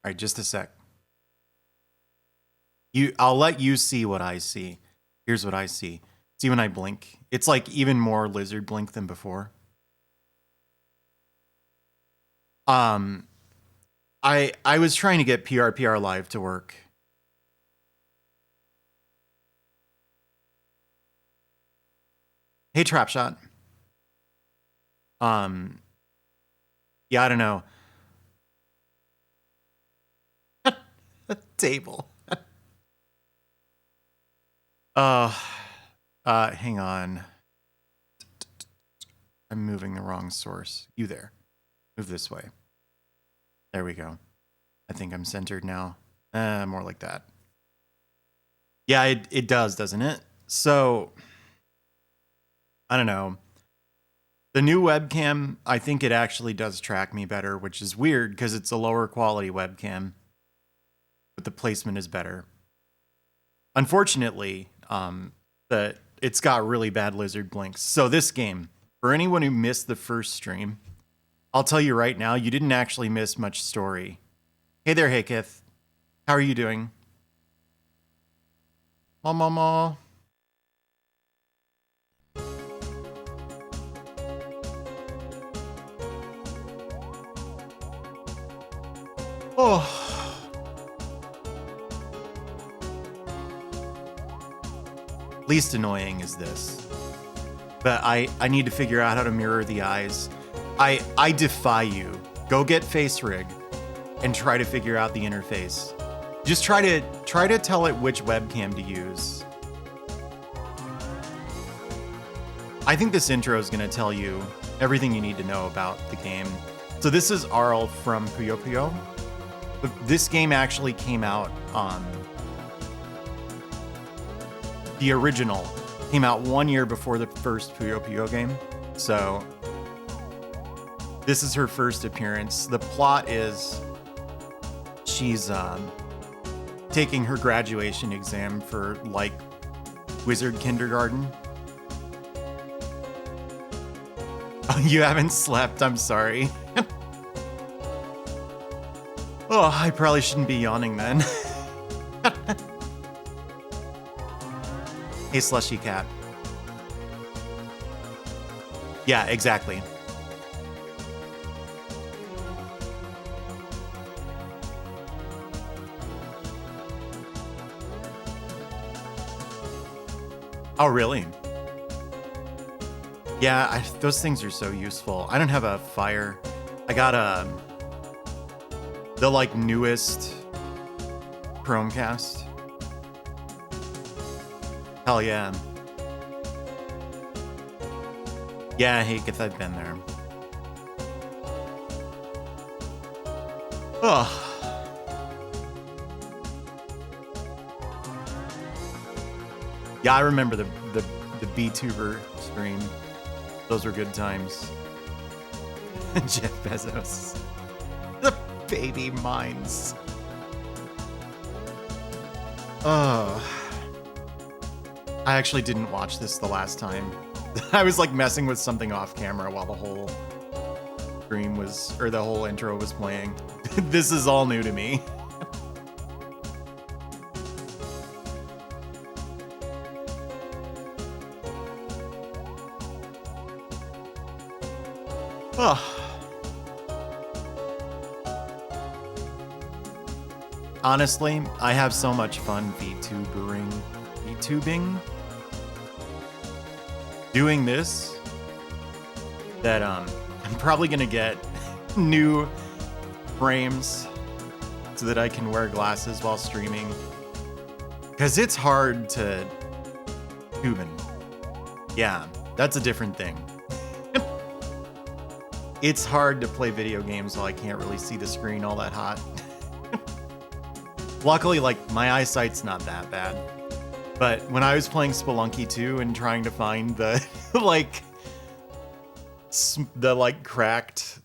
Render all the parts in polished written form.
right, just a sec. I'll let you see what I see. Here's what I see. See when I blink? It's like even more lizard blink than before. I was trying to get PRPR Live to work. Hey, Trapshot. Yeah, I don't know. A table. Hang on. I'm moving the wrong source. You there. Move this way. There we go. I think I'm centered now. More like that. Yeah, it does, doesn't it? So, I don't know. The new webcam, I think it actually does track me better, which is weird because it's a lower quality webcam, but the placement is better. Unfortunately, it's got really bad lizard blinks. So this game, for anyone who missed the first stream, I'll tell you right now, you didn't actually miss much story. Hey there, Haykith. How are you doing? Mama. Oh. Least annoying is this. But I need to figure out how to mirror the eyes. I defy you. Go get Face Rig and try to figure out the interface. Just try to tell it which webcam to use. I think this intro is going to tell you everything you need to know about the game. So this is Arl from Puyo Puyo. This game actually came out on... The original came out 1 year before the first Puyo Puyo game. So this is her first appearance. The plot is she's taking her graduation exam for like wizard kindergarten. Oh, you haven't slept, I'm sorry. Oh, I probably shouldn't be yawning then. Hey, Slushy Cat. Yeah, exactly. Oh, really? Yeah, those things are so useful. I don't have a fire. I got the like newest Chromecast. Hell yeah. Yeah, Haykith, I've been there. Oh. Yeah, I remember the VTuber stream. Those were good times. Jeff Bezos. The baby minds. Oh. I actually didn't watch this the last time. I was like messing with something off camera while the whole stream was, or the whole intro was playing. This is all new to me. Oh. Honestly, I have so much fun VTubing. Doing this that I'm probably gonna get new frames so that I can wear glasses while streaming, because it's hard to tubing. Yeah, that's a different thing. It's hard to play video games while I can't really see the screen all that hot. Luckily, like, my eyesight's not that bad. But when I was playing Spelunky 2 and trying to find the, like, cracked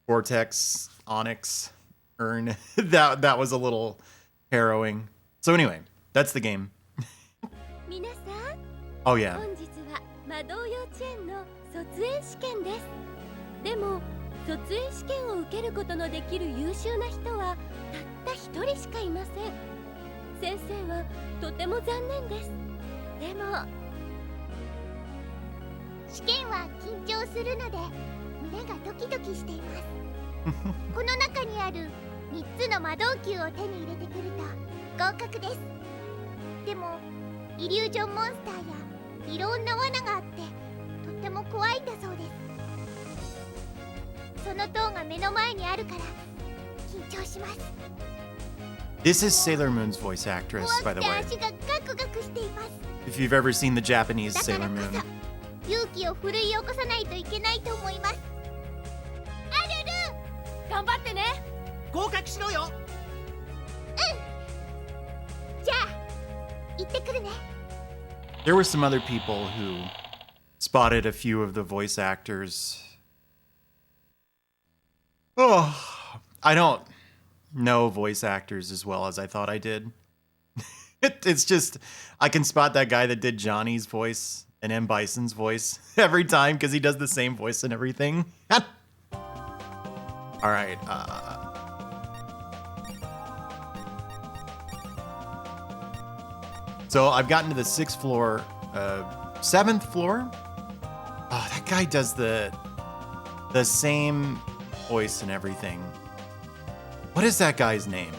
Vortex Onyx urn, that was a little harrowing. So anyway, that's the game. Oh yeah. でも卒園試験を受けることのできる優秀な人はたった一人しかいません。先生はとても残念です。でも試験は緊張するので胸がドキドキしています。この中にある3つの魔導球を手に入れてくると合格です。でもイリュージョンモンスターやいろんな罠があってとっても怖いんだそうです。その塔が目の前にあるから緊張します。 This is Sailor Moon's voice actress, by the way. 怖くて足がガクガクしています。 If you've ever seen the Japanese だから Sailor こ Moon. そ勇気を奮い起こさないといけないと思います。アルル頑張ってね。合格しろよ。じゃあ行ってくるね。 There were some other people who spotted a few of the voice actors. Oh, I don't know voice actors as well as I thought I did. It's just, I can spot that guy that did Johnny's voice and M. Bison's voice every time because he does the same voice and everything. All right. So I've gotten to the 6th floor, 7th floor. Oh, that guy does the same voice and everything. What is that guy's name?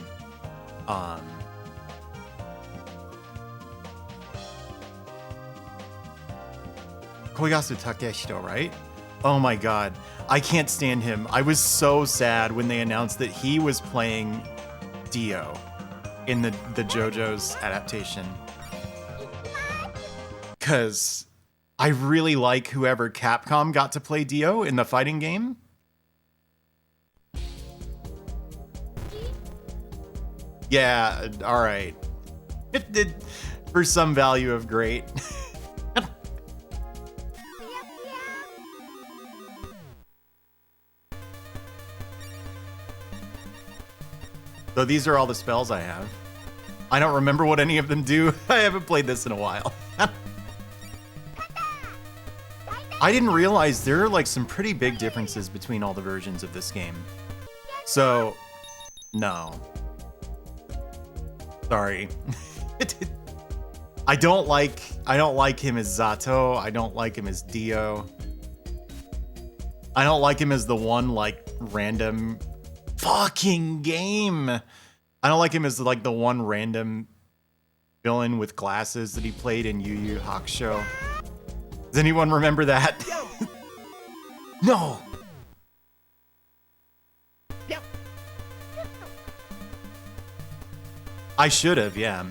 Koyasu Takeshito, right? Oh my god. I can't stand him. I was so sad when they announced that he was playing Dio in the JoJo's adaptation. Because I really like whoever Capcom got to play Dio in the fighting game. Yeah, alright. It did for some value of great. So these are all the spells I have. I don't remember what any of them do. I haven't played this in a while. I didn't realize there are like some pretty big differences between all the versions of this game. So, no. Sorry. I don't like him as Zato. I don't like him as Dio. I don't like him as the one like random fucking game. I don't like him as like the one random villain with glasses that he played in Yu Yu Hakusho. Does anyone remember that? No. I should have, yeah.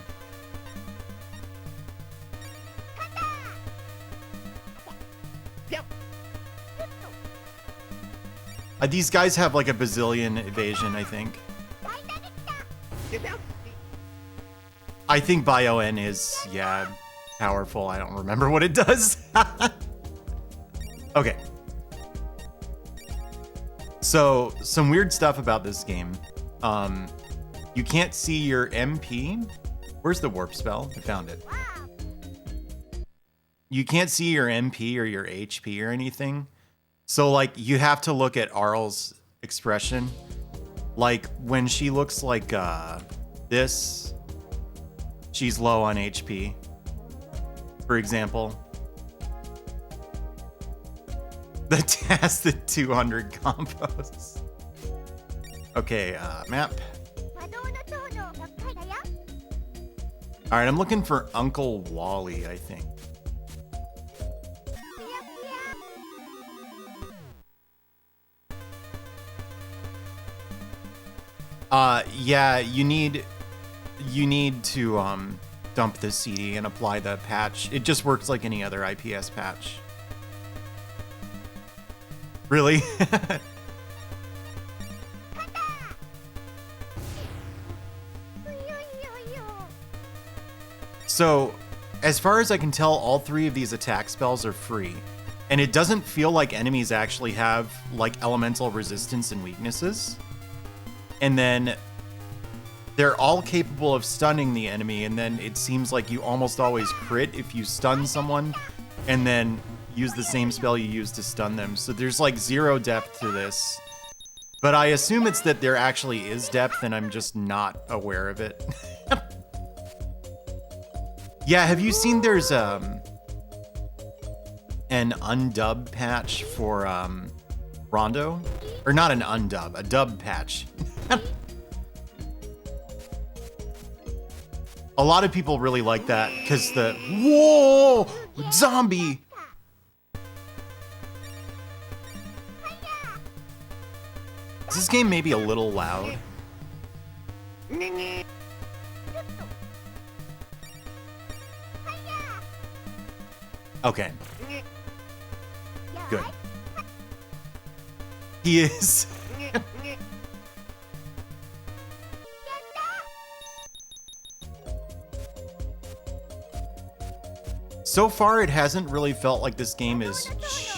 These guys have like a bazillion evasion, I think. I think Bio-N is, yeah, powerful. I don't remember what it does. Okay. So, some weird stuff about this game. You can't see your MP. Where's the warp spell? I found it. You can't see your MP or your HP or anything. So, like, you have to look at Arl's expression. Like, when she looks like this, she's low on HP, for example. The task, the 200 combos. Okay, map. All right, I'm looking for Uncle Wally, I think. Yeah, you need to dump this CD and apply the patch. It just works like any other IPS patch. Really? So, as far as I can tell, all 3 of these attack spells are free. And it doesn't feel like enemies actually have, like, elemental resistance and weaknesses. And then they're all capable of stunning the enemy, and then it seems like you almost always crit if you stun someone, and then use the same spell you use to stun them. So there's like 0 depth to this. But I assume it's that there actually is depth and I'm just not aware of it. Yeah, have you seen there's an undub patch for Rondo? Or not an undub, a dub patch. A lot of people really like that because the whoa zombie. Is this game maybe a little loud? Okay. Good. He is. So far, it hasn't really felt like this game is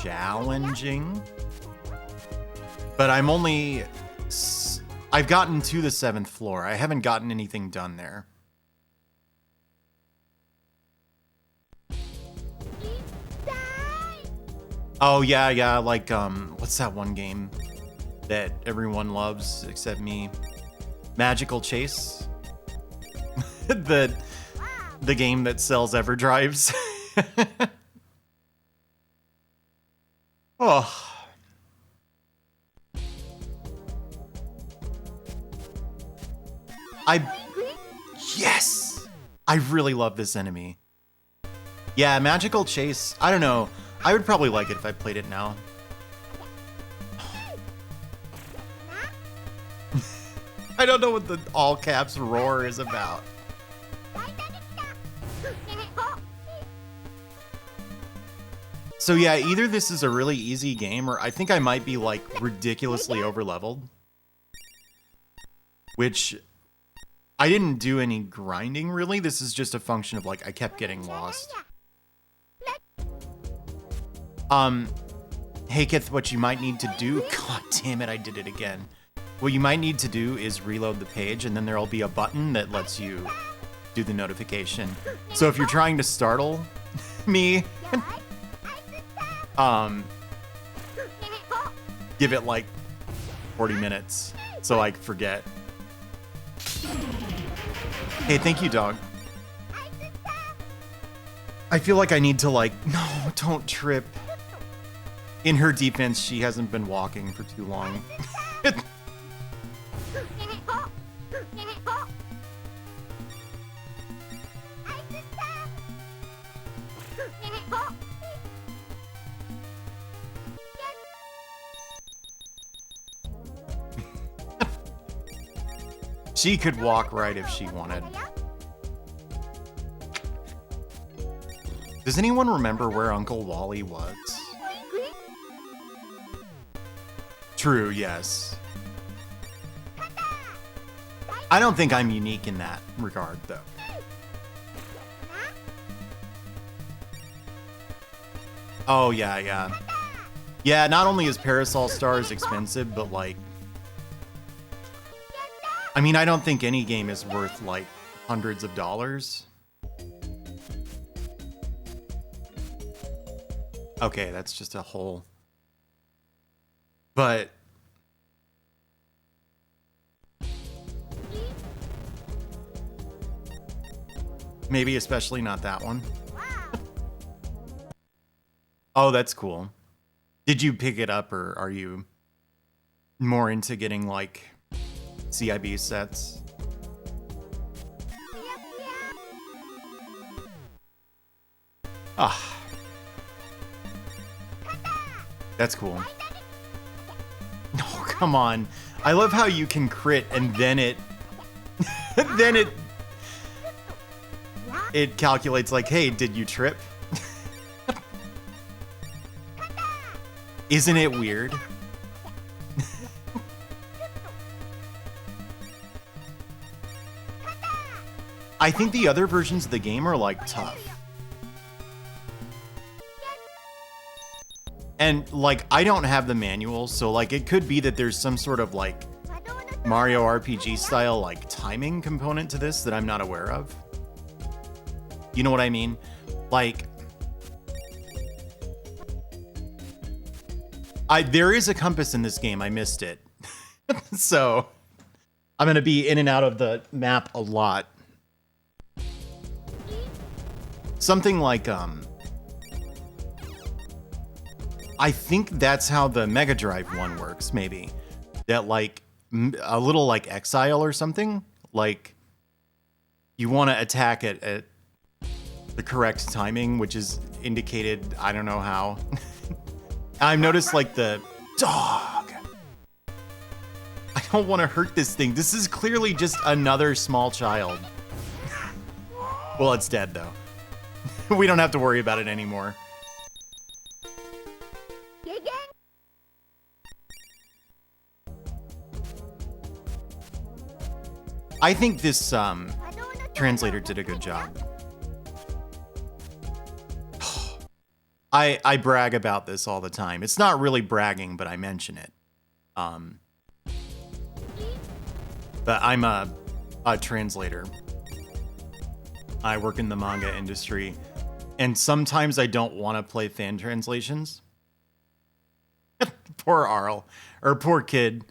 challenging. But I've gotten to the 7th floor. I haven't gotten anything done there. Oh, yeah, like, what's that one game that everyone loves except me? Magical Chase? the game that sells EverDrives. Oh. Yes! I really love this enemy. Yeah, Magical Chase, I don't know. I would probably like it if I played it now. I don't know what the all caps roar is about. So yeah, either this is a really easy game or I think I might be like ridiculously overleveled. Which I didn't do any grinding really. This is just a function of like I kept getting lost. Hey Kith, what you might need to do, god damn it, I did it again. What you might need to do is reload the page and then there'll be a button that lets you do the notification. So if you're trying to startle me, give it like 40 minutes so I forget. Hey, thank you, dog. I feel like I need to like, no, don't trip. In her defense, she hasn't been walking for too long. She could walk right if she wanted. Does anyone remember where Uncle Wally was? True, yes. I don't think I'm unique in that regard, though. Oh, yeah. Yeah, not only is Parasol Stars expensive, but like... I mean, I don't think any game is worth like hundreds of dollars. Okay, that's just a hole. But... maybe especially not that one. Oh, that's cool. Did you pick it up or are you more into getting like CIB sets? Ah. That's cool. No, come on. I love how you can crit and then it it calculates like, hey, did you trip? Isn't it weird? I think the other versions of the game are like tough. And like, I don't have the manual, so like it could be that there's some sort of like Mario RPG style like timing component to this that I'm not aware of. You know what I mean? Like, there is a compass in this game. I missed it. So I'm going to be in and out of the map a lot. Something like, I think that's how the Mega Drive one works, maybe. That, like, a little like Exile or something. Like, you want to attack it at the correct timing, which is indicated, I don't know how. I've noticed, like, the dog. I don't want to hurt this thing. This is clearly just another small child. Well, it's dead, though. We don't have to worry about it anymore. I think this translator did a good job. I brag about this all the time. It's not really bragging, but I mention it. But I'm a translator. I work in the manga industry, and sometimes I don't want to play fan translations. Poor Arl, or poor kid.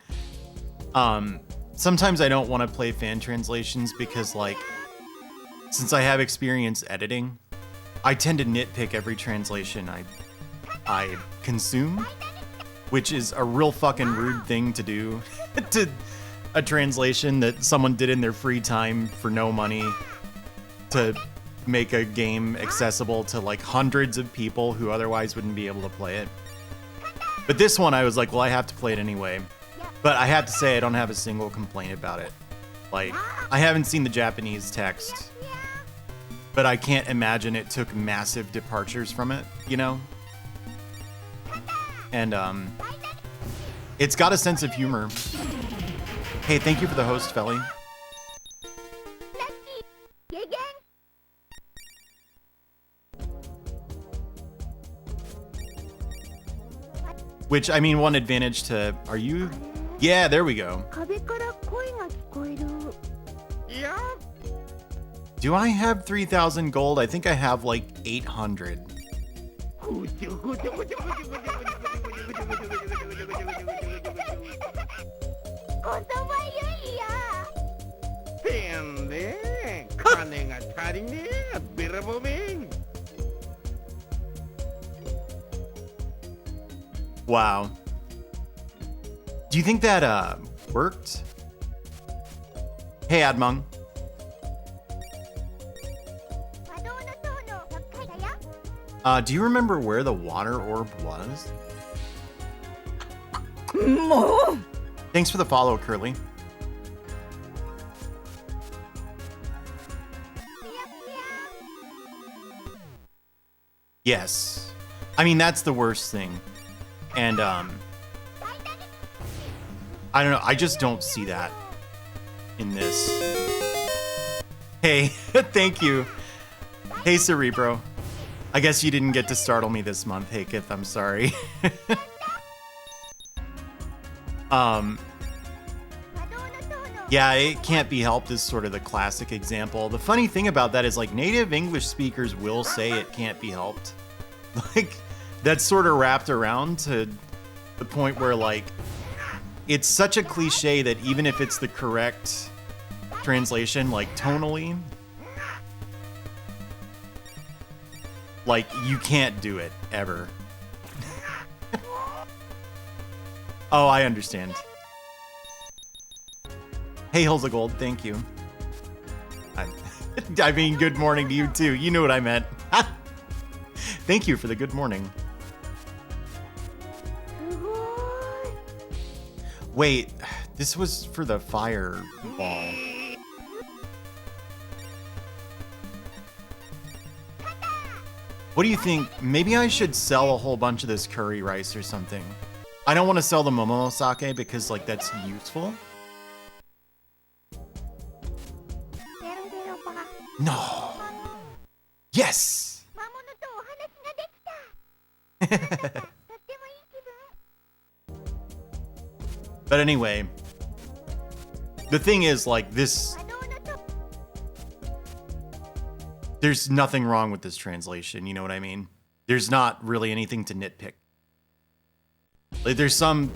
Sometimes I don't want to play fan translations because, like, since I have experience editing, I tend to nitpick every translation I consume, which is a real fucking rude thing to do to a translation that someone did in their free time for no money to make a game accessible to, like, hundreds of people who otherwise wouldn't be able to play it. But this one, I was like, well, I have to play it anyway. But I have to say, I don't have a single complaint about it. Like, I haven't seen the Japanese text, but I can't imagine it took massive departures from it, you know? And, it's got a sense of humor. Hey, thank you for the host, Felly. Which, I mean, one advantage to... Are you... Yeah, there we go. Do I have 3,000 gold? I think I have, like, 800. Wow. Do you think that worked? Hey, Admung. Do you remember where the water orb was? Thanks for the follow, Curly. Yes. I mean, that's the worst thing. And, I don't know. I just don't see that in this. Hey, thank you. Hey, Cerebro. I guess you didn't get to startle me this month. Hey, Kith, I'm sorry. Yeah, it can't be helped is sort of the classic example. The funny thing about that is, like, native English speakers will say it can't be helped. Like, that's sort of wrapped around to the point where, like, it's such a cliche that even if it's the correct translation, like, tonally, like, you can't do it, ever. Oh, I understand. Hey, Hills of Gold, thank you. I mean, good morning to you, too. You knew what I meant. Thank you for the good morning. Wait, this was for the fireball. What do you think? Maybe I should sell a whole bunch of this curry rice or something. I don't want to sell the momosake because, like, that's useful. No. Yes. But anyway, the thing is, like, this... There's nothing wrong with this translation, you know what I mean? There's not really anything to nitpick. Like, there's some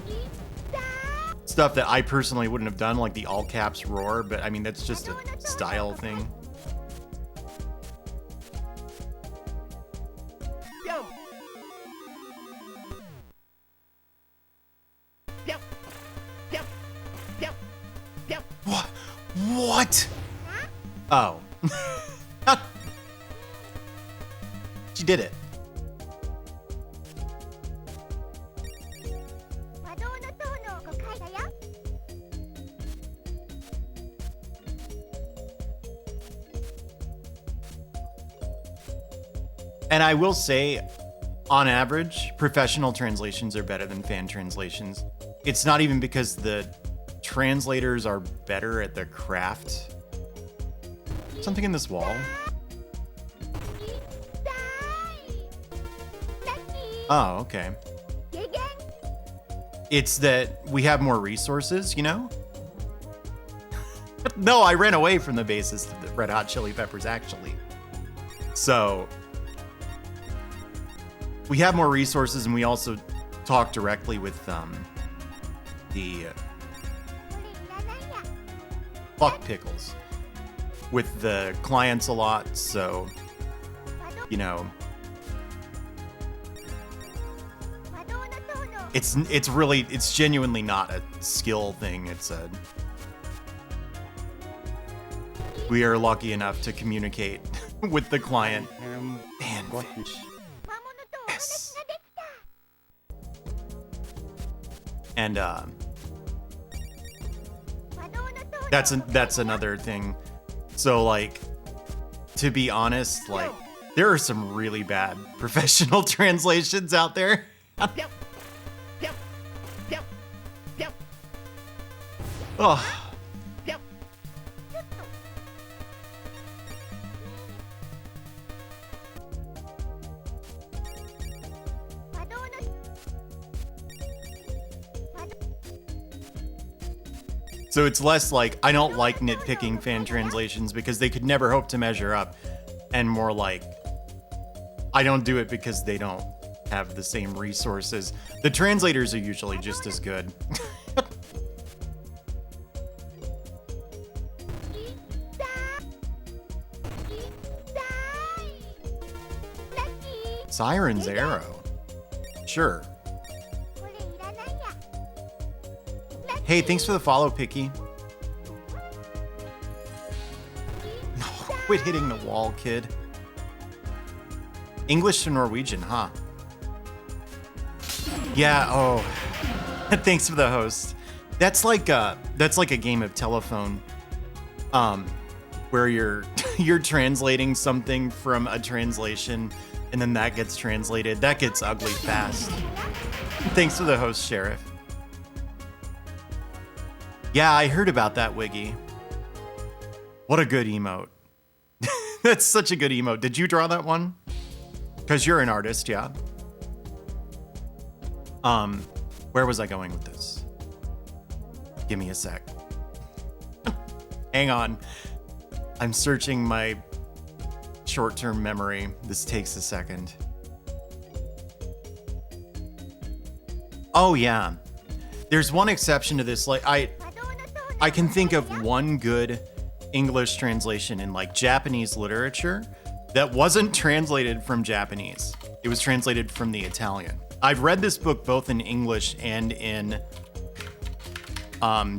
stuff that I personally wouldn't have done, like the all caps roar, but I mean, that's just a style thing. What? Oh. She did it. And I will say, on average, professional translations are better than fan translations. It's not even because the translators are better at their craft. Something in this wall. Oh, okay. It's that we have more resources, you know? No, I ran away from the bassist of the Red Hot Chili Peppers, actually. So, we have more resources, and we also talk directly with the fuck pickles with the clients a lot. So, you know, it's genuinely not a skill thing. We are lucky enough to communicate with the client. Fanfish. Yes. And that's another thing. So, like, to be honest, like, there are some really bad professional translations out there. Oh. So it's less like, I don't like nitpicking fan translations because they could never hope to measure up, and more like, I don't do it because they don't have the same resources. The translators are usually just as good. Siren's Arrow. Sure. Hey, thanks for the follow, Picky. No, quit hitting the wall, kid. English to Norwegian, huh? Yeah, oh. Thanks for the host. That's like a game of telephone. Where you're translating something from a translation, and then that gets translated. That gets ugly fast. Thanks for the host, Sheriff. Yeah, I heard about that, Wiggy. What a good emote. That's such a good emote. Did you draw that one? Because you're an artist, yeah. Where was I going with this? Give me a sec. Hang on. I'm searching my short-term memory. This takes a second. Oh, yeah. There's one exception to this. Like, I can think of one good English translation in, like, Japanese literature that wasn't translated from Japanese. It was translated from the Italian. I've read this book both in English and in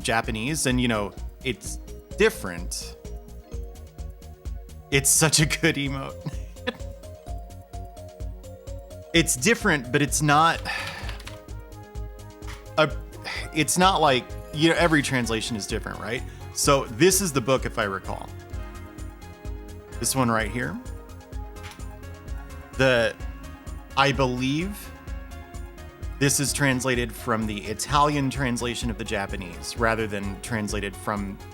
Japanese, and, you know, it's different. It's such a good emote. It's different, but it's not like, you know, every translation is different, right? So this is the book, if I recall. This one right here. I believe this is translated from the Italian translation of the Japanese rather than translated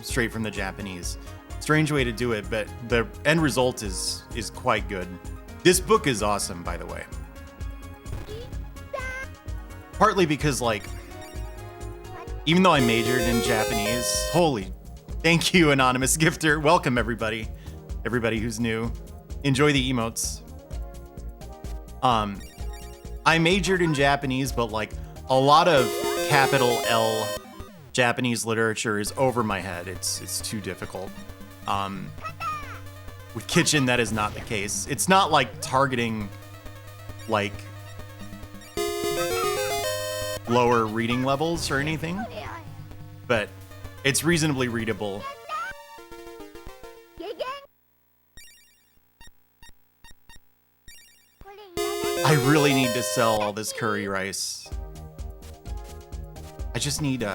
straight from the Japanese. Strange way to do it, but the end result is quite good. This book is awesome, by the way. Partly because, like, even though I majored in Japanese, thank you, anonymous gifter. Welcome, everybody who's new. Enjoy the emotes. I majored in Japanese, but, like, a lot of capital L Japanese literature is over my head. It's too difficult. With kitchen, that is not the case. It's not like targeting like lower reading levels or anything, but it's reasonably readable. I really need to sell all this curry rice. I just need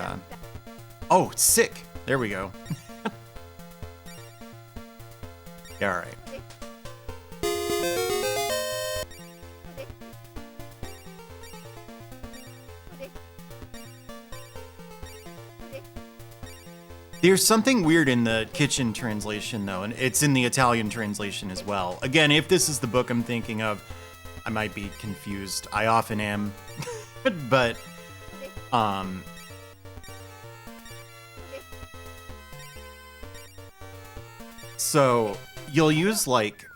oh, sick. There we go. Yeah, all right. There's something weird in the kitchen translation, though, and it's in the Italian translation as well. Again, if this is the book I'm thinking of, I might be confused. I often am. But, so you'll use, like,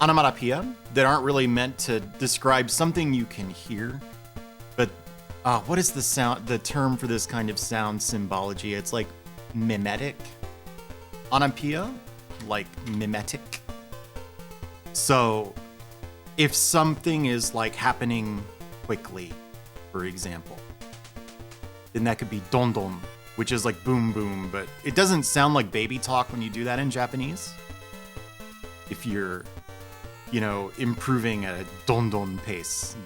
onomatopoeia that aren't really meant to describe something you can hear. But, what is the term for this kind of sound symbology? It's like mimetic onomatopoeia, like mimetic. So if something is like happening quickly, for example, then that could be dondon, which is like boom boom, but it doesn't sound like baby talk when you do that in Japanese. If you're, you know, improving at a dondon pace.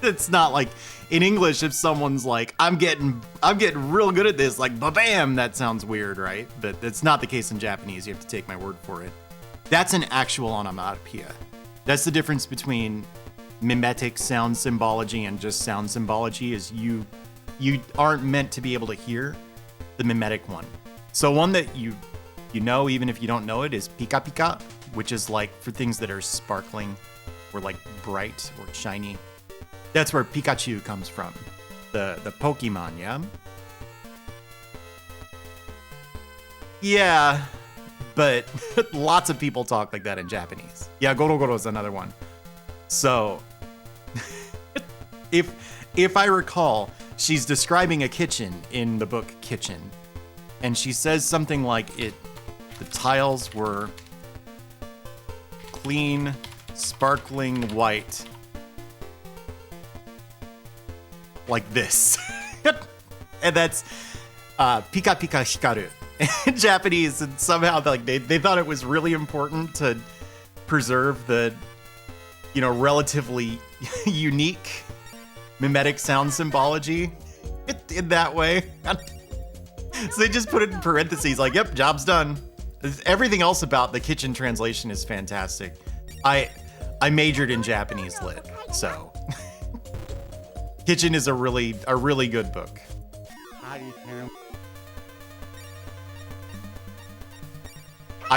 It's not like in English if someone's like, I'm getting real good at this, like ba-bam, that sounds weird, right? But that's not the case in Japanese. You have to take my word for it. That's an actual onomatopoeia. That's the difference between mimetic sound symbology and just sound symbology is you aren't meant to be able to hear the mimetic one. So one that you know, even if you don't know it, is pika pika, which is like for things that are sparkling or like bright or shiny. That's where Pikachu comes from, the Pokemon, yeah? Yeah, but lots of people talk like that in Japanese. Yeah, Goro Goro is another one. So, if I recall, she's describing a kitchen in the book Kitchen, and she says something like the tiles were clean, sparkling white, like this. And that's pika pika hikaru in Japanese, and somehow like they thought it was really important to preserve the, you know, relatively unique mimetic sound symbology in that way. So they just put it in parentheses like, yep, job's done. Everything else about the Kitchen translation is fantastic. I majored in Japanese lit, so Kitchen is a really good book.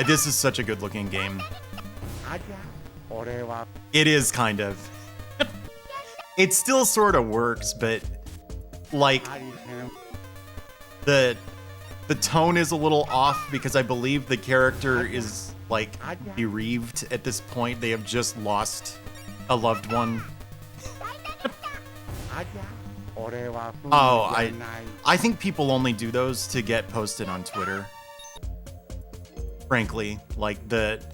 This is such a good looking game. It is kind of. It still sort of works, but like the tone is a little off because I believe the character is like bereaved at this point. They have just lost a loved one. Oh, I think people only do those to get posted on Twitter. Frankly, like the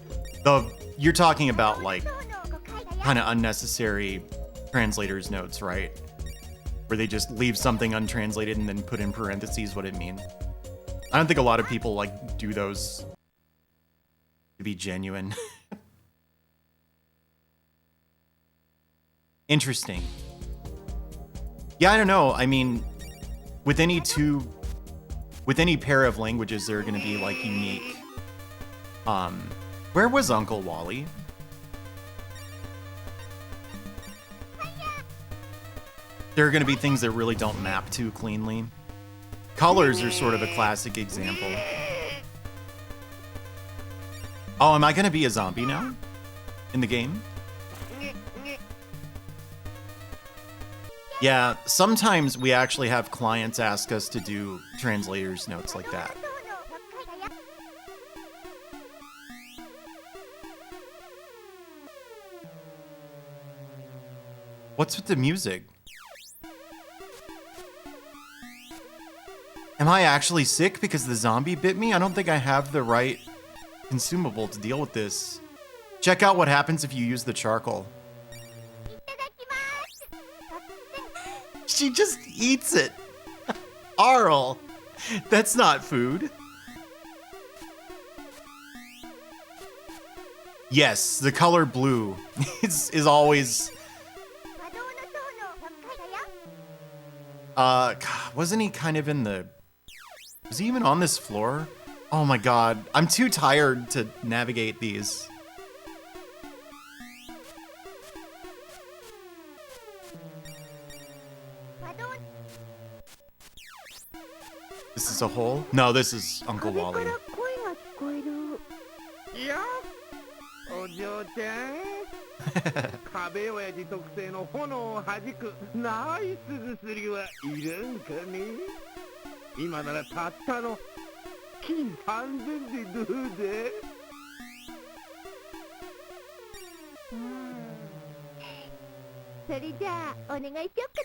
you're talking about like kind of unnecessary translator's notes, right? Where they just leave something untranslated and then put in parentheses what it means. I don't think a lot of people like do those to be genuine. Interesting. Yeah, I don't know. I mean, with any pair of languages, they're going to be like unique. Where was Uncle Wally? There are going to be things that really don't map too cleanly. Colors are sort of a classic example. Oh, am I going to be a zombie now? In the game? Yeah, sometimes we actually have clients ask us to do translator's notes like that. What's with the music? Am I actually sick because the zombie bit me? I don't think I have the right consumable to deal with this. Check out what happens if you use the charcoal. She just eats it. Arl, that's not food. Yes, the color blue is always... wasn't he kind of in the... Was he even on this floor? Oh my god, I'm too tired to navigate these. This is a hole? No, this is Uncle Wally. お嬢ちゃん壁親父特製の炎を弾くナイス薬はいるんかね今ならたったの金3000でどうだそれじゃあお願いしよっか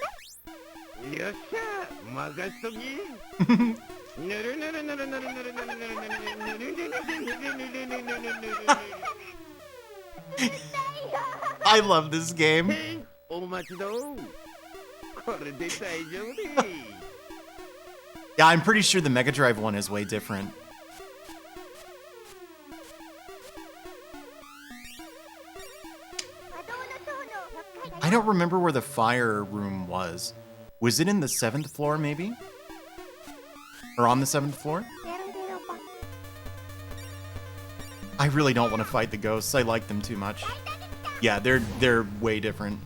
なよっしゃ任しときぬるぬるぬるぬるぬるぬるぬるぬるぬるぬるぬるぬるぬるぬるぬる I love this game. Yeah, I'm pretty sure the Mega Drive one is way different. I don't remember where the fire room was. Was it in the 7th floor, maybe? Or on the 7th floor? I really don't want to fight the ghosts. I like them too much. Yeah, they're way different.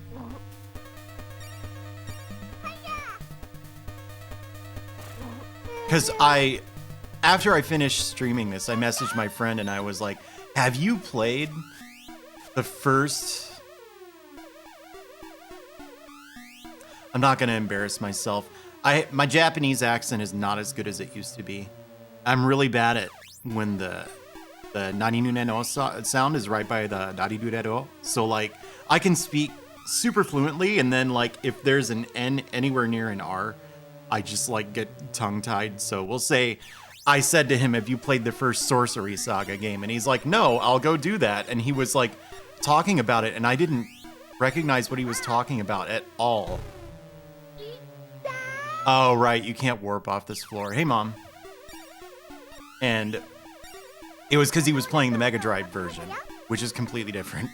Because after I finished streaming this, I messaged my friend and I was like, have you played the first... I'm not going to embarrass myself. My Japanese accent is not as good as it used to be. I'm really bad at when the narinune no sound is right by the narirure. So like I can speak super fluently, and then like if there's an N anywhere near an R, I just like get tongue-tied. So we'll say I said to him, have you played the first Sorcery Saga game? And he's like, no, I'll go do that. And he was like talking about it, and I didn't recognize what he was talking about at all. Oh, right, you can't warp off this floor. Hey, Mom. And it was because he was playing the Mega Drive version, which is completely different.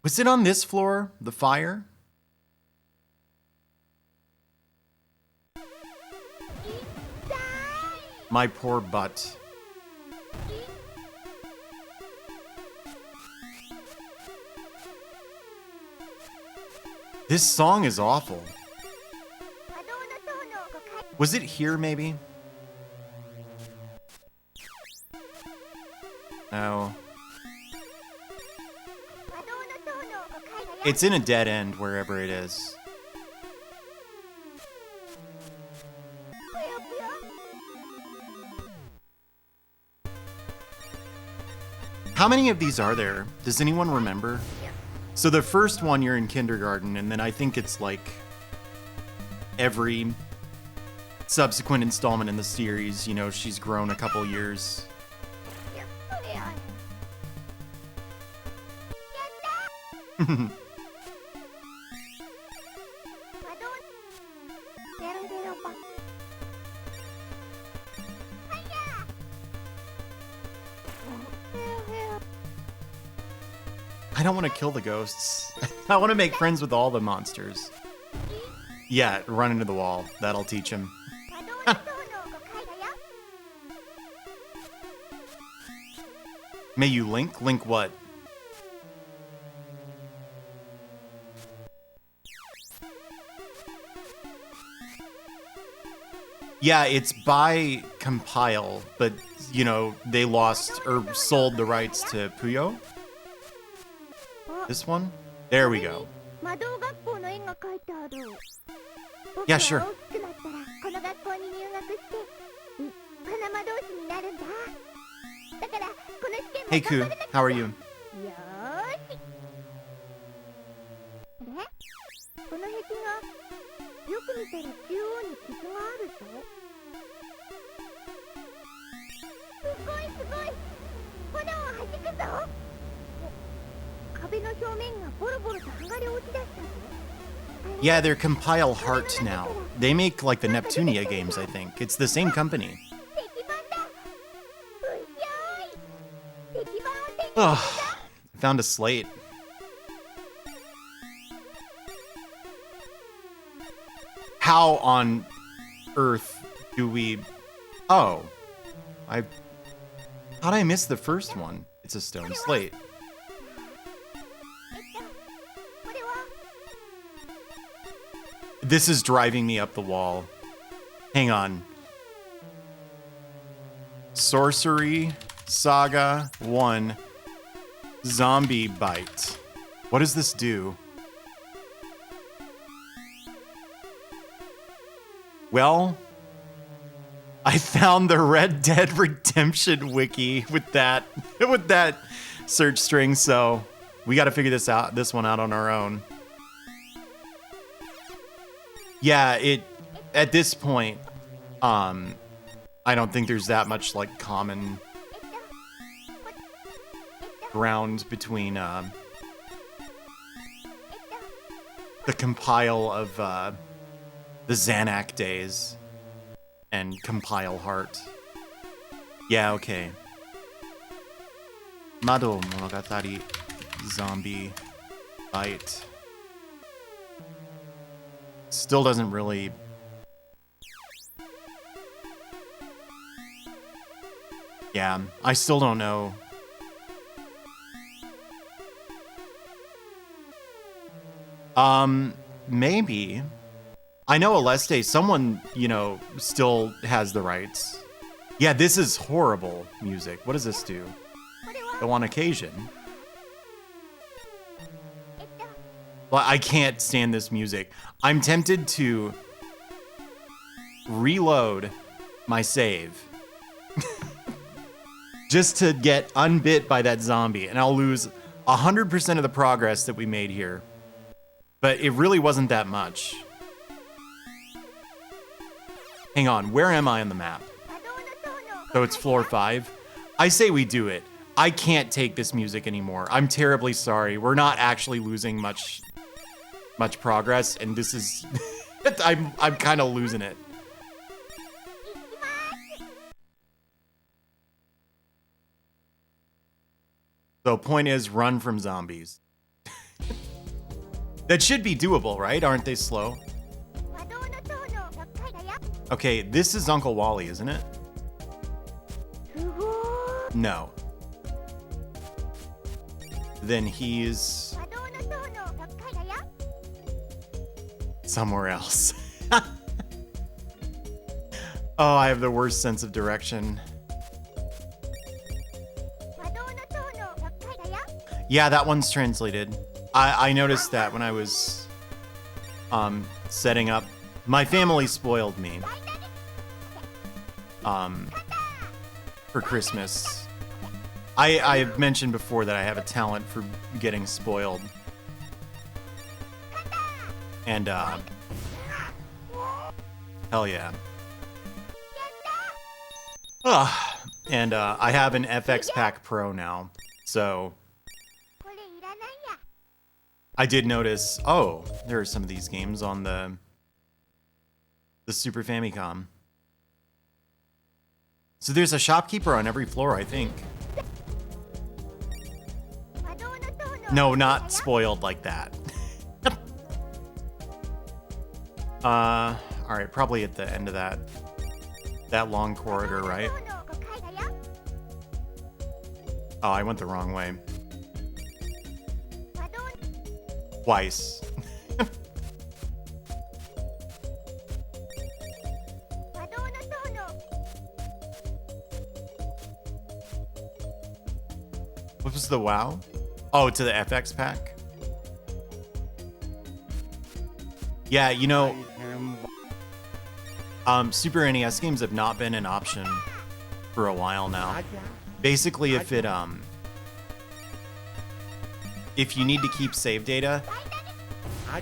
Was it on this floor, the fire? My poor butt. This song is awful. Was it here, maybe? No. It's in a dead end, wherever it is. How many of these are there? Does anyone remember? So the first one, you're in kindergarten, and then I think it's like every subsequent installment in the series, you know, she's grown a couple years. I don't want to kill the ghosts. I want to make friends with all the monsters. Yeah, run into the wall. That'll teach him. May you link? Link what? Yeah, it's by Compile, but, you know, they lost or sold the rights to Puyo. This one? There we go. Yeah, sure. Hey, Ku, how are you? てみたら中央に傷があるぞ。すごいすごい。炎を弾くぞ。壁の表面がボロボロと剥がれ落ち出したぞ。 Yeah, they're Compile Heart now. They make like the Neptunia games, I think. It's the same company. 敵版だ。うひょーい。敵版を手に入れた。 Ugh, found a slate. How on earth do we... Oh. How'd I miss the first one? It's a stone slate. これは This is driving me up the wall. Hang on. Sorcery Saga 1 Zombie Bite. What does this do? Well, I found the Red Dead Redemption wiki with that search string, so we got to figure this one out on our own. Yeah, at this point, I don't think there's that much like common ground between the compile of the Xanac days and Compile Heart. Yeah, okay. Madou Monogatari Zombie Bite. Still doesn't really... Yeah, I still don't know. Maybe. I know Aleste, someone, you know, still has the rights. Yeah, this is horrible music. What does this do? Though on occasion. Well, I can't stand this music. I'm tempted to reload my save just to get unbit by that zombie, and I'll lose 100% of the progress that we made here. But it really wasn't that much. Hang on, where am I on the map? So it's floor 5. I say we do it. I can't take this music anymore. I'm terribly sorry. We're not actually losing much progress, and this is I'm kind of losing it. So point is, run from zombies. That should be doable, right? Aren't they slow? Okay, this is Uncle Wally, isn't it? No. Then he's somewhere else. Oh, I have the worst sense of direction. Yeah, that one's translated. I noticed that when I was setting up. My family spoiled me for Christmas. I've mentioned before that I have a talent for getting spoiled. And hell yeah. And I have an FX Pack Pro now, so I did notice, oh, there are some of these games on the Super Famicom. So there's a shopkeeper on every floor, I think. No, not spoiled like that. Alright, probably at the end of that long corridor, right? Oh, I went the wrong way. Twice. What was the WoW? Oh, to the FX pack? Yeah, you know, Super NES games have not been an option for a while now. Basically, if you need to keep save data,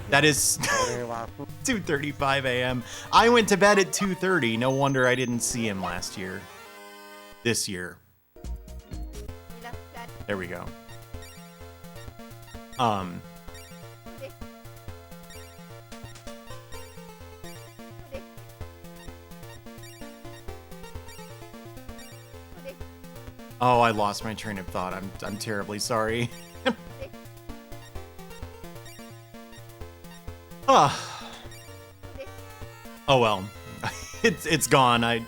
That is 2:35 a.m. I went to bed at 2:30. No wonder I didn't see him last year. This year. There we go. Oh, I lost my train of thought. I'm terribly sorry. Oh well. It's gone.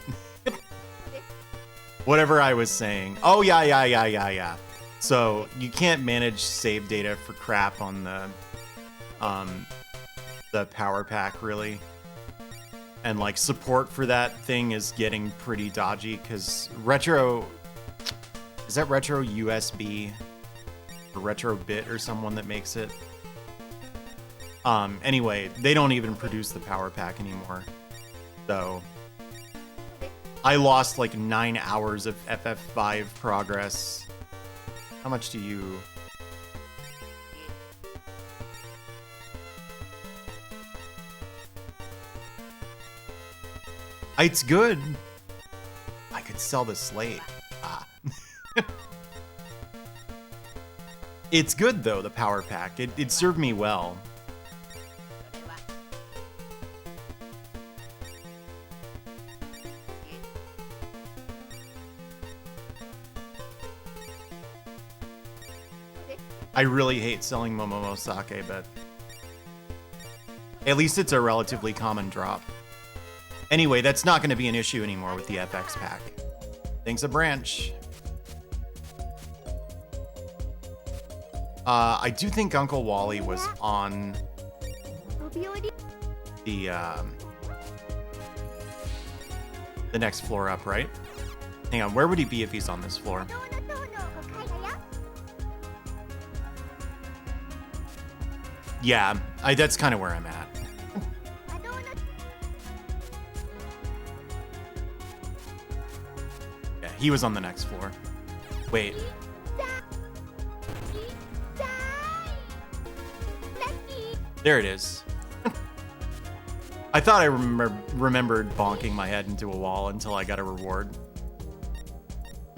Whatever I was saying. Oh yeah. So you can't manage save data for crap on the power pack really. And like support for that thing is getting pretty dodgy because is that Retro USB or Retro Bit or someone that makes it? Anyway, they don't even produce the power pack anymore. So I lost like 9 hours of FF5 progress. How much do you... It's good. I could sell the slate. It's good though, the power pack. It served me well. I really hate selling Momomo Sake, but at least it's a relatively common drop. Anyway, that's not going to be an issue anymore with the FX pack. Thanks a branch. I do think Uncle Wally was on the next floor up, right? Hang on, where would he be if he's on this floor? Yeah, that's kind of where I'm at. Yeah, he was on the next floor. Wait. There it is. I thought I remembered bonking my head into a wall until I got a reward.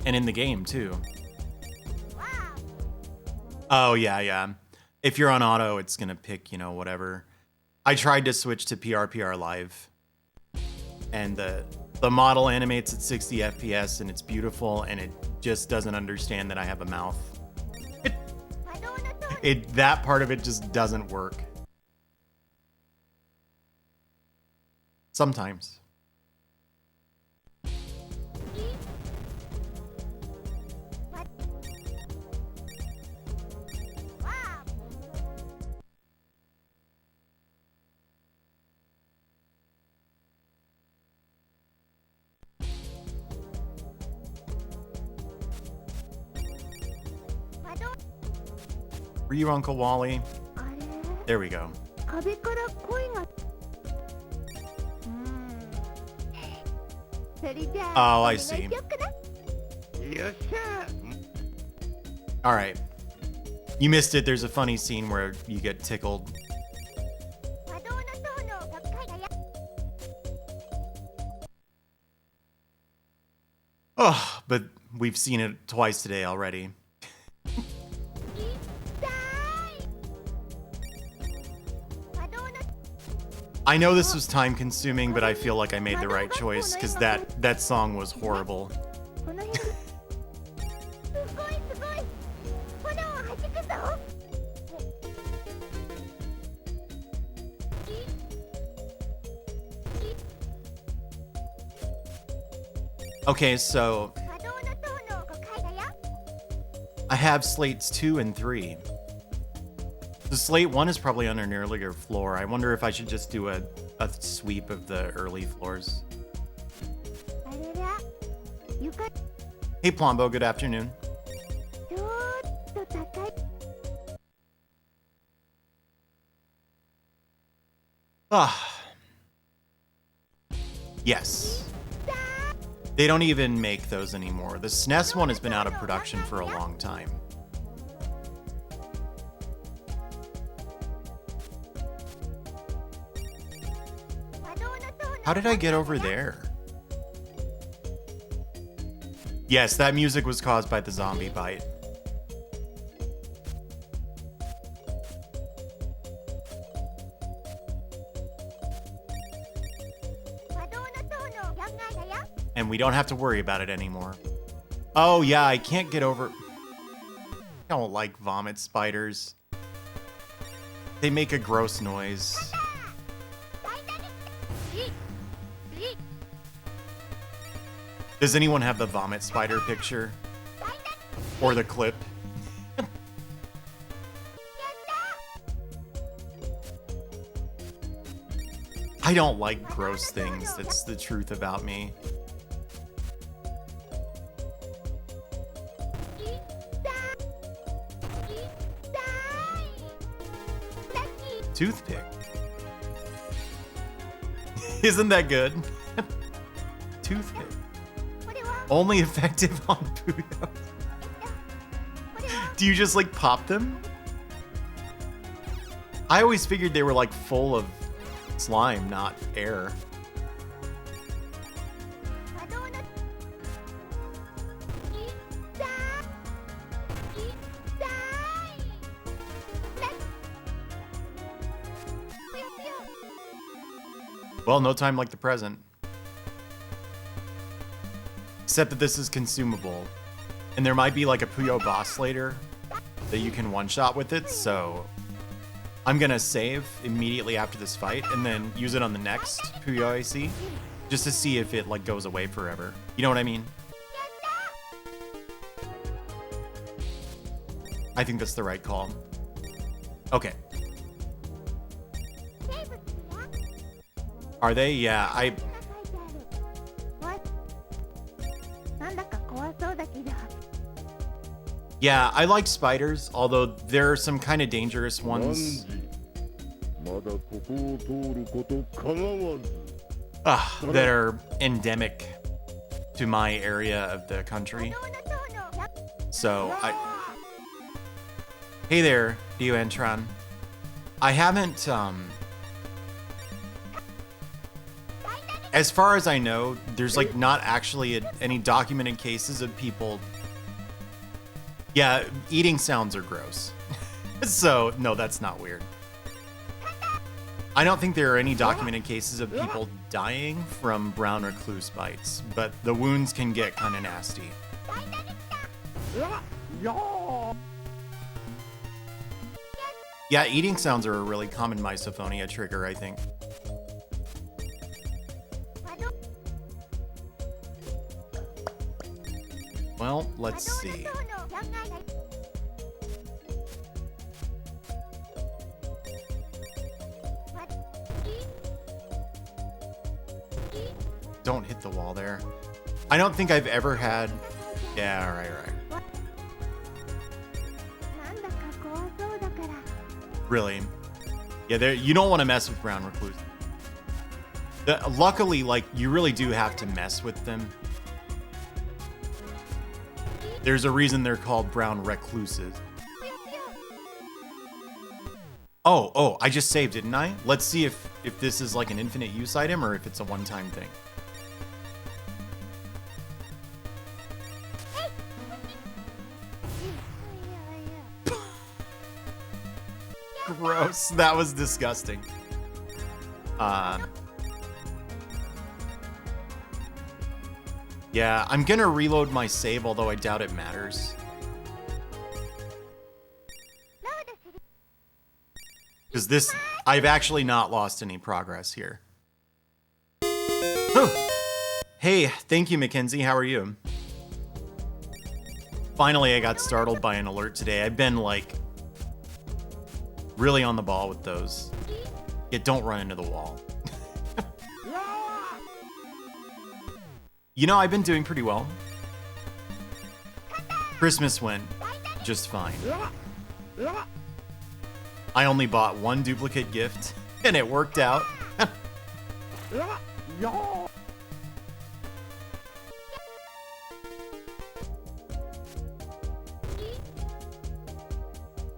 And in the game, too. Oh, yeah. If you're on auto, it's going to pick, whatever. I tried to switch to PRPR Live. And the model animates at 60 FPS, and it's beautiful, and it just doesn't understand that I have a mouth. That part of it just doesn't work. Sometimes. Were you Uncle Wally? There we go. Oh, I see. All right. You missed it. There's a funny scene where you get tickled. Oh, but we've seen it twice today already. I know this was time consuming, but I feel like I made the right choice because that song was horrible. Okay, so I have slates 2 and 3. The slate 1 is probably on an earlier floor. I wonder if I should just do a sweep of the early floors. Hey Plombo, good afternoon. Yes. They don't even make those anymore. The SNES one has been out of production for a long time. How did I get over there? Yes, that music was caused by the zombie bite. And we don't have to worry about it anymore. Oh yeah, I can't get over... I don't like vomit spiders. They make a gross noise. Does anyone have the vomit spider picture? Or the clip? I don't like gross things. That's the truth about me. Toothpick. Isn't that good? Toothpick. Only effective on Puyo. Do you just like pop them? I always figured they were like full of slime, not air. Well, no time like the present. Except that this is consumable. And there might be like a Puyo boss later that you can one-shot with it, so I'm gonna save immediately after this fight and then use it on the next Puyo I see, just to see if it like goes away forever. You know what I mean? I think that's the right call. Okay. Are they? Yeah, Yeah, I like spiders, although there are some kind of dangerous ones. That are endemic to my area of the country. So, Hey there, Diuentron. I haven't, as far as I know, there's like not actually any documented cases of people... Yeah, eating sounds are gross. So, no, that's not weird. I don't think there are any documented cases of people dying from brown recluse bites, but the wounds can get kind of nasty. Yeah, eating sounds are a really common misophonia trigger, I think. Well, let's see. Don't hit the wall there. I don't think I've ever had... Yeah, right. Really? Yeah, you don't want to mess with brown recluse. Luckily, like, you really do have to mess with them. There's a reason they're called brown recluses. Oh, I just saved, didn't I? Let's see if this is like an infinite use item or if it's a one-time thing. Gross. That was disgusting. Yeah, I'm gonna reload my save, although I doubt it matters. Because this... I've actually not lost any progress here. Oh. Hey, thank you, Mackenzie. How are you? Finally, I got startled by an alert today. I've been, like, really on the ball with those. Yeah, don't run into the wall. You know, I've been doing pretty well. Christmas went just fine. I only bought one duplicate gift, and it worked out.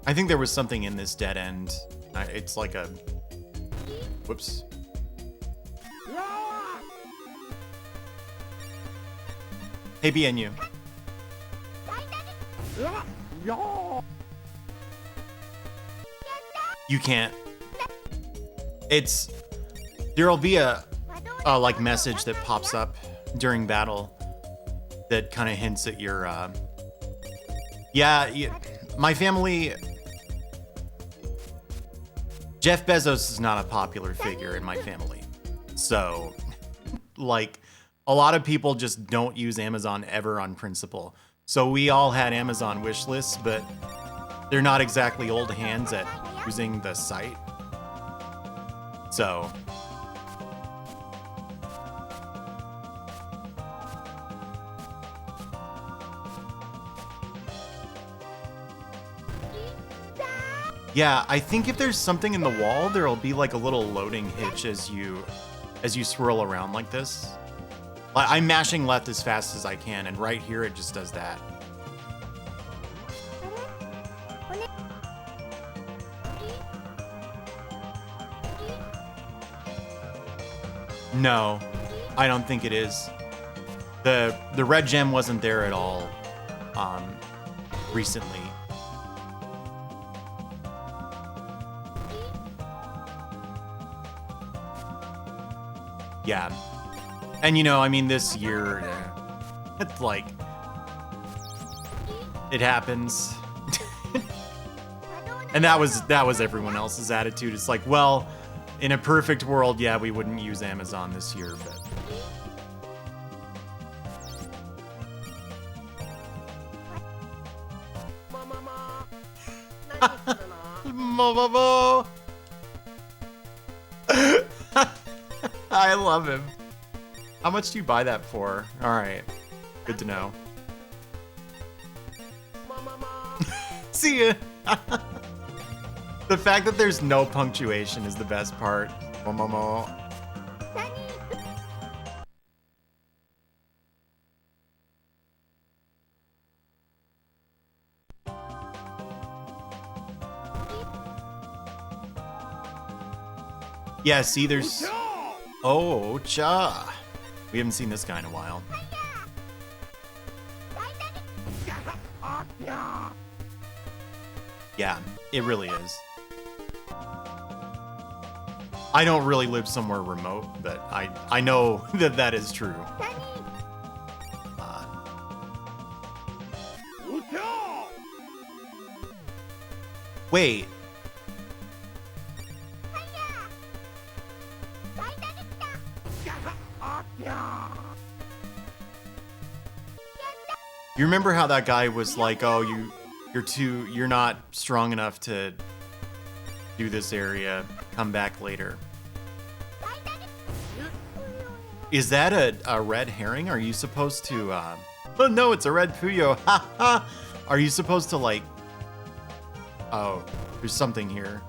I think there was something in this dead end. It's like a... Whoops. Hey, BNU. うわよ You can't. There'll be a like message that pops up during battle that kind of hints at your, my family, Jeff Bezos is not a popular figure in my family. So, like, a lot of people just don't use Amazon ever on principle. So we all had Amazon wish lists, but they're not exactly old hands at using the site. So, yeah, I think if there's something in the wall, there'll be like a little loading hitch as you swirl around like this. I'm mashing left as fast as I can, and right here it just does that. No, I don't think it is. The red gem wasn't there at all recently. Yeah. And I mean, this year, it's like, it happens. And that was everyone else's attitude. It's like, well, in a perfect world, yeah, we wouldn't use Amazon this year, but. Momomo. I love him. How much do you buy that for? All right, good to know. See ya. The fact that there's no punctuation is the best part. Momomo. Yeah, see, there's... Oh, cha. We haven't seen this guy in a while. Yeah, it really is. I don't really live somewhere remote, but I know that is true. Wait. You remember how that guy was like, "Oh, you're not strong enough to do this area. Come back later." Is that a red herring? Are you supposed to oh no, it's a red Puyo. Ha ha. Are you supposed to like Oh, there's something here.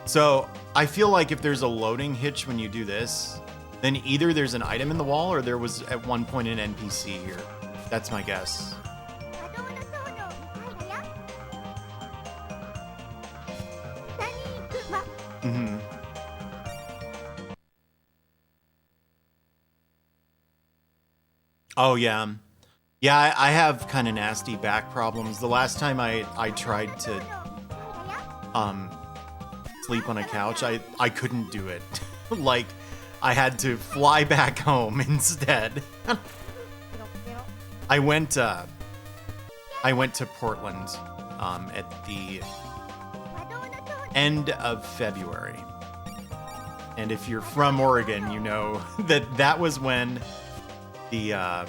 So, I feel like if there's a loading hitch when you do this, then either there's an item in the wall or there was at one point an NPC here. That's my guess. Mm-hmm. Oh, yeah. Yeah, I have kind of nasty back problems. The last time I tried to sleep on a couch, I couldn't do it. Like, I had to fly back home instead. I went to Portland at the end of February. And if you're from Oregon, you know that was when the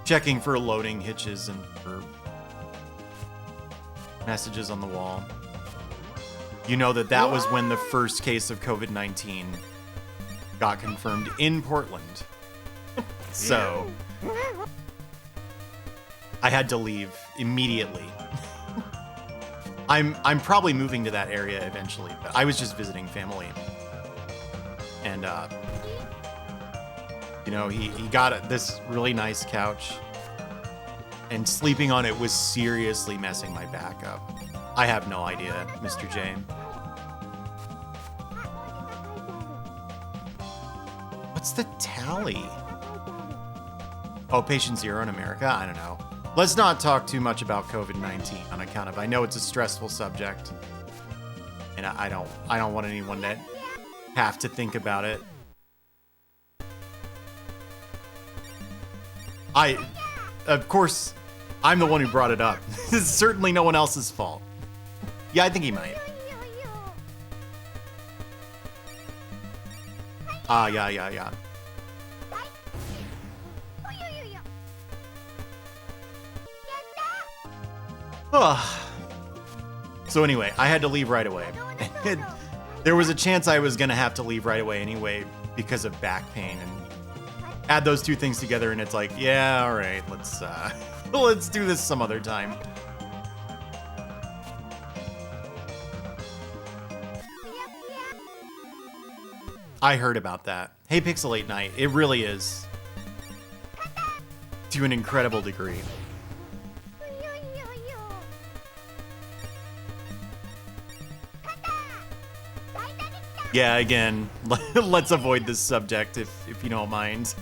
checking for loading hitches and for messages on the wall. You know that was when the first case of COVID-19 got confirmed in Portland. So I had to leave immediately. I'm probably moving to that area eventually, but I was just visiting family. And he got this really nice couch, and sleeping on it was seriously messing my back up. I have no idea, Mr. J. What's the tally? Oh, patient 0 in America? I don't know. Let's not talk too much about COVID-19 on account of, I know it's a stressful subject. And I don't want anyone to have to think about it. Of course, I'm the one who brought it up. It's certainly no one else's fault. Yeah, I think he might. Yeah. So anyway, I had to leave right away. There was a chance I was gonna have to leave right away anyway because of back pain, and add those two things together and it's like, yeah, all right, let's do this some other time. I heard about that. Hey, Pixelate Night, it really is. To an incredible degree. Yeah, again, let's avoid this subject if you don't mind.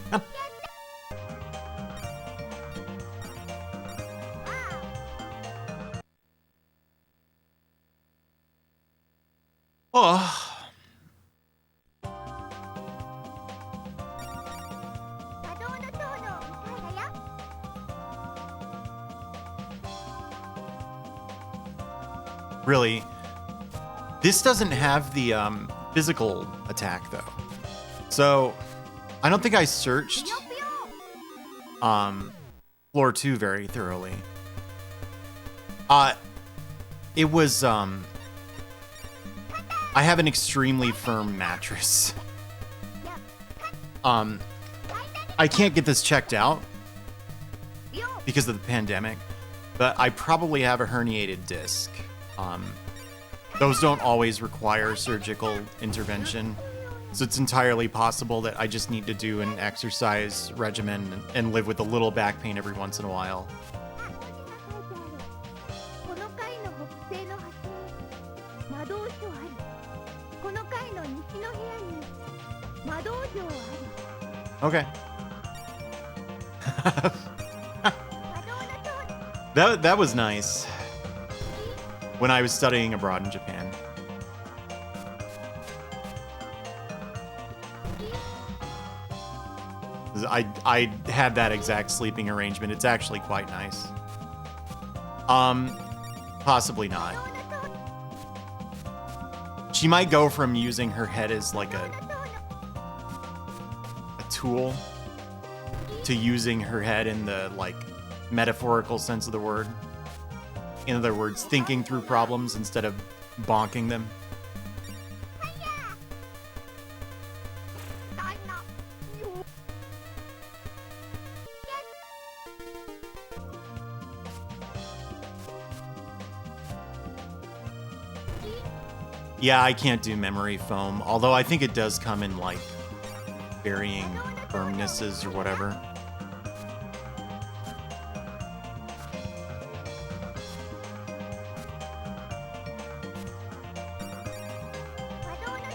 Oh. Really, this doesn't have the physical attack though, so I don't think I searched floor 2 very thoroughly. It was I have an extremely firm mattress. I can't get this checked out because of the pandemic, but I probably have a herniated disc. Those don't always require surgical intervention, so it's entirely possible that I just need to do an exercise regimen and live with a little back pain every once in a while. Okay. That was nice. When I was studying abroad in Japan. I had that exact sleeping arrangement. It's actually quite nice. Possibly not. She might go from using her head as like a tool to using her head in the like metaphorical sense of the word. In other words, thinking through problems instead of bonking them. Yeah, I can't do memory foam, although I think it does come in like varying firmnesses or whatever.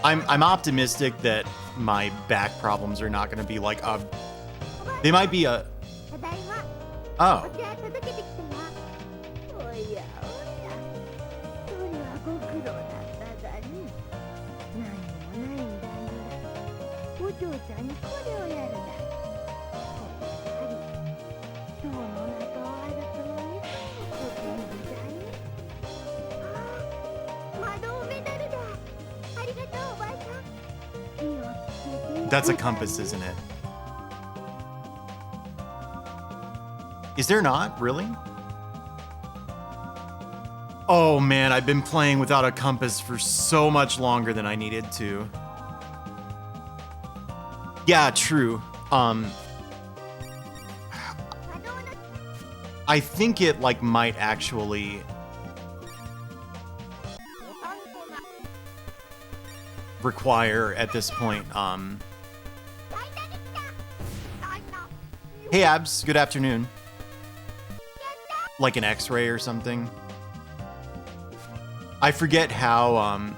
I'm optimistic that my back problems are not going to be like they might be a. Oh. That's a compass, isn't it? Is there not? Really? Oh man, I've been playing without a compass for so much longer than I needed to. Yeah, true. I think it like might actually require at this point hey Abs, good afternoon. Like an X-ray or something. I forget how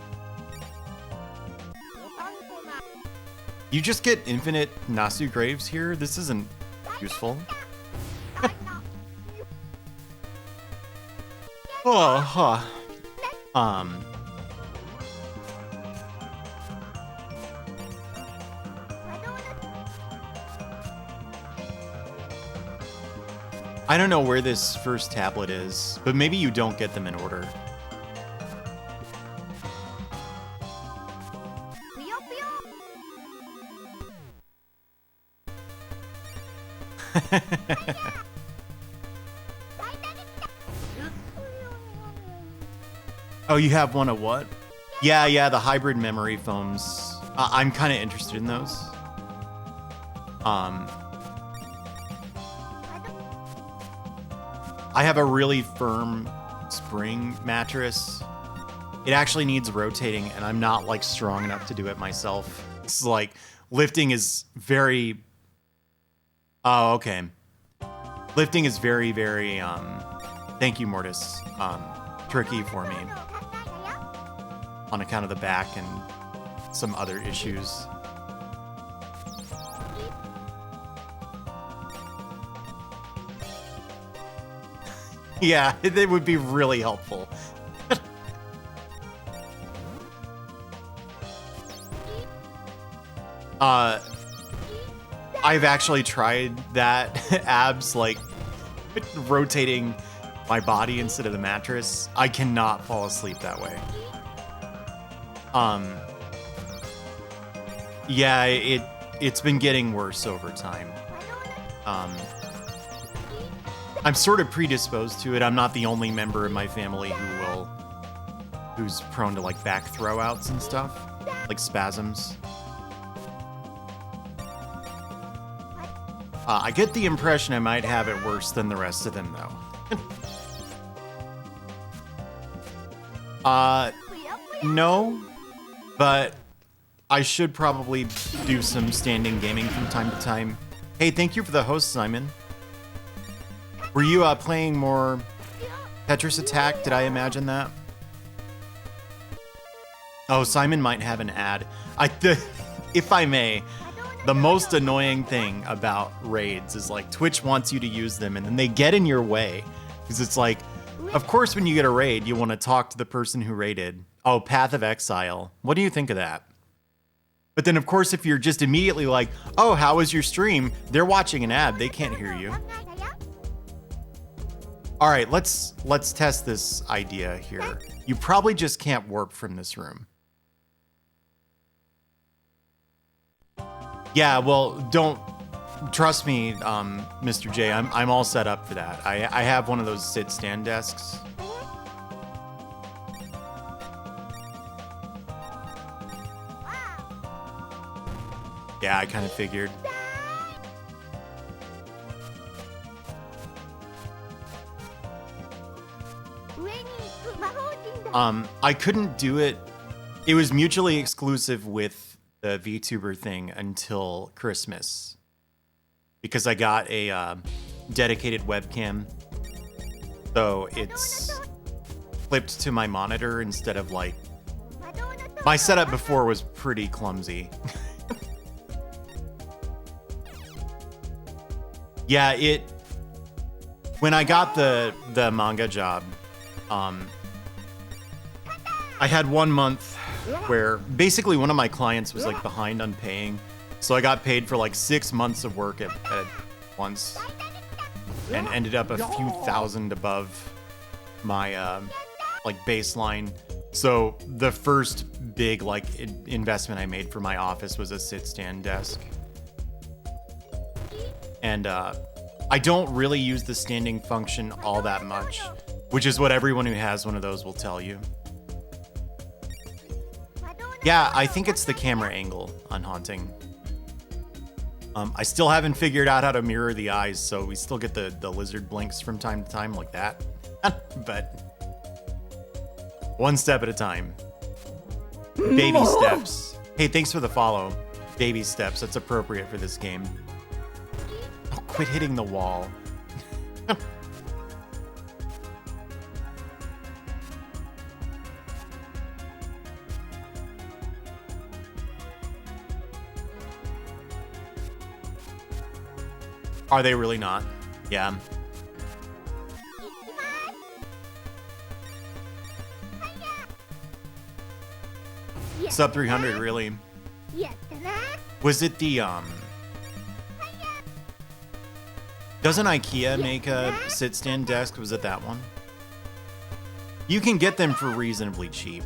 You just get infinite Nasu graves here? This isn't useful. Oh, huh. I don't know where this first tablet is, but maybe you don't get them in order. Oh, you have one of what? Yeah, the hybrid memory foams. I'm kind of interested in those. I have a really firm spring mattress. It actually needs rotating, and I'm not like strong enough to do it myself. It's like lifting is very. Oh, okay. Lifting is very, very. Thank you, Mortis. Tricky for me on account of the back and some other issues. Yeah, it would be really helpful. I've actually tried that, abs, like rotating my body instead of the mattress. I cannot fall asleep that way. Yeah, it's been getting worse over time. I'm sort of predisposed to it. I'm not the only member of my family who's prone to like back throwouts and stuff, like spasms. I get the impression I might have it worse than the rest of them, though. No, but I should probably do some standing gaming from time to time. Hey, thank you for the host, Simon. Were you playing more Tetris Attack? Did I imagine that? Oh, Simon might have an ad. If I may, the most annoying thing about raids is like Twitch wants you to use them and then they get in your way. Because it's like, of course, when you get a raid, you want to talk to the person who raided. Oh, Path of Exile. What do you think of that? But then, of course, if you're just immediately like, oh, how was your stream? They're watching an ad. They can't hear you. All right, let's test this idea here. You probably just can't warp from this room. Yeah, well, don't trust me, Mr. J. I'm all set up for that. I have one of those sit-stand desks. Yeah, I kind of figured. I couldn't do it. It was mutually exclusive with the VTuber thing until Christmas because I got a dedicated webcam. So it's flipped to my monitor instead of like my setup before was pretty clumsy. Yeah, when I got the manga job, I had 1 month where basically one of my clients was like behind on paying. So I got paid for like 6 months of work at once and ended up a few thousand above my like baseline. So the first big like investment I made for my office was a sit-stand desk. And I don't really use the standing function all that much, which is what everyone who has one of those will tell you. Yeah, I think it's the camera angle on Haunting. I still haven't figured out how to mirror the eyes, so we still get the lizard blinks from time to time like that. But one step at a time. Baby steps. Hey, thanks for the follow. Baby steps, that's appropriate for this game. Oh, quit hitting the wall. Are they really not? Yeah. Sub 300, really? やったな。 Was it the, Doesn't IKEA make a sit-stand desk? Was it that one? You can get them for reasonably cheap.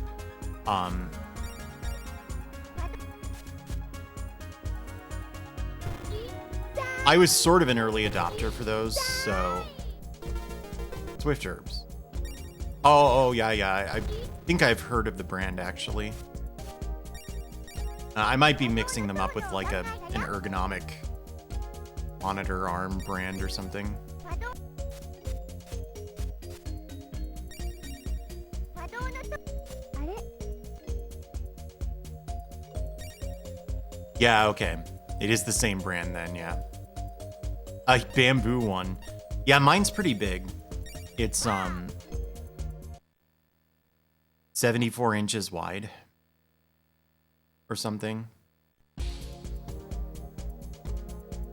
I was sort of an early adopter for those, so... Swift Herbs. Oh, yeah. I think I've heard of the brand, actually. I might be mixing them up with, like, an ergonomic monitor arm brand or something. 波動のとあれ Yeah, okay. It is the same brand then, yeah. A bamboo one. Yeah, mine's pretty big. It's 74 inches wide or something.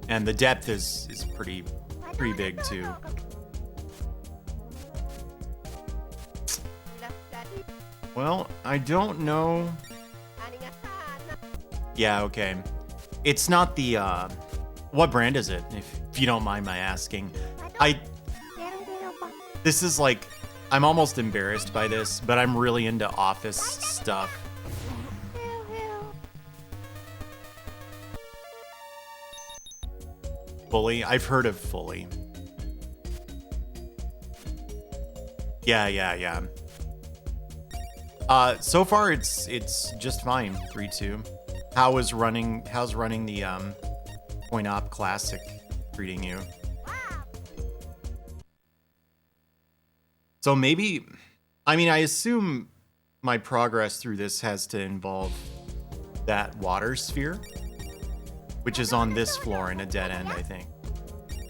And the depth is pretty big too. Well, I don't know. Yeah, okay. It's not the what brand is it? If you don't mind my asking. This is like, I'm almost embarrassed by this, but I'm really into office stuff. Fully? I've heard of Fully. Yeah. So far it's just fine. 3-2. How's running the Point Op Classic treating you? So maybe, I mean, I assume my progress through this has to involve that water sphere, which is on this floor in a dead end, I think.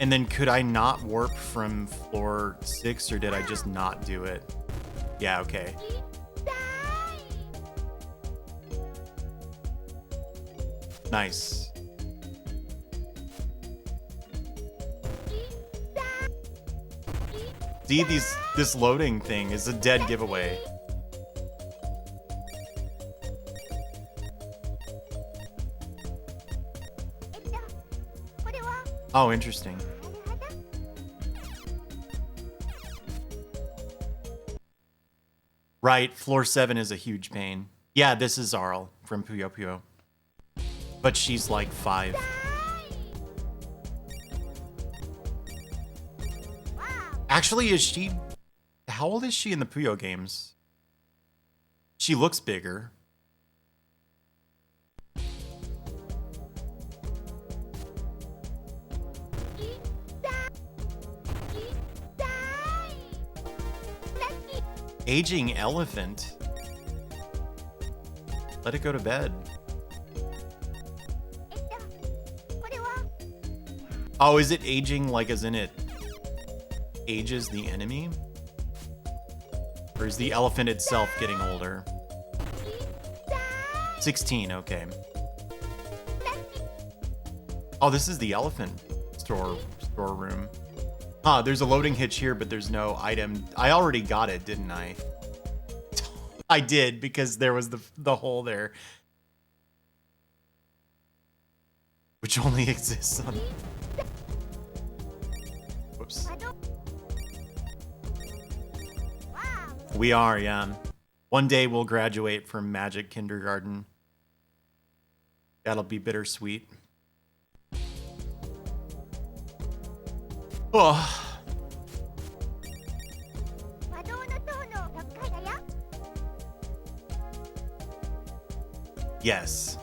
And then could I not warp from floor 6, or did I just not do it? Yeah, okay. Nice. See, this loading thing is a dead giveaway. Oh, interesting. Right, floor 7 is a huge pain. Yeah, this is Arl from Puyo Puyo. But she's like 5. Actually, is she... How old is she in the Puyo games? She looks bigger. Aging elephant. Let it go to bed. Oh, is it aging like as in it ages the enemy? Or is the elephant itself getting older? 16, okay. Oh, this is the elephant storeroom. Huh, there's a loading hitch here, but there's no item. I already got it, didn't I? I did, because there was the hole there. Which only exists on... Whoops. We are, yeah. One day we'll graduate from Magic Kindergarten. That'll be bittersweet. Oh. Yes.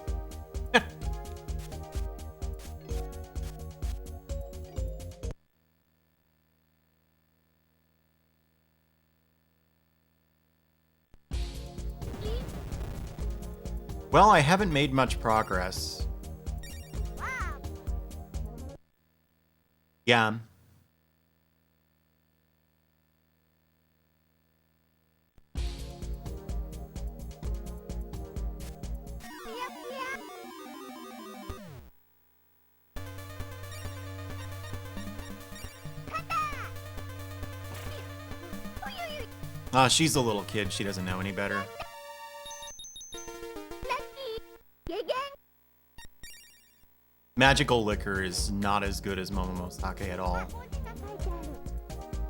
Well, I haven't made much progress. Yeah. She's a little kid. She doesn't know any better. Magical liquor is not as good as Momomosake at all.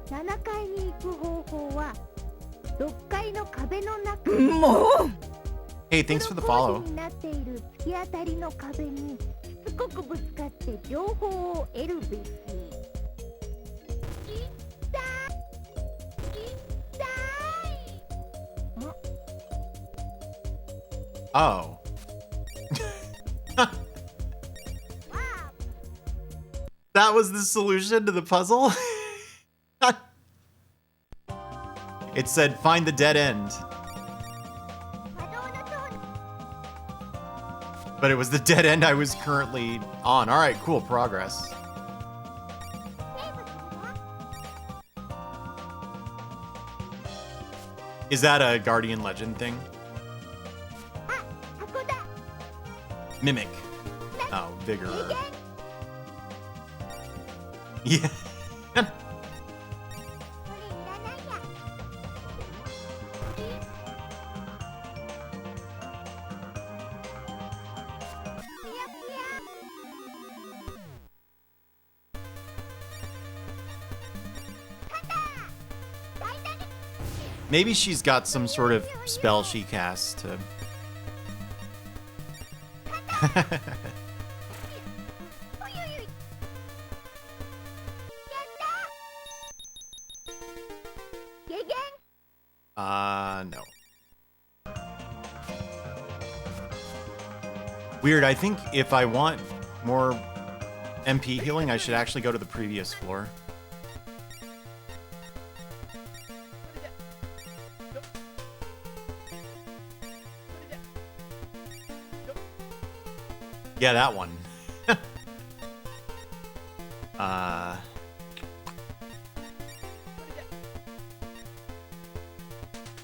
7階に行く方法は6階の壁の中 Hey, thanks for the follow. になっている突き当たりの壁にしつこくぶつかって情報を得るべし。Oh. That was the solution to the puzzle? It said, find the dead end. But it was the dead end I was currently on. Alright, cool, progress. Is that a Guardian Legend thing? Mimic. Oh, Vigor. Yeah. Maybe she's got some sort of spell she casts to... No. Weird, I think if I want more MP healing, I should actually go to the previous floor. Yeah, that one.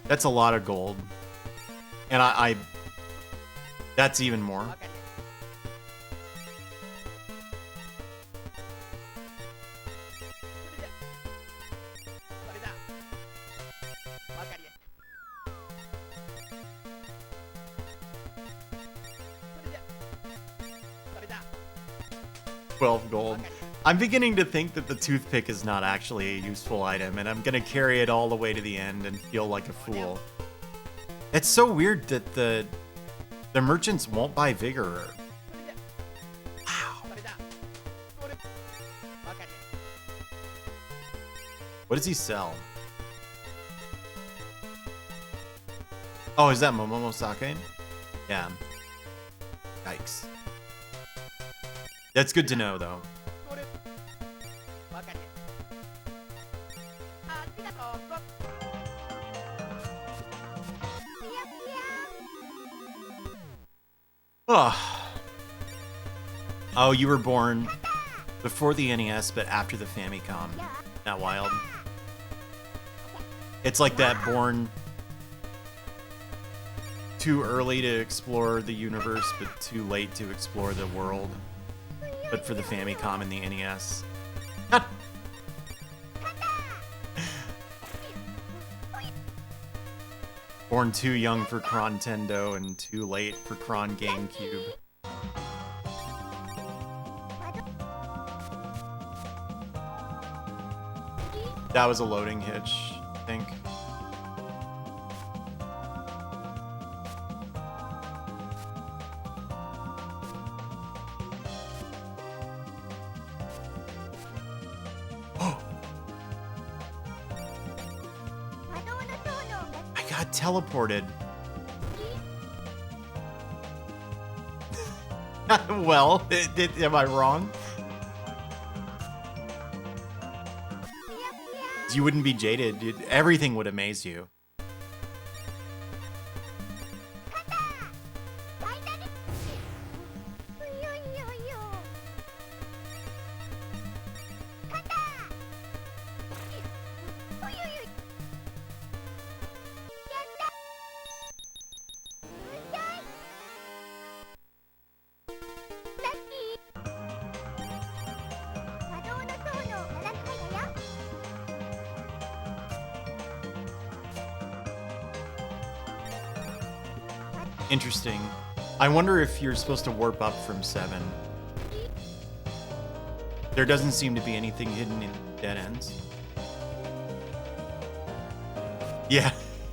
That's a lot of gold. And I that's even more. Gold. I'm beginning to think that the toothpick is not actually a useful item, and I'm gonna carry it all the way to the end and feel like a fool. It's so weird that the merchants won't buy Vigor. Wow. What does he sell? Oh, is that Momomosake? Yeah. Yikes. That's good to know, though. Oh, you were born before the NES, but after the Famicom. That wild. It's like that born too early to explore the universe, but too late to explore the world. But for the Famicom and the NES. Born too young for Nintendo and too late for GameCube. That was a loading hitch, I think. Teleported. Well, am I wrong? You wouldn't be jaded. Everything would amaze you. Interesting. I wonder if you're supposed to warp up from 7. There doesn't seem to be anything hidden in dead ends. Yeah,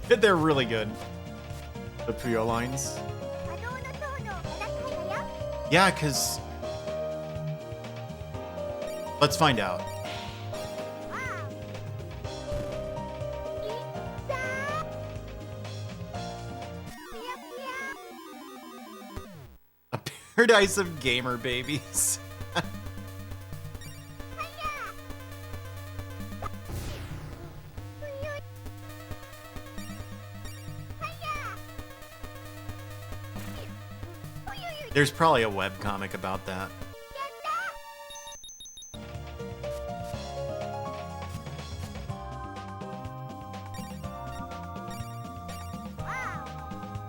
they're really good. The Puyo lines. Yeah, because... Let's find out. A paradise of gamer babies. There's probably a webcomic about that.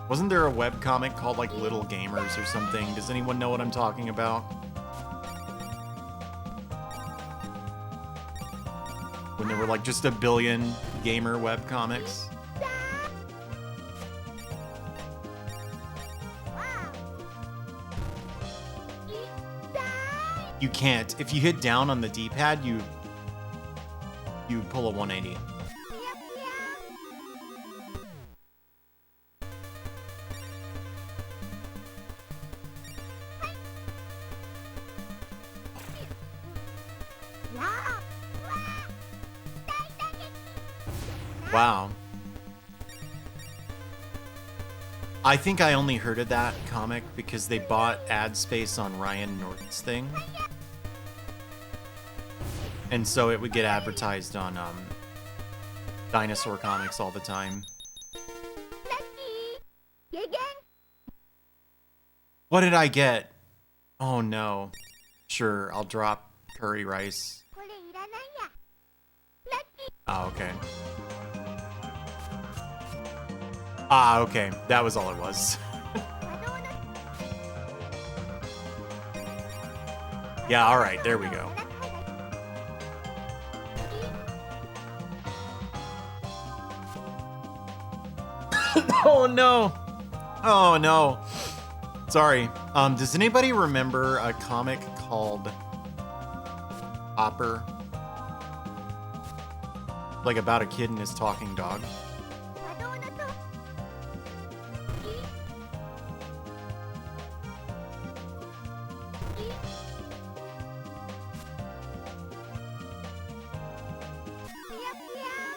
Wasn't there a webcomic called like Little Gamers or something? Does anyone know what I'm talking about? When there were like just a billion gamer webcomics. You can't. If you hit down on the D-pad, you pull a 180. Wow. I think I only heard of that comic because they bought ad space on Ryan Norton's thing. And so it would get advertised on Dinosaur Comics all the time. What did I get? Oh no. Sure, I'll drop curry rice. Oh, okay. Ah, okay. That was all it was. Yeah, alright, there we go. Oh no! Oh no. Sorry. Does anybody remember a comic called Hopper? Like about a kid and his talking dog?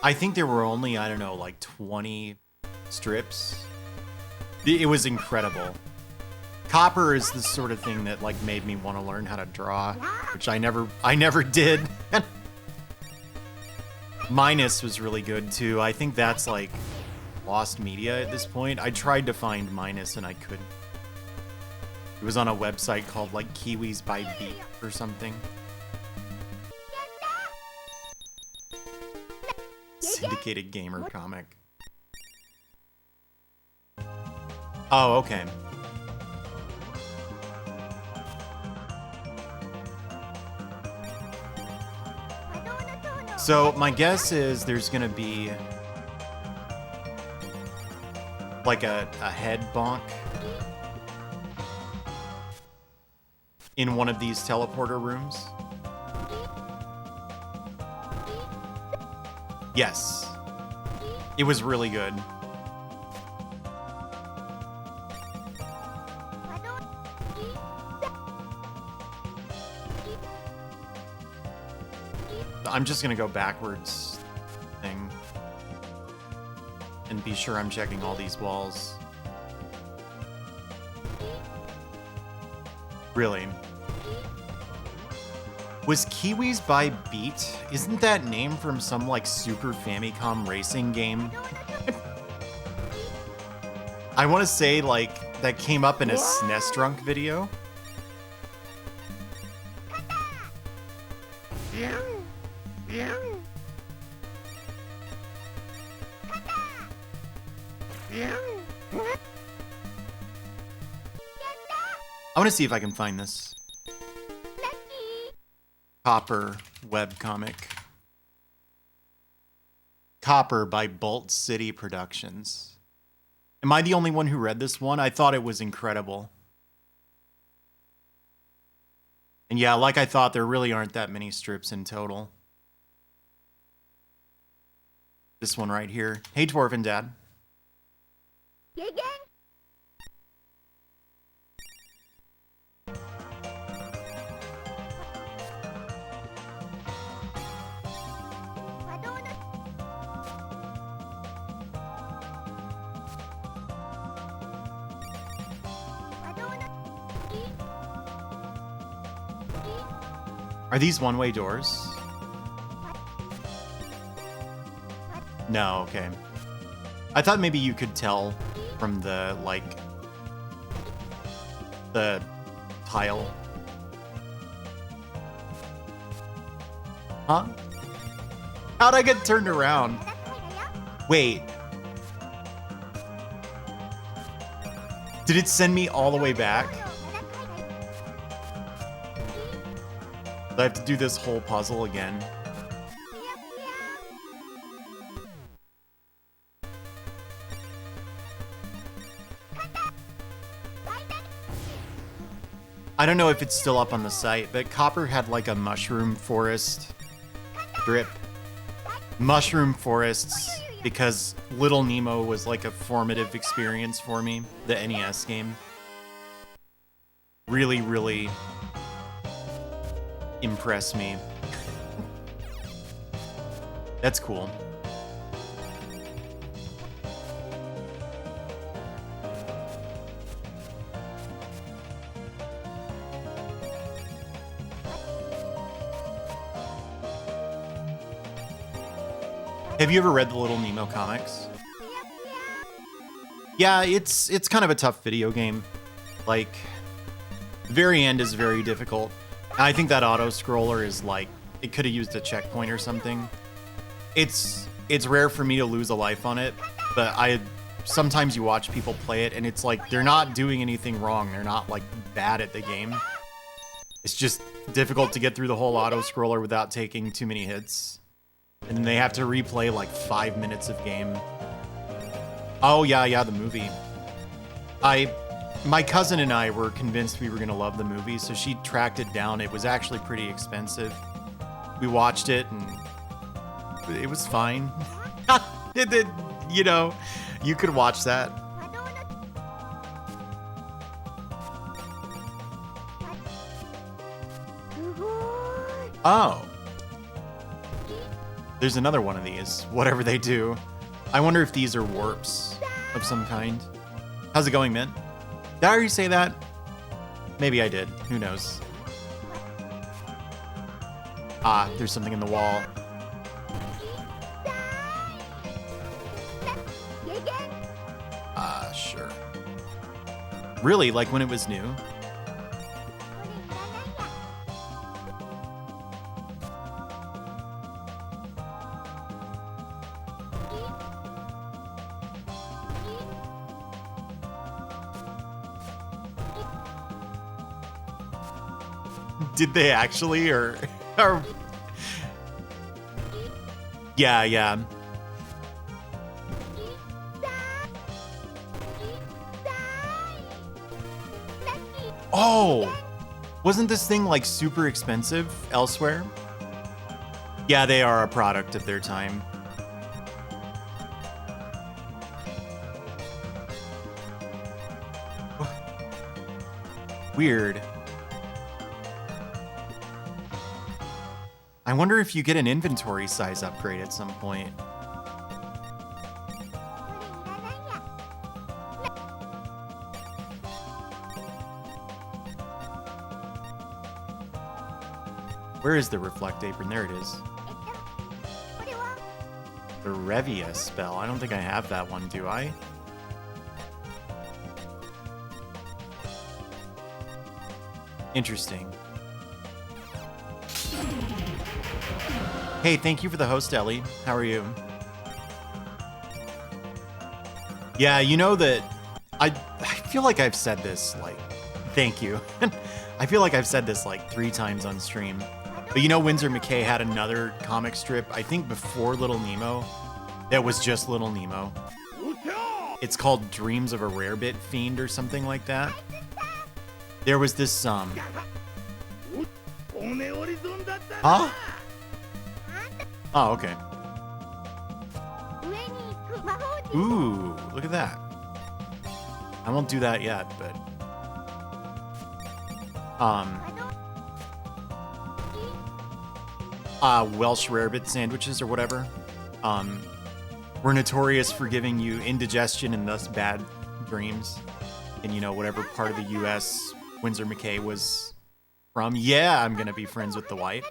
I think there were only, I don't know, like 20 strips. It was incredible. Copper is the sort of thing that like made me want to learn how to draw, which I never did. Minus was really good too. I think that's like lost media at this point. I tried to find Minus and I couldn't. It was on a website called like Kiwis by Beat or something. Syndicated gamer comic. Oh, okay. So my guess is there's gonna be like a head bonk in one of these teleporter rooms. Yes. It was really good. I'm just gonna go backwards thing and be sure I'm checking all these walls. Really? Was Kiwis by Beat? Isn't that name from some like Super Famicom racing game? I want to say like that came up in a SNES Drunk video. I want to see if I can find this. Copper webcomic. Copper by Bolt City Productions. Am I the only one who read this one? I thought it was incredible. And yeah, like I thought, there really aren't that many strips in total. This one right here. Hey, Dwarven Dad. Are these one-way doors? No, okay. I thought maybe you could tell from the, like, the tile. Huh? How'd I get turned around? Wait. Did it send me all the way back? Do I have to do this whole puzzle again? I don't know if it's still up on the site, but Copper had like a mushroom forest drip. Mushroom forests, because Little Nemo was like a formative experience for me, the NES game. Really, really impressed me. That's cool. Have you ever read the Little Nemo comics? Yeah, it's kind of a tough video game. Like, the very end is very difficult. I think that auto-scroller is like, it could have used a checkpoint or something. It's rare for me to lose a life on it, but sometimes you watch people play it and it's like, they're not doing anything wrong. They're not like bad at the game. It's just difficult to get through the whole auto-scroller without taking too many hits. And then they have to replay like 5 minutes of game. Oh yeah, the movie. My cousin and I were convinced we were gonna love the movie, so she tracked it down. It was actually pretty expensive. We watched it and it was fine. You know, you could watch that. Oh. There's another one of these, whatever they do. I wonder if these are warps of some kind. How's it going, Mint? Did I already say that? Maybe I did. Who knows? Ah, there's something in the wall. Sure. Really? Like when it was new? Did they actually, or yeah. Oh, wasn't this thing like super expensive elsewhere? Yeah, they are a product of their time. Weird. I wonder if you get an inventory size upgrade at some point. Where is the Reflect Apron? There it is. The Revia spell. I don't think I have that one, do I? Interesting. Hey, thank you for the host, Ellie. How are you? Yeah, you know that I feel like I've said this, like, thank you. I feel like I've said this like 3 times on stream. But you know, Winsor McKay had another comic strip, I think before Little Nemo, that was just Little Nemo. It's called Dreams of a Rarebit Fiend or something like that. There was this Huh? Oh, okay. Ooh, look at that. I won't do that yet, but Welsh rarebit sandwiches or whatever. We're notorious for giving you indigestion and thus bad dreams in, you know, whatever part of the US Windsor McKay was from. Yeah, I'm gonna be friends with the wife.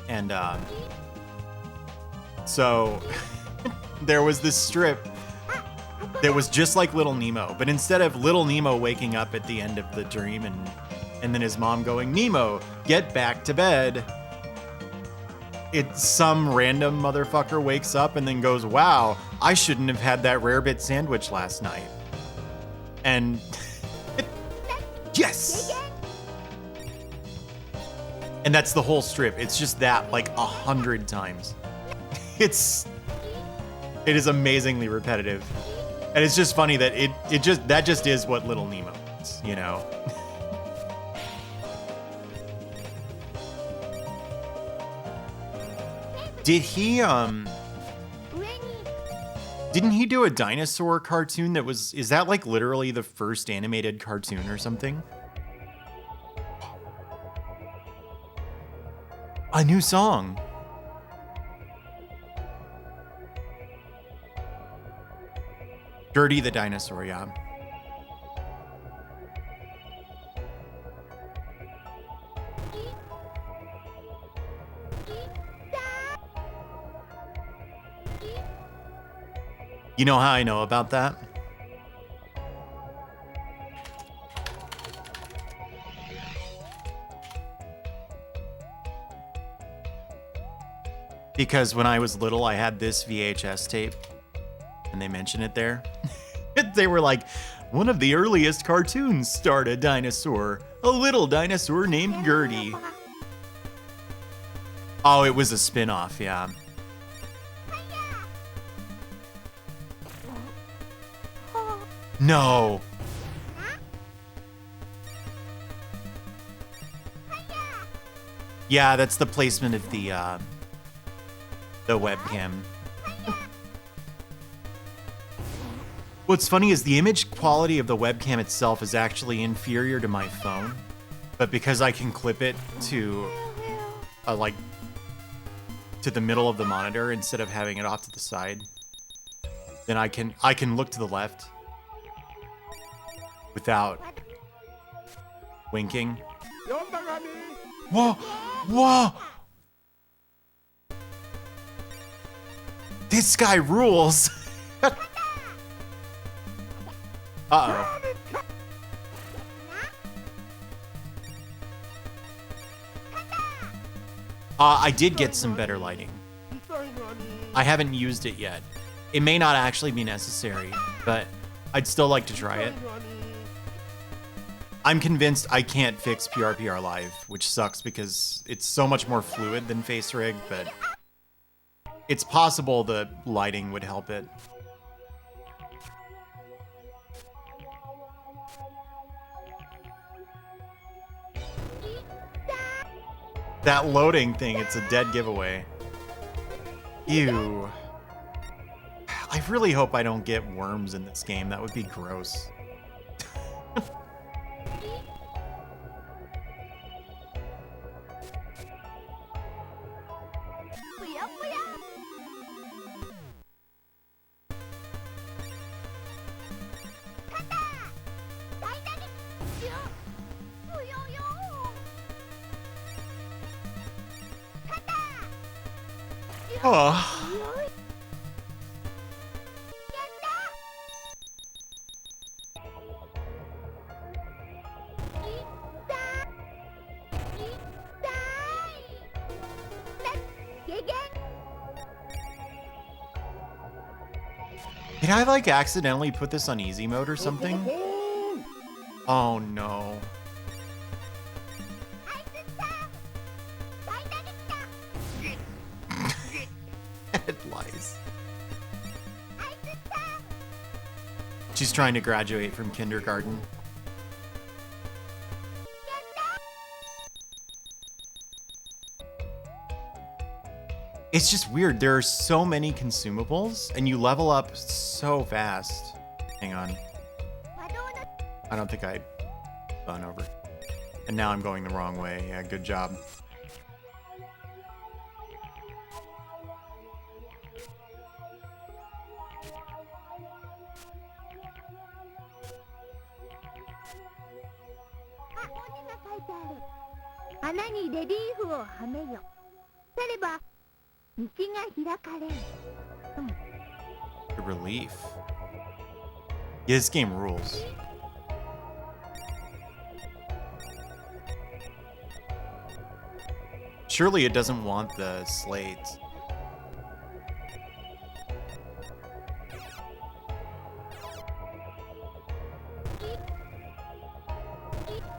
And so there was this strip that was just like Little Nemo, but instead of Little Nemo waking up at the end of the dream and then his mom going, "Nemo, get back to bed," it's some random motherfucker wakes up and then goes, "Wow, I shouldn't have had that rarebit sandwich last night." And yes! And that's the whole strip. It's just that like 100 times. It is amazingly repetitive. And it's just funny that that just is what Little Nemo is, you know. Didn't he do a dinosaur cartoon that is that like literally the first animated cartoon or something? A new song. Gertie the dinosaur, yeah. You know how I know about that? Because when I was little, I had this VHS tape, and they mention it there. They were like, one of the earliest cartoons starred a dinosaur, a little dinosaur named Gertie. Oh, it was a spin-off, yeah. No. Yeah, that's the placement of the webcam. What's funny is the image quality of the webcam itself is actually inferior to my phone, but because I can clip it to to the middle of the monitor instead of having it off to the side, then I can look to the left without winking. Whoa! Whoa! This guy rules! Uh-oh. I did get some better lighting. I haven't used it yet. It may not actually be necessary, but I'd still like to try it. I'm convinced I can't fix PRPR Live, which sucks because it's so much more fluid than FaceRig, but it's possible the lighting would help it. That loading thing, it's a dead giveaway. Ew. I really hope I don't get worms in this game. That would be gross. Oh. Did I like accidentally put this on easy mode or something? Oh no. Red lies. She's trying to graduate from kindergarten. It's just weird. There are so many consumables, and you level up so fast. Hang on. I don't think I spun over. And now I'm going the wrong way. Yeah, good job. The relief. Yeah, this game rules. Surely it doesn't want the slates.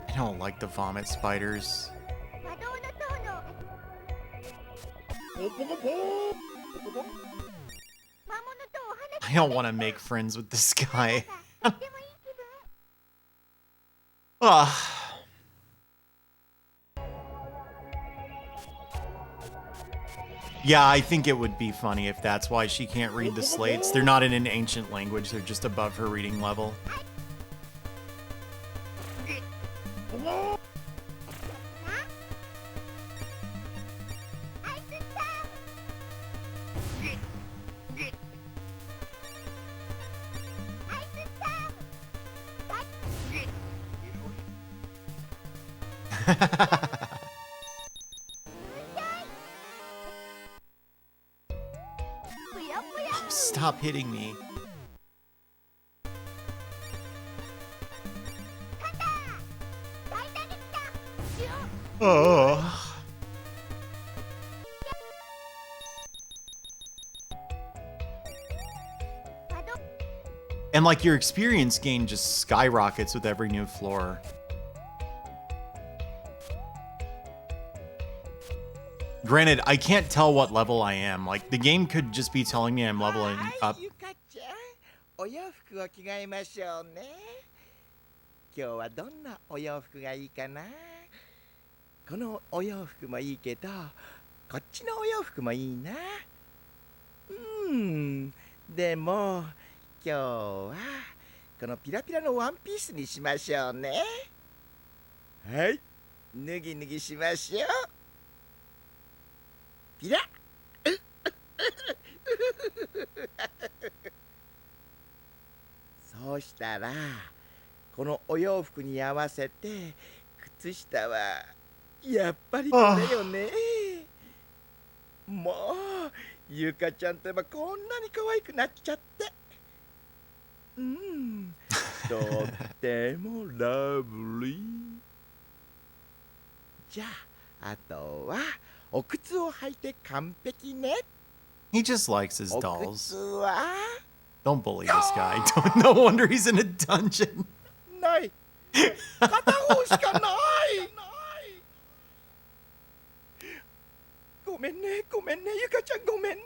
I don't like the vomit spiders. I don't want to make friends with this guy. Ugh. Yeah, I think it would be funny if that's why she can't read the slates. They're not in an ancient language, they're just above her reading level. Oh, stop hitting me. Oh. And like your experience gain just skyrockets with every new floor. Granted, I can't tell what level I am. Like, the game could just be telling me I'm leveling up. お洋服を着替えましょうね。今日はどんなお洋服がいいかな。このお洋服もいいけど、こっちのお洋服もいいな。でも今日はこのピラピラのワンピースにしましょうね。はい、脱ぎ脱ぎしましょう。ピラそうしたらこのお洋服に合わせて靴下はやっぱりこれよね。もうゆかちゃんといえばこんなに可愛くなっちゃって、とってもラブリー。じゃああとはお靴を履いて完璧ね。 He just likes his お dolls. 靴は Don't bully this guy. No wonder he's in a dungeon. ない片方しかないごめんねごめんねゆかちゃんごめんね。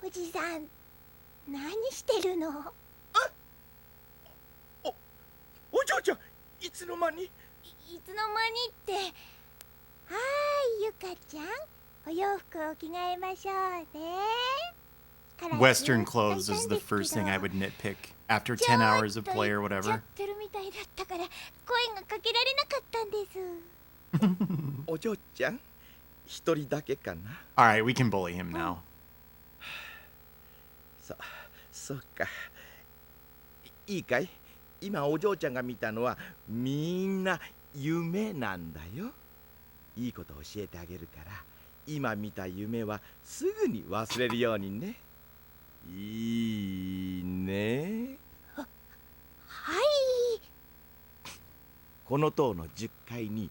おじさん、何してるの？お嬢ちゃんいつの間に？いつの間にって。はーい、ゆかちゃん、お洋服を着替えましょうね。 Western clothes is the first thing I would nitpick after 10 hours of play or whatever. ちょっと言っちゃってるみたいだったから声がかけられなかったんです。お嬢ちゃん一人だけかな。 Alright, we can bully him now. そうか。いいかい？今お嬢ちゃんが見たのはみんな夢なんだよ。いいこと教えてあげるから今見た夢はすぐに忘れるようにね。いいね。はい。この塔の10階に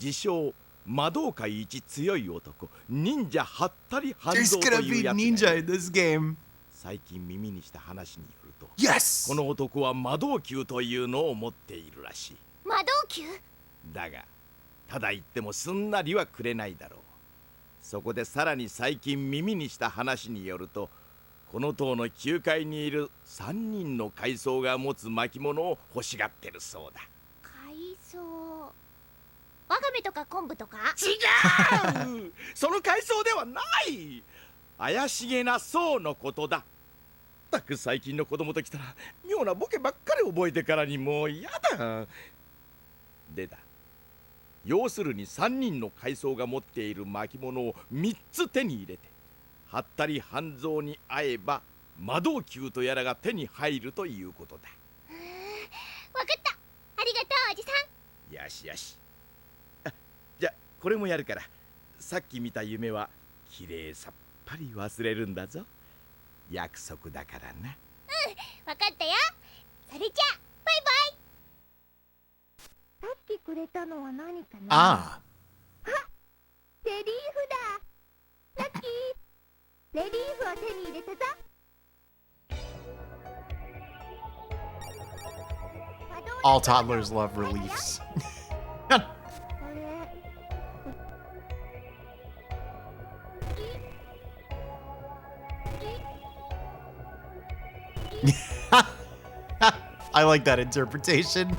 自称魔導界一強い男忍者ハッタリ半蔵 There's と gonna いう be やつ ninja がい in る。 this game. 最近耳にした話によると Yes! この男は魔導球というのを持っているらしい。魔魔導球？だがただ言ってもすんなりはくれないだろう。そこでさらに最近耳にした話によると、この塔の9階にいる3人の階層が持つ巻物を欲しがってるそうだ。海藻。わかめとか昆布とか？違うその階層ではない。怪しげな層のことだ。ったく最近の子供ときたら妙なボケばっかり覚えてからにもう嫌だ。でだ、要するに3人の階層が持っている巻物を3つ手に入れて、はったり半蔵に会えば魔導球とやらが手に入るということだ。わかった。ありがとうおじさん。よしよし。あ、じゃこれもやるから、さっき見た夢はきれいさっぱり忘れるんだぞ。約束だからな。わかったよ。それじゃあバイバイ。さっきくれたのは何かな？あレリーフだ。さっきレリーフを手に入れたぞ。all toddlers love reliefs. これ I like that interpretation.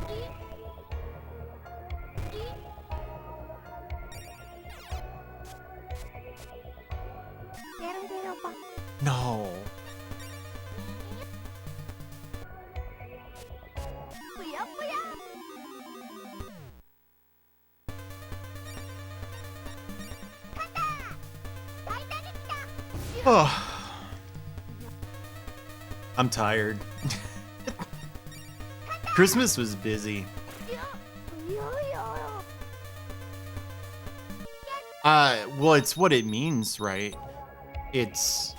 No. Oh. I'm tired. Christmas was busy. Well, it's what it means, right? It's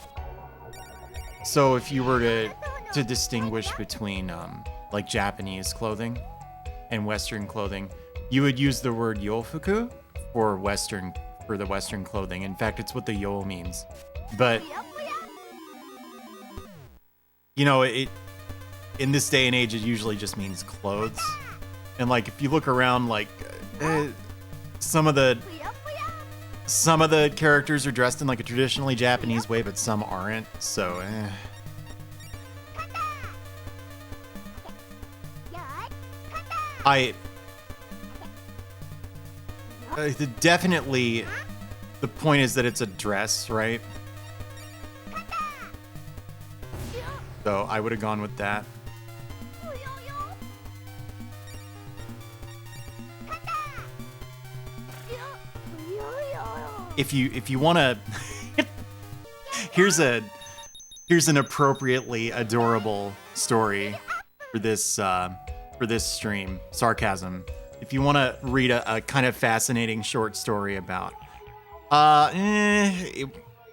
so if you were to distinguish between like Japanese clothing and Western clothing, you would use the word yofuku for the Western clothing. In fact, it's what the yo means. But you know, it in this day and age, it usually just means clothes. And like, if you look around, like some of the characters are dressed in like a traditionally Japanese way, but some aren't. So, definitely, the point is that it's a dress, right? So I would have gone with that. If you want to, here's an appropriately adorable story for this stream. Sarcasm. If you want to read a kind of fascinating short story about,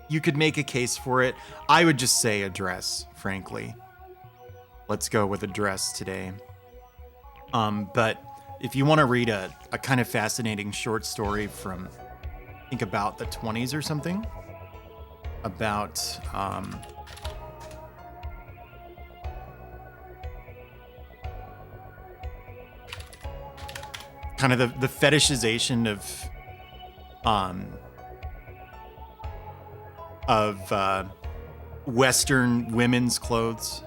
you could make a case for it. I would just say a dress, frankly. Let's go with a dress today. But if you want to read a kind of fascinating short story from, I think about the 20s or something, about kind of the fetishization of Western women's clothes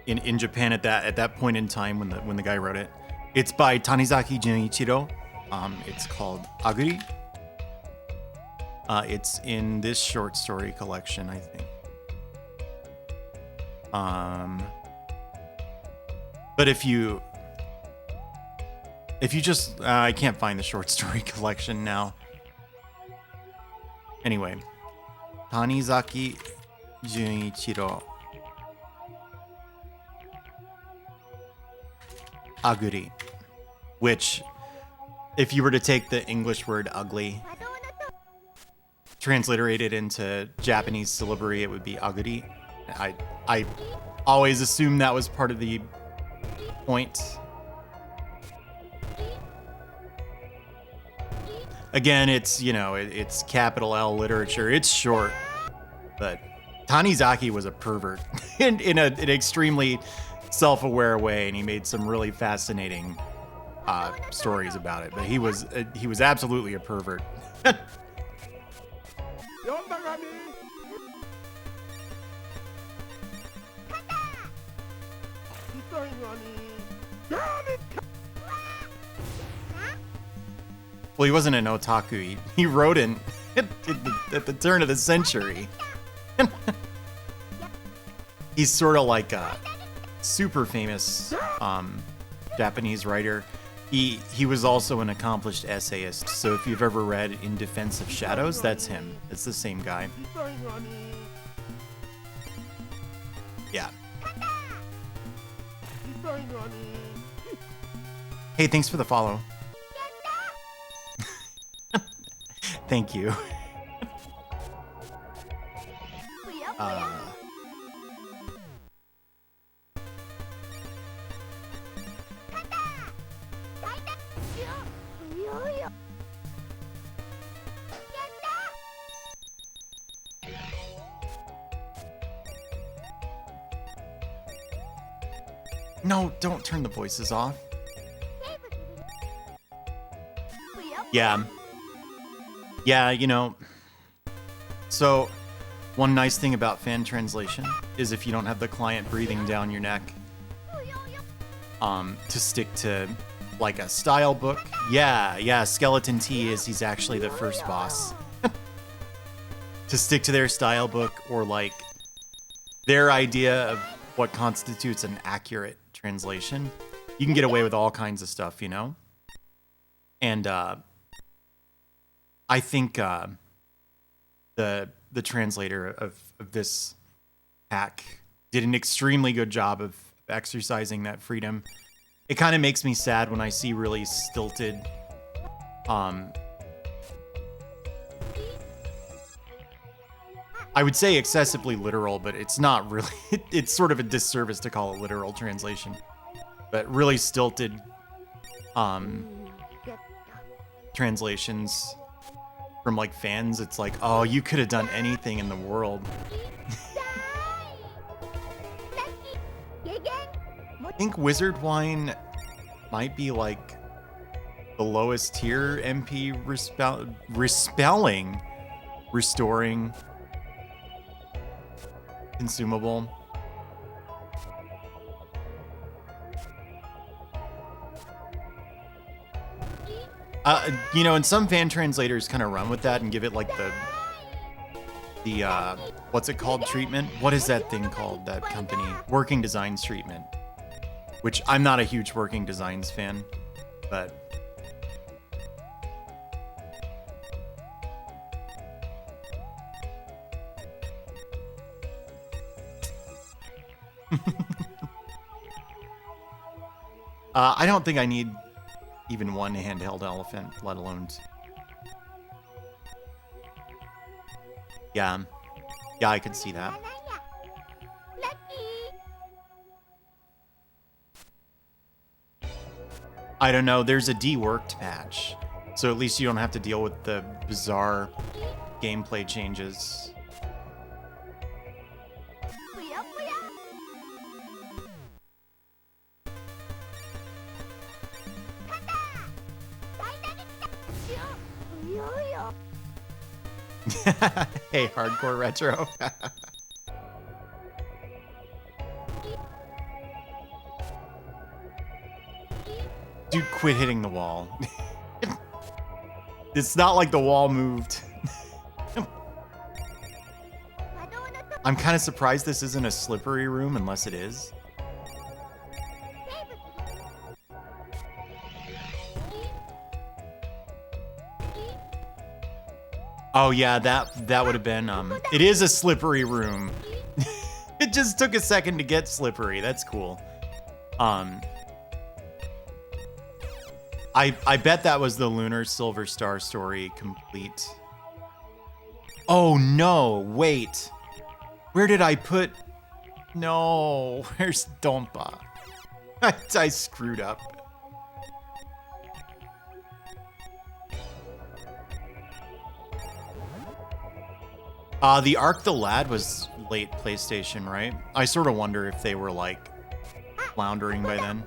in Japan at that point in time when the guy wrote it. It's by Tanizaki Junichiro. It's called Aguri. It's in this short story collection, I think. But if you just I can't find the short story collection now. Anyway, Tanizaki Junichiro Aguri, which, if you were to take the English word ugly, transliterate it into Japanese syllabary, it would be aguri. I always assumed that was part of the point. Again, it's, you know, it's capital L literature. It's short, but Tanizaki was a pervert in an extremely self-aware way, and he made some really fascinating stories about it. But he was absolutely a pervert. 読んだかね Well, he wasn't an otaku. He wrote in at the turn of the century. He's sort of like a super famous Japanese writer. He was also an accomplished essayist. So if you've ever read In Defense of Shadows, that's him. It's the same guy. Yeah. Hey, thanks for the follow. Thank you. No, don't turn the voices off. Yeah. Yeah, you know. So, one nice thing about fan translation is if you don't have the client breathing down your neck, to stick to like a style book. Yeah, Skeleton T he's actually the first boss. To stick to their style book or like their idea of what constitutes an accurate translation, you can get away with all kinds of stuff, you know? And I think the translator of this hack did an extremely good job of exercising that freedom. It kind of makes me sad when I see really stilted I would say excessively literal, but it's not really. It's sort of a disservice to call it literal translation. But really stilted translations from like fans. It's like, oh, you could have done anything in the world. I think Wizard Wine might be like the lowest tier MP restoring consumable. You know, and some fan translators kind of run with that and give it like the what's it called, treatment? What is that thing called, that company? Working Designs treatment. Which I'm not a huge Working Designs fan, but I don't think I need even one handheld elephant, let alone yeah, I could see that. I don't know, there's a deworked patch, so at least you don't have to deal with the bizarre gameplay changes. Hey, hardcore retro. Dude, quit hitting the wall. It's not like the wall moved. I'm kind of surprised this isn't a slippery room, unless it is. Oh yeah, that would have been it is a slippery room. It just took a second to get slippery. That's cool. I bet that was the Lunar Silver Star story complete. Oh no, wait. Where did I put? No, where's Dompa? I screwed up. The Arc the Lad was late PlayStation, right? I sort of wonder if they were like floundering by then.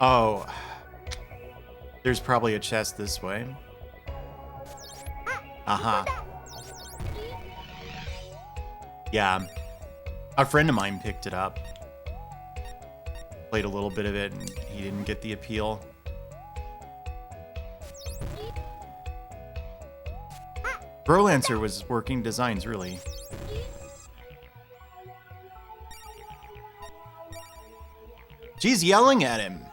Oh, there's probably a chest this way. Aha. Yeah, a friend of mine picked it up. Played a little bit of it, and he didn't get the appeal. Brolancer was working designs, really. She's yelling at him.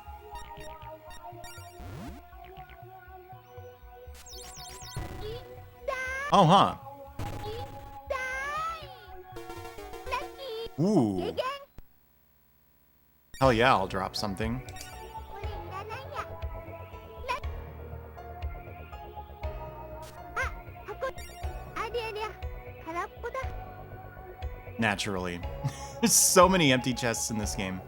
Oh, huh. Ooh. Hell yeah, I'll drop something. Naturally. There's so many empty chests in this game.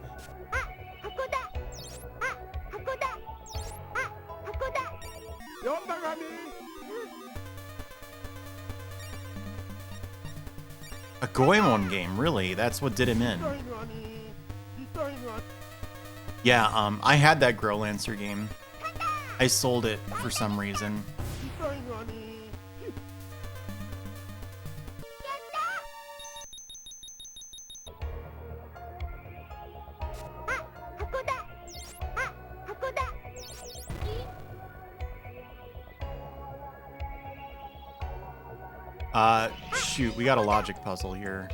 A Goemon game, really? That's what did him in. Yeah, I had that Growlancer game. I sold it for some reason. Shoot, we got a logic puzzle here.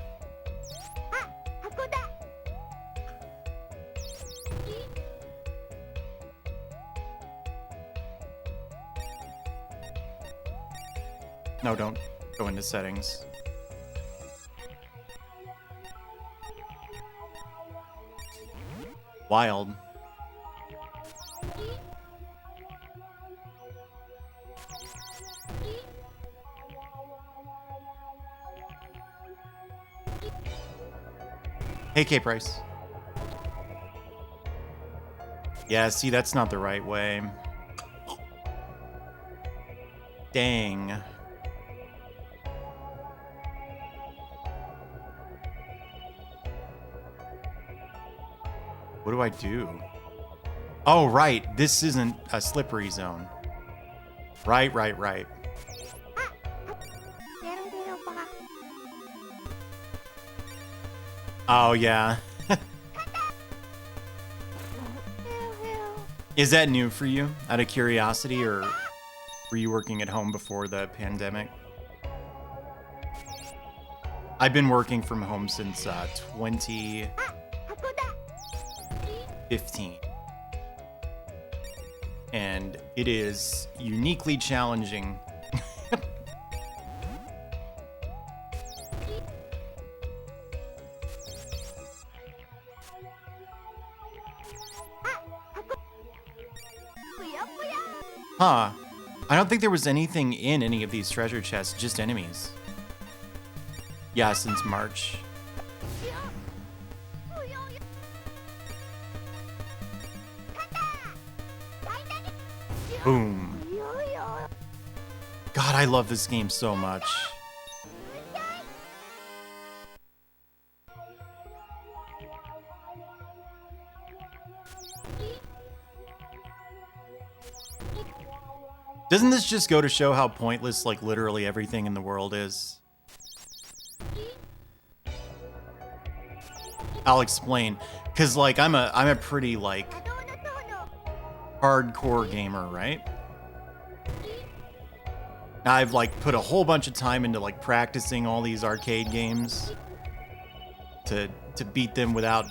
No, don't go into settings. Wild. Hey, K-Price. Yeah, see, that's not the right way. Dang. What do I do? Oh, right. This isn't a slippery zone. Right. Oh, yeah. Is that new for you, out of curiosity, or were you working at home before the pandemic? I've been working from home since 2015. And it is uniquely challenging. Huh. I don't think there was anything in any of these treasure chests, just enemies. Yeah, since March. Boom. God, I love this game so much. Doesn't this just go to show how pointless, like, literally everything in the world is? I'll explain. Cause, like, I'm a pretty, like, hardcore gamer, right? I've, like, put a whole bunch of time into, like, practicing all these arcade games to beat them without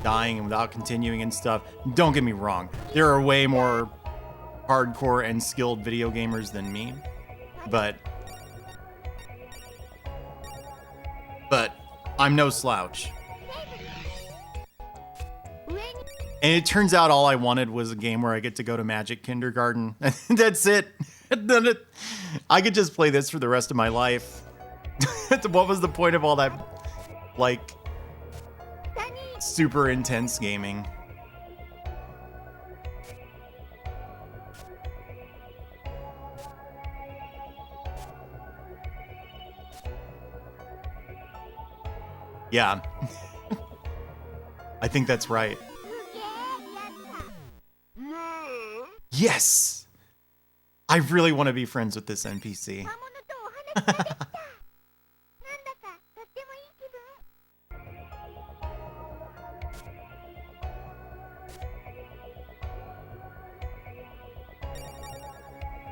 dying and without continuing and stuff. Don't get me wrong. There are way more hardcore and skilled video gamers than me, but I'm no slouch. And it turns out all I wanted was a game where I get to go to Magic Kindergarten. That's it. I could just play this for the rest of my life. What was the point of all that, like, super intense gaming? Yeah. I think that's right. すげえやった。 もう Yes! I really want to be friends with this NPC. 魔物とお話ができた。なんだかとってもいい気分。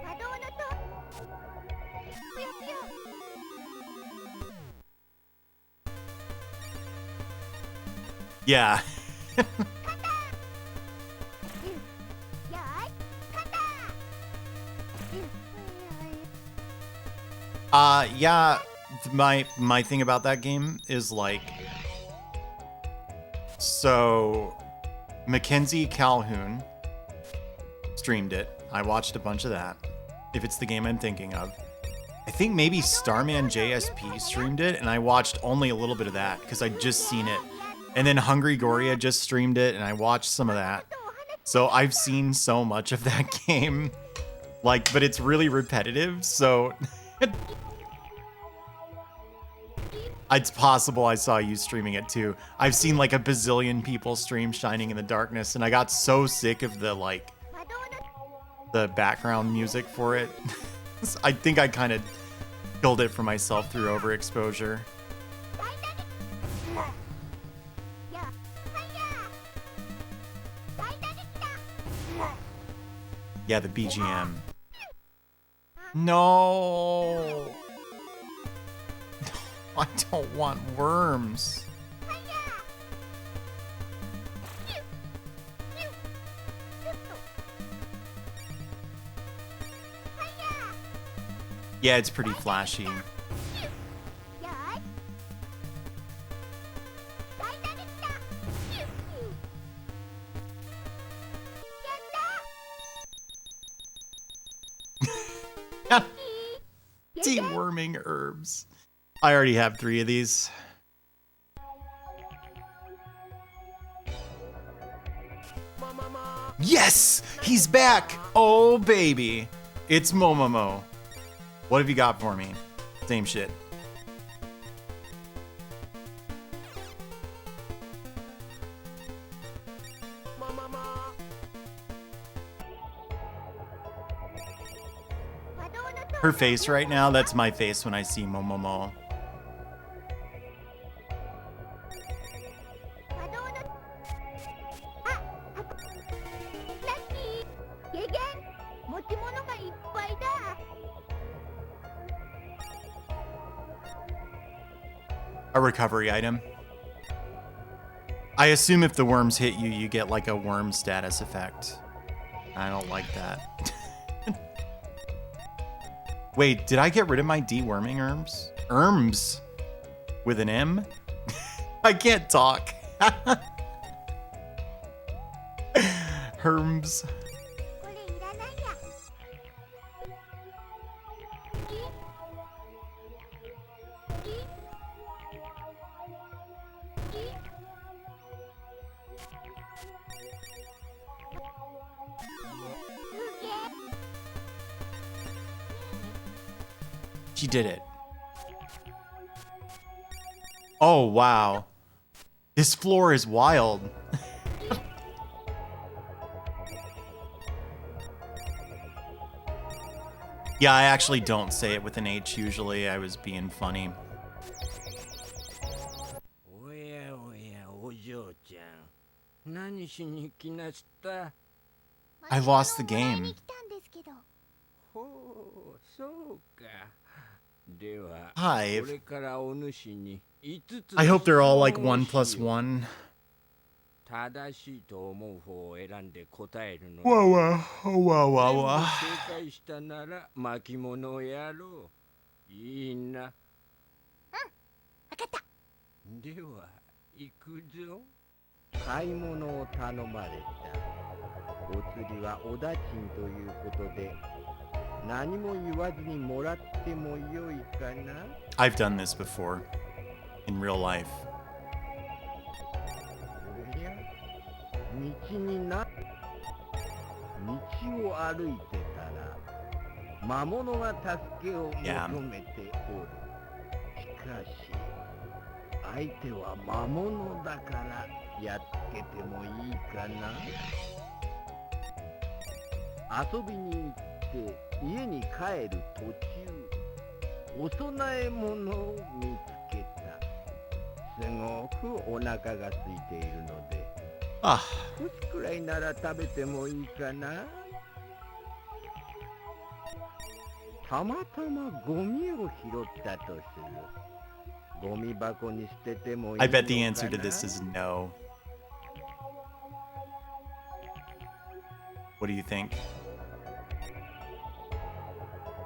魔導のとぷよぷよ。 Yeah. よーい、肩。 Yeah, my thing about that game is like, so Mackenzie Calhoun streamed it. I watched a bunch of that. If it's the game I'm thinking of. I think maybe Starman JSP streamed it, and I watched only a little bit of that because I'd just seen it. And then Hungry Goria just streamed it, and I watched some of that. So I've seen so much of that game. Like, but it's really repetitive, so it's possible I saw you streaming it too. I've seen like a bazillion people stream Shining in the Darkness, and I got so sick of the like 魔導の the background music for it. I think I kind of killed it for myself through overexposure. 大打撃。や、はいや。大打撃だ。 Yeah, the BGM. No. I don't want worms. はいや。ピュッピュッピュッと。はいや。 Yeah, it's pretty flashy. よーい。大打撃だ。ピュッピュッ。やった。 Deworming herbs. I already have 3 of these. Yes! He's back! Oh, baby. It's Momomo. What have you got for me? Same shit. Her face right now, that's my face when I see Momomo. 魔導のあ、ラッキー、ゲゲン、持ち物がいっぱいだ。 A recovery item. I assume if the worms hit you, you get like a worm status effect. I don't like that. Wait, did I get rid of my deworming herbs? Erms with an M? I can't talk. Herms. これいらないや。いいすげえ。 She did it. Oh, wow. This floor is wild. Yeah, I actually don't say it with an H usually. I was being funny. おやおやお嬢ちゃん何しに来なすった I lost the 持ち物をもらい game. に来たんですけど。ほうそうかでは Hi. これからお主に5つ I hope they're all like 質問を 1 plus しよう 1. 正しいと思う方を選んで答えるの Whoa, whoa, whoa, 全 whoa, 部 whoa. 正解したなら巻物をやろういいなわかった。では行くぞ買い物を頼まれた。お釣りはおだちんということで、何も言わずにもらってもよいかな。 I've done this before in real life. おや、道にな、道を歩いてたら、魔物が助けを求めておる。しかし、相手は魔物だからやっつけてもいいかな。遊びに行って家に帰る途中、お供え物を見つけた。すごくお腹が空いているので、 Ah, 少しくらいなら食べてもいいかな。たまたまゴミを拾ったとする。ゴミ箱に捨ててもいいのか I な。 bet the answer to this is no. What do you think?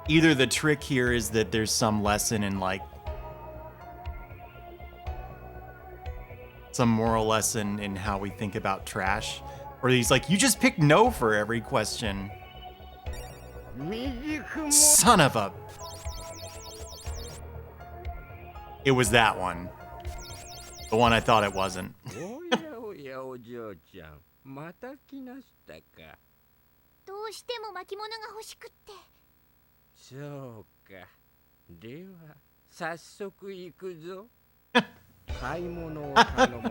Either the trick here is that there's some lesson in like some moral lesson in how we think about trash, or he's like, you just pick no for every question. 未熟も Son of a. It was that one. The one I thought it wasn't. おやおやお嬢ちゃん、また来なしたか。どうしても巻物が欲しくって。そうか。では早速行くぞ。買い物を頼まれた。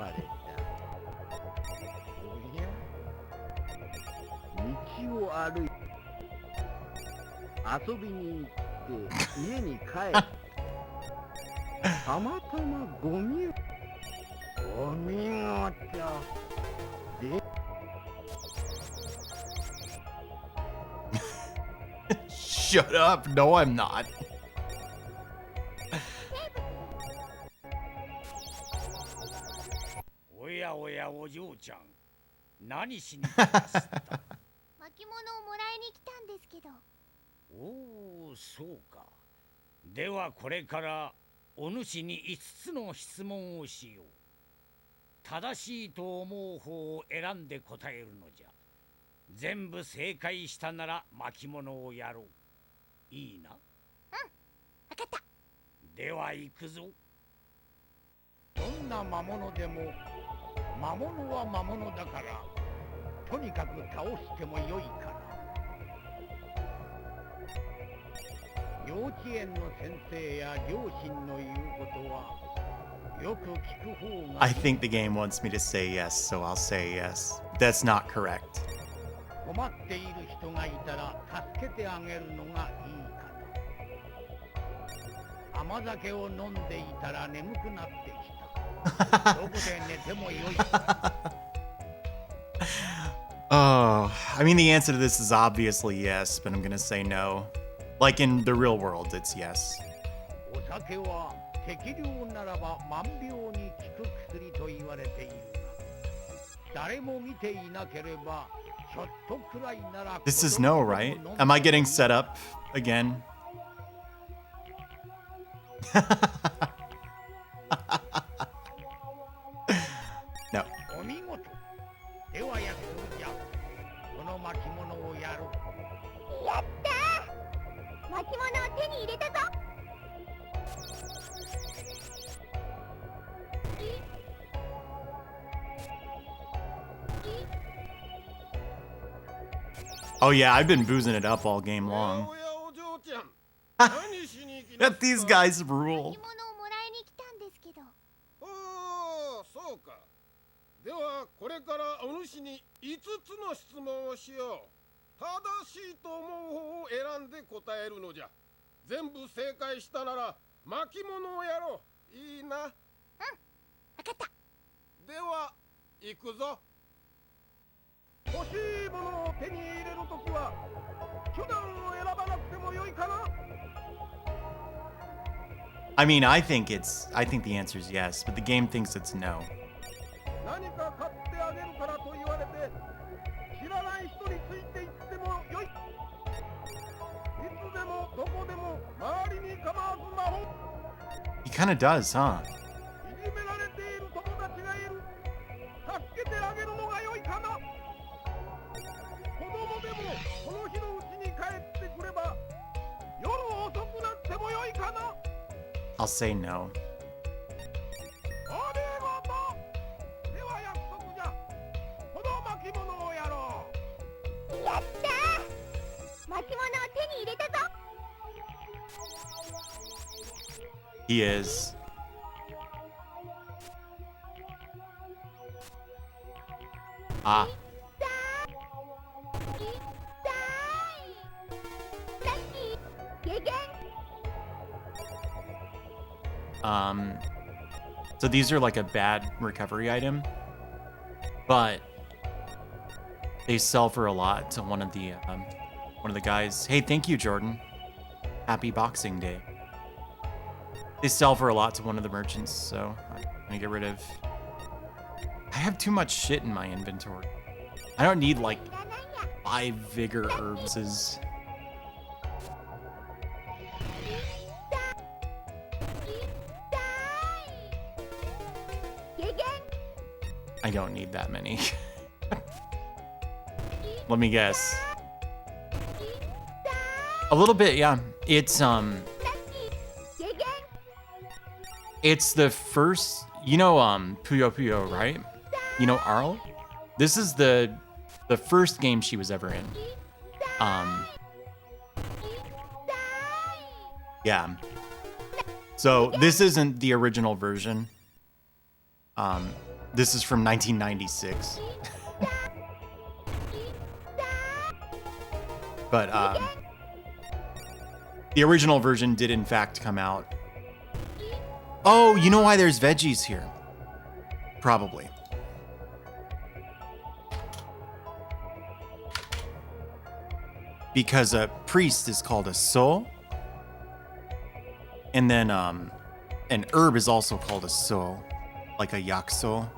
おや、道を歩いて遊びに行って家に帰る。たまたまゴミを。お見事。で Shut up. No, I'm not. おやおやお嬢ちゃん、何しに来ました巻物をもらいに来たんですけど。おお、そうか。ではこれからお主に5つの質問をしよう。正しいと思う方を選んで答えるのじゃ。全部正解したなら巻物をやろう。いいな。わかった。では行くぞ。どんな魔物でも魔物は魔物だから、とにかく倒してもよいから。幼稚園の先生や両親の言うことはよく聞く方が I think the game wants me to say yes, so I'll say yes. That's not correct. 困っている人がいたら助けてあげるのがいいかな。甘酒を飲んでいたら眠くなってきた。どこで寝てもよいか。Oh, I mean, the answer to this is obviously yes, but I'm gonna say no. Like in the real world, it's yes. お酒は適量ならば万病に効く薬と言われているが、誰も見ていなければちょっとくらいなら。 This is no, right? Am I getting set up again? No. お見事。では約束じゃ。この巻物をやろう。やったー。巻物を手に入れたぞ。Oh yeah, I've been boozing it up all game long. おやお嬢ちゃん、 That 何しに来なした these guys rule. 巻物をもらいに来たんですけど。おお、そうか。ではこれからお主に5つの質問をしよう。正しいと思う方を選んで答えるのじゃ。全部正解したなら巻物をやろう。いいな。わかった。では行くぞ。欲しいものを手に入れるときは手段を選ばなくてもよいかな。 I mean, I think the answer is yes, but the game thinks it's no. 何か買ってあげるからと言われて知らない人についていってもよい。いつでもどこでも周りに構わず魔法。 He kind of does, huh? いじめられている友達がいる。助けてあげるのが良いかな。子供でもこの日のうちに帰ってくれば夜遅くなっても良いかな。 I'll say no. お見事。では約束じゃ。この巻物をやろう。やったー。巻物を手に入れたぞ。 He is. Ah. So these are like a bad recovery item, but they sell for a lot to one of the guys. Hey, thank you, Jordan. Happy Boxing Day. They sell for a lot to one of the merchants, so I'm gonna get rid of. I have too much shit in my inventory. I don't need like 5 vigor herbs. I don't need that many. Let me guess. A little bit, yeah. It's the first, you know, Puyo Puyo, right? You know Arl? This is the first game she was ever in. Yeah. So this isn't the original version. This is from 1996. But the original version did in fact come out. Oh, you know why there's veggies here? Probably. Because a priest is called a so. And then an herb is also called a so, like a yakso.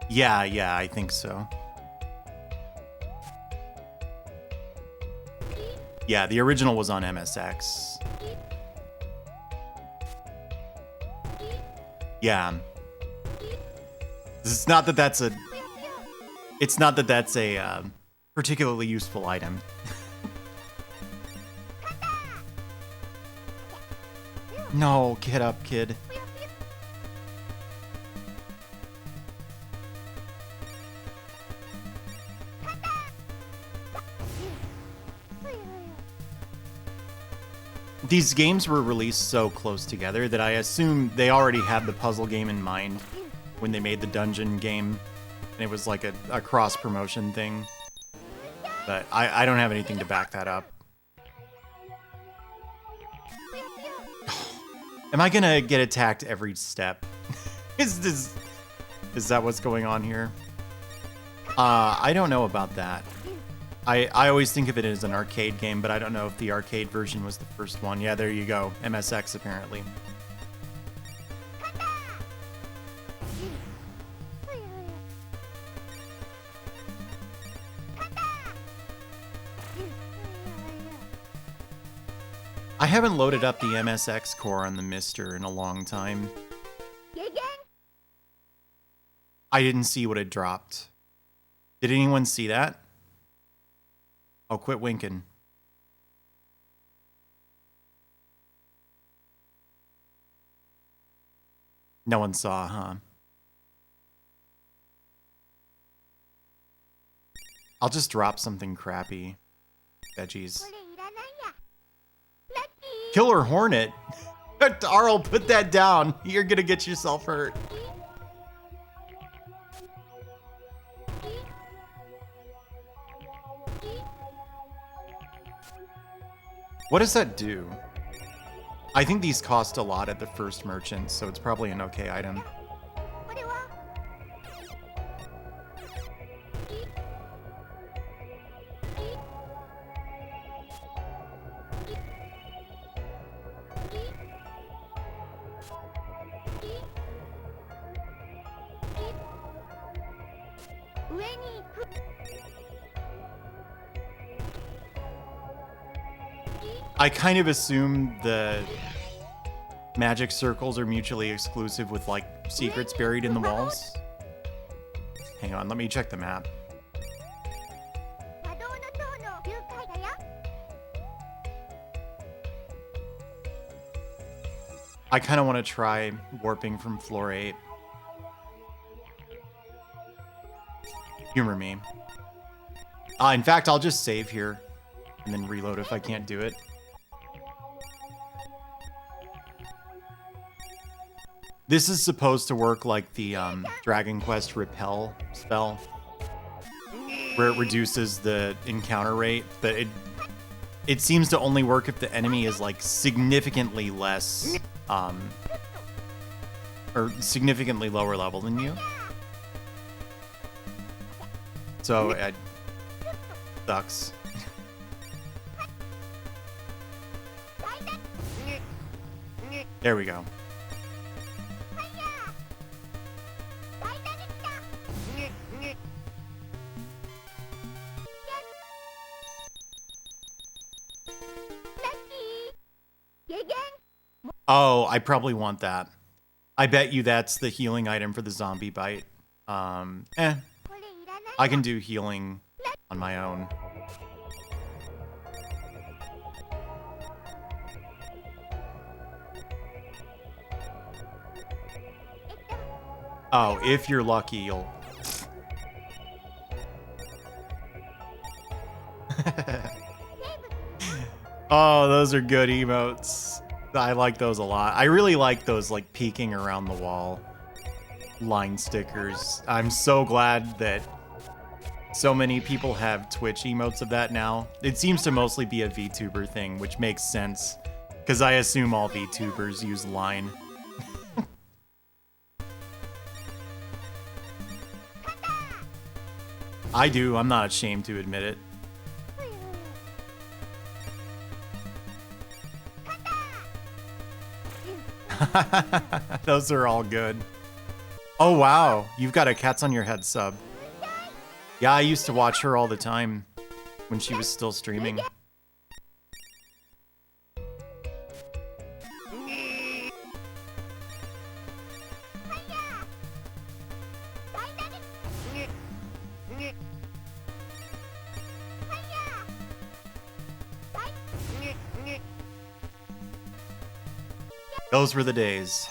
Yeah, I think so. Yeah, the original was on MSX. Yeah. It's not that that's a particularly useful item. No, get up, kid. These games were released so close together that I assume they already had the puzzle game in mind when they made the dungeon game. And it was like a cross-promotion thing. But I don't have anything to back that up. Am I gonna get attacked every step? Is that what's going on here? I don't know about that. I always think of it as an arcade game, but I don't know if the arcade version was the first one. Yeah, there you go. MSX, apparently. I haven't loaded up the MSX core on the Mister in a long time. I didn't see what it dropped. Did anyone see that? Oh, quit winking. No one saw, huh? I'll just drop something crappy. Veggies. Killer Hornet? Arl, put that down. You're gonna get yourself hurt. What does that do? I think these cost a lot at the first merchant, so it's probably an okay item. I kind of assume the magic circles are mutually exclusive with, like, secrets buried in the walls. Hang on, let me check the map. I kind of want to try warping from floor 8. Humor me. In fact, I'll just save here and then reload if I can't do it. This is supposed to work like the Dragon Quest Repel spell, where it reduces the encounter rate, but it seems to only work if the enemy is like significantly less, or significantly lower level than you. So it sucks. There we go. Oh, I probably want that. I bet you that's the healing item for the zombie bite. I can do healing on my own. Oh, if you're lucky, you'll... Oh, those are good emotes. I like those a lot. I really like those, like, peeking around the wall line stickers. I'm so glad that so many people have Twitch emotes of that now. It seems to mostly be a VTuber thing, which makes sense, because I assume all VTubers use line. I do. I'm not ashamed to admit it. Those are all good. Oh, wow. You've got a Cats on Your Head sub. Yeah, I used to watch her all the time when she was still streaming. Those were the days.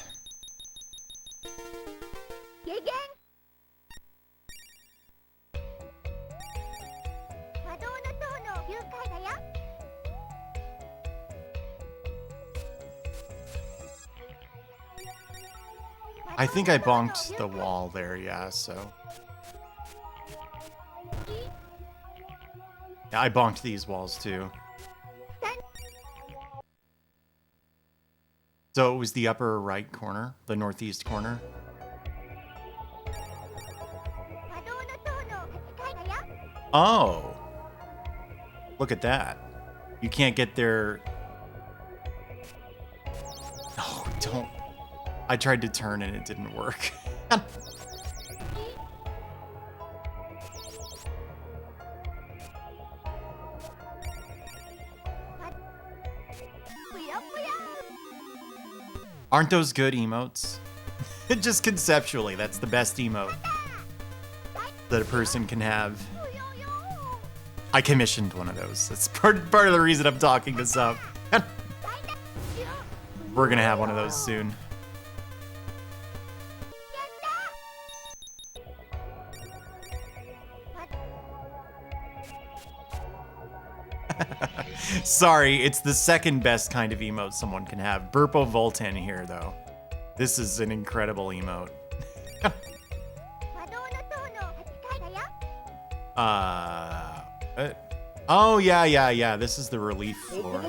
I think I bonked the wall there, yeah, so. Yeah, I bonked these walls too. So it was the upper right corner, the northeast corner. Oh, look at that. You can't get there. Oh, don't. I tried to turn and it didn't work. Aren't those good emotes? Just conceptually, that's the best emote that a person can have. I commissioned one of those. That's part of the reason I'm talking this up. We're gonna have one of those soon. Sorry, it's the second best kind of emote someone can have. Burpo Voltan here, though. This is an incredible emote. Oh, yeah. This is the relief floor.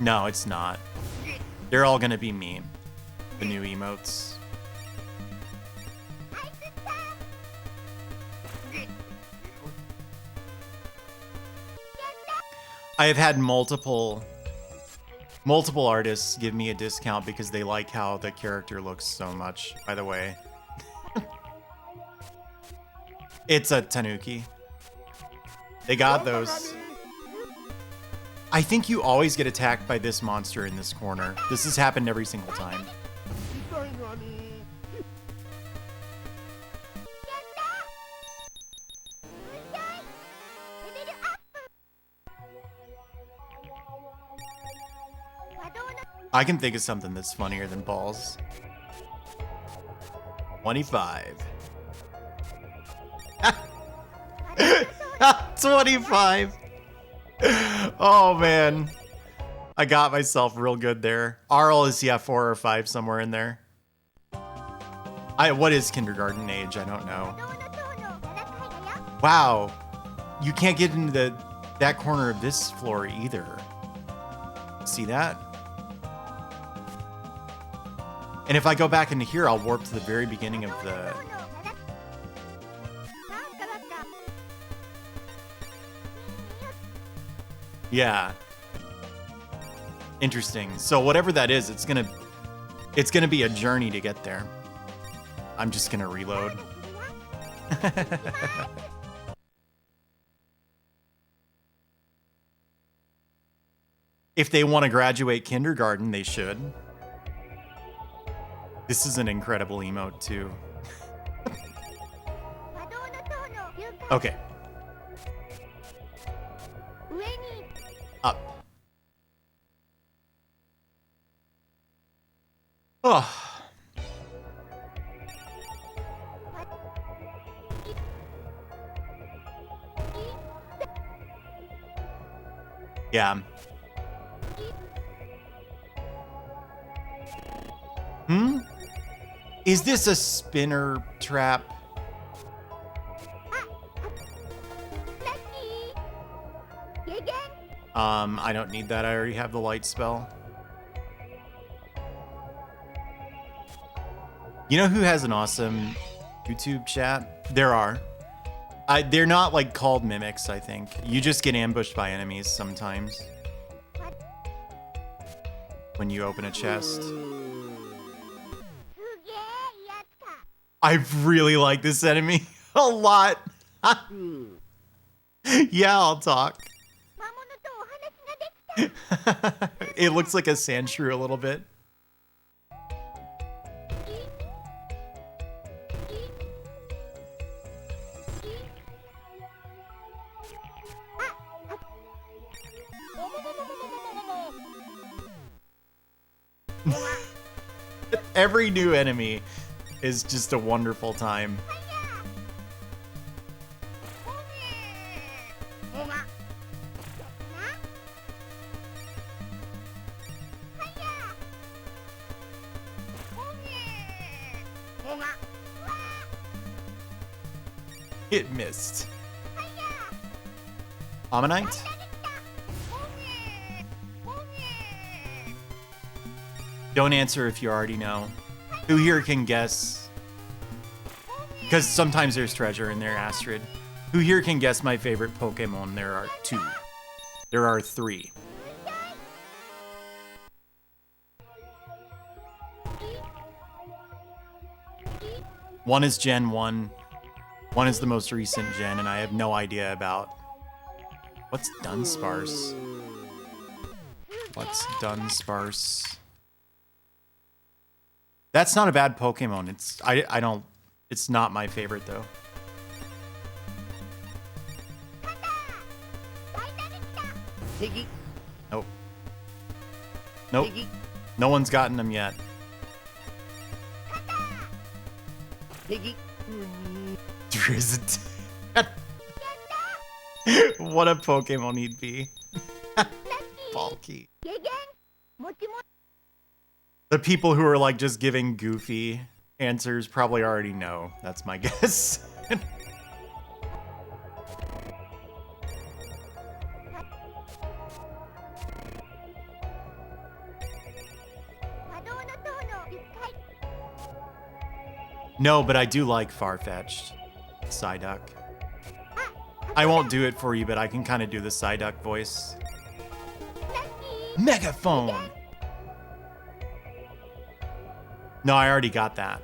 No, it's not. They're all gonna be me. The new emotes. I have had multiple artists give me a discount because they like how the character looks so much, by the way. It's a tanuki. They got those. I think you always get attacked by this monster in this corner. This has happened every single time. I can think of something that's funnier than balls. 25. 25. Oh man. I got myself real good there. Arl is, yeah, 4 or 5, somewhere in there. What is kindergarten age? I don't know. Wow. You can't get into that corner of this floor either. See that? And if I go back into here, I'll warp to the very beginning of the... Yeah. Interesting. So whatever that is, it's gonna be a journey to get there. I'm just gonna reload. If they want to graduate kindergarten, they should. This is an incredible emote too. Okay. Up. Oh. Yeah. Is this a spinner trap? I don't need that. I already have the light spell. You know who has an awesome YouTube chat? There are. They're not like called mimics, I think. You just get ambushed by enemies sometimes. When you open a chest. I really like this enemy a lot. Yeah, I'll talk. It looks like a sand shrew a little bit. Every new enemy is just a wonderful time. It missed. Ammonite? Don't answer if you already know. Who here can guess? Because sometimes there's treasure in there, Astrid. Who here can guess my favorite Pokemon? There are 2. There are 3. One is Gen 1. One is the most recent gen, and I have no idea about... What's Dunsparce? What's Dunsparce? That's not a bad Pokemon. It's not my favorite though. Nope. Nope. No one's gotten them yet. Drizzt. What a Pokemon he'd be. Bulky. The people who are like just giving goofy answers probably already know. That's my guess. No, but I do like Farfetch'd. Psyduck. I won't do it for you, but I can kind of do the Psyduck voice. Megaphone! No, I already got that.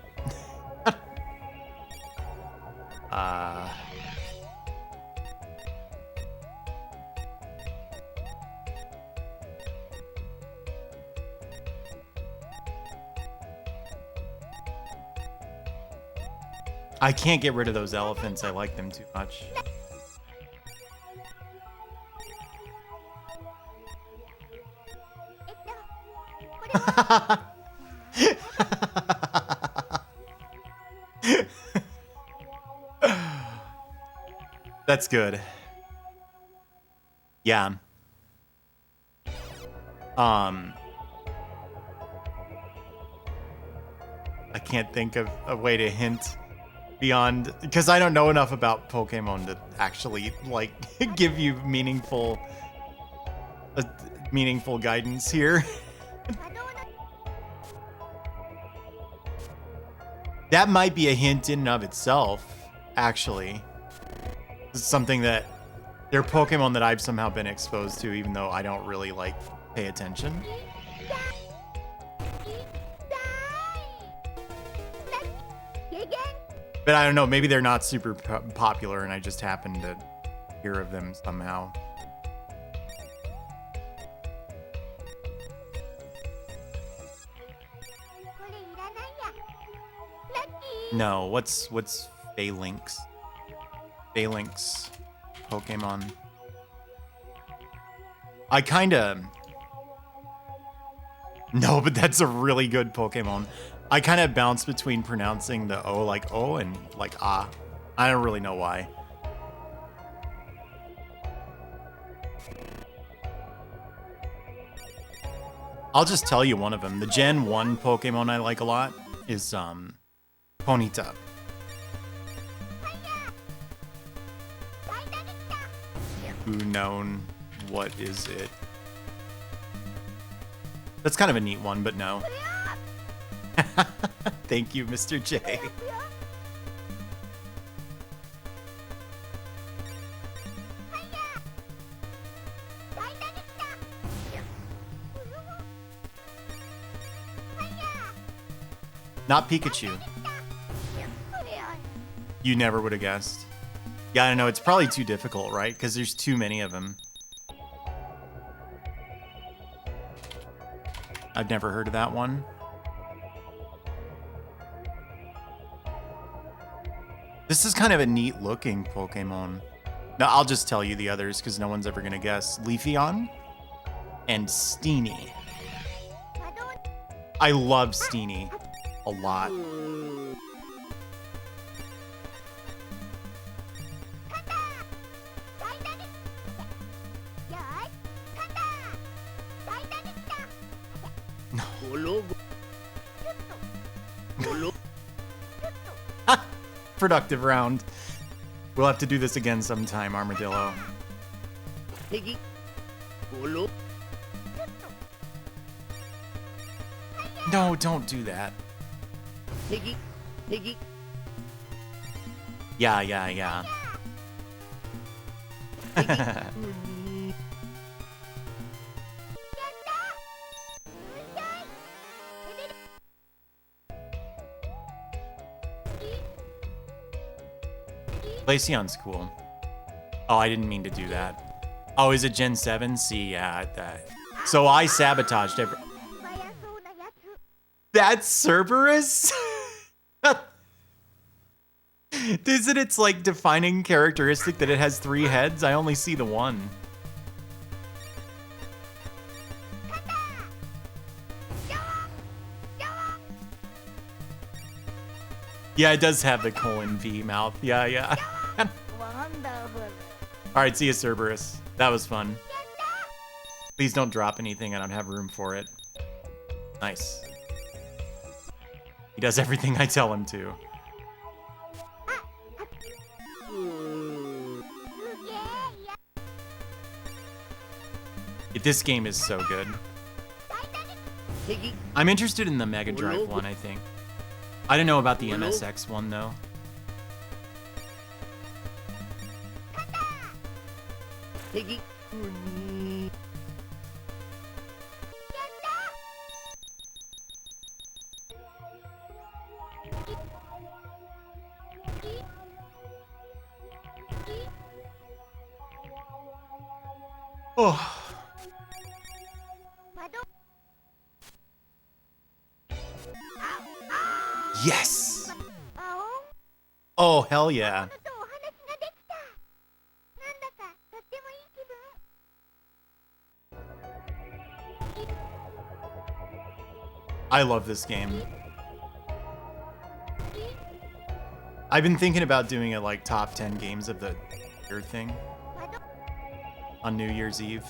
I can't get rid of those elephants. I like them too much. That's good. Yeah. I can't think of a way to hint beyond, because I don't know enough about Pokemon to actually like give you meaningful guidance here. That might be a hint in and of itself, actually. It's something that they're Pokemon that I've somehow been exposed to, even though I don't really like pay attention. But I don't know, maybe they're not super popular and I just happen to hear of them somehow. No, what's Phalanx? Phalanx Pokemon. I kinda... No, but that's a really good Pokemon. I kind of bounce between pronouncing the O like O and like ah. I don't really know why. I'll just tell you one of them. The Gen 1 Pokemon I like a lot is Ponyta. Unknown, what is it? That's kind of a neat one, but no. Thank you, Mr. J. Not Pikachu. You never would have guessed. Yeah, I know, it's probably too difficult, right? Because there's too many of them. I've never heard of that one. This is kind of a neat looking Pokemon. No, I'll just tell you the others because no one's ever going to guess. Leafeon and Steenie. I love Steenie a lot. Productive round. We'll have to do this again sometime, Armadillo. No, don't do that. Yeah. Glaceon's cool. Oh, I didn't mean to do that. Oh, is it Gen 7? See, yeah, that. So I sabotaged every... That's Cerberus? Isn't its like defining characteristic that it has 3 heads? I only see the one. Yeah, it does have the colon V mouth. Yeah. Alright, see you, Cerberus. That was fun. Please don't drop anything. I don't have room for it. Nice. He does everything I tell him to. This game is so good. I'm interested in the Mega Drive one, I think. I don't know about the MSX one, though. Oh. Yes! Oh, hell yeah. I love this game. I've been thinking about doing a like top 10 games of the year thing on New Year's Eve.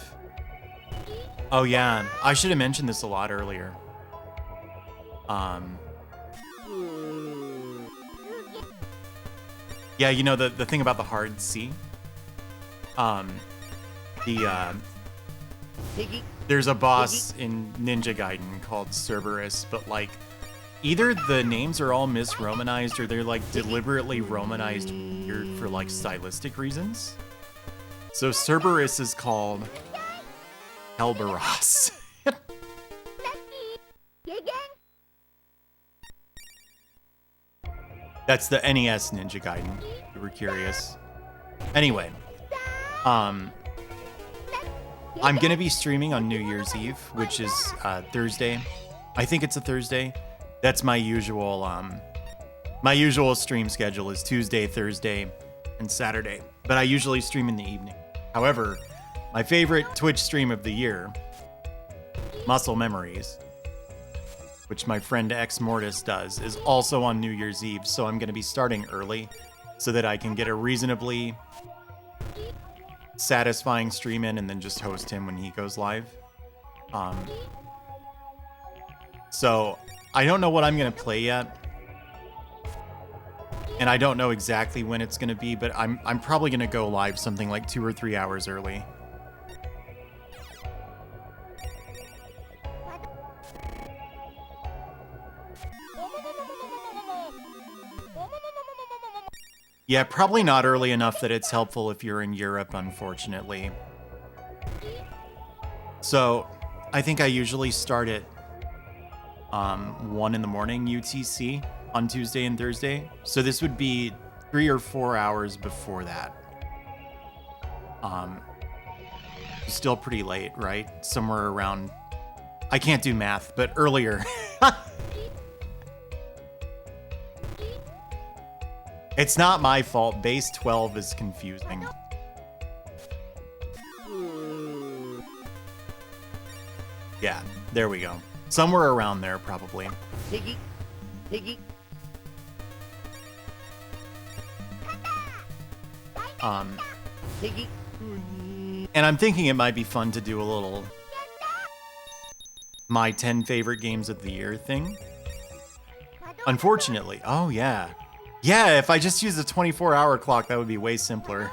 Oh yeah, I should have mentioned this a lot earlier. Yeah, you know the thing about the hard C. There's a boss in Ninja Gaiden called Cerberus, but like either the names are all misromanized or they're like deliberately romanized weird for like stylistic reasons. So Cerberus is called Helberos. That's the NES Ninja Gaiden, if you were curious. Anyway, I'm gonna be streaming on New Year's Eve, which is Thursday. I think it's a Thursday. That's my usual stream schedule is Tuesday, Thursday, and Saturday. But I usually stream in the evening. However, my favorite Twitch stream of the year, Muscle Memories, which my friend X Mortis does, is also on New Year's Eve. So I'm gonna be starting early so that I can get a reasonably satisfying stream in and then just host him when he goes live. So I don't know what I'm gonna play yet, and I don't know exactly when it's gonna be, but I'm probably gonna go live something like 2 or 3 hours early. Yeah, probably not early enough that it's helpful if you're in Europe, unfortunately. So, I think I usually start at 1 in the morning UTC on Tuesday and Thursday. So this would be 3 or 4 hours before that. Still pretty late, right? Somewhere around, I can't do math, but earlier. It's not my fault. Base 12 is confusing. Yeah, there we go. Somewhere around there, probably. And I'm thinking it might be fun to do a little my 10 favorite games of the year thing. Unfortunately. Oh, yeah. Yeah, if I just use a 24-hour clock, that would be way simpler.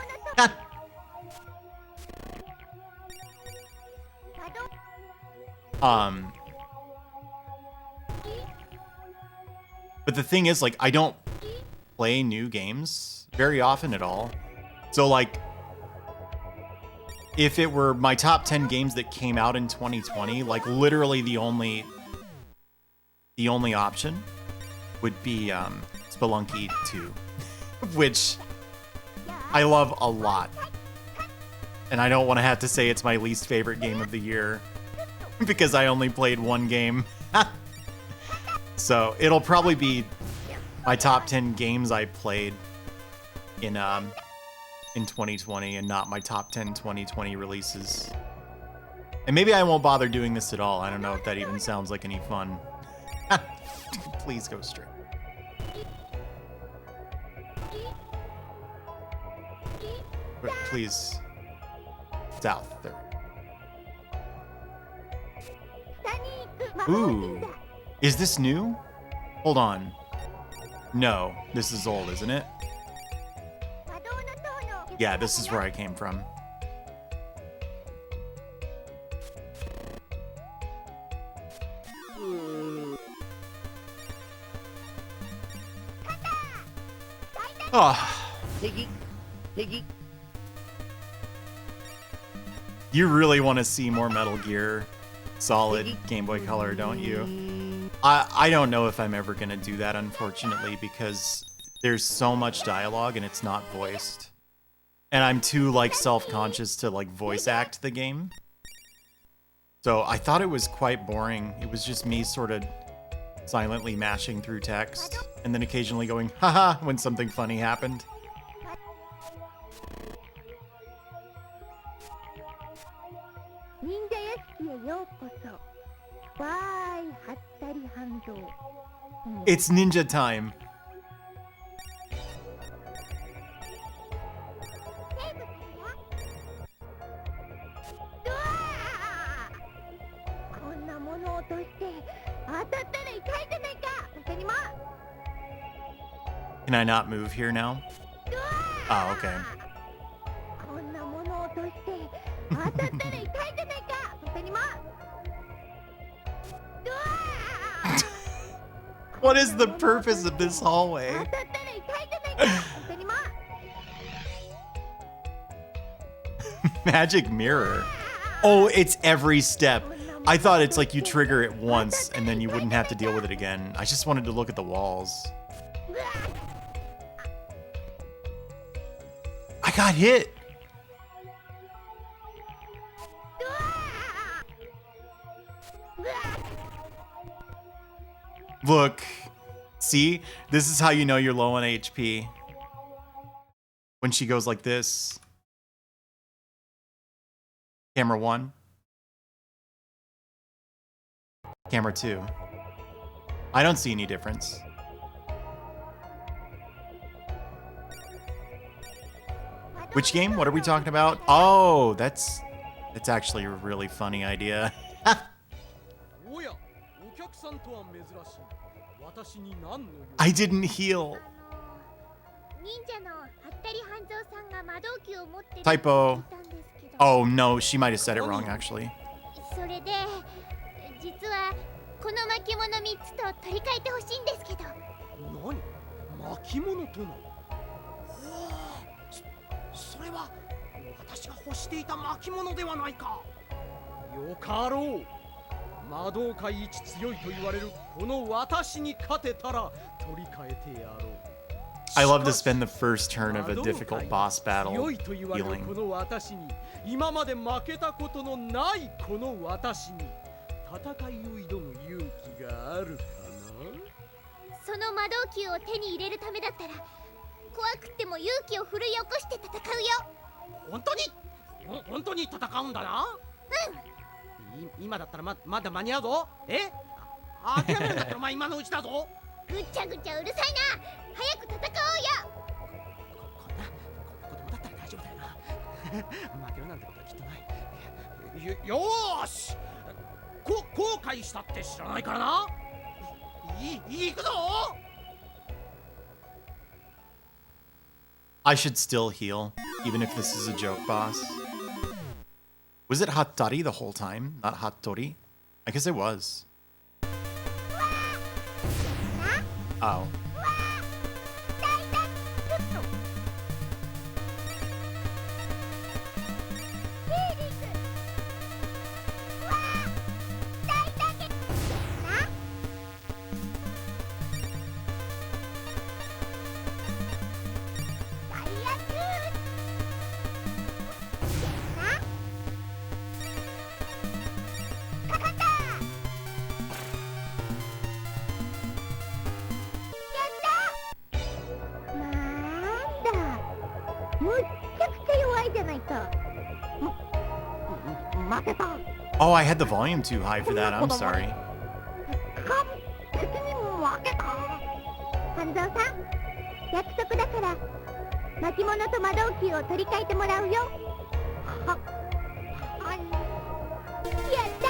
But the thing is, like, I don't play new games very often at all. So, like, if it were my top 10 games that came out in 2020, like, literally the only option would be Spelunky 2, which I love a lot. And I don't want to have to say it's my least favorite game of the year because I only played one game. So it'll probably be my top 10 games I played in 2020 and not my top 10 2020 releases. And maybe I won't bother doing this at all. I don't know if that even sounds like any fun. Please go straight. But please, south there. Ooh, is this new? Hold on. No, this is old, isn't it? Yeah, this is where I came from. Oh. You really want to see more Metal Gear Solid Game Boy Color, don't you? I don't know if I'm ever going to do that, unfortunately, because there's so much dialogue and it's not voiced. And I'm too, like, self-conscious to, like, voice act the game. So I thought it was quite boring. It was just me sort of silently mashing through text and then occasionally going, haha, when something funny happened. It's ninja time. Can I not move here now? Oh, okay. こんなものを落として当たったら痛いじゃないか。他にも What is the purpose of this hallway? 当たったら痛いじゃないか。他にも Magic mirror. Oh, it's every step. I thought it's like you trigger it once and then you wouldn't have to deal with it again. I just wanted to look at the walls. I got hit. Look. See? This is how you know you're low on HP. When she goes like this. Camera 1. Camera 2. I don't see any difference. Which game? What are we talking about? Oh, that's actually a really funny idea. I didn't heal. 忍者のハッタリ半蔵さんが魔導球を持ってる Typo. って言ったんですけど Oh no, she might have said it wrong actually. それで実はこの巻物3つと取り替えてほしいんですけど。何？巻物とな。それは私が欲していた巻物ではないか。よかろう。魔導界一強いと言われるこの私に勝てたら取り替えてやろう。I love to spend the first turn of a difficult boss battle 強いと言われる healing. この私に今まで負けたことのないこの私に戦いを挑む勇気があるかな。その魔導球を手に入れるためだったら怖くっても勇気を奮い起こして戦うよ。本当に戦うんだな。今だったら まだ間に合うぞ。諦めるんだったらまあ今のうちだぞ。ぐちゃぐちゃうるさいな。早く戦こんな子供だったら大丈夫だよな。負けるなんてことはきっとない。よーし、後悔したって知らないからな。行くぞ。 I should still heal, even if this is a joke boss. Was it Hattari the whole time, not Hattori? I guess it was. Oh. Oh, I had the volume too high for that. I'm sorry. 半蔵さん、約束だから巻物と魔導球を取り替えてもらうよ。やった。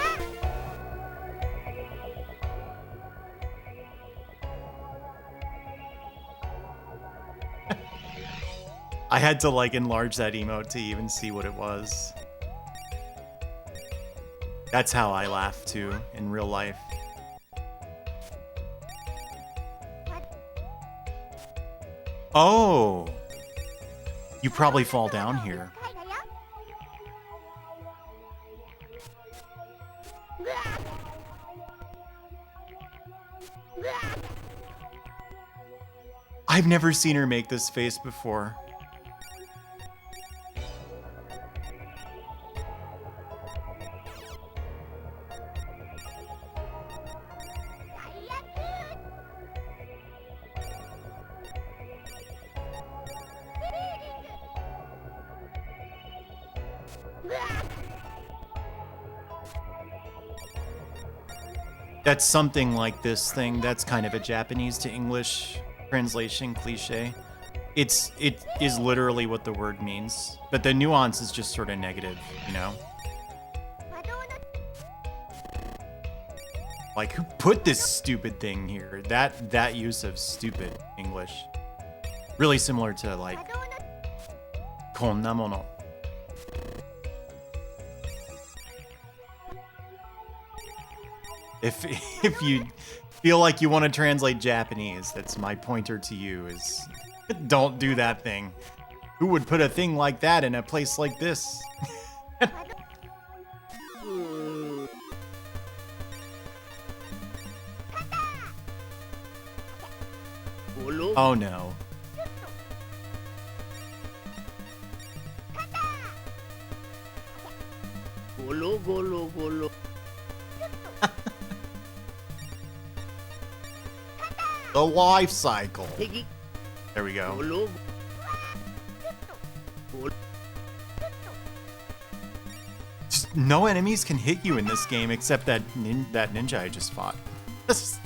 I had to like enlarge that emote to even see what it was. That's how I laugh too in real life. Oh, you probably fall down here. I've never seen her make this face before. That's something like this thing. That's kind of a Japanese to English translation cliche. It is literally what the word means, but the nuance is just sort of negative, you know? Like, who put this stupid thing here? That use of stupid English. Really similar to like 魔導の konna mono. If you feel like you want to translate Japanese, that's my pointer to you is don't do that thing. Who would put a thing like that in a place like this? Oh no. Golo golo golo. The life cycle. 敵 There we go. ゴロ Just no enemies can hit you in this game except that ninja I just fought. よし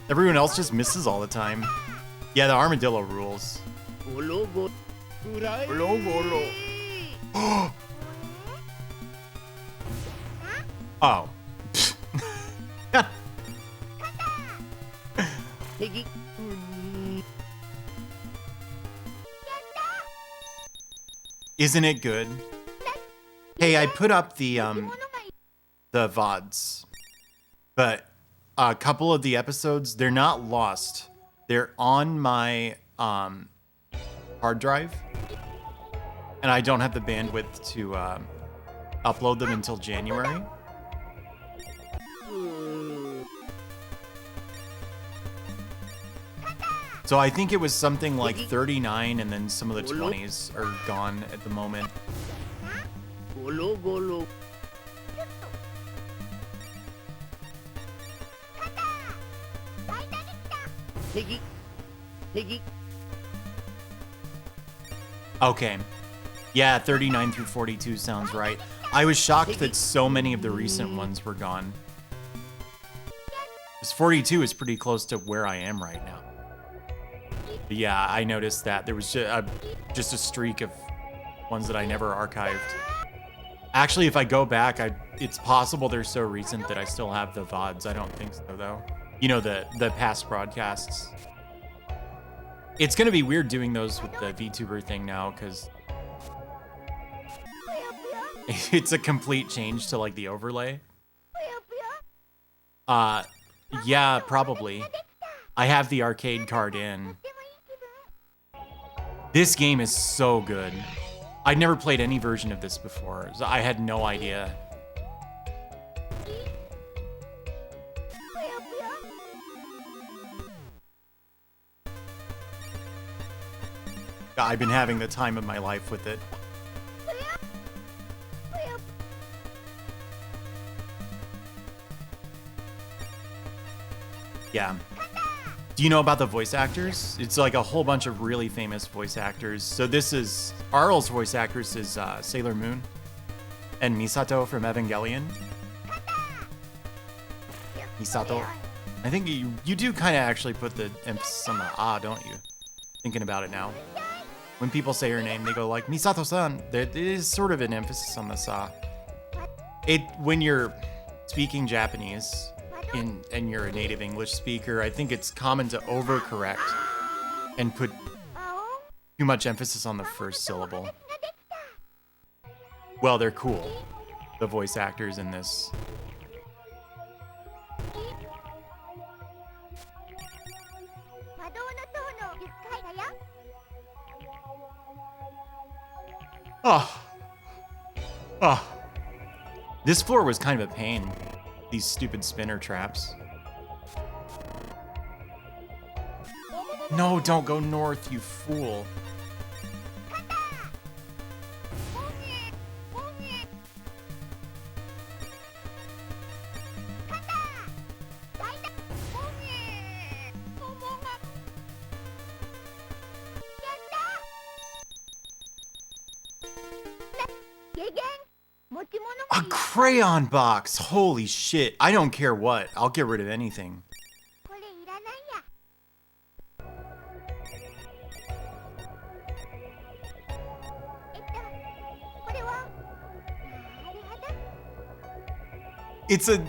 Everyone else just misses all the time. Yeah, the armadillo rules. ゴロゴロ。フライ。 Golo golo. Oh. 敵。 Isn't it good? Hey, I put up the VODs. But a couple of the episodes, they're not lost. They're on my hard drive. And I don't have the bandwidth to upload them until January. So I think it was something like 39 and then some of the 20s are gone at the moment. ゴロゴロ。 敵。敵。 Okay. Yeah, 39 through 42 sounds right. I was shocked that so many of the recent ones were gone. Because 42 is pretty close to where I am right now. But yeah, I noticed that. There was just a streak of ones that I never archived. Actually, if I go back, it's possible they're so recent that I still have the VODs. I don't think so, though. You know, the past broadcasts. It's going to be weird doing those with the VTuber thing now, because it's a complete change to, like, the overlay. Yeah, probably. I have the arcade card in. This game is so good. I'd never played any version of this before, so I had no idea. I've been having the time of my life with it. Yeah. Do you know about the voice actors? It's like a whole bunch of really famous voice actors. So this is... Arl's voice actress is Sailor Moon. And Misato from Evangelion. Misato. I think you do kind of actually put the emphasis on the ah, don't you? Thinking about it now. When people say her name, they go like, Misato-san. There is sort of an emphasis on the sa. When you're speaking Japanese... and you're a native English speaker, I think it's common to overcorrect and put too much emphasis on the first syllable. Well, they're cool, the voice actors in this. Oh. Oh. This floor was kind of a pain. These stupid spinner traps. No, don't go north, you fool. A crayon box! Holy shit. I don't care what. I'll get rid of anything. It's a...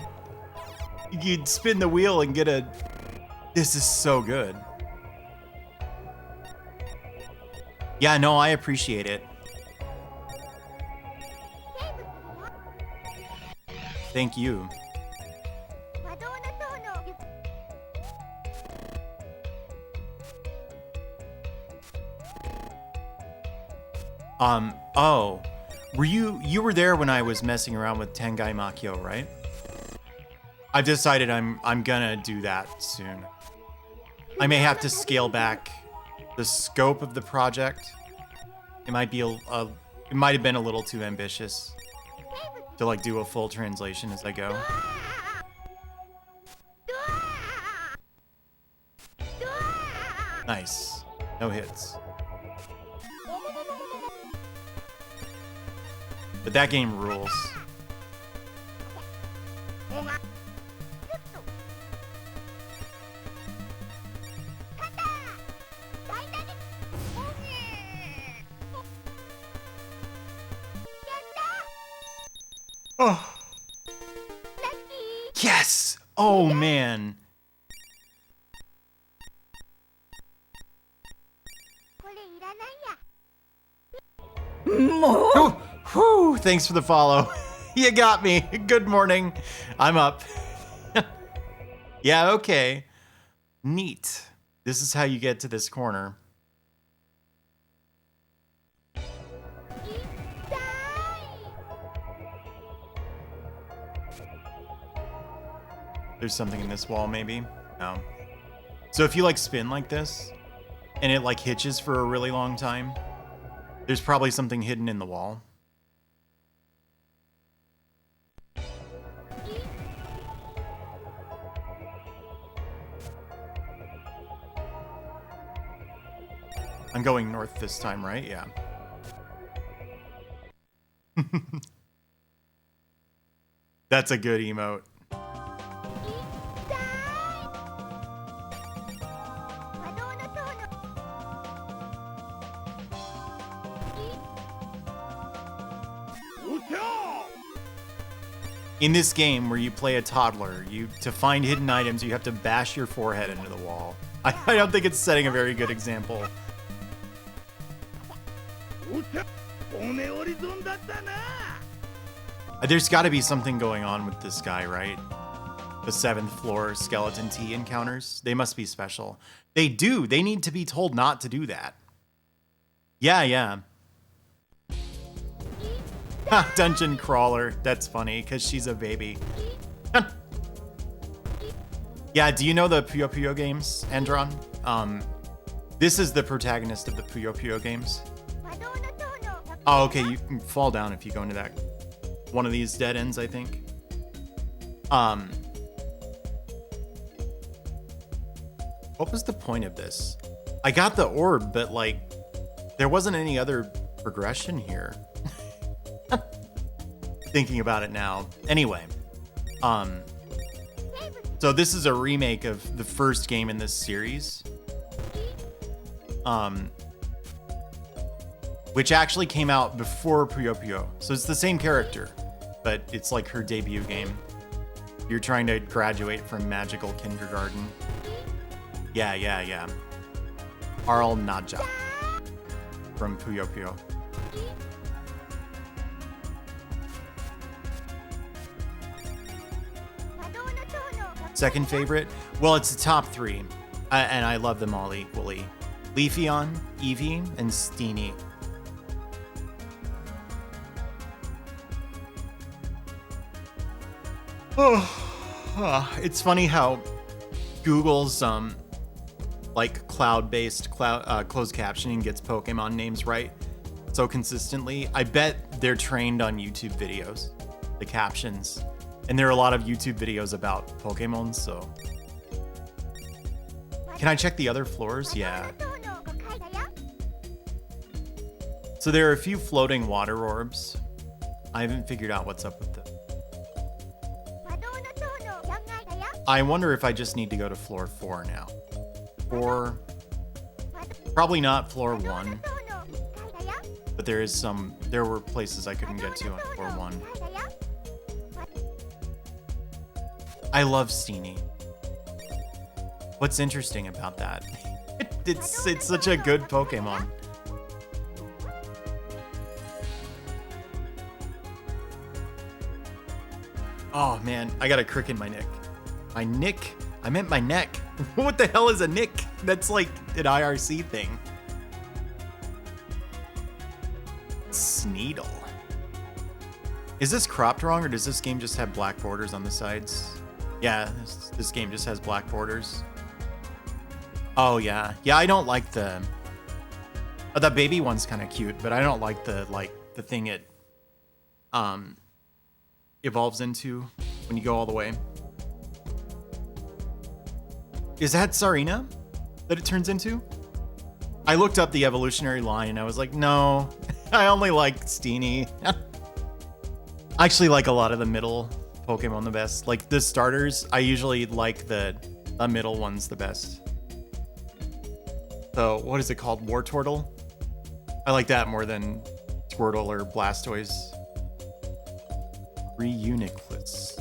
You'd spin the wheel and get a... This is so good. Yeah, no, I appreciate it. Thank you. 魔導の塔の行 Oh, were you were there when I was messing around with Tengai Makyo, right? I've decided I'm gonna do that soon. I may have to scale back the scope of the project. It might be it might have been a little too ambitious to like do a full translation as I go. Nice. No hits. But that game rules. Oh. Yes! Oh man. これいらないや Oh, whew, thanks for the follow. You got me. Good morning. I'm up. Yeah, okay. Neat. This is how you get to this corner. There's something in this wall, maybe? No. So if you like spin like this, and it like hitches for a really long time, there's probably something hidden in the wall. I'm going north this time, right? Yeah. That's a good emote. 魔導の塔の In this game where you play a toddler, to find hidden items, you have to bash your forehead into the wall. I don't think it's setting a very good example. There's got to be something going on with this guy, right? The 7th floor skeleton T encounters. They must be special. They do. They need to be told not to do that. Yeah, yeah. Ha, dungeon crawler. That's funny, because she's a baby. Yeah, do you know the Puyo Puyo games, Andron? This is the protagonist of the Puyo Puyo games. 魔導の塔の Oh, okay, you can fall down if you go into that one of these dead ends, I think. What was the point of this? I got the orb, but like there wasn't any other progression here. Thinking about it now. Anyway, so this is a remake of the first game in this series. Which actually came out before Puyo Puyo. So it's the same character, but it's like her debut game. You're trying to graduate from magical kindergarten. Yeah, yeah, yeah. Arl Naja from Puyo Puyo. Second favorite? Well, it's the top 3, and I love them all equally. Leafeon, Eevee, and Steenie. It's funny how Google's like cloud-based closed captioning gets Pokemon names right so consistently. I bet they're trained on YouTube videos, the captions, and there are a lot of YouTube videos about Pokemon. So, can I check the other floors? Yeah. So there are a few floating water orbs. I haven't figured out what's up with them. I wonder if I just need to go to floor 4 now. Or probably not floor 1. But there were places I couldn't get to on floor 1. I love Steenie. What's interesting about that? It's such a good Pokemon. Oh man, I got a crick in my neck. My nick? I meant my neck. What the hell is a nick? That's like an IRC thing. Sneedle. Is this cropped wrong, or does this game just have black borders on the sides? Yeah, this game just has black borders. Oh yeah. Yeah, I don't like the baby one's kind of cute, but I don't like the thing it evolves into when you go all the way. Is that Tsarina that it turns into? I looked up the evolutionary line and I was like, no, I only like Steenie. I actually like a lot of the middle Pokemon the best. Like the starters, I usually like the middle ones the best. So what is it called? Wartortle? I like that more than Squirtle or Blastoise. Reuniclus.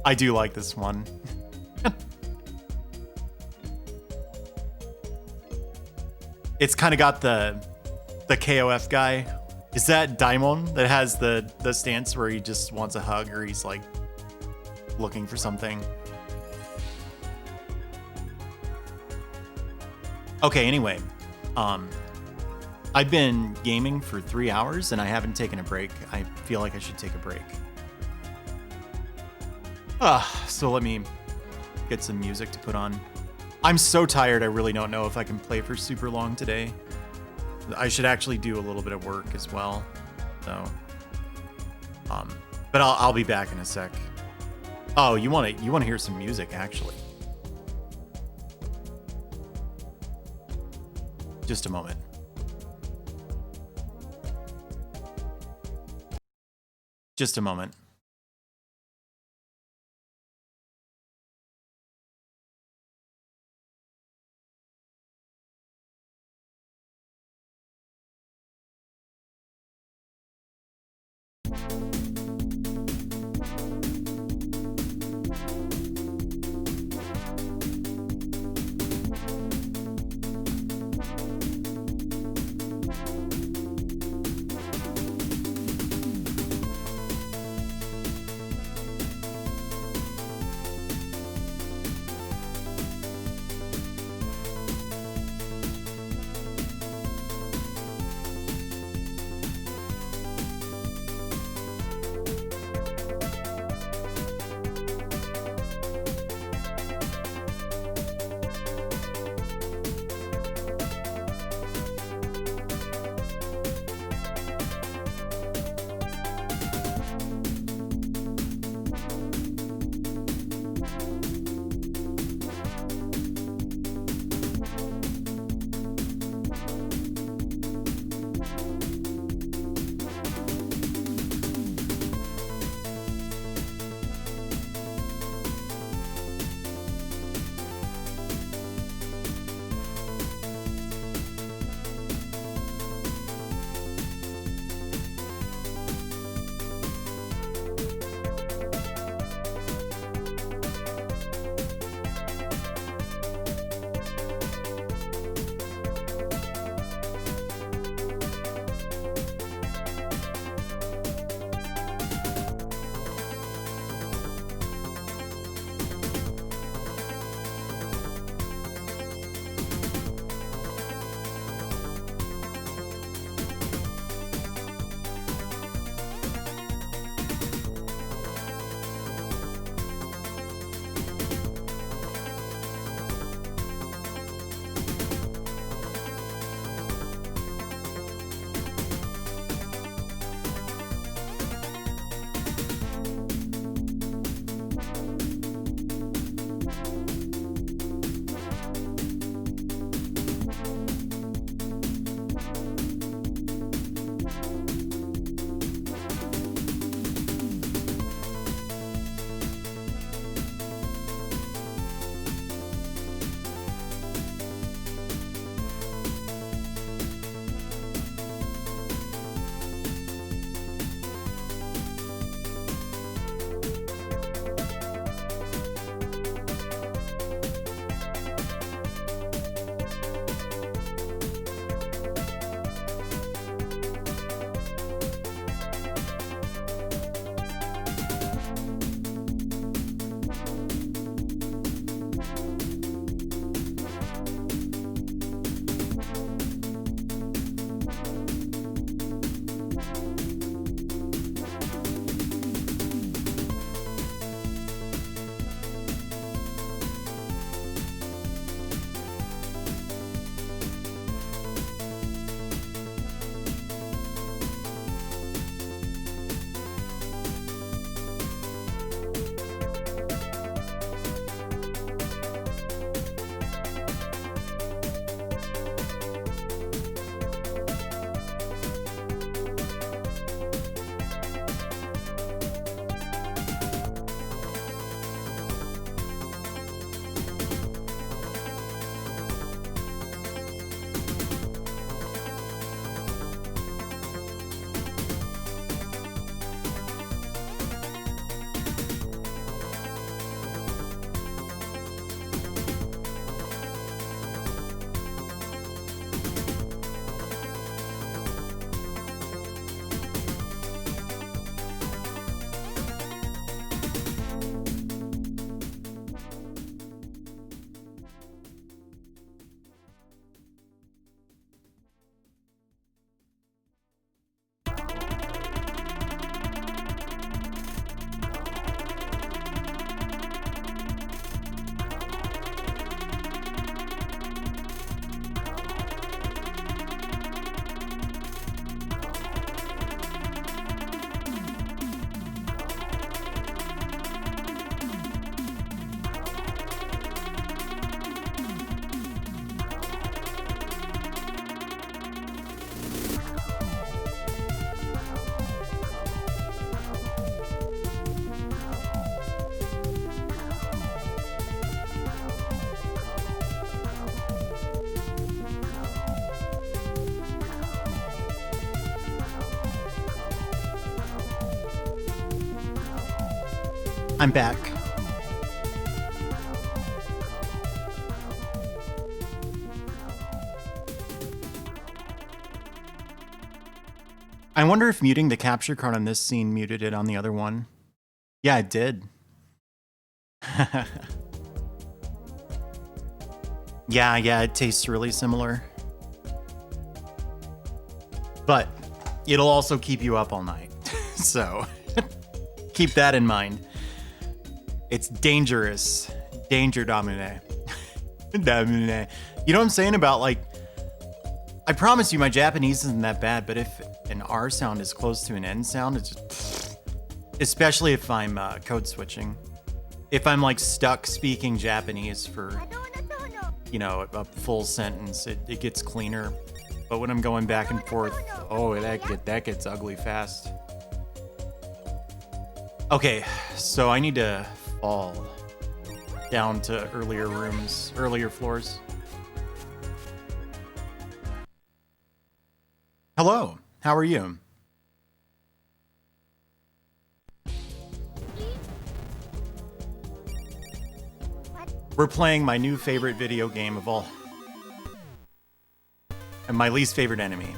I do like this one. It's kind of got the KOF guy. Is that Daimon that has the stance where he just wants a hug, or he's like looking for something? Okay, anyway. I've been gaming for 3 hours and I haven't taken a break. I feel like I should take a break. So let me get some music to put on. I'm so tired, I really don't know if I can play for super long today. I should actually do a little bit of work as well. So, but I'll be back in a sec. Oh, you want to hear some music actually? Just a moment. Just a moment. I'm back. I wonder if muting the capture card on this scene muted it on the other one. Yeah, it did. Yeah, it tastes really similar. But it'll also keep you up all night. So keep that in mind. It's dangerous. Danger Damune. Damune. You know what I'm saying about, like, I promise you my Japanese isn't that bad, but if an R sound is close to an N sound, it's just, especially if I'm code switching. If I'm like stuck speaking Japanese for, you know, a full sentence, it gets cleaner. But when I'm going back and forth, oh, that gets ugly fast. Okay, so I need to fall down to earlier rooms, earlier floors. Hello, how are you? We're playing my new favorite video game of all. And my least favorite enemy.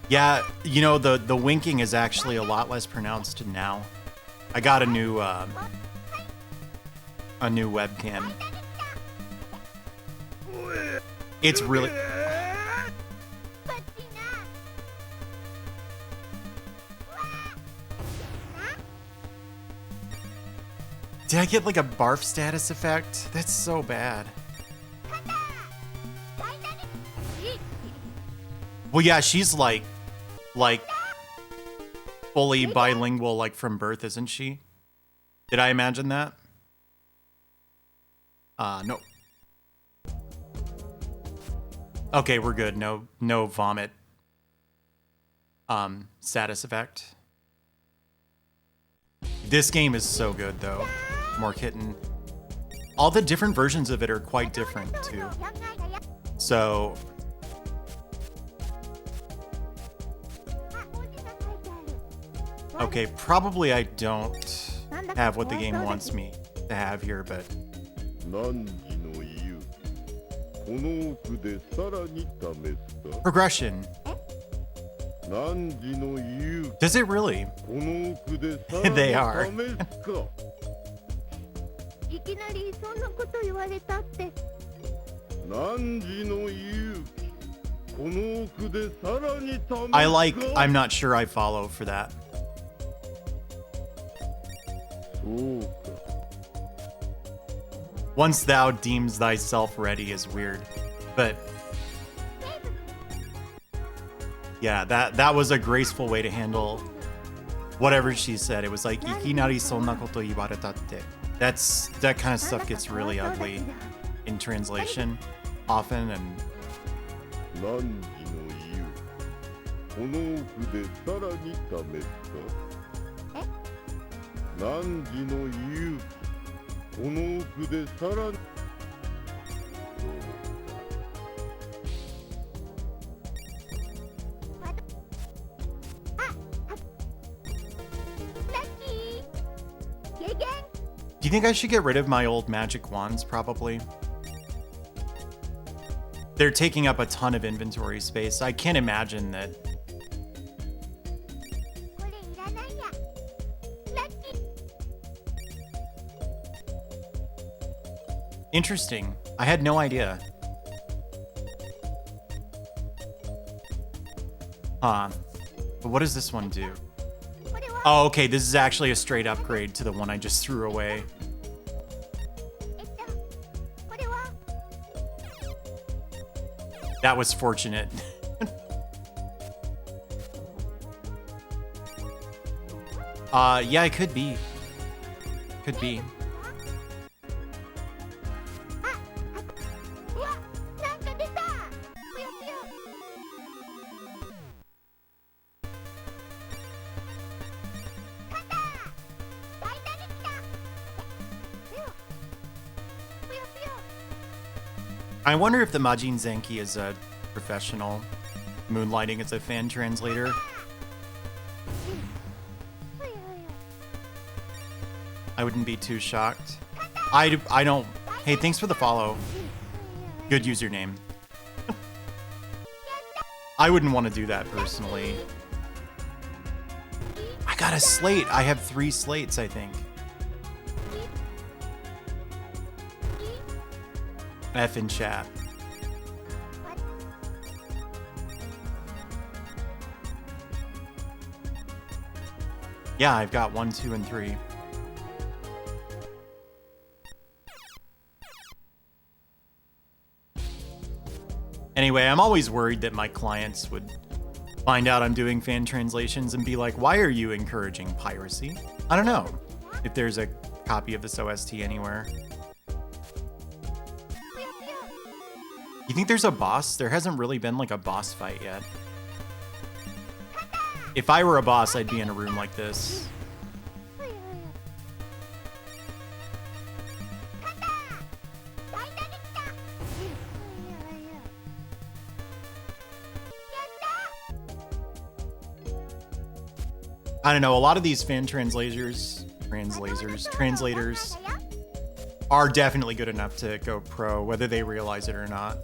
Yeah, you know, the winking is actually a lot less pronounced now. I got a new webcam. It's really... Did I get like a barf status effect? That's so bad. Well, yeah, she's like fully bilingual, like from birth, isn't she? Did I imagine that? No. Okay, we're good. No vomit. Status effect. This game is so good, though. More Kitten. All the different versions of it are quite different, too. So... Okay, probably I don't have what the game wants me to have here, but... Progression. Does it really? They are. I'm not sure I follow for that. Once thou deems thyself ready is weird, but yeah, that was a graceful way to handle whatever she said. It was like ikinari sonna koto iwareta tte. That kind of stuff gets really ugly in translation often, and do you think I should get rid of my old magic wands? Probably. They're taking up a ton of inventory space. I can't imagine that. Interesting. I had no idea. Huh. But what does this one do? Oh, okay, this is actually a straight upgrade to the one I just threw away. That was fortunate. Yeah, it could be. Could be. I wonder if the Majin Zenki is a professional moonlighting as a fan translator. wouldn't be too shocked. I don't. Hey, thanks for the follow. Good username. I wouldn't want to do that personally. I got a slate. I have 3 slates, I think. F in chat. Yeah, I've got 1, 2, and 3. Anyway, I'm always worried that my clients would find out I'm doing fan translations and be like, why are you encouraging piracy? I don't know if there's a copy of this OST anywhere. You think there's a boss? There hasn't really been like a boss fight yet. If I were a boss, I'd be in a room like this. I don't know, a lot of these fan translators are definitely good enough to go pro, whether they realize it or not.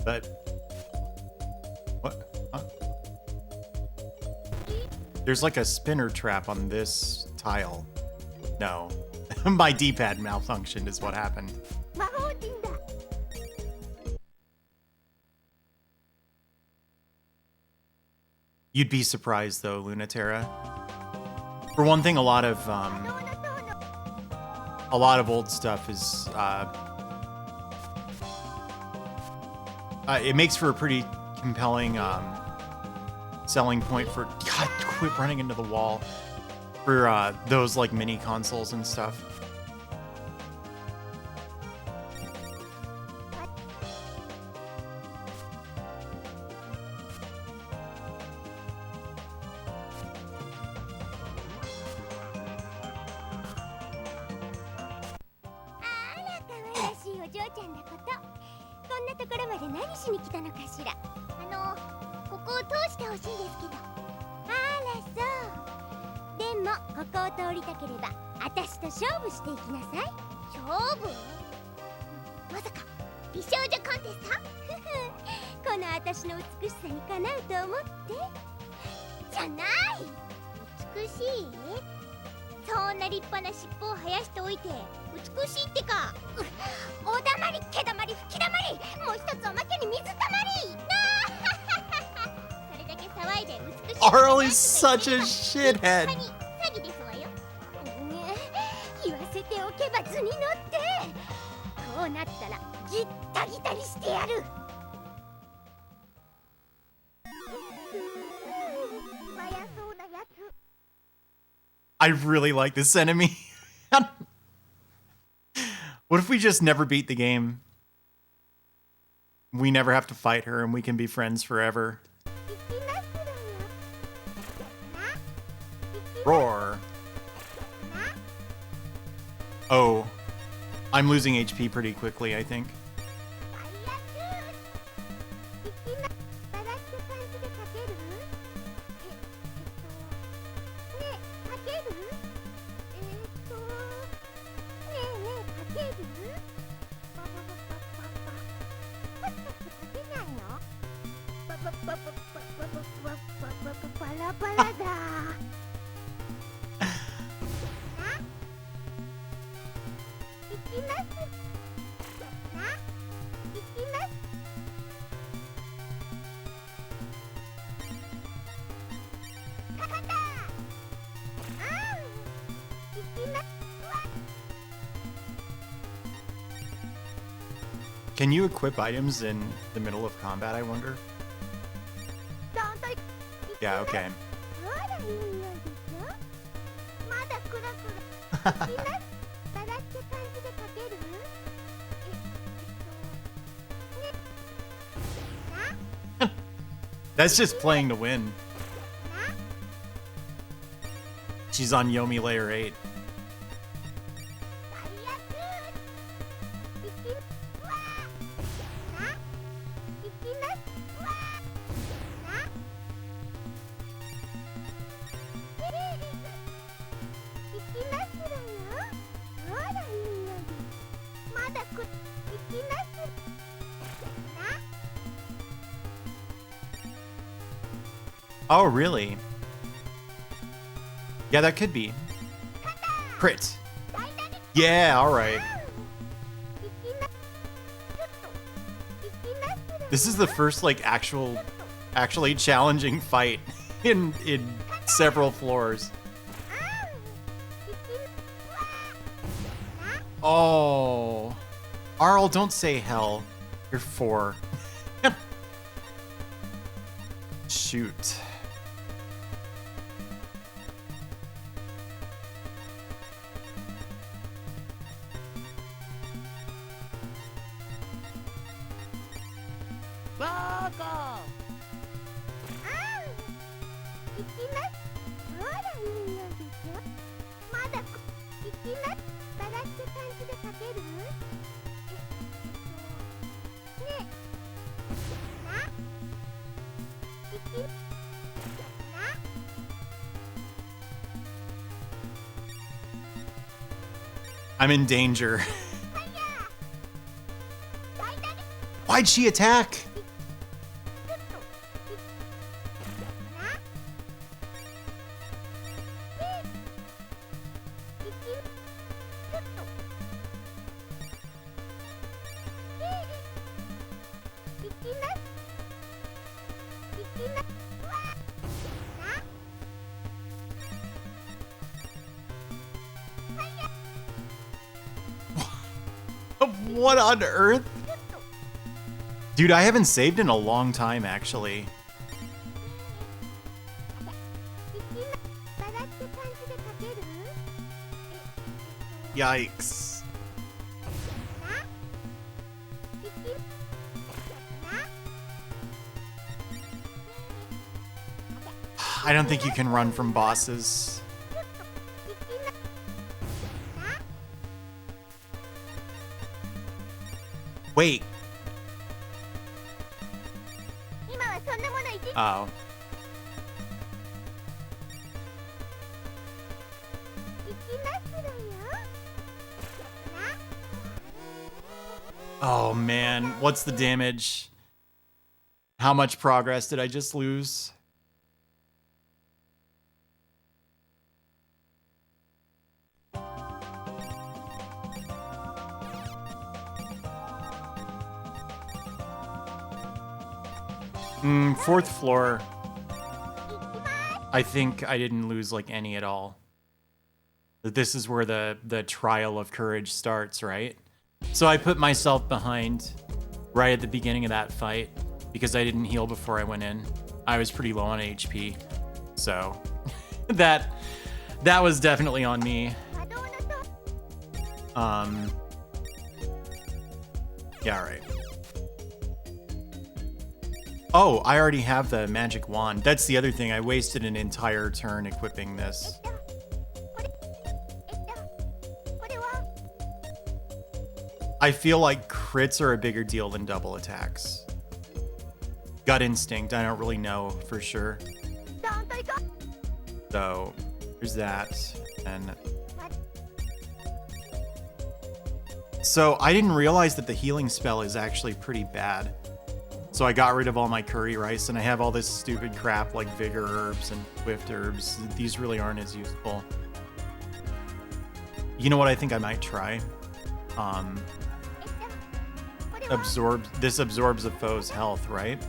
But what? Huh? There's like a spinner trap on this tile. No. My D-pad malfunctioned is what happened. You'd be surprised though, Lunatera. For one thing, a lot of old stuff is it makes for a pretty compelling selling point for God, quit running into the wall for those like mini consoles and stuff. Arl is such a shithead. I really like this enemy. What if we just never beat the game? We never have to fight her and we can be friends forever. Roar. Oh, I'm losing HP pretty quickly, I think. Can you equip items in the middle of combat, I wonder? Yeah, okay. That's just playing to win. She's on Yomi layer 8. Oh, really? Yeah, that could be. Crit. Yeah, alright. This is the first, like, actually challenging fight in several floors. Oh. Arl, don't say hell. You're 4. Shoot. I'm in danger. Why'd she attack? What on earth? Dude, I haven't saved in a long time, actually. Yikes. I don't think you can run from bosses. Wait. Oh. Oh man, what's the damage? How much progress did I just lose? Fourth floor. I think I didn't lose like any at all. This is where the trial of courage starts, right? So I put myself behind right at the beginning of that fight because I didn't heal before I went in. I was pretty low on HP. So that was definitely on me. Yeah, all right. Oh, I already have the magic wand. That's the other thing. I wasted an entire turn equipping this. I feel like crits are a bigger deal than double attacks. Gut instinct, I don't really know for sure. So, there's that. And so I didn't realize that the healing spell is actually pretty bad. So I got rid of all my curry rice, and I have all this stupid crap like vigor herbs and swift herbs. These really aren't as useful. You know what I think I might try? This absorbs a foe's health, right?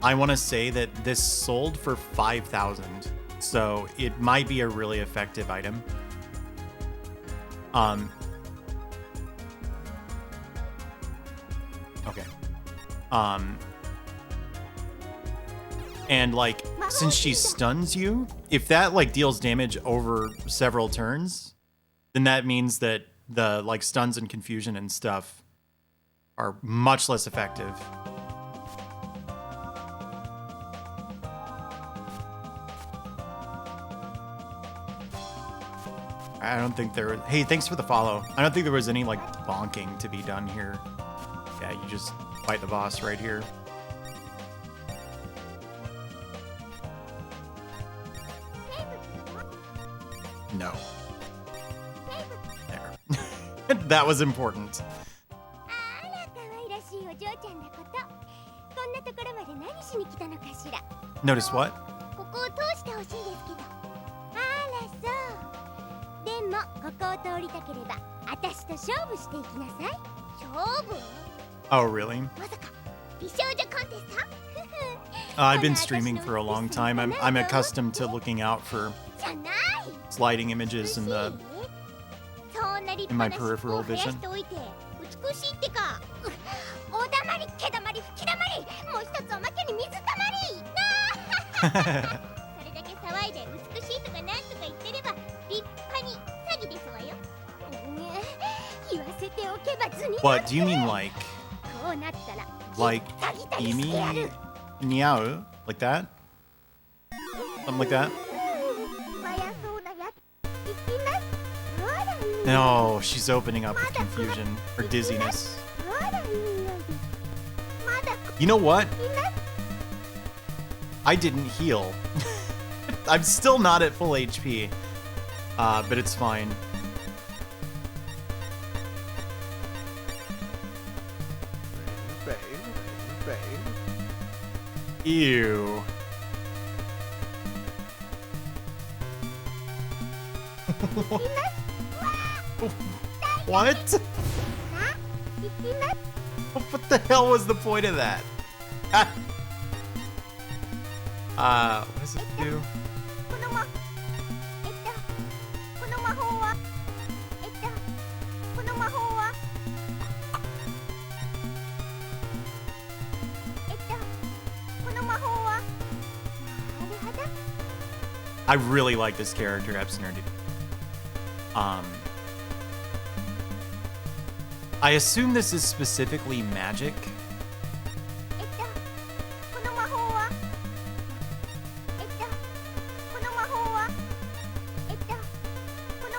I want to say that this sold for 5,000, so it might be a really effective item. Okay. And like, since she stuns you, if that like deals damage over several turns, then that means that the like stuns and confusion and stuff are much less effective. I don't think there was, hey, thanks for the follow. I don't think there was any like bonking to be done here. Yeah, you just fight the boss right here. No. There. That was important. Notice what? ここを通してほしいんですけど。あらそう。でもここを通りたければ私と勝負していきなさい。勝負？ Oh, really? まさか美少女コンテスト？ I've been streaming for a long time. I'm accustomed to looking out for じゃない。 sliding images in the そんな立 in my 派な尻尾 peripheral を生や vision. しておいて美しいってか。おだまり、毛だまり、吹きだまり、もう一つおまけに水たまり。なあ。それだけ騒いで美しいとかなんとか言ってれば立派に詐欺ですわよ。言わせておけば図になって。 What do you mean, like こうなったら like 詐欺たりしてやる。 Niao? Like that? Something like that? 早そうなやつ。いきます。ほらいい。 No, she's opening up with confusion or dizziness. ほらいいよ。まだ You know what? います。 I didn't heal. I'm still not at full HP. But it's fine. Ew. What? さあ、いきます。 What the hell was the point of that? What does it do? この魔法はこの魔法はこの魔法はなるほど。 I really like this character, Epsner. I assume this is specifically magic. この魔法はこの魔法はこの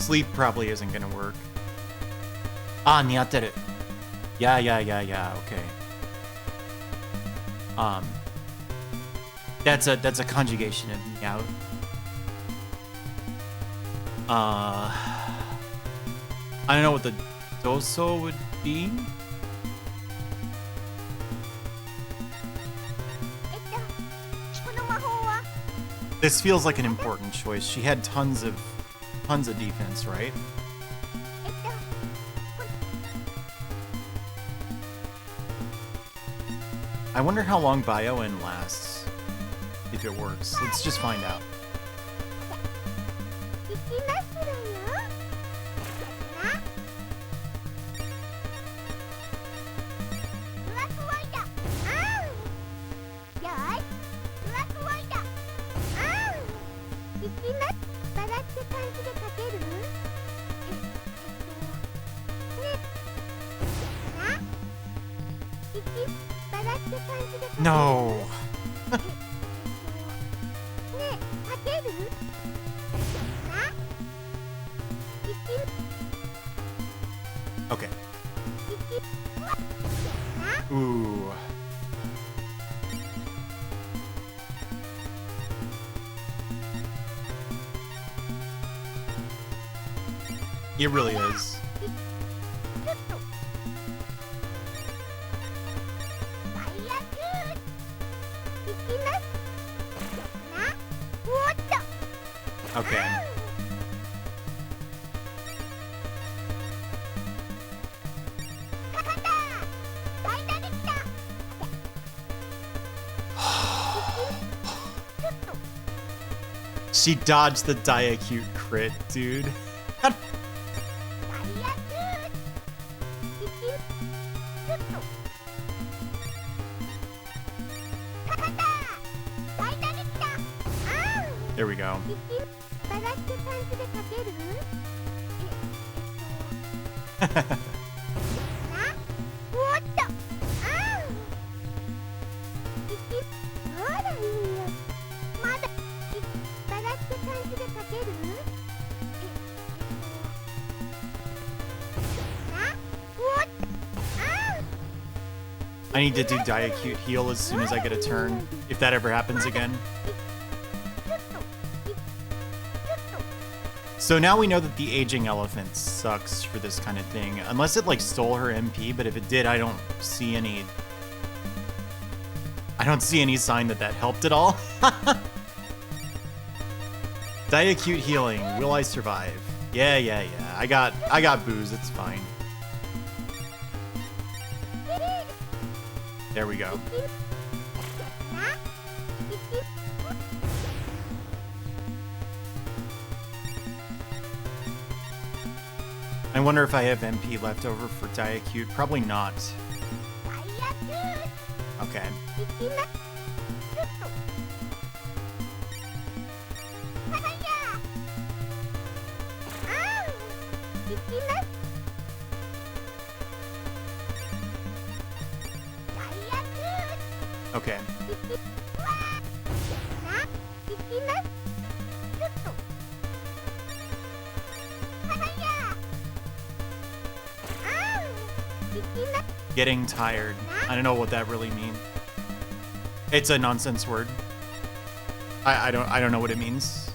Sleep probably isn't gonna work. Ah, niateru. Yeah, okay. That's a conjugation of niau. I don't know what the doso would be. この魔法は This feels like an important choice. She had tons of defense, right? I wonder how long Bioen lasts. If it works. Let's just find out. いきますわよ。なブラックワイダー。よーい。ブラックワイダー。いきます。バラって感じでかける？バラって感じでかける？ No. ねえ、かける？ Okay. Ooh. It really is. ちょっと最悪。いきます。な、おっと。 Okay. かかった大胆できた。ちょっと She dodged the Diacute crit, dude. 最悪。ちょっとかかった大胆できた。There we go. バラって感じでかける？な、おっと。ほらいいよ。まだバラって感じでかける？な、おっと。 I need to do Diacute heal as soon as I get a turn. If that ever happens again. ちょっと So now we know that the aging elephant sucks for this kind of thing. Unless it like stole her MP, but if it did, I don't see any I don't see any sign that that helped at all. Diacute healing. Will I survive? Yeah. I got booze. It's fine. There we go. I wonder if I have MP left over for Diacute. Probably not. Okay. Okay. Getting tired. I don't know what that really means. It's a nonsense word. I don't know what it means.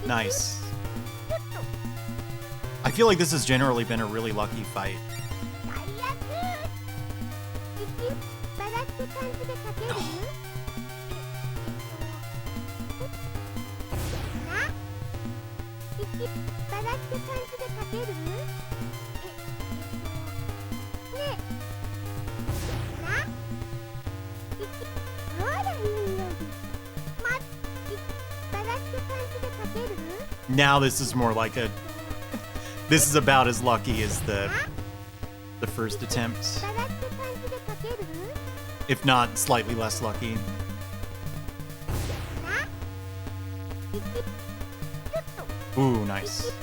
Nice. I feel like this has generally been a really lucky fight. Now this is more like a... This is about as lucky as the first attempt. If not, slightly less lucky. Ooh, nice.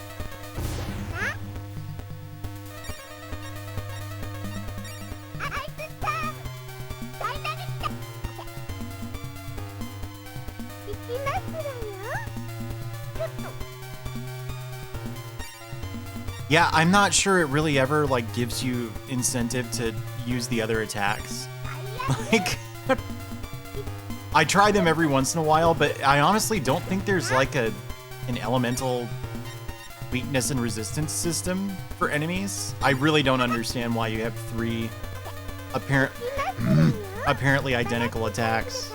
Yeah, I'm not sure it really ever like gives you incentive to use the other attacks. Like, I try them every once in a while, but I honestly don't think there's like an elemental weakness and resistance system for enemies. I really don't understand why you have 3 apparently identical attacks.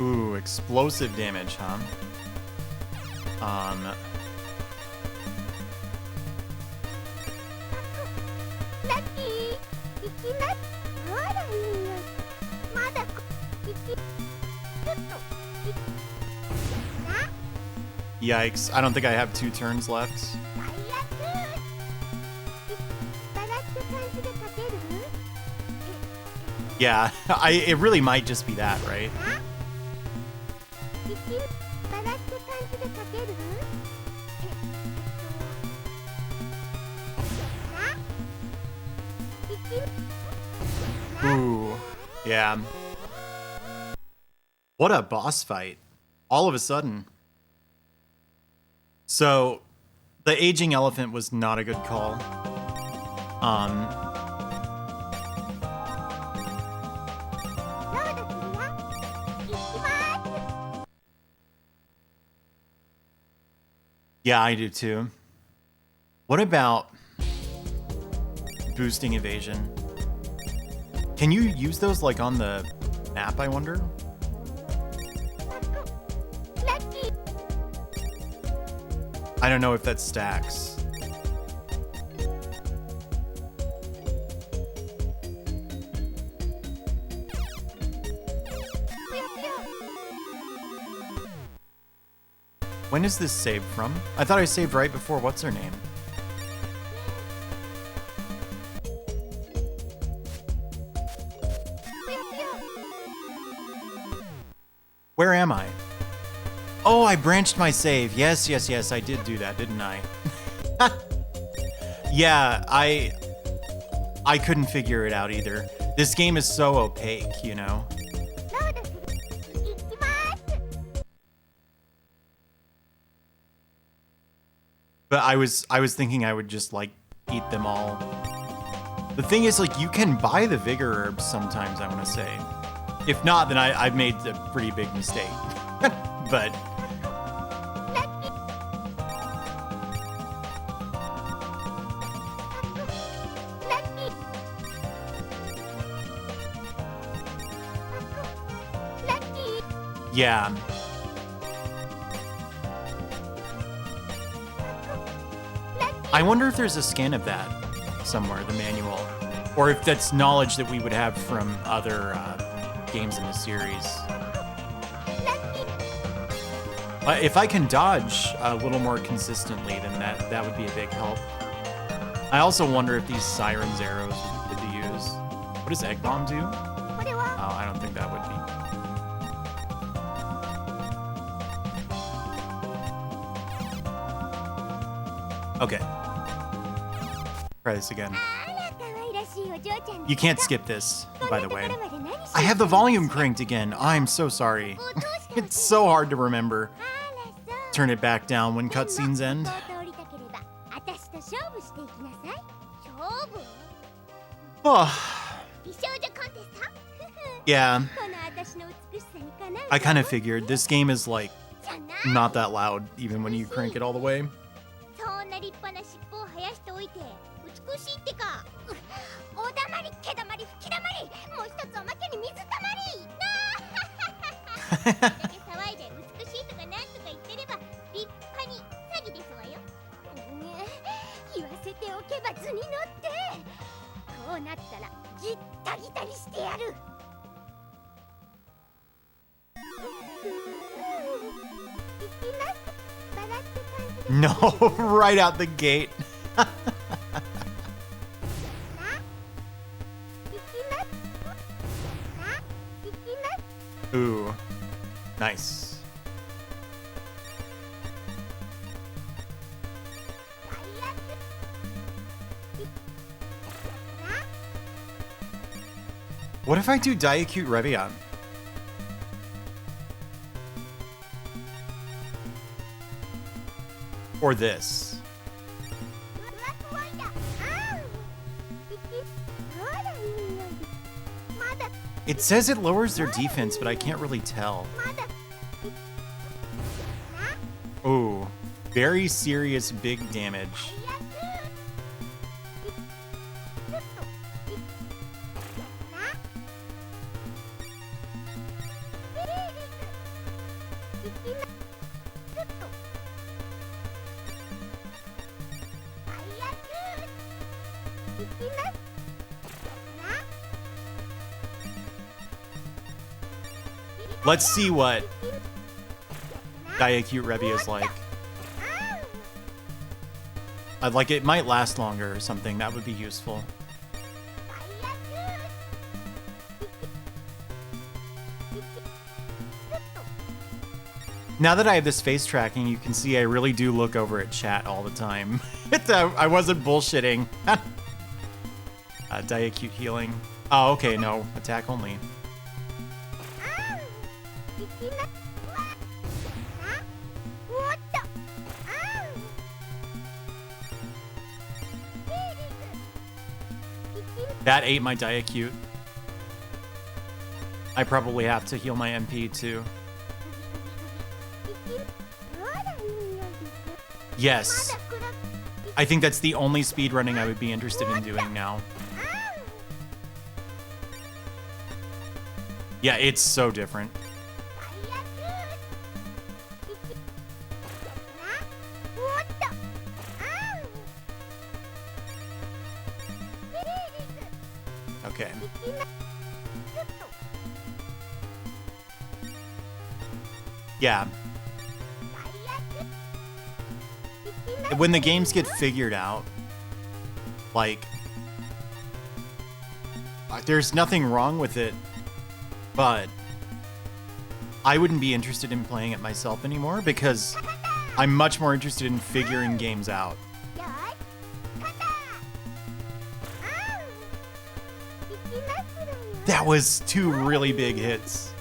Ooh, explosive damage, huh? Yikes, I don't think I have 2 turns left. Yeah, it really might just be that, right? Ooh, yeah. What a boss fight. All of a sudden. So, the aging elephant was not a good call. Yeah, I do too. What about boosting evasion? Can you use those like on the map, I wonder? I don't know if that stacks. When is this saved from? I thought I saved right before what's her name? Where am I? Oh, I branched my save. Yes, I did do that, didn't I? Yeah, I couldn't figure it out either. This game is so opaque, you know? But I was thinking I would just like eat them all. The thing is, like, you can buy the vigor herbs sometimes, I want to say. If not, then I've made a pretty big mistake. But yeah. I wonder if there's a scan of that somewhere, the manual, or if that's knowledge that we would have from other games in the series. If I can dodge a little more consistently, then that would be a big help. I also wonder if these Siren's arrows would be used. What does Egg Bomb do? Oh, I don't think that would be. Okay. Try this again. You can't skip this, by the way. I have the volume cranked again. I'm so sorry. It's so hard to remember. Turn it back down when cutscenes end. Oh. Yeah. I kind of figured. This game is like not that loud, even when you crank it all the way. No, right out the gate. Ooh, nice. What if I do Diacute Revion? Or this? It says it lowers their defense, but I can't really tell. Ooh, very serious big damage. Let's see what Diacute Revi is like. I'd like it might last longer or something. That would be useful. Now that I have this face tracking, you can see I really do look over at chat all the time. I wasn't bullshitting. Diacute healing. Oh, okay, no. Attack only. That ate my Diacute. I probably have to heal my MP too. Yes. I think that's the only speedrunning I would be interested in doing now. Yeah, it's so different. Okay. Yeah. When the games get figured out, like, there's nothing wrong with it, but I wouldn't be interested in playing it myself anymore because I'm much more interested in figuring games out. That was 2 really big hits.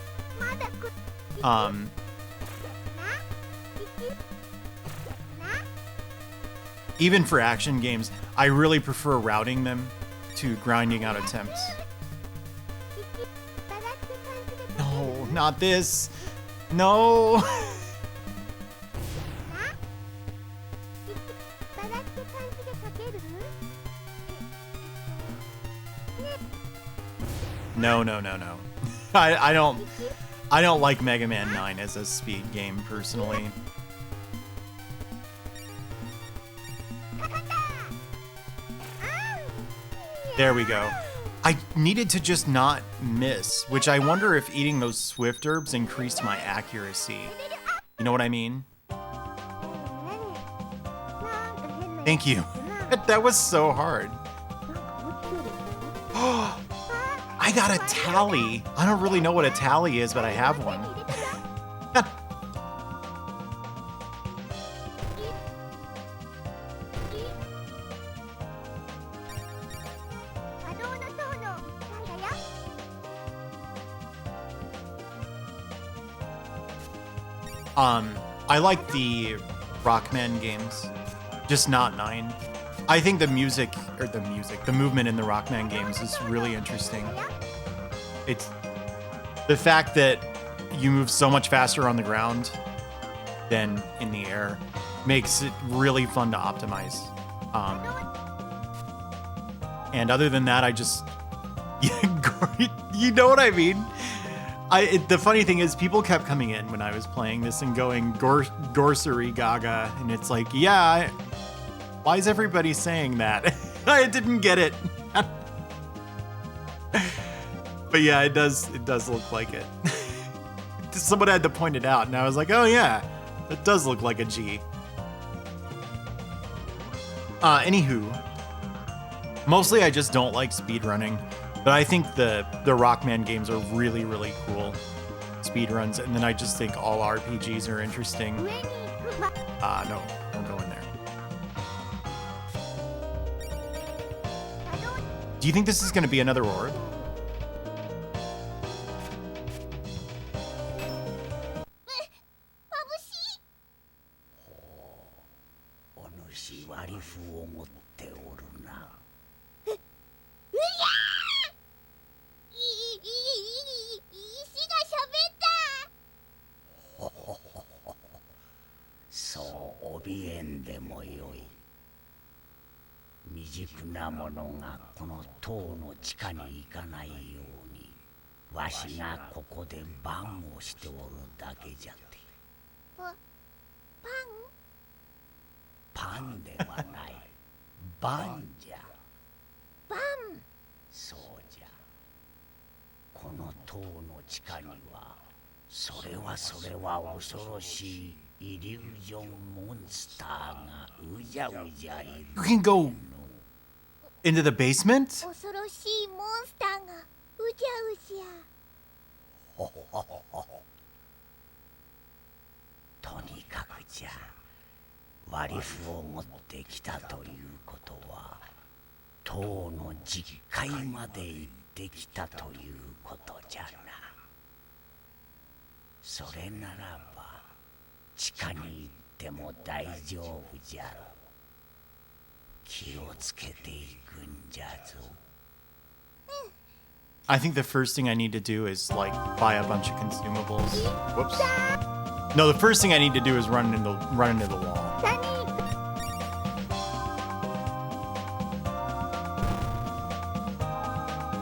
Even for action games, I really prefer routing them to grinding out attempts. not this. No. 笑って感じで書ける？ No, no, no, no. I don't like Mega Man 9 as a speed game personally. There we go. I needed to just not miss, which I wonder if eating those swift herbs increased my accuracy. You know what I mean? Thank you. That was so hard. I got a tally. I don't really know what a tally is, but I have one. I like the Rockman games, just not 9. I think the movement in the Rockman games is really interesting. It's the fact that you move so much faster on the ground than in the air makes it really fun to optimize. And other than that, I just, you know what I mean? The funny thing is, people kept coming in when I was playing this and going, Gorsery Gaga, and it's like, yeah, why is everybody saying that? I didn't get it. But yeah, it does look like it. Someone had to point it out, and I was like, oh yeah, it does look like a G. Anywho, mostly I just don't like speedrunning. But I think the Rockman games are really, really cool speedruns, and then I just think all RPGs are interesting. No, don't go in there. Do you think this is going to be another orb? You can go into the basement? 恐ろしいモンスターがうじゃうじゃ。とにかくじゃ、割り符を持ってきたということは、塔の10階まで行ってきたということじゃな。それならば、地下に行っても大丈夫じゃろ。気をつけていくんじゃぞ。I think the first thing I need to do is like buy a bunch of consumables. Whoops. No, the first thing I need to do is run into the wall.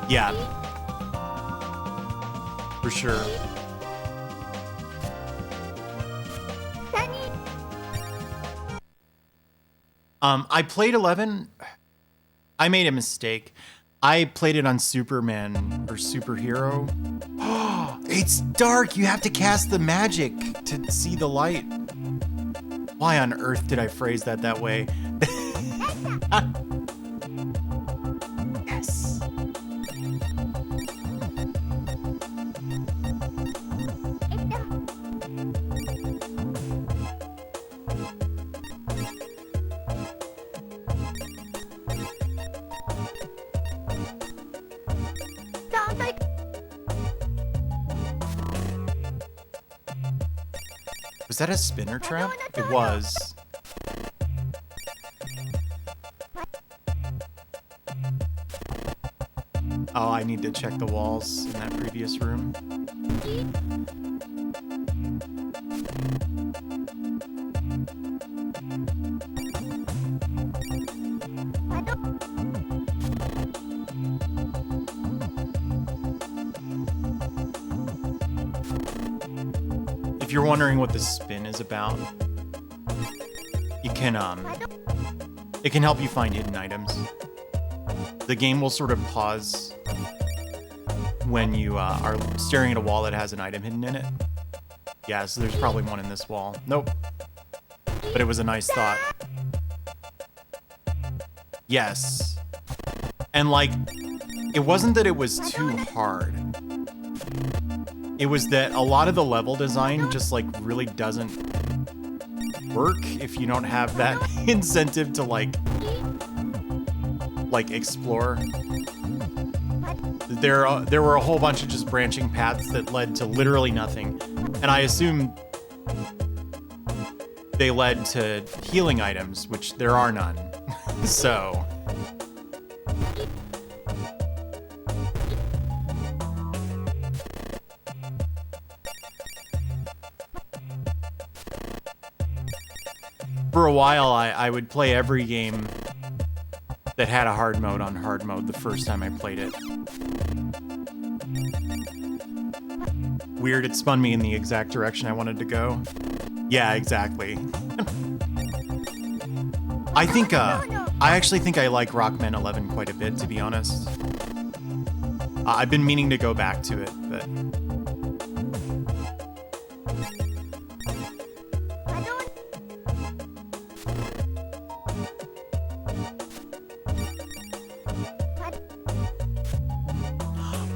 Yeah. For sure. I played 11. I made a mistake. I played it on Superman or Superhero. It's dark. You have to cast the magic to see the light. Why on earth did I phrase that way? Yes. Was that a spinner trap? It was. Oh, I need to check the walls in that previous room. If you're wondering what the spin is about, you can it can help you find hidden items. The game will sort of pause when you are staring at a wall that has an item hidden in it. Yeah, so there's probably one in this wall. Nope. But it was a nice thought. Yes. And like, it wasn't that it was too hard. It was that a lot of the level design just like really doesn't work if you don't have that incentive to like explore. There were a whole bunch of just branching paths that led to literally nothing. And I assume they led to healing items, which there are none. So for a while, I would play every game that had a hard mode on hard mode the first time I played it. Weird, it spun me in the exact direction I wanted to go. Yeah, exactly. I actually think I like Rockman 11 quite a bit, to be honest. I've been meaning to go back to it, but...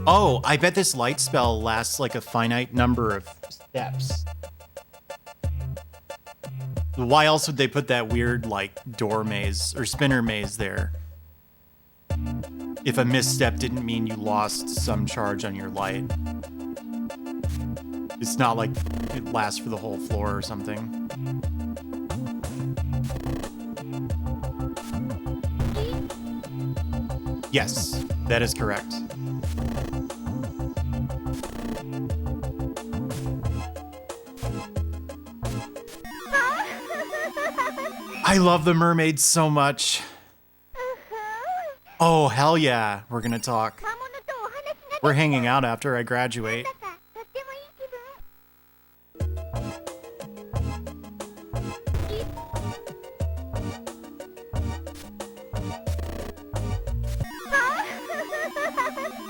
Oh, I bet this light spell lasts like a finite number of steps. Why else would they put that weird, like, door maze or spinner maze there? If a misstep didn't mean you lost some charge on your light. It's not like it lasts for the whole floor or something. Yes, that is correct. I love the mermaids so much. Oh, hell yeah. We're gonna talk. We're hanging out after I graduate.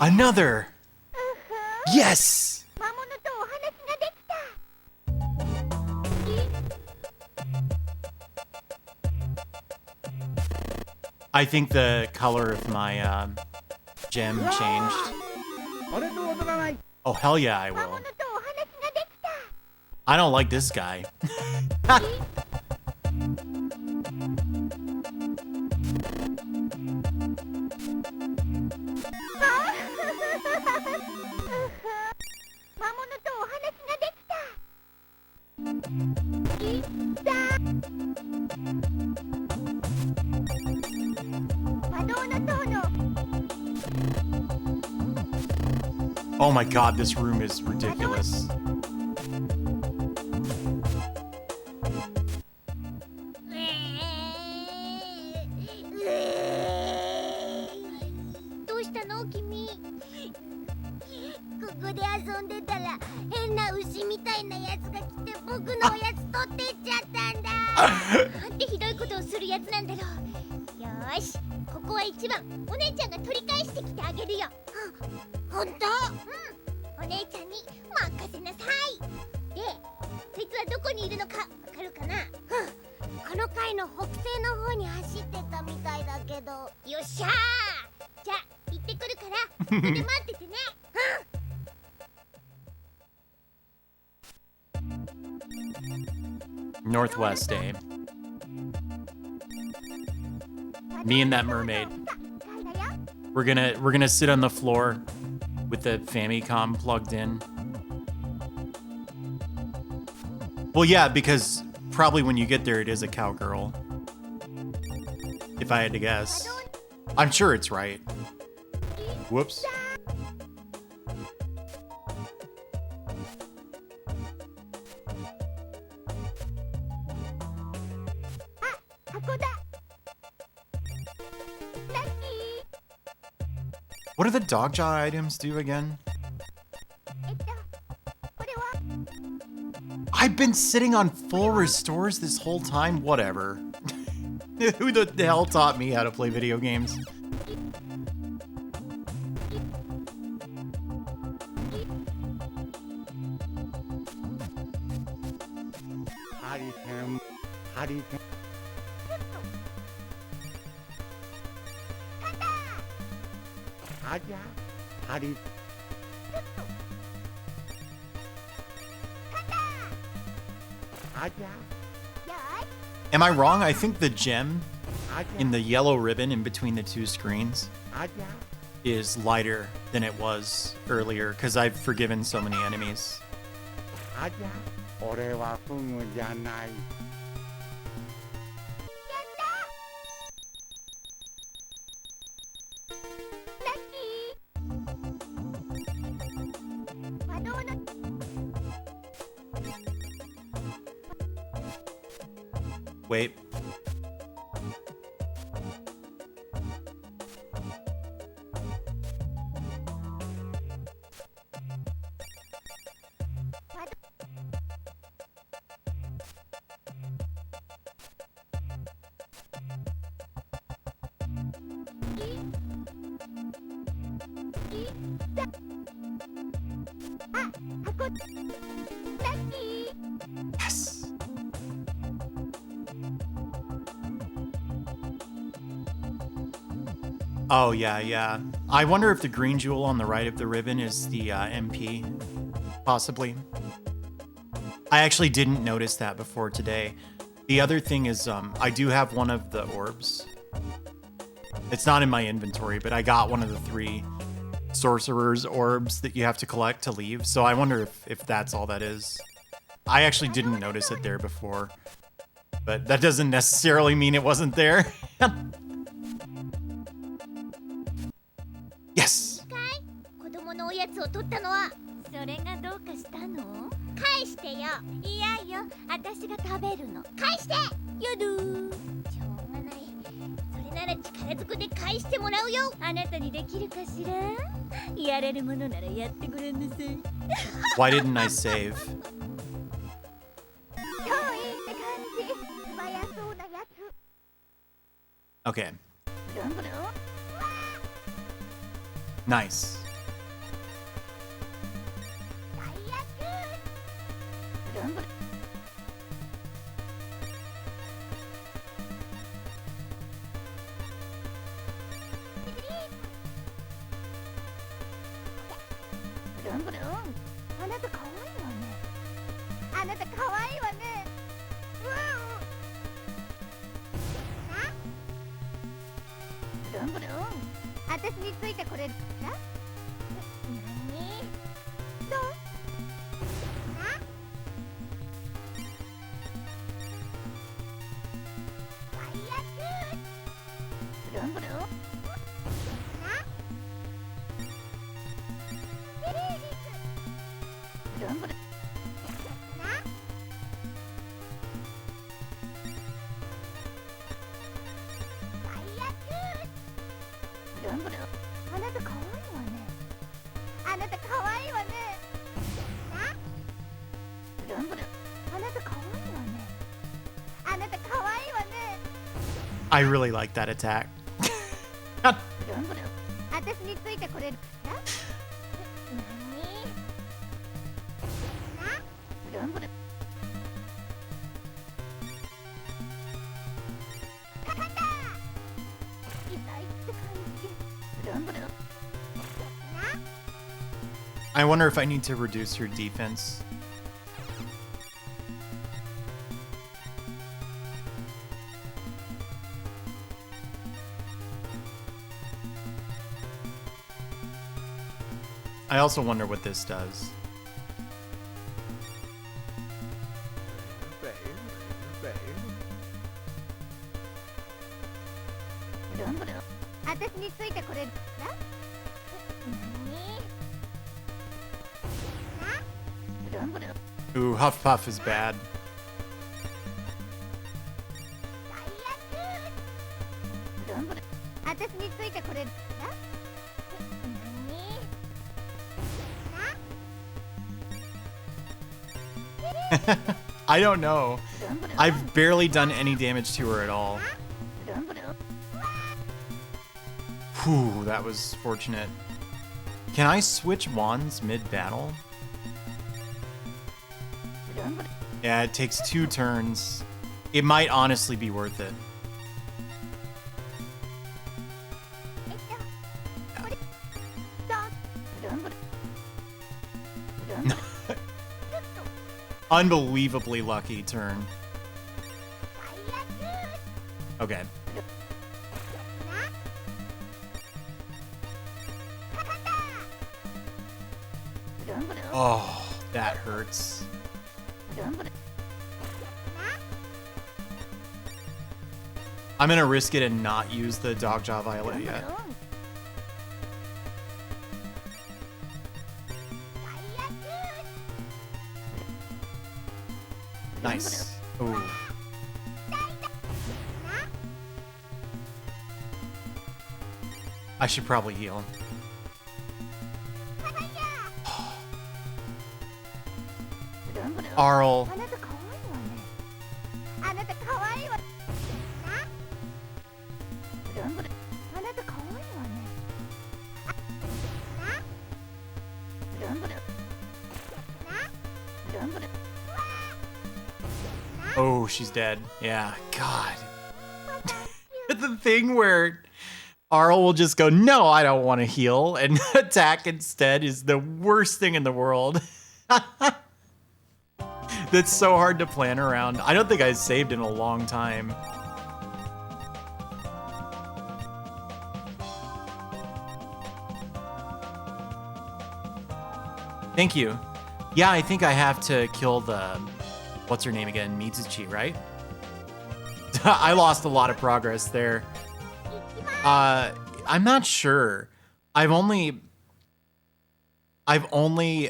Another! Yes! I think the color of my gem changed. Oh, hell yeah, I will. I don't like this guy. Oh my god, this room is ridiculous. Northwest, eh? Me and that mermaid. We're gonna sit on the floor with the Famicom plugged in. Well, yeah, because probably when you get there, it is a cowgirl. If I had to guess. I'm sure it's right. Whoops. 箱だ。 What do the dog jaw items do again? これは I've been sitting on full restores this whole time? Whatever. Who the hell taught me how to play video games? Am I wrong? I think the gem in the yellow ribbon in between the two screens is lighter than it was earlier because I've forgiven so many enemies. 俺はフグじゃない。 Wait. Yes. Oh, yeah. I wonder if the green jewel on the right of the ribbon is the MP. Possibly. I actually didn't notice that before today. The other thing is, I do have one of the orbs. It's not in my inventory, but I got one of the 3 sorcerer's orbs that you have to collect to leave. So I wonder if that's all that is. I actually didn't notice it there before. But that doesn't necessarily mean it wasn't there. Yes! 子供のおやつを取ったのはそれがどうかしたの？返してよ。いやよ、私が食べるの。返して。やどー。しょうがない。それなら力ずくで返してもらうよ。あなたにできるかしら？やれるものならやってごらんなさい。 Why didn't I save? 超いいって感じ。素早そうなやつ。 Okay. どんぶる？ Nice. 最悪。どんぶる？ どんぶる？あなた可愛いわね。あなた可愛いわね。どんぶる？私についてこれるか？なに？どう？な？最悪。どんぶる？な？テレビス。どんぶる？な？最悪。どんぶる？あなた可愛いわね。あなた可愛いわね。な？どんぶる？あなた可愛いわね。あなた可愛いわね。 I really like that attack. どんぶる？私についてこれるかしら？なに？な？どんぶる？かかった！痛いって感じ。どんぶる？な？ I wonder if I need to reduce her defense. I also wonder what this does. どんぶる？私についてこれるかしら？ Ooh, Huff Puff is bad. 私についてこれだ。I don't know. I've barely done any damage to her at all. Whew, that was fortunate. Can I switch wands mid-battle? Yeah, it takes 2 turns. It might honestly be worth it. Unbelievably lucky turn. Okay. Oh, that hurts. I'm gonna risk it and not use the Dogjaw Violet yet. Nice. Ooh. I should probably heal. Arl. Oh, she's dead. Yeah, God. The thing where Arl will just go, no, I don't want to heal, and attack instead is the worst thing in the world. That's so hard to plan around. I don't think I saved in a long time. Thank you. Yeah, I think I have to kill the... What's her name again? Mizuchi, right? I lost a lot of progress there. I'm not sure. I've only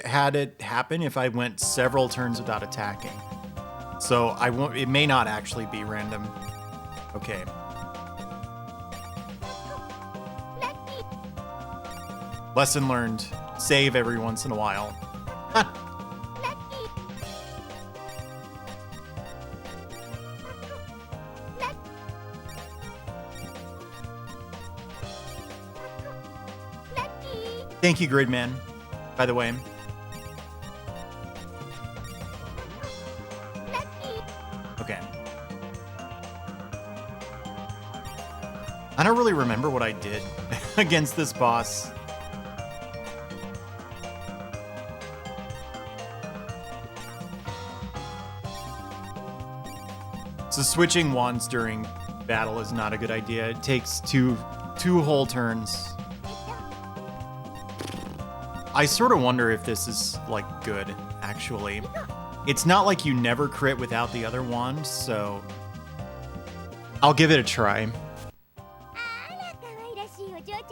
had it happen if I went several turns without attacking. So I won't. It may not actually be random. Okay. Lesson learned. Save every once in a while. Thank you, Gridman, by the way. Okay. I don't really remember what I did against this boss. So switching wands during battle is not a good idea. It takes two whole turns. I sort of wonder if this is, like, good, actually. It's not like you never crit without the other wand, so... I'll give it a try.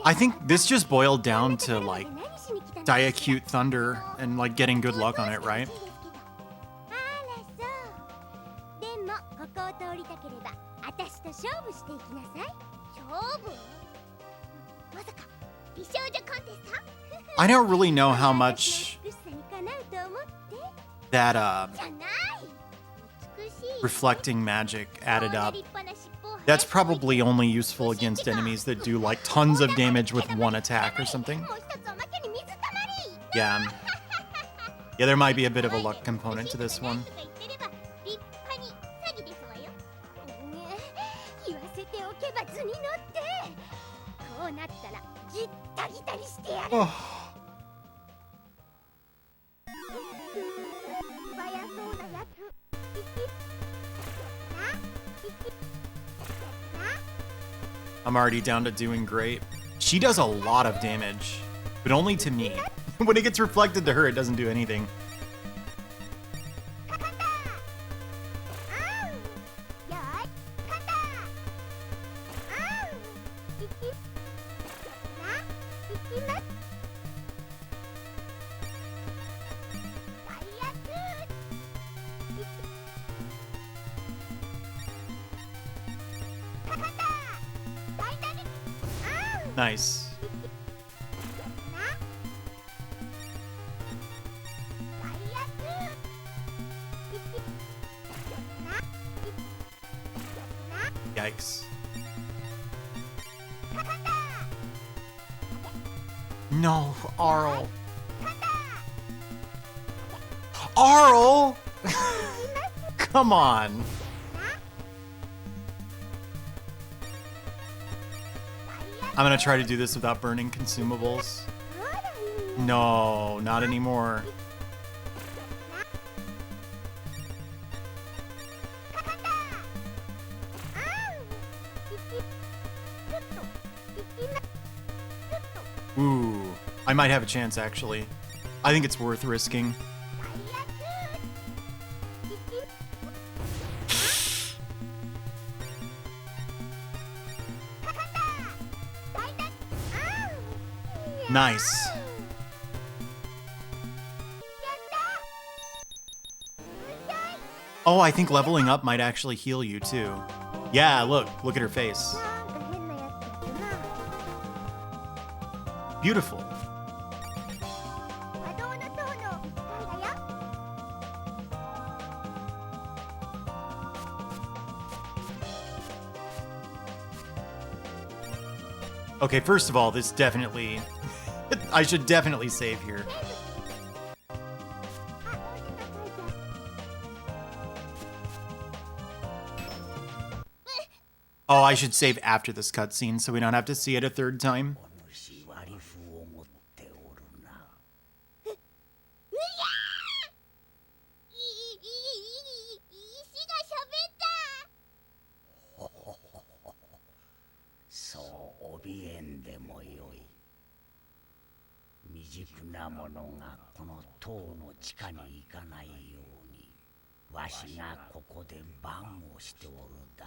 I think this just boiled down to, like, Diacute Thunder and, like, getting good luck on it, right? I don't really know how much that reflecting magic added up. That's probably only useful against enemies that do like tons of damage with one attack or something. Yeah. Yeah, there might be a bit of a luck component to this one. Oh. I'm already down to doing great. She does a lot of damage, but only to me. When it gets reflected to her, it doesn't do anything. Nice. Yikes. No, Arl. Arl! Come on. I'm gonna try to do this without burning consumables. No, not anymore. Ooh, I might have a chance actually. I think it's worth risking. Nice. Oh, I think leveling up might actually heal you too. Yeah, look at her face. Beautiful. Okay, first of all, this definitely... I should definitely save here. Oh, I should save after this cutscene so we don't have to see it a third time.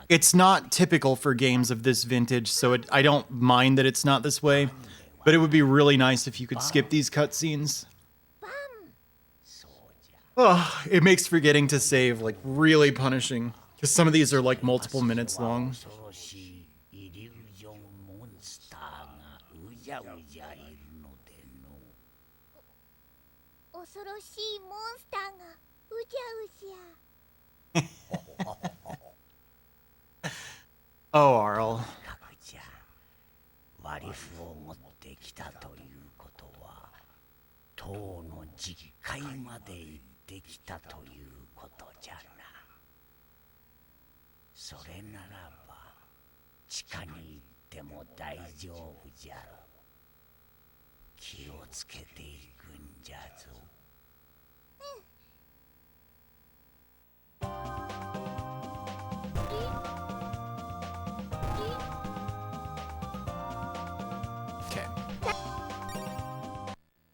It's not typical for games of this vintage, so I don't mind that it's not this way, but it would be really nice if you could skip these cutscenes. Oh, it makes forgetting to save like really punishing, because some of these are like multiple minutes long. Oh, Arl.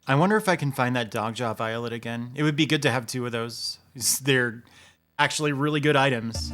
I wonder if I can find that Dogjaw Violet again. It would be good to have two of those. They're actually really good items.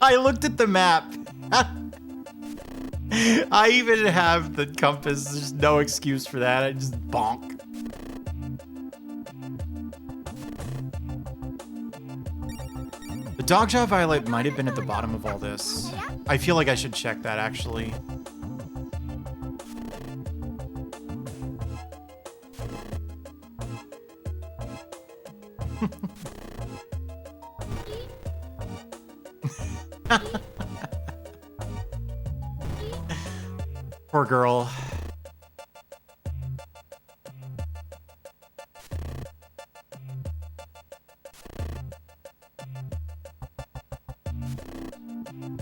I looked at the map. I even have the compass. There's no excuse for that. I just bonk. The Dogjaw Violet might have been at the bottom of all this. I feel like I should check that actually. Poor girl.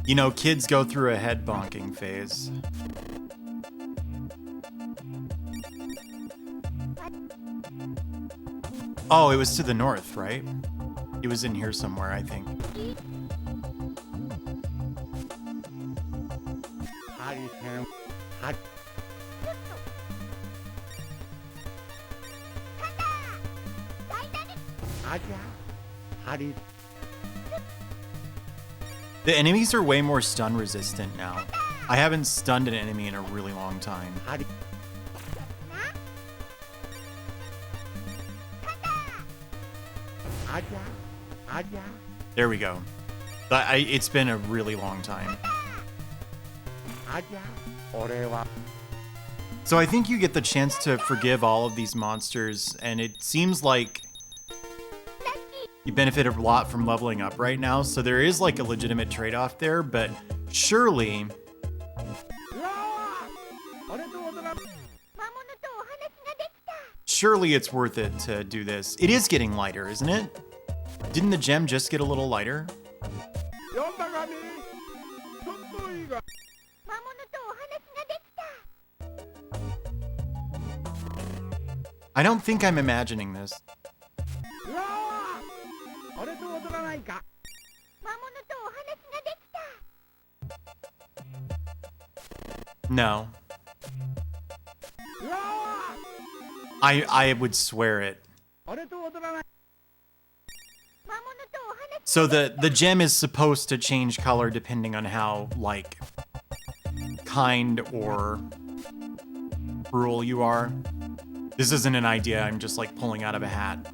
You know, kids go through a head bonking phase. Oh, it was to the north, right? It was in here somewhere, I think. ハリセンハリあじゃハリ The enemies are way more stun resistant now. I haven't stunned an enemy in a really long time. ハリあじゃあじゃ There we go. It's been a really long time. あじゃ俺は So I think you get the chance to forgive all of these monsters, and it seems like you benefit a lot from leveling up right now, so there is like a legitimate trade-off there, but surely うわー俺と踊ら 魔物とお話ができた surely it's worth it to do this. It is getting lighter, isn't it? Didn't the gem just get a little lighter? 呼んだがねちょっといいが魔物とお話ができた I don't think I'm imagining this. うわー俺と踊らないか魔物とお話ができた No. うわ I would swear it. ー俺と踊らない 魔物とお話 So the gem is supposed to change color depending on how, like, kind or cruel you are. This isn't an idea I'm just, like, pulling out of a hat.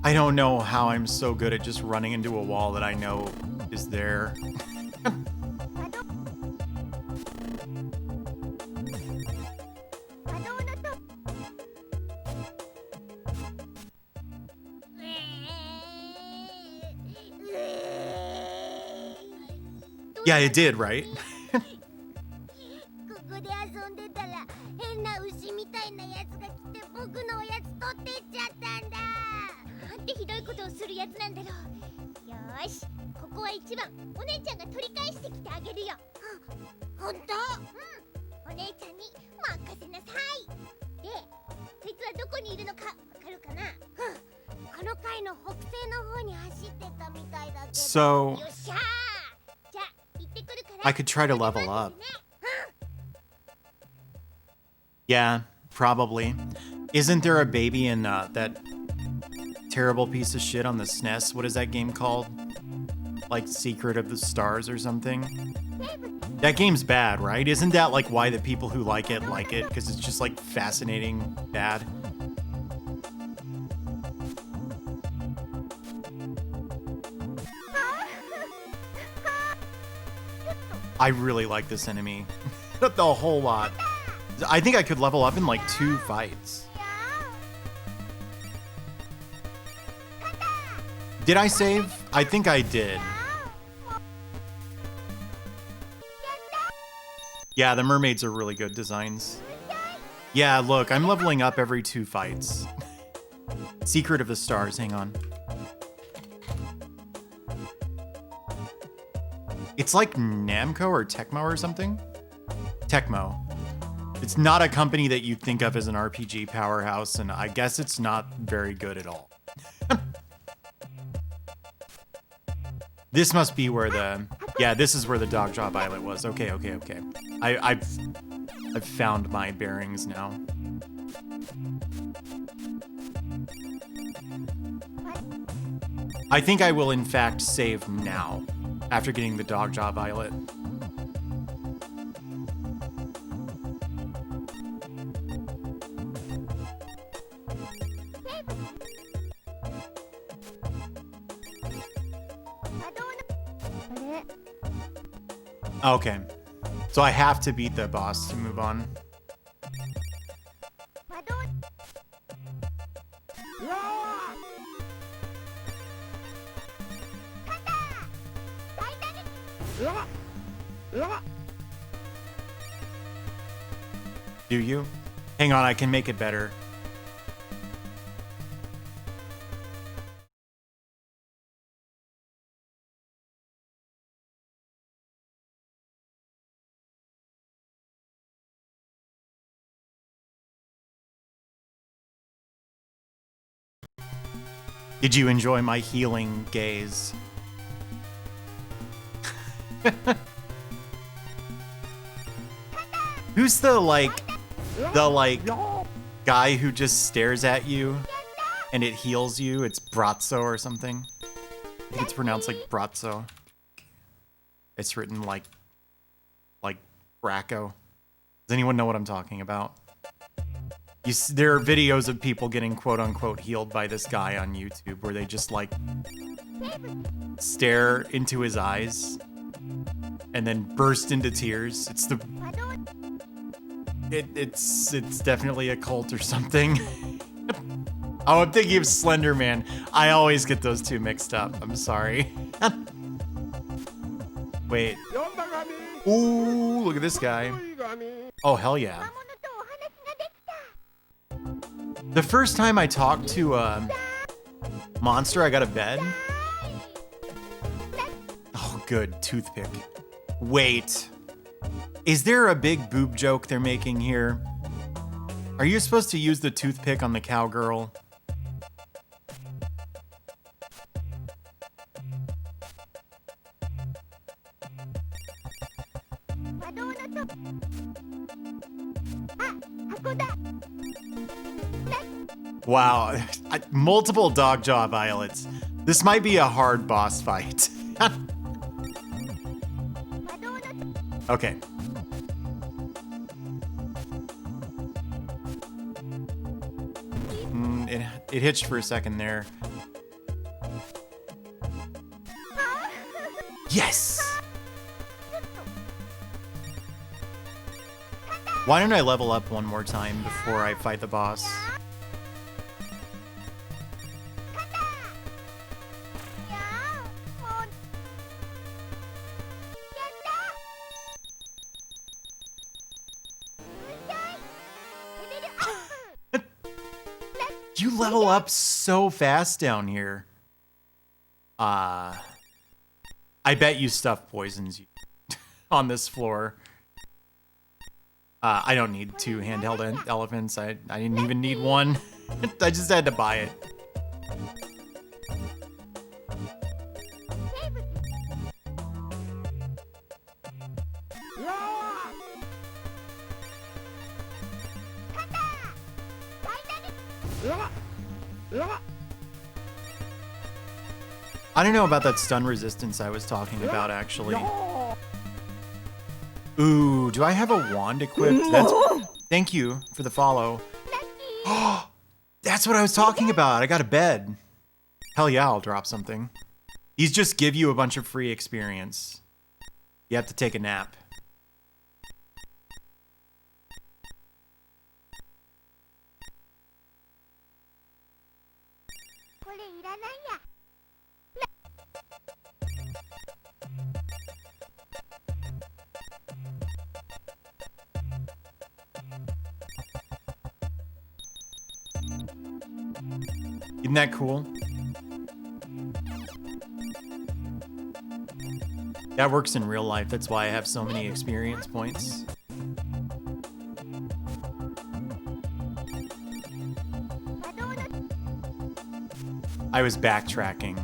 I don't know how I'm so good at just running into a wall that I know is there. 魔導のと Yeah, it did, right? ここで遊んでたら変な牛みたいなやつが来て僕のおやつ取ってっちゃったんだなんてひどいことをするやつなんだろうよーしここは一番お姉ちゃんが取り返してきてあげるよほんとうんお姉ちゃんに任せなさいでそいつはどこにいるのかわかるかなこの階の北西の方に走ってたみたいだけど So よっしゃーじゃあ行ってくるから I could try to level up. Yeah, probably. Isn't there a baby in that terrible piece of shit on the SNES? What is that game called? Like Secret of the Stars or something? That game's bad, right? Isn't that like why the people who like it? Because it's just like fascinating bad. I really like this enemy. The whole lot. I think I could level up in like 2 fights. Did I save? I think I did. Yeah, the mermaids are really good designs. Yeah, look, I'm leveling up every 2 fights. Secret of the Stars, hang on. It's like Namco or Tecmo or something? Tecmo. It's not a company that you think of as an RPG powerhouse, and I guess it's not very good at all. This must be where the... Yeah, this is where the Dogjaw Islet was. Okay. I've found my bearings now. I think I will in fact save now, after getting the Dogjaw Islet. Okay. So I have to beat the boss to move on. Do you? Hang on, I can make it better. Did you enjoy my healing gaze? Who's the guy who just stares at you and it heals you? It's Brazzo or something. I think it's pronounced like Brazzo. It's written like Bracco. Does anyone know what I'm talking about? There are videos of people getting quote-unquote healed by this guy on YouTube where they just like stare into his eyes and then burst into tears. It's definitely a cult or something. Oh, I'm thinking of Slender Man. I always get those two mixed up. I'm sorry. Wait. Ooh, look at this guy. Oh, hell yeah. The first time I talked to a monster, I got a bed. Oh, good. Toothpick. Wait. Is there a big boob joke they're making here? Are you supposed to use the toothpick on the cowgirl? Wow, multiple dog jaw violets. This might be a hard boss fight. Okay. It hitched for a second there. Yes! Why don't I level up one more time before I fight the boss? You level up so fast down here. I bet you stuff poisons you on this floor. I don't need two handheld elephants. I didn't even need one. I just had to buy it. I don't know about that stun resistance I was talking about, actually. Ooh, do I have a wand equipped? Thank you for the follow. Oh, that's what I was talking about. I got a bed. Hell yeah, I'll drop something. These just give you a bunch of free experience. You have to take a nap. Isn't that cool? That works in real life. That's why I have so many experience points. I was backtracking.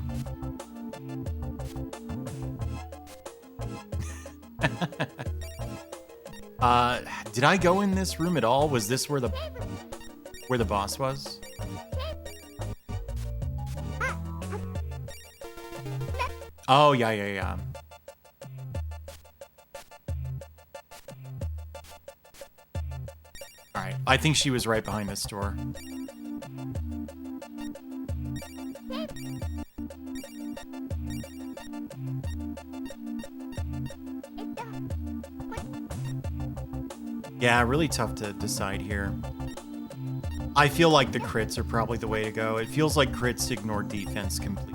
Did I go in this room at all? Was this where the boss was? Oh, yeah. Alright, I think she was right behind this door. Yeah, really tough to decide here. I feel like the crits are probably the way to go. It feels like crits ignore defense completely.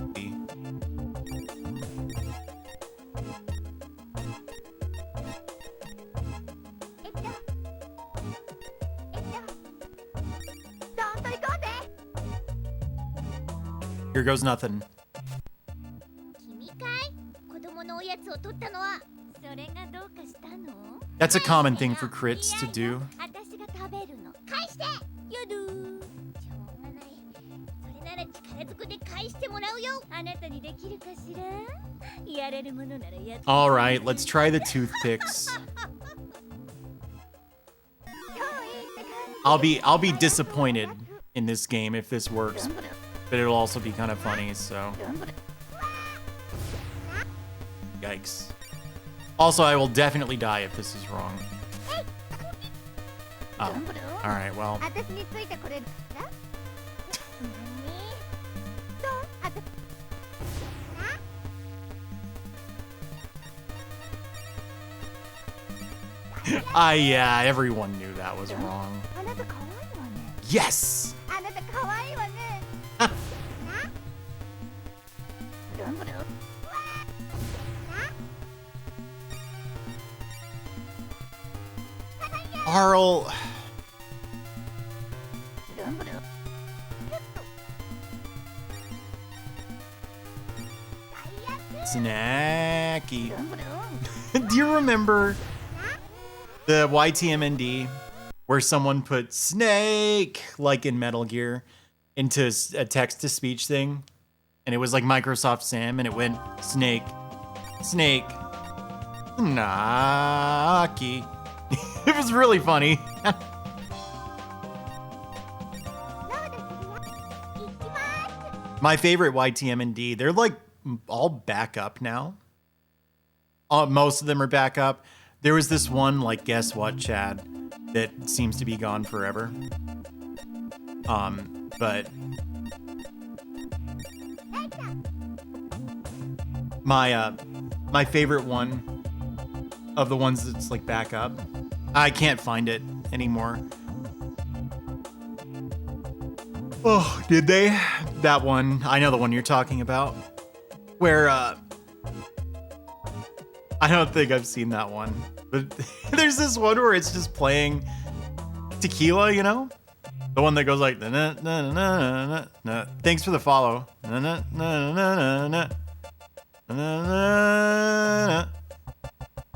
Here goes nothing. That's a common thing for crits to do. なら力ずくで返してもらうよ。あなたにできるかしら。やれるものならやって。 All right, let's try the toothpicks. I'll be disappointed in this game if this works, but it'll also be kind of funny, so. Yikes. Also, I will definitely die if this is wrong. Oh, all right, well. 私についてこれるかしら。どう？あた。Yeah, everyone knew that was wrong. あなた可愛いわね。 Yes! あなた可愛いわね。Arl. Snacky. Do you remember the YTMND where someone put snake, like in Metal Gear, into a text-to-speech thing? And it was like Microsoft Sam, and it went snake, snake, Naki. It was really funny. My favorite YTMND, they're like all back up now. Most of them are back up. There was this one, like, guess what, Chad, that seems to be gone forever. But my favorite one of the ones that's like back up, I can't find it anymore. Oh, did they? That one, I know the one you're talking about, where I don't think I've seen that one, but there's this one where it's just playing Tequila, you know, the one that goes like na na na na na na. Thanks for the follow. Na na na na na na na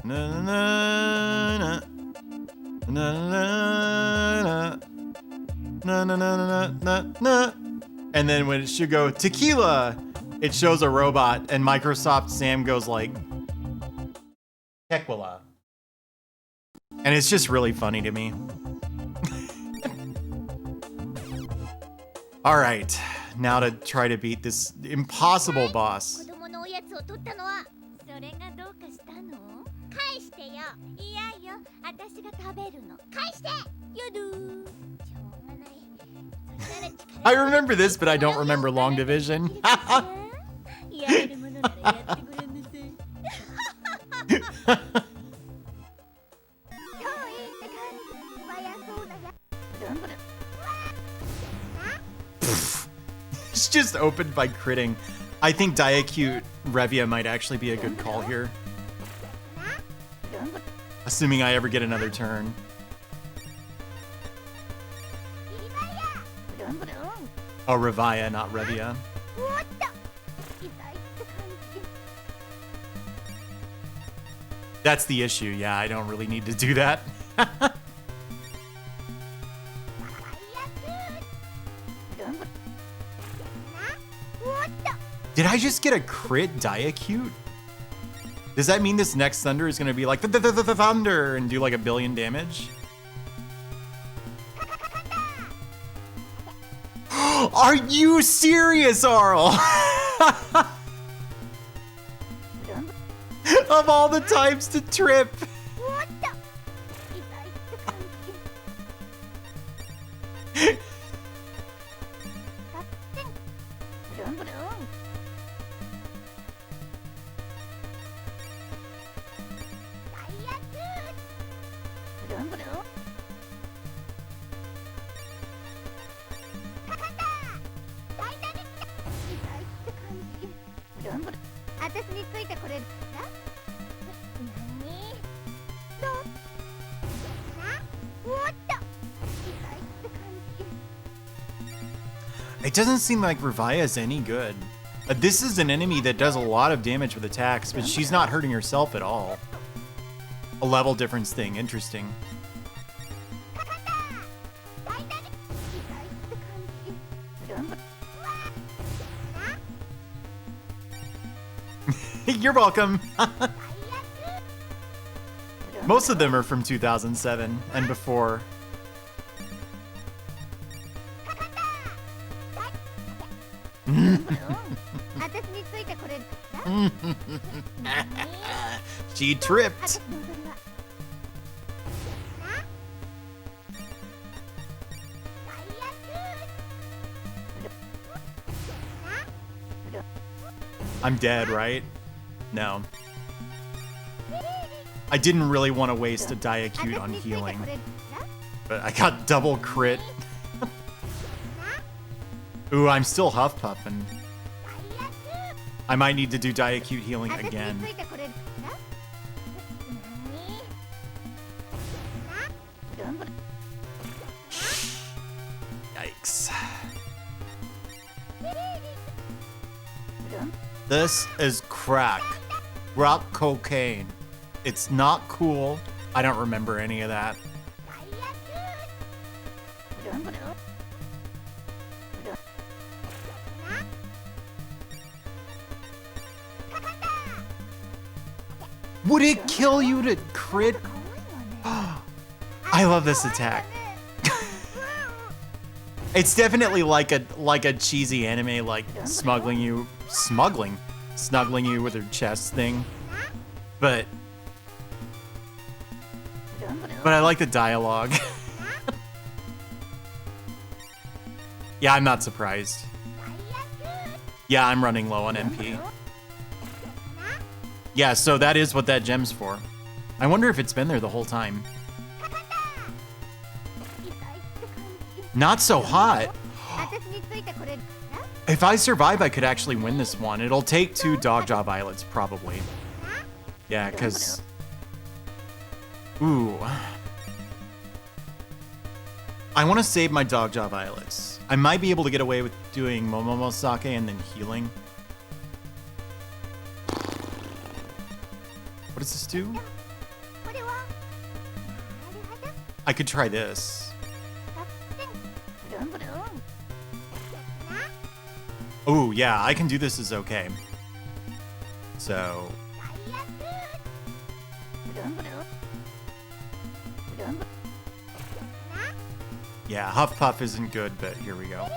na na na na na na na. And then when it should go tequila, it shows a robot, and Microsoft Sam goes like tequila, and it's just really funny to me. All right, now to try to beat this impossible boss. 子供のおやつを取ったのはそれがどうかしたの？返してよ。いやよ、私が食べるの。返して。やどー。しょうがない。それなら力 I remember this, but I don't remember Long Division. やれるものならやってごらんなさい。今日いいって感じ。わやそうだや。It's just opened by critting. I think Diacute Revia might actually be a good call here. Assuming I ever get another turn. Oh, Revia, not Revia. That's the issue. Yeah, I don't really need to do that. Did I just get a crit Diacute? Does that mean this next Thunder is going to be like the Thunder and do like 1 billion damage? Are you serious, Arl? Of all the times to trip. It doesn't seem like Revia is any good. This is an enemy that does a lot of damage with attacks, but she's not hurting herself at all. A level difference thing, interesting. You're welcome. Most of them are from 2007 and before. She tripped. I'm dead, right? No. I didn't really want to waste a die acute on healing, but I got double crit. Ooh, I'm still huff puffing. I might need to do die acute healing again. Yikes. This is crack. Rock cocaine. It's not cool. I don't remember any of that. Would it kill you to crit? I love this attack. It's definitely like a cheesy anime, like snuggling you with her chest thing. But I like the dialogue. Yeah, I'm not surprised. Yeah, I'm running low on MP. Yeah, so that is what that gem's for. I wonder if it's been there the whole time. Not so hot. If I survive, I could actually win this one. It'll take 2 Dogjaw Violets, probably. Yeah, because... Ooh. I want to save my Dogjaw Violets. I might be able to get away with doing Momomo Sake and then healing. What does this do? I could try this. Oh, yeah, I can do this as okay. So... Yeah, Huff Puff isn't good, but here we go.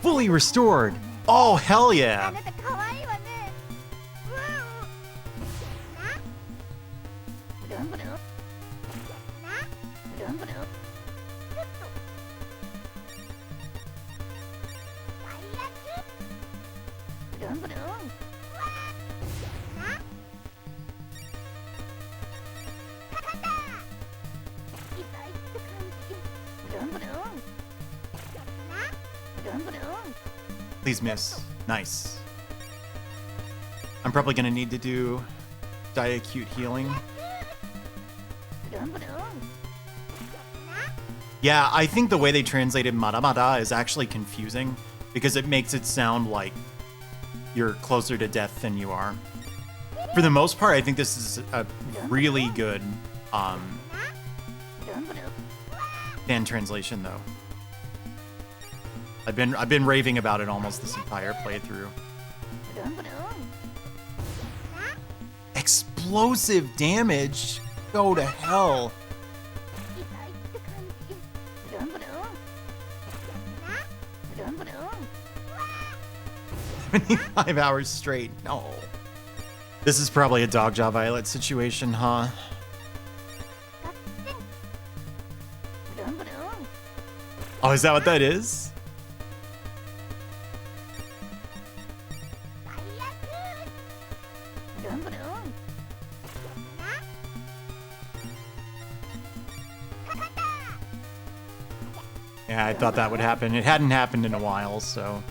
Fully restored! Oh, hell yeah! Please miss. Nice. I'm probably gonna need to do die acute healing. Yeah, I think the way they translated Mada is actually confusing because it makes it sound like you're closer to death than you are. For the most part, I think this is a really good fan translation, though. I've been raving about it almost this entire playthrough. Explosive damage? Go to hell. 75 hours straight. No. This is probably a Dogjaw Violet situation, huh? Oh, is that what that is? Yeah, I thought that would happen. It hadn't happened in a while, so...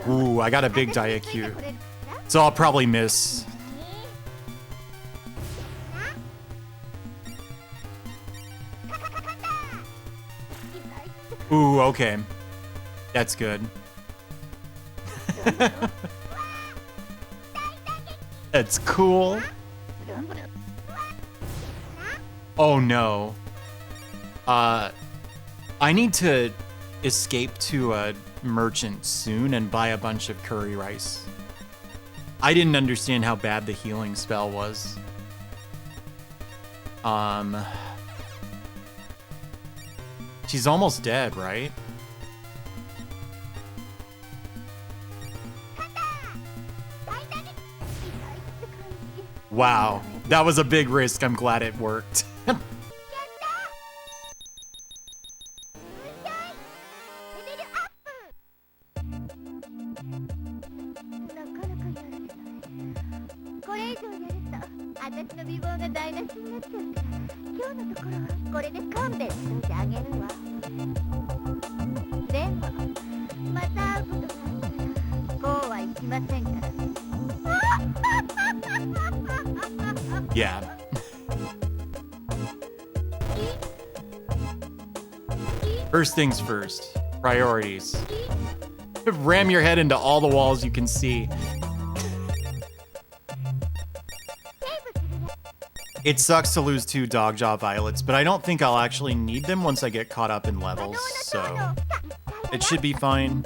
Ooh, I got a big die acute. So I'll probably miss. Ooh, okay. That's good. That's cool. Oh no. I need to escape to a merchant soon and buy a bunch of curry rice. I didn't understand how bad the healing spell was. She's almost dead, right? Wow, that was a big risk. I'm glad it worked. Yeah. First things first. Priorities. Ram your head into all the walls you can see. It sucks to lose 2 Dogjaw Violets, but I don't think I'll actually need them once I get caught up in levels, so it should be fine.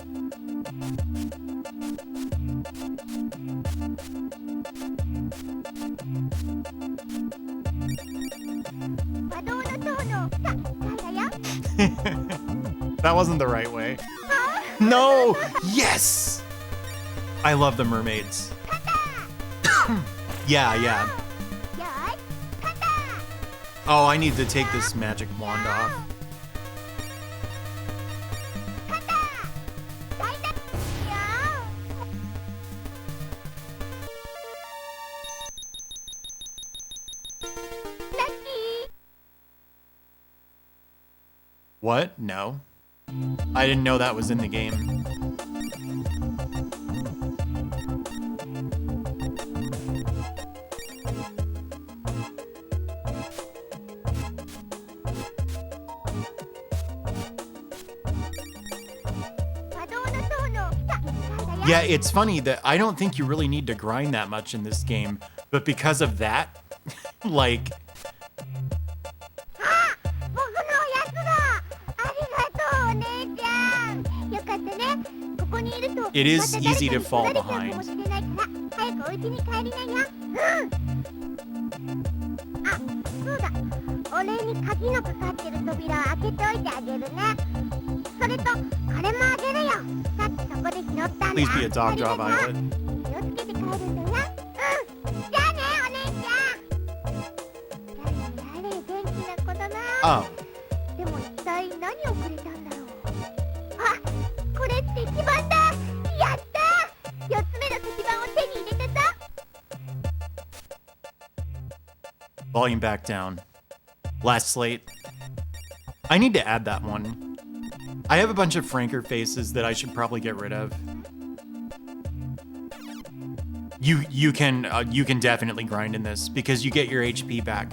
That wasn't the right way. No! Yes! I love the mermaids. Yeah. Oh, I need to take this magic wand off. What? No. I didn't know that was in the game. Yeah, it's funny that I don't think you really need to grind that much in this game, but because of that, like... It is easy to fall behind. Please be a Dogjaw Violet. Oh. Volume back down. Last slate. I need to add that one. I have a bunch of Franker faces that I should probably get rid of. You can definitely grind in this because you get your HP back,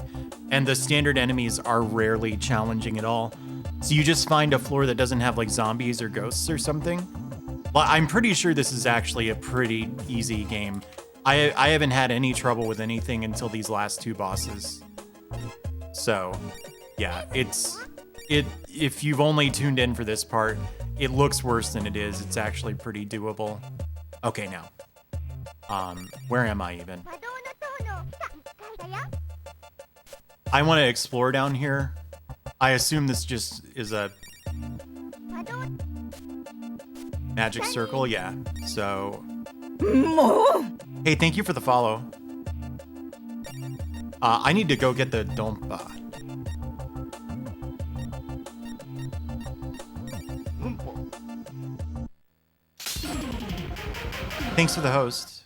and the standard enemies are rarely challenging at all. So you just find a floor that doesn't have like zombies or ghosts or something. Well, I'm pretty sure this is actually a pretty easy game. I haven't had any trouble with anything until these last 2 bosses. So, yeah, if you've only tuned in for this part, it looks worse than it is. It's actually pretty doable. Okay, now. Where am I even? I want to explore down here. I assume this just is a magic circle, yeah. So, hey, thank you for the follow. I need to go get the Dompa. Thanks for the host.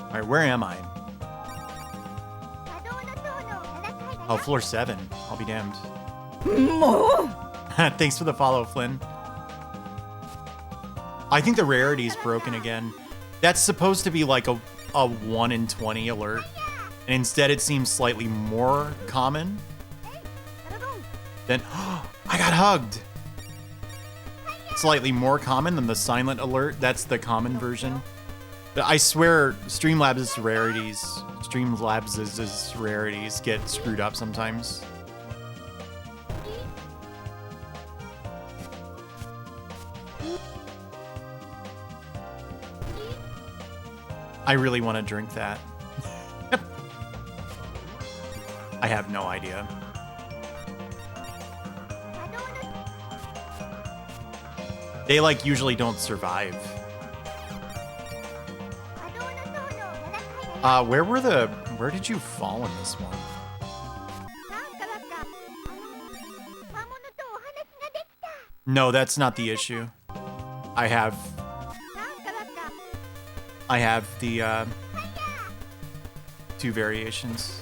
Alright, where am I? Oh, floor 7. I'll be damned. Thanks for the follow, Flynn. I think the rarity's broken again. That's supposed to be like a 1 in 20 alert. And instead it seems slightly more common. Then, I got hugged! Slightly more common than the silent alert. That's the common version. But I swear, Streamlabs' rarities Streamlabs' rarities get screwed up sometimes. I really want to drink that. I have no idea. They like usually don't survive. Where did you fall in this one? No, that's not the issue. I have the 2 variations.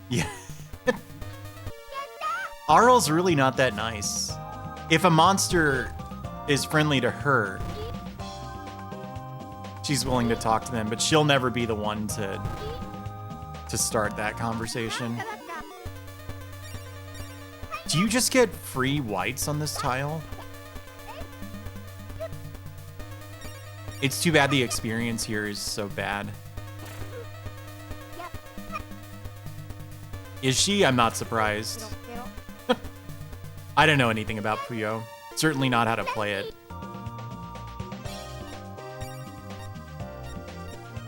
Yeah. Arl's really not that nice. If a monster is friendly to her, she's willing to talk to them, but she'll never be the one to start that conversation. Do you just get free whites on this tile? It's too bad the experience here is so bad. Is she? I'm not surprised. I don't know anything about Puyo. Certainly not how to play it.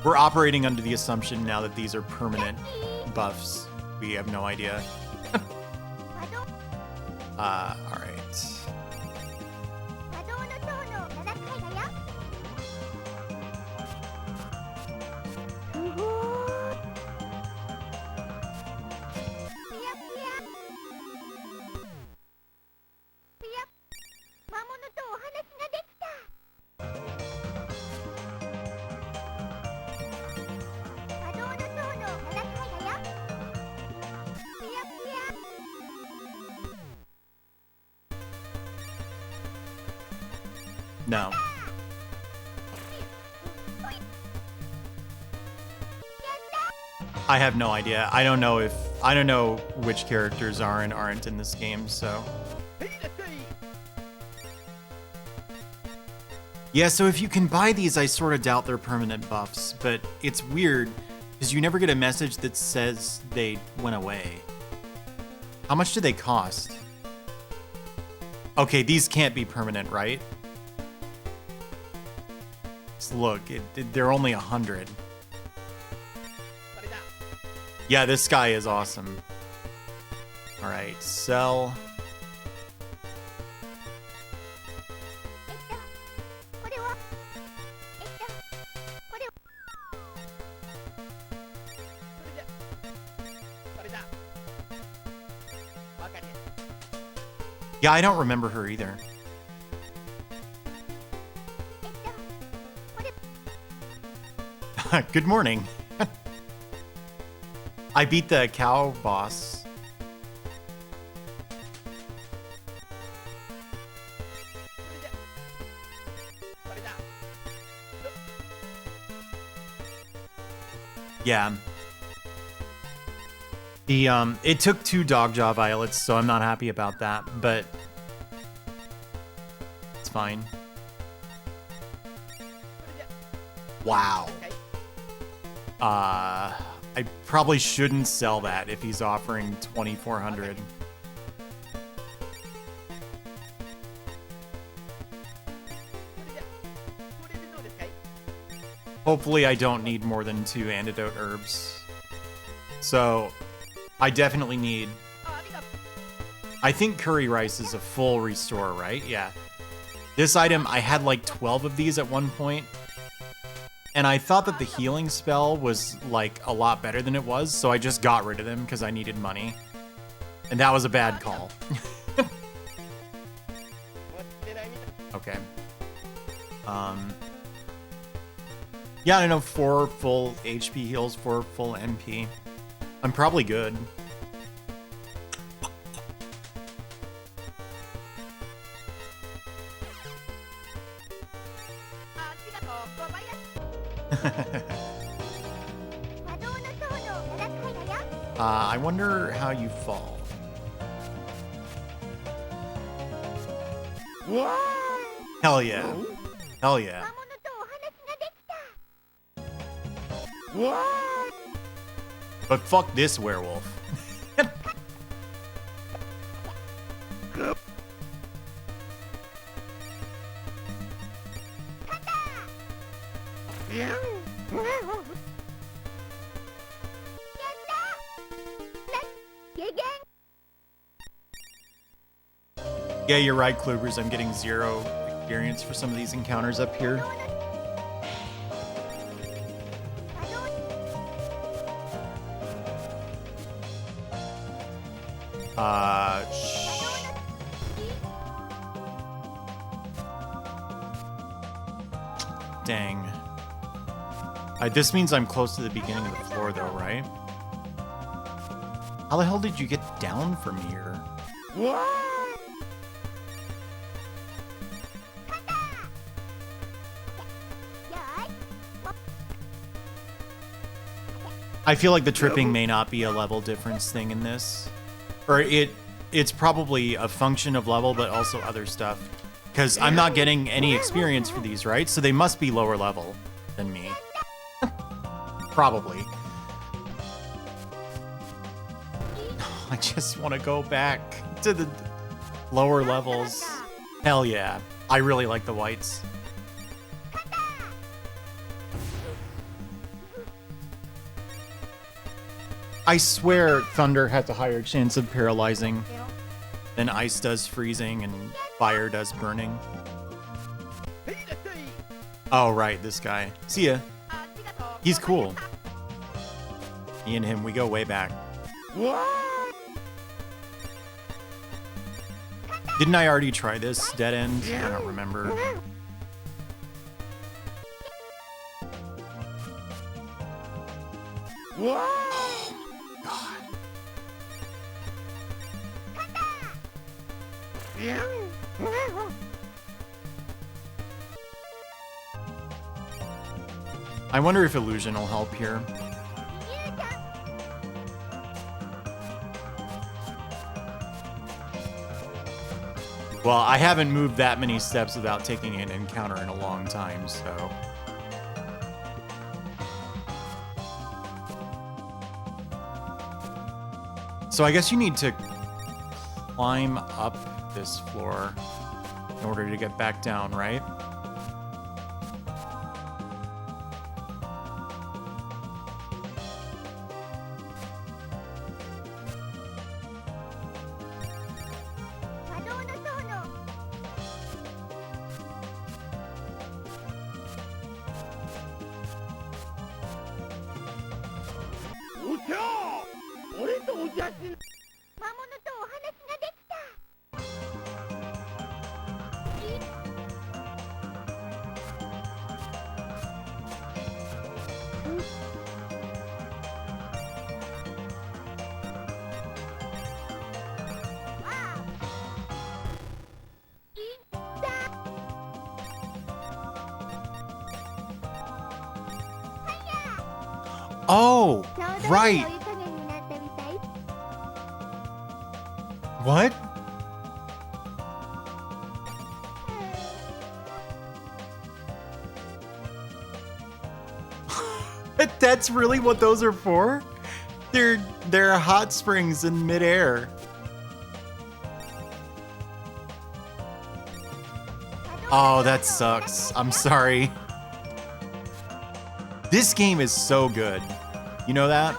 We're operating under the assumption now that these are permanent buffs. We have no idea. Alright. No. I have no idea. I don't know which characters are and aren't in this game, so. Yeah, so if you can buy these, I sort of doubt they're permanent buffs, but it's weird because you never get a message that says they went away. How much do they cost? Okay, these can't be permanent, right? Look, they're only 100. Yeah, this guy is awesome. All right, sell. Yeah, I don't remember her either. Good morning. I beat the cow boss. Yeah. It took 2 Dogjaw violets, so I'm not happy about that, but it's fine. Wow. I probably shouldn't sell that if he's offering 2,400. Hopefully I don't need more than 2 antidote herbs. So, I definitely need... I think curry rice is a full restore, right? Yeah. This item, I had like 12 of these at one point. And I thought that the healing spell was like a lot better than it was, so I just got rid of them because I needed money. And that was a bad call. Okay. Yeah, I don't know, 4 full HP heals, 4 full MP. I'm probably good. I wonder how you fall. What? Hell yeah. Hell yeah. 魔物とお話ができた。 What? But fuck this werewolf. Yeah. ゲゲン。 Yeah, you're right, Klubers. I'm getting 0 experience for some of these encounters up here. Dang. This means I'm close to the beginning of the floor, though, right? How the hell did you get down from here? What? I feel like the tripping may not be a level difference thing in this. Or it's probably a function of level, but also other stuff. Because I'm not getting any experience for these, right? So they must be lower level than me. Probably. I just want to go back to the lower levels. Hell yeah. I really like the whites. I swear Thunder has a higher chance of paralyzing than Ice does freezing and Fire does burning. Oh, right, this guy. See ya. He's cool. Me and him, we go way back. What? Didn't I already try this dead end? I don't remember. What? Yeah. I wonder if illusion will help here. Well, I haven't moved that many steps without taking an encounter in a long time, so... So I guess you need to climb up this floor in order to get back down, right? Oh, right. What? That's really what those are for? They're hot springs in midair. Oh, that sucks. I'm sorry. This game is so good. You know that?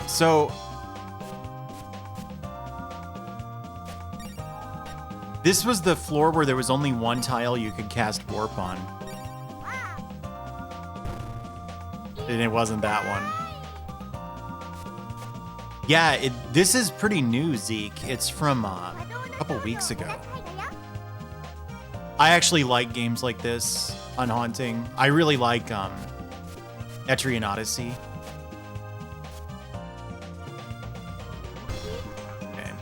So this was the floor where there was only one tile you could cast warp on. And it wasn't that one. Yeah, this is pretty new, Zeke. It's from a couple weeks ago. I actually like games like this on Haunting. I really like Etrian Odyssey. Okay.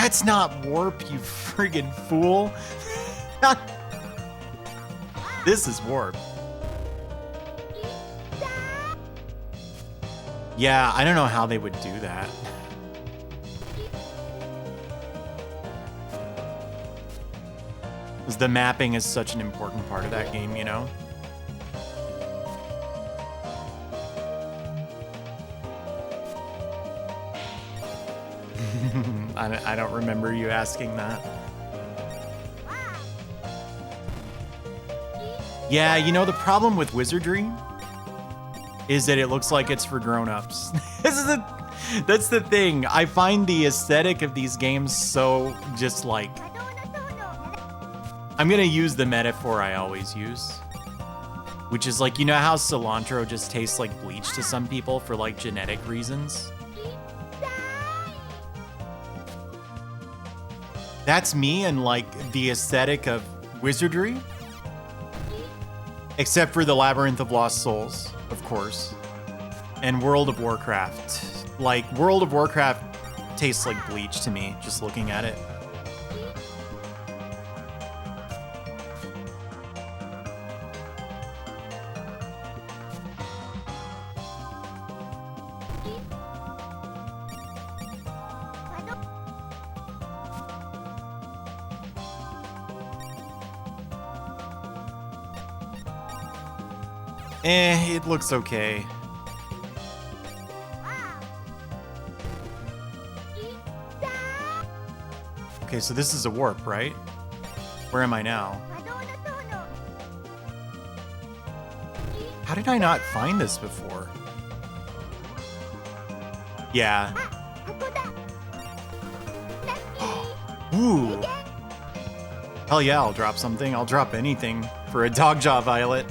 That's not warp, you friggin' fool. This is warp. Yeah, I don't know how they would do that. 'Cause the mapping is such an important part of that game, you know? I don't remember you asking that. Yeah, you know, the problem with wizardry is that it looks like it's for grown-ups. That's the thing. I find the aesthetic of these games so just like... I'm gonna use the metaphor I always use, which is like, you know how cilantro just tastes like bleach to some people for like genetic reasons? That's me and like the aesthetic of wizardry. Except for the Labyrinth of Lost Souls, of course. And World of Warcraft. Like, World of Warcraft tastes like bleach to me, just looking at it. It looks okay. Okay, so this is a warp, right? Where am I now? How did I not find this before? Yeah. Ooh. Hell yeah, I'll drop something. I'll drop anything for a Dogjaw Violet.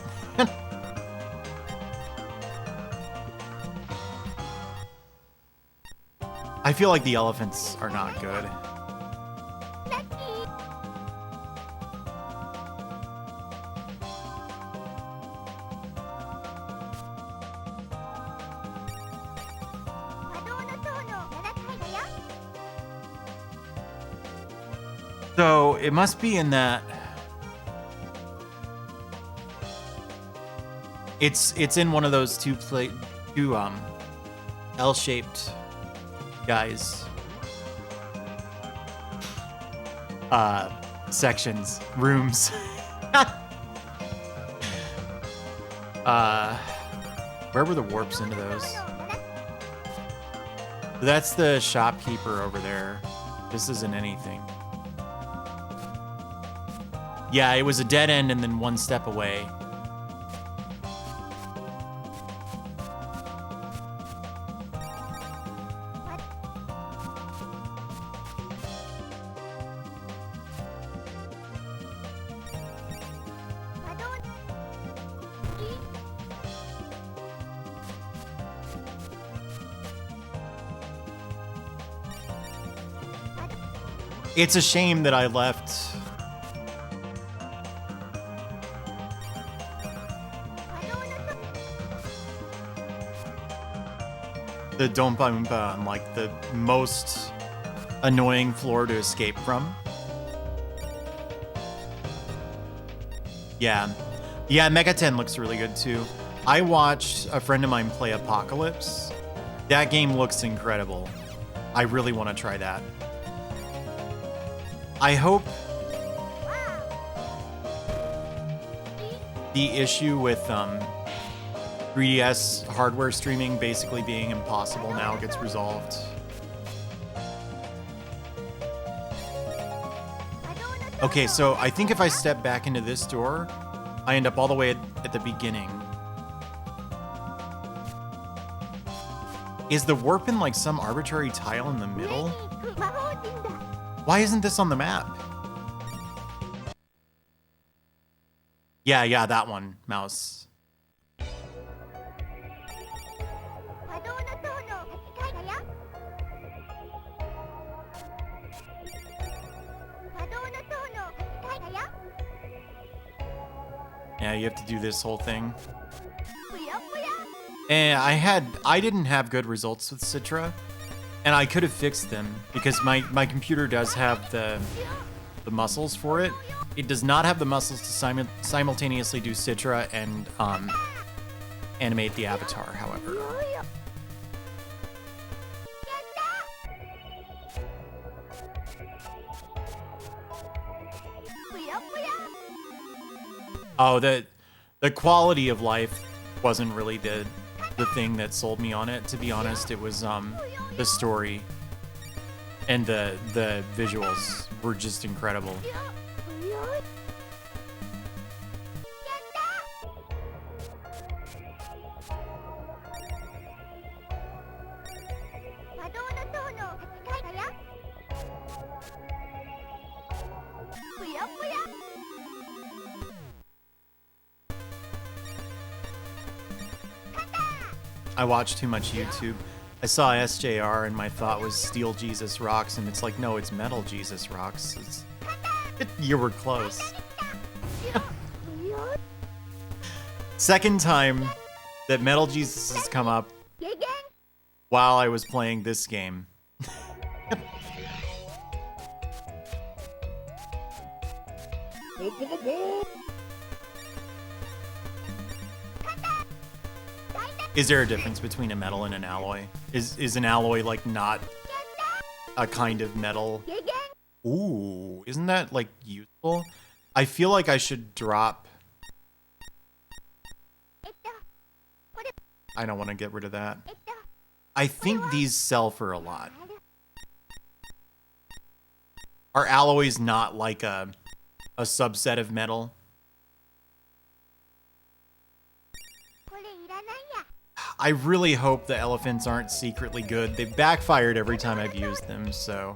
I feel like the elephants are not good. So it must be in that. It's in one of those two L-shaped guys sections, rooms. Where were the warps into those? That's the shopkeeper over there. This isn't anything. Yeah, it was a dead end and then one step away. It's a shame that I left. The Dompa Oompa on like the most annoying floor to escape from. Yeah. Yeah, Mega 10 looks really good too. I watched a friend of mine play Apocalypse. That game looks incredible. I really want to try that. I hope the issue with 3DS hardware streaming basically being impossible now gets resolved. Okay, so I think if I step back into this door, I end up all the way at the beginning. Is the warp in like some arbitrary tile in the middle? Why isn't this on the map? Yeah, that one, mouse. Yeah, you have to do this whole thing. And I didn't have good results with Citra, And I could have fixed them because my computer does have the muscles for it. It does not have the muscles to simultaneously do Citra and animate the avatar, however. Oh, the quality of life wasn't really the thing that sold me on it, to be honest. It was the story and the visuals were just incredible. I watch too much YouTube. I saw SJR and my thought was Steel Jesus Rocks, and it's like, no, it's Metal Jesus Rocks. You were close. Second time that Metal Jesus has come up while I was playing this game. Is there a difference between a metal and an alloy? Is an alloy like not a kind of metal? Ooh, isn't that like useful? I feel like I should drop. I don't want to get rid of that. I think these sell for a lot. Are alloys not like a subset of metal? I really hope the elephants aren't secretly good. They've backfired every time I've used them, so.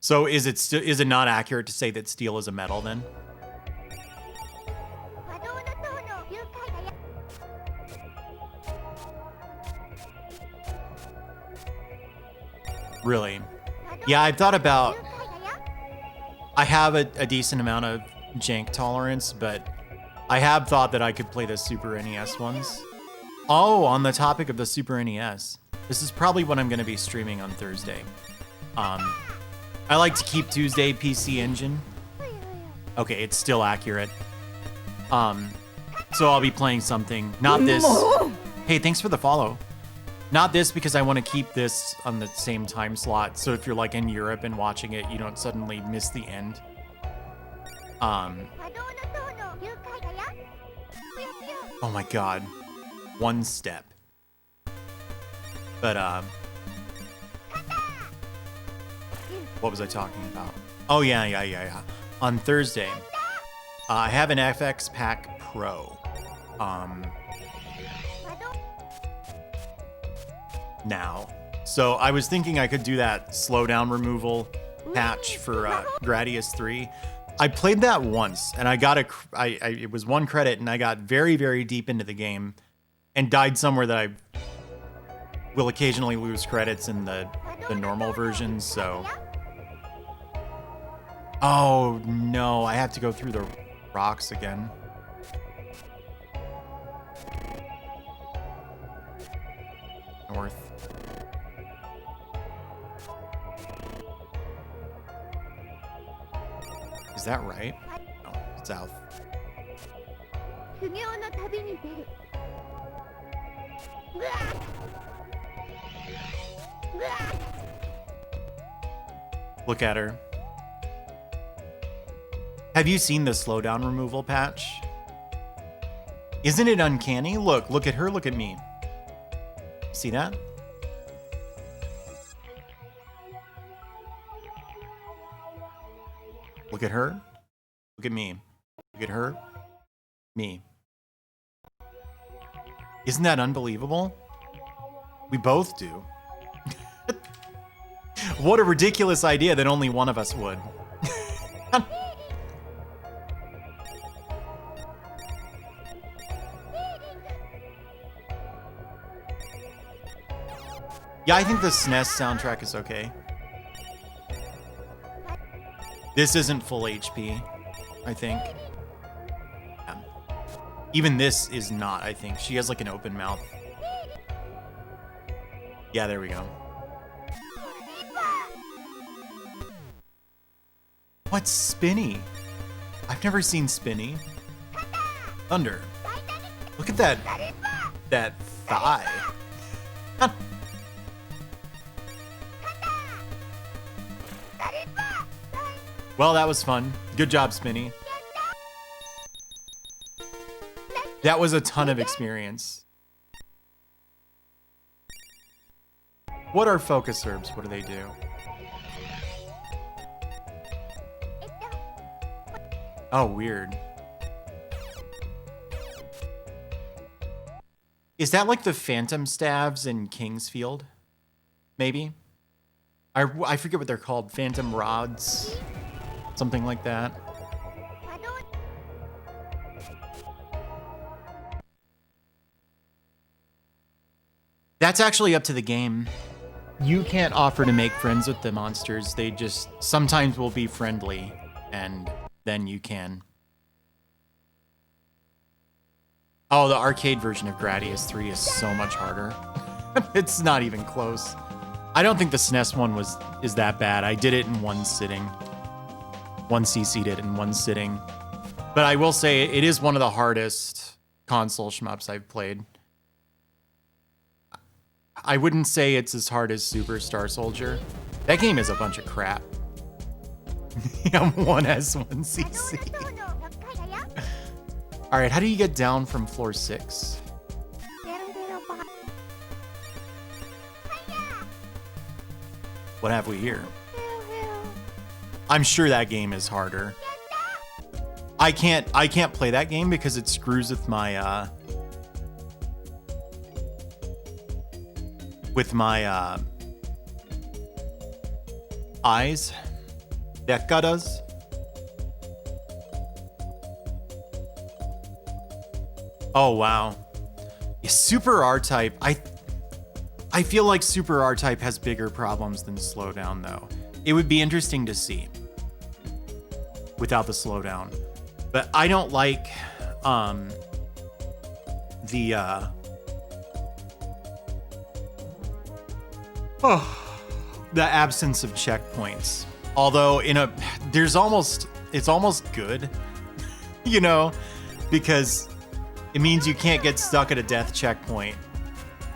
So is it not accurate to say that steel is a metal then? Really? Yeah, I've thought about... I have a decent amount of jank tolerance, but I have thought that I could play the Super NES ones. Oh, on the topic of the Super NES. This is probably what I'm going to be streaming on Thursday. I like to keep Tuesday PC Engine. Okay, it's still accurate. So I'll be playing something. Not this. Hey, thanks for the follow. Not this, because I want to keep this on the same time slot, so if you're like in Europe and watching it, you don't suddenly miss the end. Oh my god. One step. But, what was I talking about? Oh, yeah. On Thursday, I have an FX Pack Pro. Now. So I was thinking I could do that slowdown removal patch for Gradius 3. I played that once and I got it was 1 credit and I got very, very deep into the game and died somewhere that I will occasionally lose credits in the normal version, so. Oh no, I have to go through the rocks again. North. Is that right? No, south. Look at her. Have you seen the slowdown removal patch? Isn't it uncanny? Look at her, look at me. See that? Look at her. Look at me. Look at her. Me. Isn't that unbelievable? We both do. What a ridiculous idea that only one of us would. Yeah, I think the SNES soundtrack is okay. This isn't full HP, I think. Yeah. Even this is not, I think. She has like an open mouth. Yeah, there we go. What's Spinny? I've never seen Spinny. Thunder. Look at that thigh. Well, that was fun. Good job, Spinny. That was a ton of experience. What are focus herbs? What do they do? Oh, weird. Is that like the Phantom Staves in Kingsfield? Maybe? I forget what they're called. Phantom Rods? Something like that. That's actually up to the game. You can't offer to make friends with the monsters. They just sometimes will be friendly, and then you can. Oh, the arcade version of Gradius 3 is so much harder. It's not even close. I don't think the SNES one is that bad. I did it in one sitting. One CC'd it in one sitting. But I will say it is one of the hardest console shmups I've played. I wouldn't say it's as hard as Superstar Soldier. That game is a bunch of crap. Yeah, 1S, 1CC. All right, how do you get down from floor 6? What have we here? I'm sure that game is harder. I can't play that game because it screws with my eyes. Deca does. Oh wow. Yeah, Super R-Type. I feel like Super R-Type has bigger problems than Slowdown though. It would be interesting to see without the slowdown. But I don't like the absence of checkpoints. Although it's almost good, you know, because it means you can't get stuck at a death checkpoint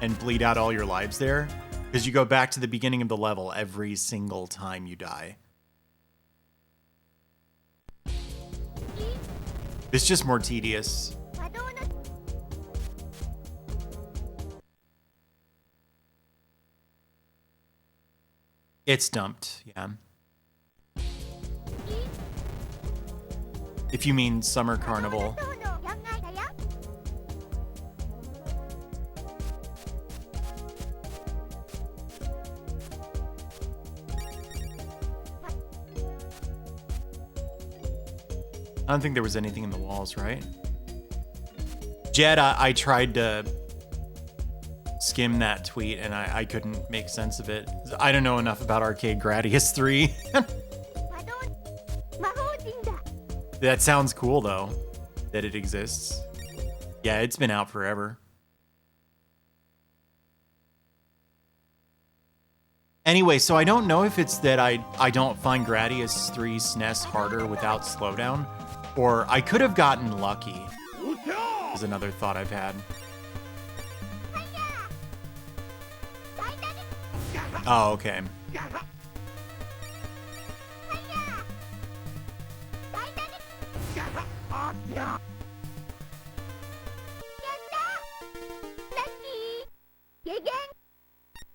and bleed out all your lives there, because you go back to the beginning of the level every single time you die. It's just more tedious. It's dumped, yeah. If you mean Summer Carnival. I don't think there was anything in the walls, right? Jed, I tried to skim that tweet and I couldn't make sense of it. I don't know enough about Arcade Gradius 3. That sounds cool though, that it exists. Yeah, it's been out forever. Anyway, so I don't know if it's that I don't find Gradius 3 SNES harder without slowdown, or I could have gotten lucky, is another thought I've had. Oh, okay.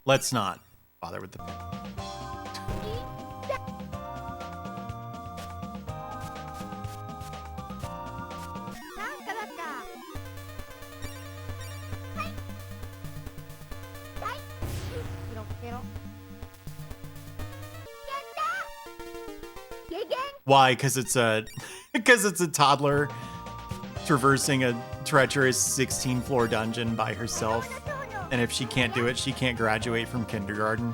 Let's not bother with the... Why? Because it's a toddler traversing a treacherous 16-floor dungeon by herself, and if she can't do it, she can't graduate from kindergarten.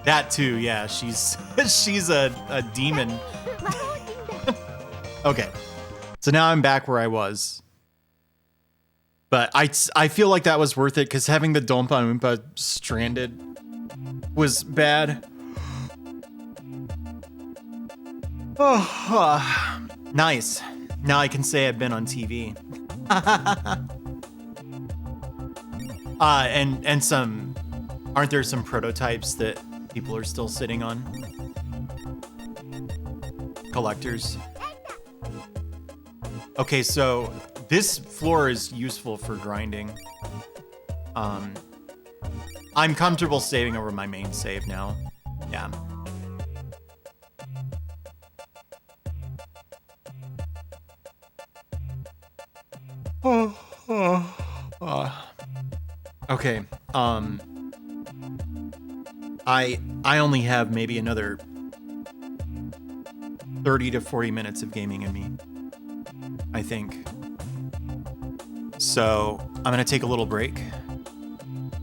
That too, yeah. She's she's a demon. 魔法陣だ Okay. So now I'm back where I was. But I feel like that was worth it because having the Dompa Oompa stranded was bad. Oh, nice. Now I can say I've been on TV. And some, aren't there some prototypes that people are still sitting on? Collectors. Okay, so this floor is useful for grinding. I'm comfortable saving over my main save now. Yeah. Okay. I only have maybe another 30 to 40 minutes of gaming in me, I think. So I'm gonna take a little break,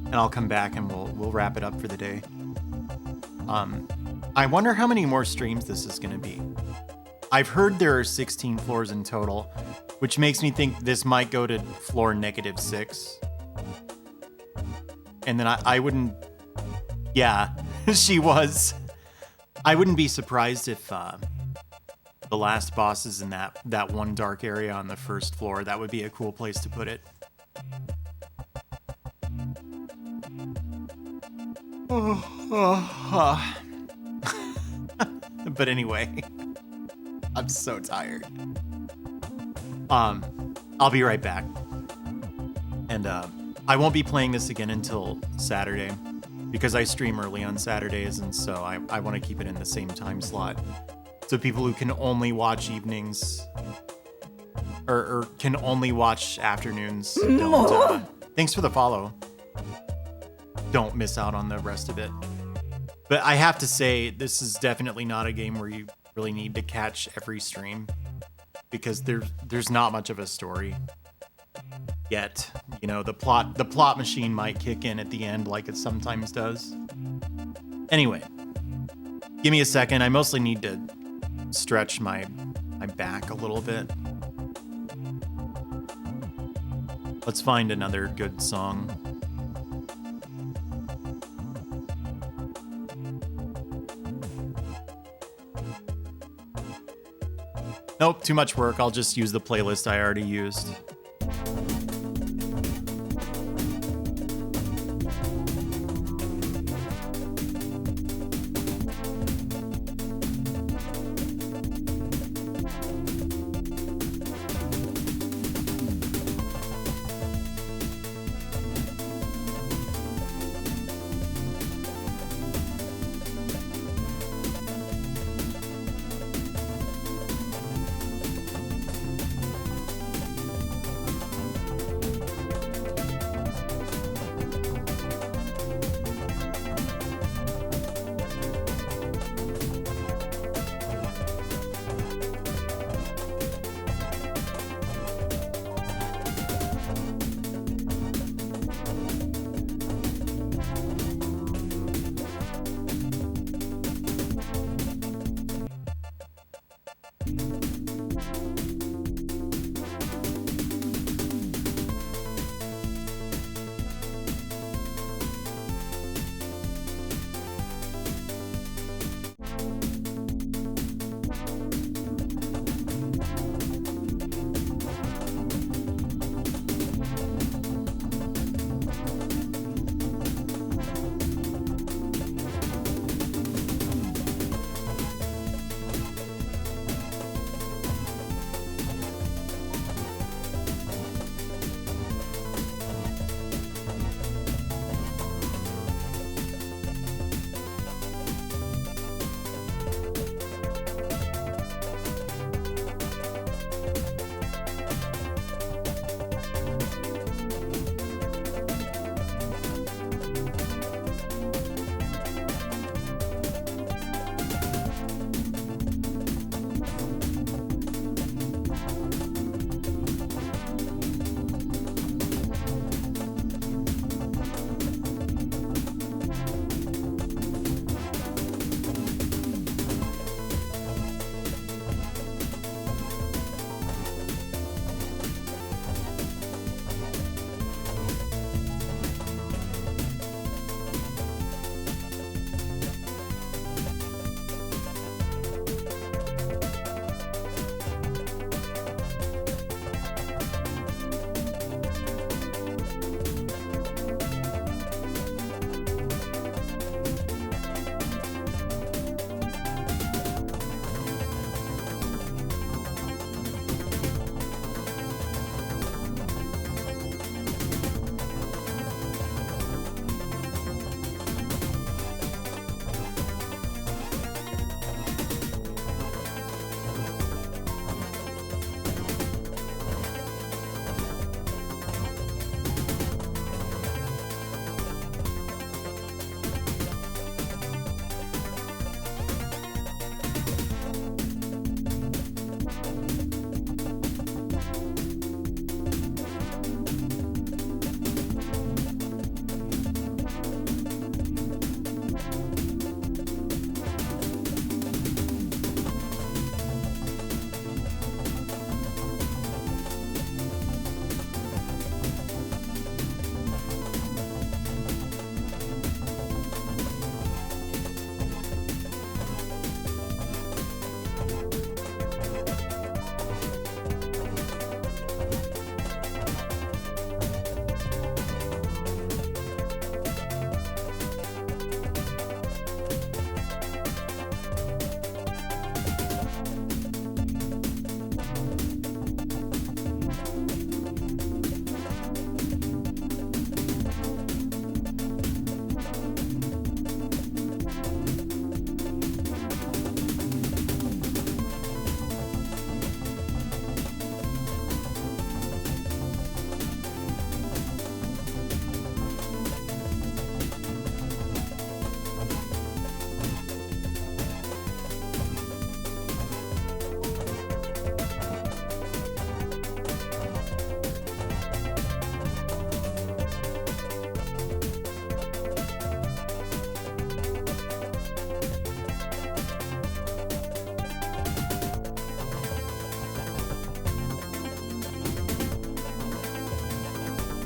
and I'll come back and we'll wrap it up for the day. I wonder how many more streams this is gonna be. I've heard there are 16 floors in total, which makes me think this might go to floor -6. And then I wouldn't... Yeah, she was. I wouldn't be surprised if the last boss is in that one dark area on the first floor. That would be a cool place to put it. But anyway, I'm so tired. I'll be right back. And I won't be playing this again until Saturday because I stream early on Saturdays, and so I want to keep it in the same time slot. So people who can only watch evenings or can only watch afternoons don't. Thanks for the follow. Don't miss out on the rest of it. But I have to say, this is definitely not a game where you really need to catch every stream because there's not much of a story yet. You know, the plot machine might kick in at the end like it sometimes does. Anyway, give me a second. I mostly need to stretch my back a little bit. Let's find another good song. Nope, too much work. I'll just use the playlist I already used.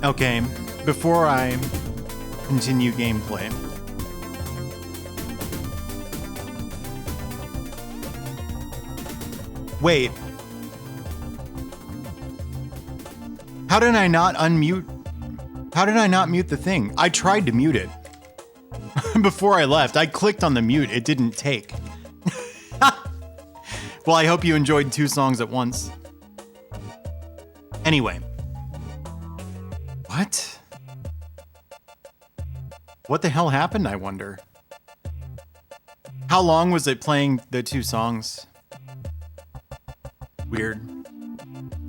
Okay, before I continue gameplay, wait. How did I not unmute? How did I not mute the thing? I tried to mute it. Before I left, I clicked on the mute. It didn't take. Well, I hope you enjoyed 2 songs at once. Anyway. What? What the hell happened, I wonder? How long was it playing the 2 songs? Weird.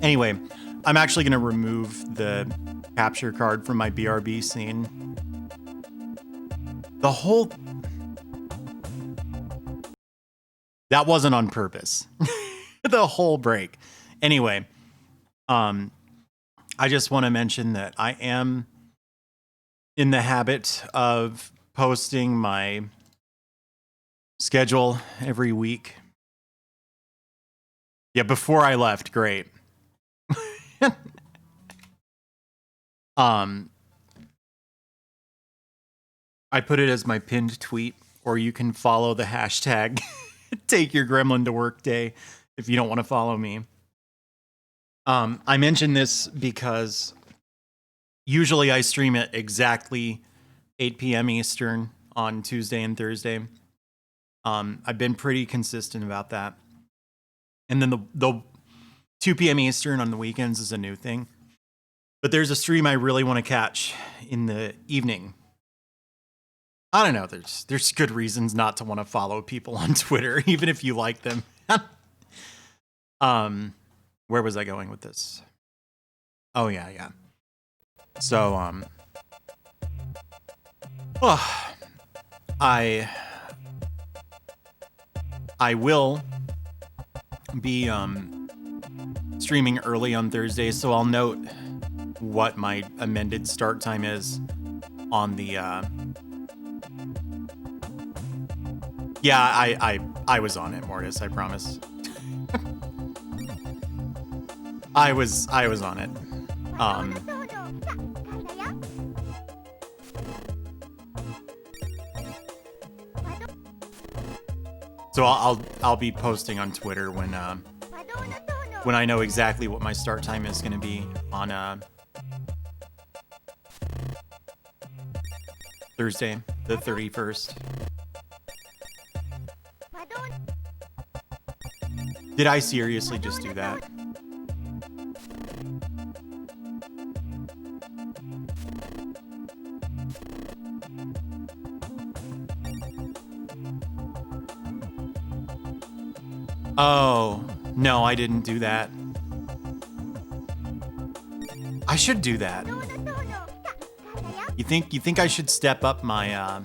Anyway, I'm actually going to remove the capture card from my BRB scene. The whole... That wasn't on purpose. The whole break. Anyway, I just want to mention that I am in the habit of posting my schedule every week. Yeah, before I left, great. I put it as my pinned tweet, or you can follow the hashtag Take Your Gremlin to Work Day if you don't want to follow me. I mention this because usually I stream at exactly 8 p.m. Eastern on Tuesday and Thursday. I've been pretty consistent about that. And then the 2 p.m. Eastern on the weekends is a new thing. But there's a stream I really want to catch in the evening. I don't know, there's good reasons not to want to follow people on Twitter, even if you like them. Where was I going with this? Oh, yeah. So, I will be streaming early on Thursday, so I'll note what my amended start time is on the yeah, I was on it, Mortis, I promise. I was on it. So I'll be posting on Twitter when I know exactly what my start time is going to be on Thursday, the 31st. Did I seriously just do that? Oh, no, I didn't do that. I should do that. You think I should step up my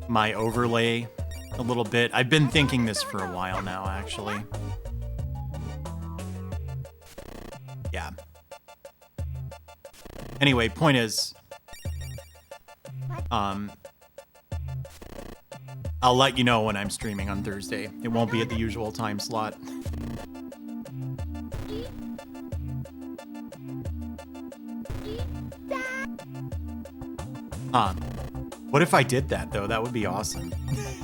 my overlay a little bit? I've been thinking this for a while now, actually. Yeah. Anyway, point is, I'll let you know when I'm streaming on Thursday. It won't be at the usual time slot. What if I did that though? That would be awesome.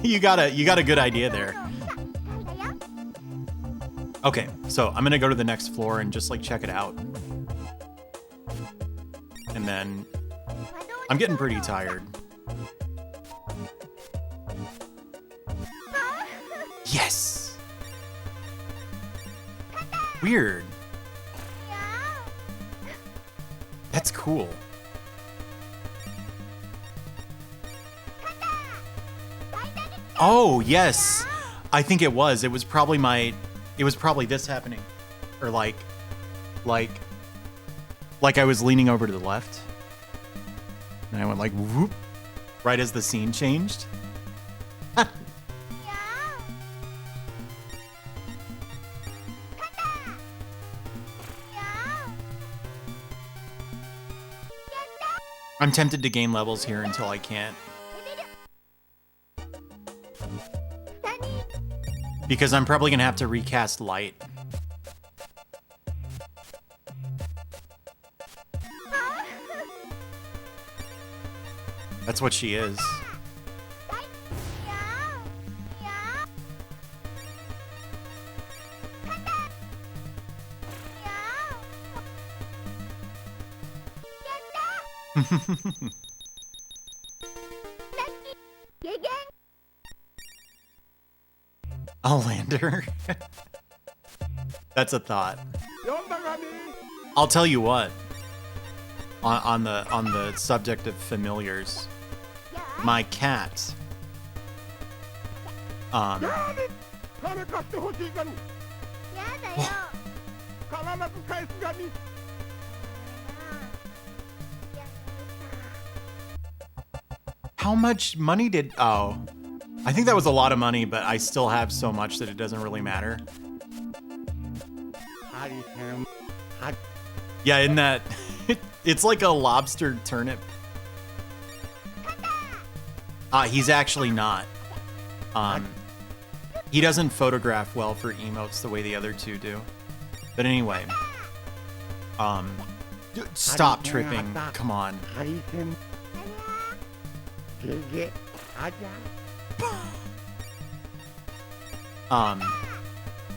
You got a good idea there. Okay, so I'm gonna go to the next floor and just like check it out. And then I'm getting pretty tired. Yes! Weird. That's cool. Oh, yes. I think it was. It was probably this happening. Or like I was leaning over to the left. And I went like whoop right as the scene changed. I'm tempted to gain levels here until I can't. Because I'm probably gonna have to recast Light. That's what she is. Olander. That's a thought. I'll tell you what. On the subject of familiars, my cat. 金買ってほしいかに。やだよ。必ず返すがに。How much money did? Oh, I think that was a lot of money, but I still have so much that it doesn't really matter. Yeah, in that, it's like a lobster turnip. He's actually not. He doesn't photograph well for emotes the way the other two do. But anyway, stop tripping. Come on.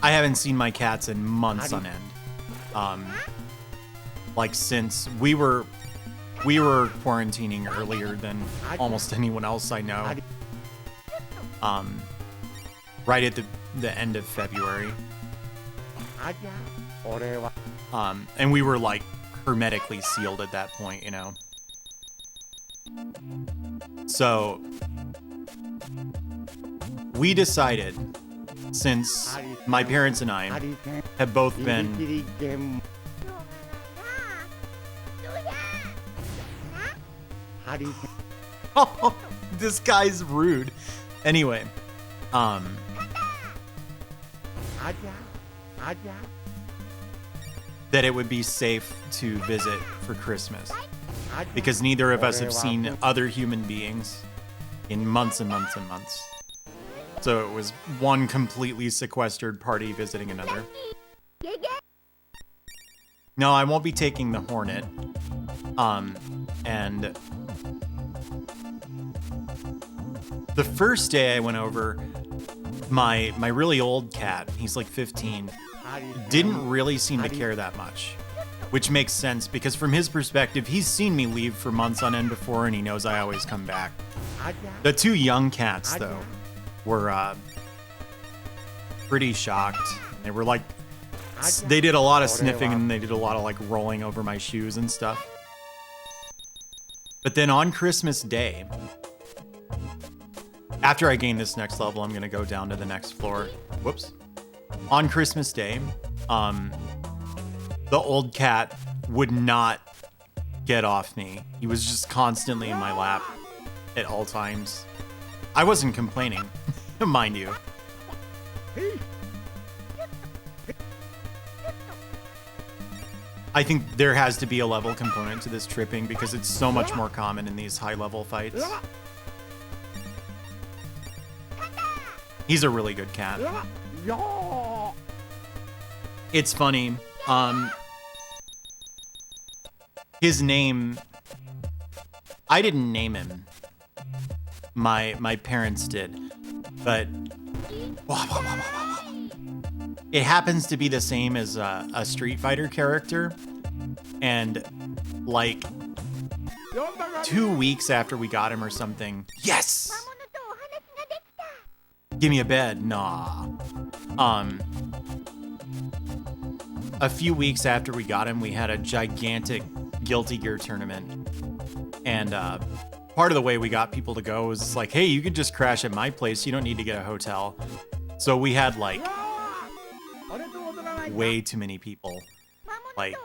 I haven't seen my cats in months on end. Like since we were quarantining earlier than almost anyone else I know. Right at the end of February. And we were like hermetically sealed at that point, you know. So we decided, since my parents and I have both been oh, this guy's rude. Anyway, that it would be safe to visit for Christmas because neither of us have seen other human beings in months and months and months. So it was one completely sequestered party visiting another. No, I won't be taking the Hornet. And the first day I went over, my really old cat, he's like 15, didn't really seem to care that much. Which makes sense because from his perspective, he's seen me leave for months on end before and he knows I always come back. The two young cats, though, were pretty shocked. They were like, they did a lot of sniffing and they did a lot of like rolling over my shoes and stuff. But then on Christmas Day, after I gain this next level, I'm gonna go down to the next floor. Whoops. On Christmas Day, the old cat would not get off me. He was just constantly in my lap at all times. I wasn't complaining, mind you. I think there has to be a level component to this tripping because it's so much more common in these high-level fights. He's a really good cat. It's funny. His name, I didn't name him. My parents did, but it happens to be the same as a Street Fighter character. And like 2 weeks after we got him or something, yes! Give me a bed. Nah. A few weeks after we got him, we had a gigantic Guilty Gear tournament. And part of the way we got people to go was like, hey, you could just crash at my place. You don't need to get a hotel. So we had like way too many people. Like,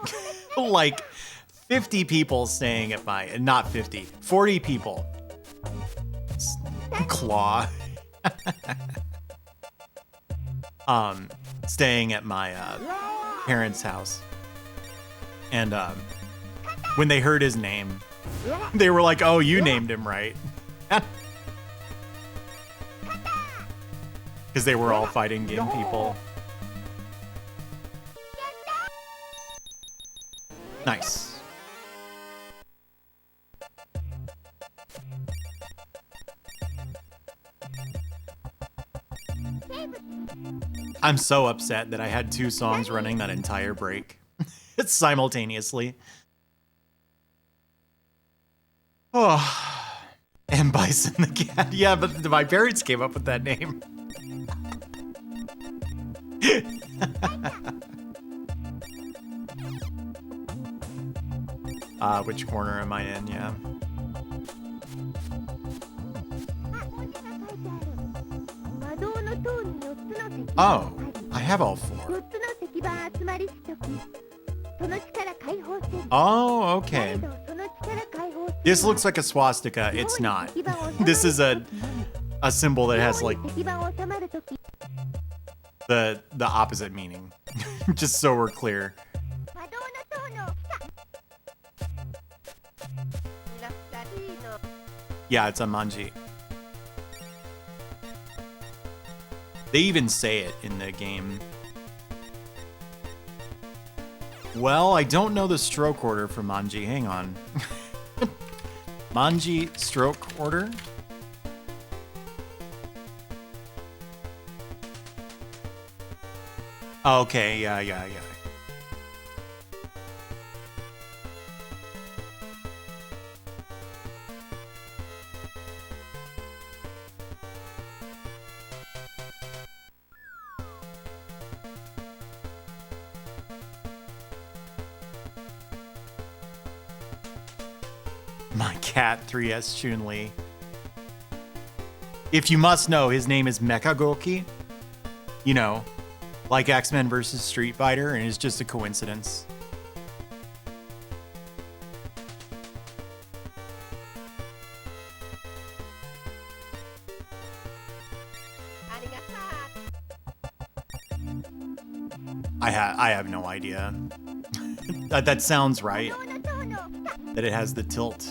like 50 people staying at my, not 50, 40 people. Claw. Staying at my parents' house. And when they heard his name, they were like, oh, you named him right. Because they were all fighting game people. Nice. I'm so upset that I had 2 songs running that entire break. It's simultaneously. Oh, and Bison the cat. Yeah, but my parents came up with that name. Which corner am I in? Yeah. Oh, I have all 4. Oh, okay. This looks like a swastika. It's not. This is a symbol that has like the opposite meaning. Just so we're clear. Yeah, it's a manji. They even say it in the game. Well, I don't know the stroke order for manji. Hang on. Manji stroke order? Okay, yeah. My cat, 3S Chun-Li. If you must know, his name is Mechagoki. You know, like X-Men versus Street Fighter, and it's just a coincidence. I have no idea. That sounds right. That it has the tilt.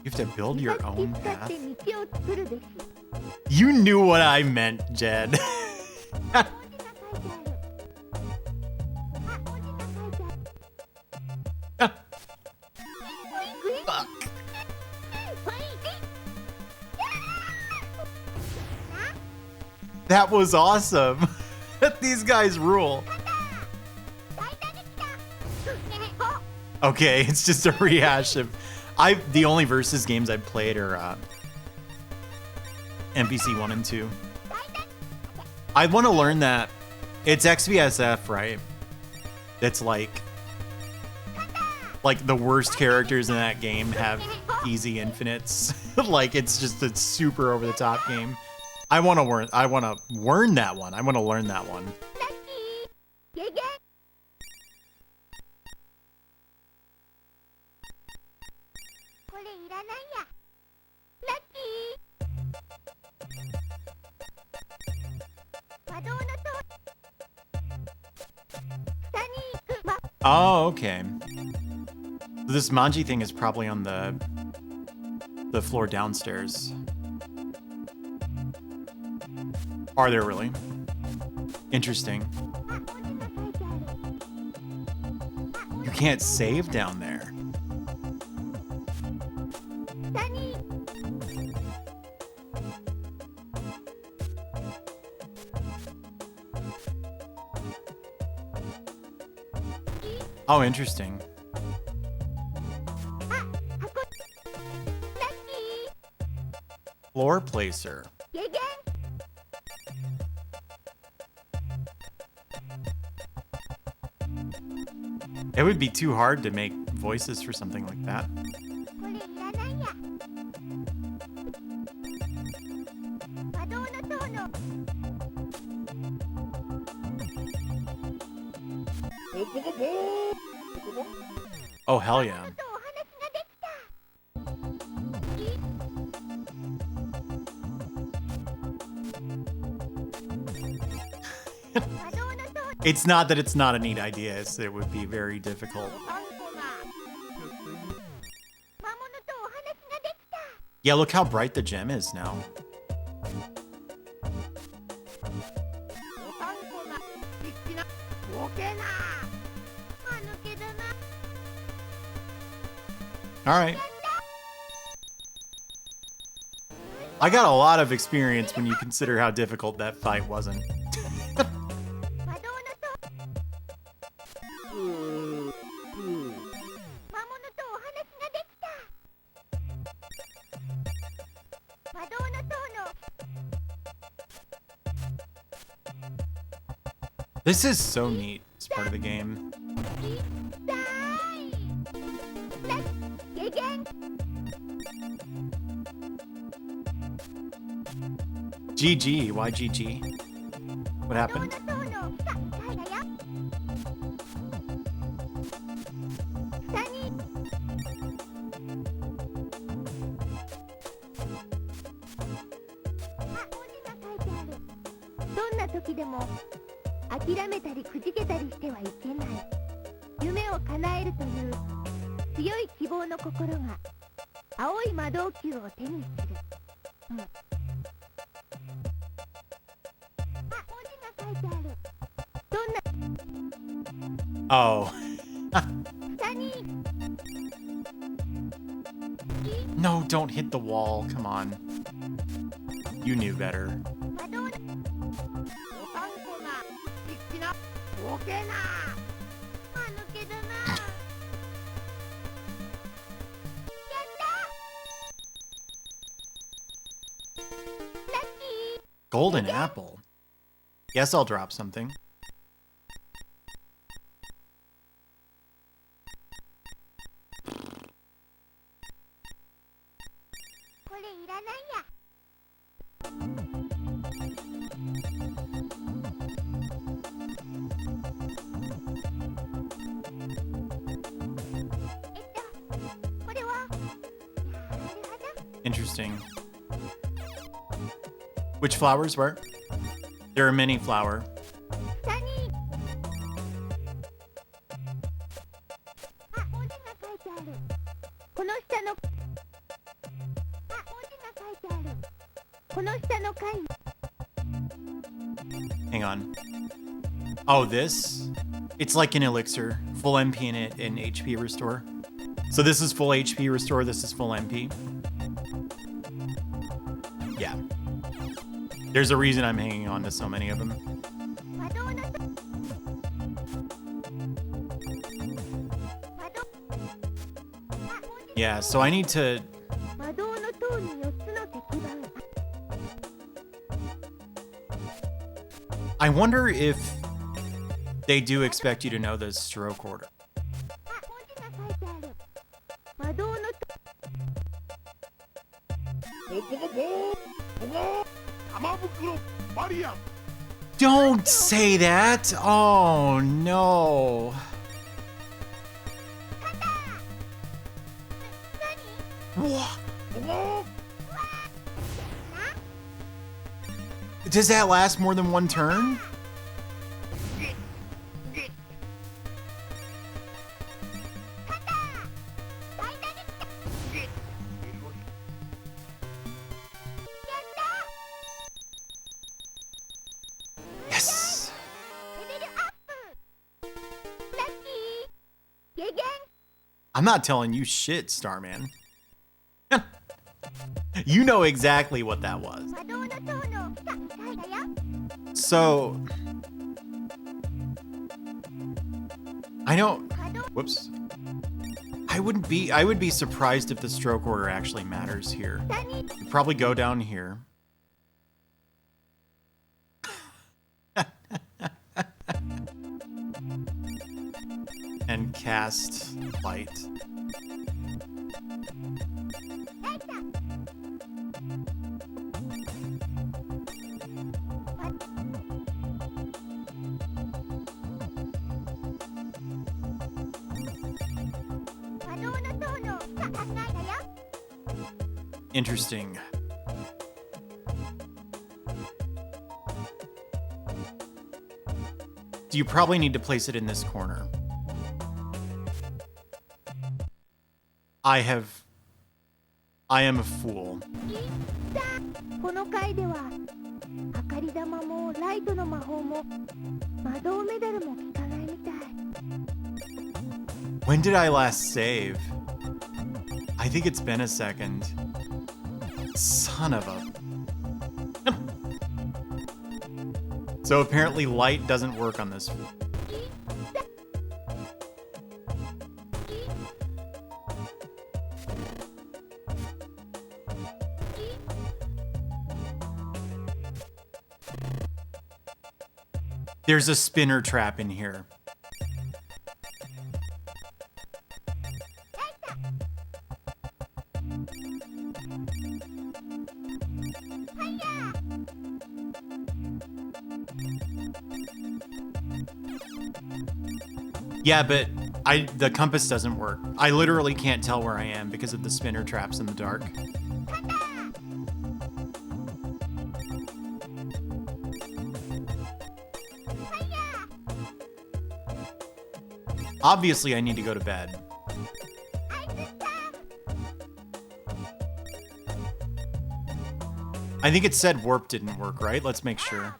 You have to build your own path. You knew what I meant, Jed. That was awesome. These guys rule. Okay, it's just a rehash of... the only Versus games I've played are NPC 1 and 2. I want to learn that. It's XVSF, right? It's like the worst characters in that game have easy infinites. Like it's just a super over the top game. I want to learn that one. I want to learn that one. Oh, okay. This manji thing is probably on the floor downstairs. Are there really? Interesting. You can't save down there. Oh, interesting. Floor placer. It would be too hard to make voices for something like that. Oh, hell yeah. It's not that it's not a neat idea, it's that it would be very difficult. Yeah, look how bright the gem is now. Alright. I got a lot of experience when you consider how difficult that fight wasn't. 魔導の塔魔物とお話ができた。魔導の塔の This is so neat. It's part of the game. 痛い。ゲゲン GG. Why GG? What 魔導 happened? の塔の下だよ。下にあ、文字が書いてある。どんな時でも諦めたりくじけたりしてはいけない。夢を叶えるという強い希望の心が青い魔導球を手にする。うん。あ、文字が書いてある。どんな Oh. 下に No, don't hit the wall. Come on. You knew better. 魔導のおたんこな必死なボケな。間抜けだな。やったラッキー。 Golden apple. Guess I'll drop something. これいらないや。これはなるほど。 Interesting. Which flowers were? There are many flower. 下にあ、文字が書いてある。この下のあ、文字が書いてある。この下の階に Hang on. Oh, this? It's like an elixir. Full MP in it and HP restore. So this is full HP restore, this is full MP. Yeah. There's a reason I'm hanging on to so many of them. 魔導の塔魔導あ、文字 Yeah, so I need to... 魔導の塔に4つの石板 I wonder if they do expect you to know the stroke order. あ、文字が書いてある。魔導の塔玉袋バリアン Don't say that! Oh, no. What? Does that last more than one turn? Yes! レベルアップ。ラッキー。ゲゲン I'm not telling you shit, Starman. You know exactly what that was. 魔導の塔の下だよ。 So... I don't... 魔導 Whoops. I would be surprised if the stroke order actually matters here. 下に You'd probably go down here. And cast light. ライト。 魔導の塔の下だよ。 Interesting. Do you probably need to place it in this corner? I am a fool. この回では明かり玉もライトの魔法も魔導メダルも効かないみたい。 When did I last save? I think it's been a second. Son of a... So apparently light doesn't work on this. There's a spinner trap in here. Yeah, but the compass doesn't work. I literally can't tell where I am because of the spinner traps in the dark. Obviously, I need to go to bed. I think it said warp didn't work, right? Let's make sure.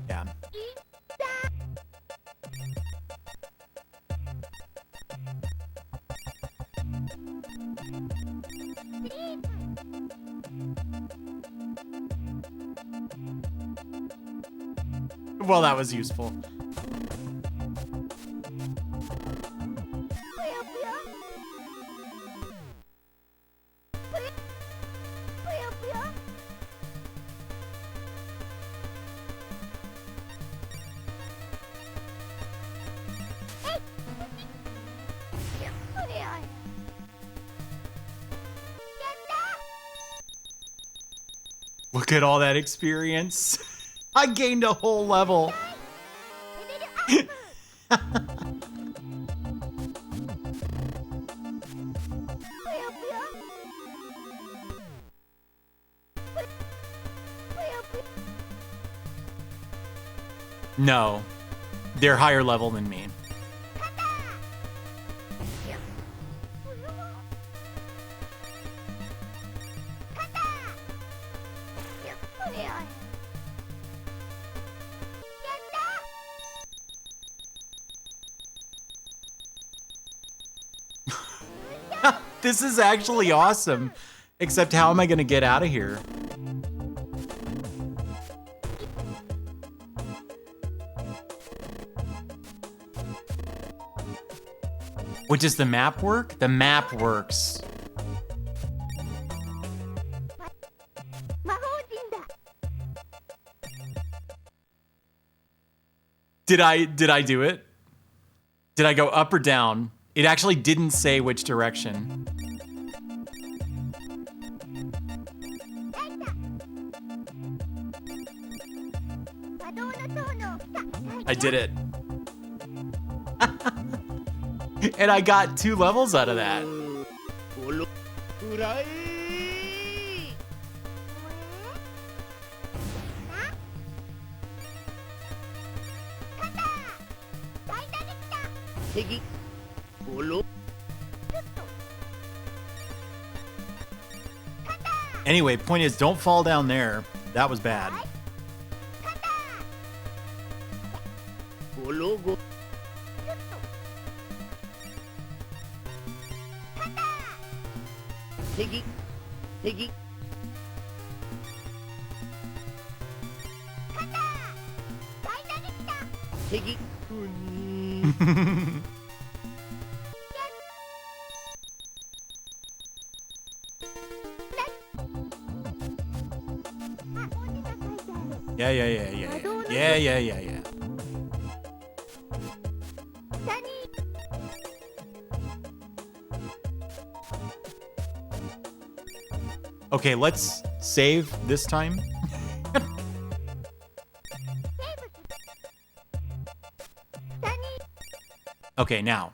Yeah. Well, that was useful. Look at all that experience. I gained a whole level. No, they're higher level than me. This is actually awesome. Except how am I going to get out of here? Wait, does the map work? The map works. Did I do it? Did I go up or down? It actually didn't say which direction. I did it. And I got 2 levels out of that. Anyway, point is, don't fall down there. That was bad. Yeah. Okay, let's save this time. Okay, now.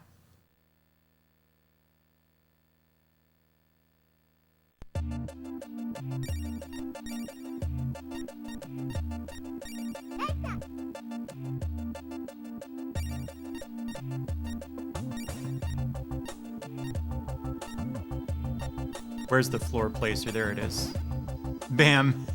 Where's the floor placer? There it is. Bam.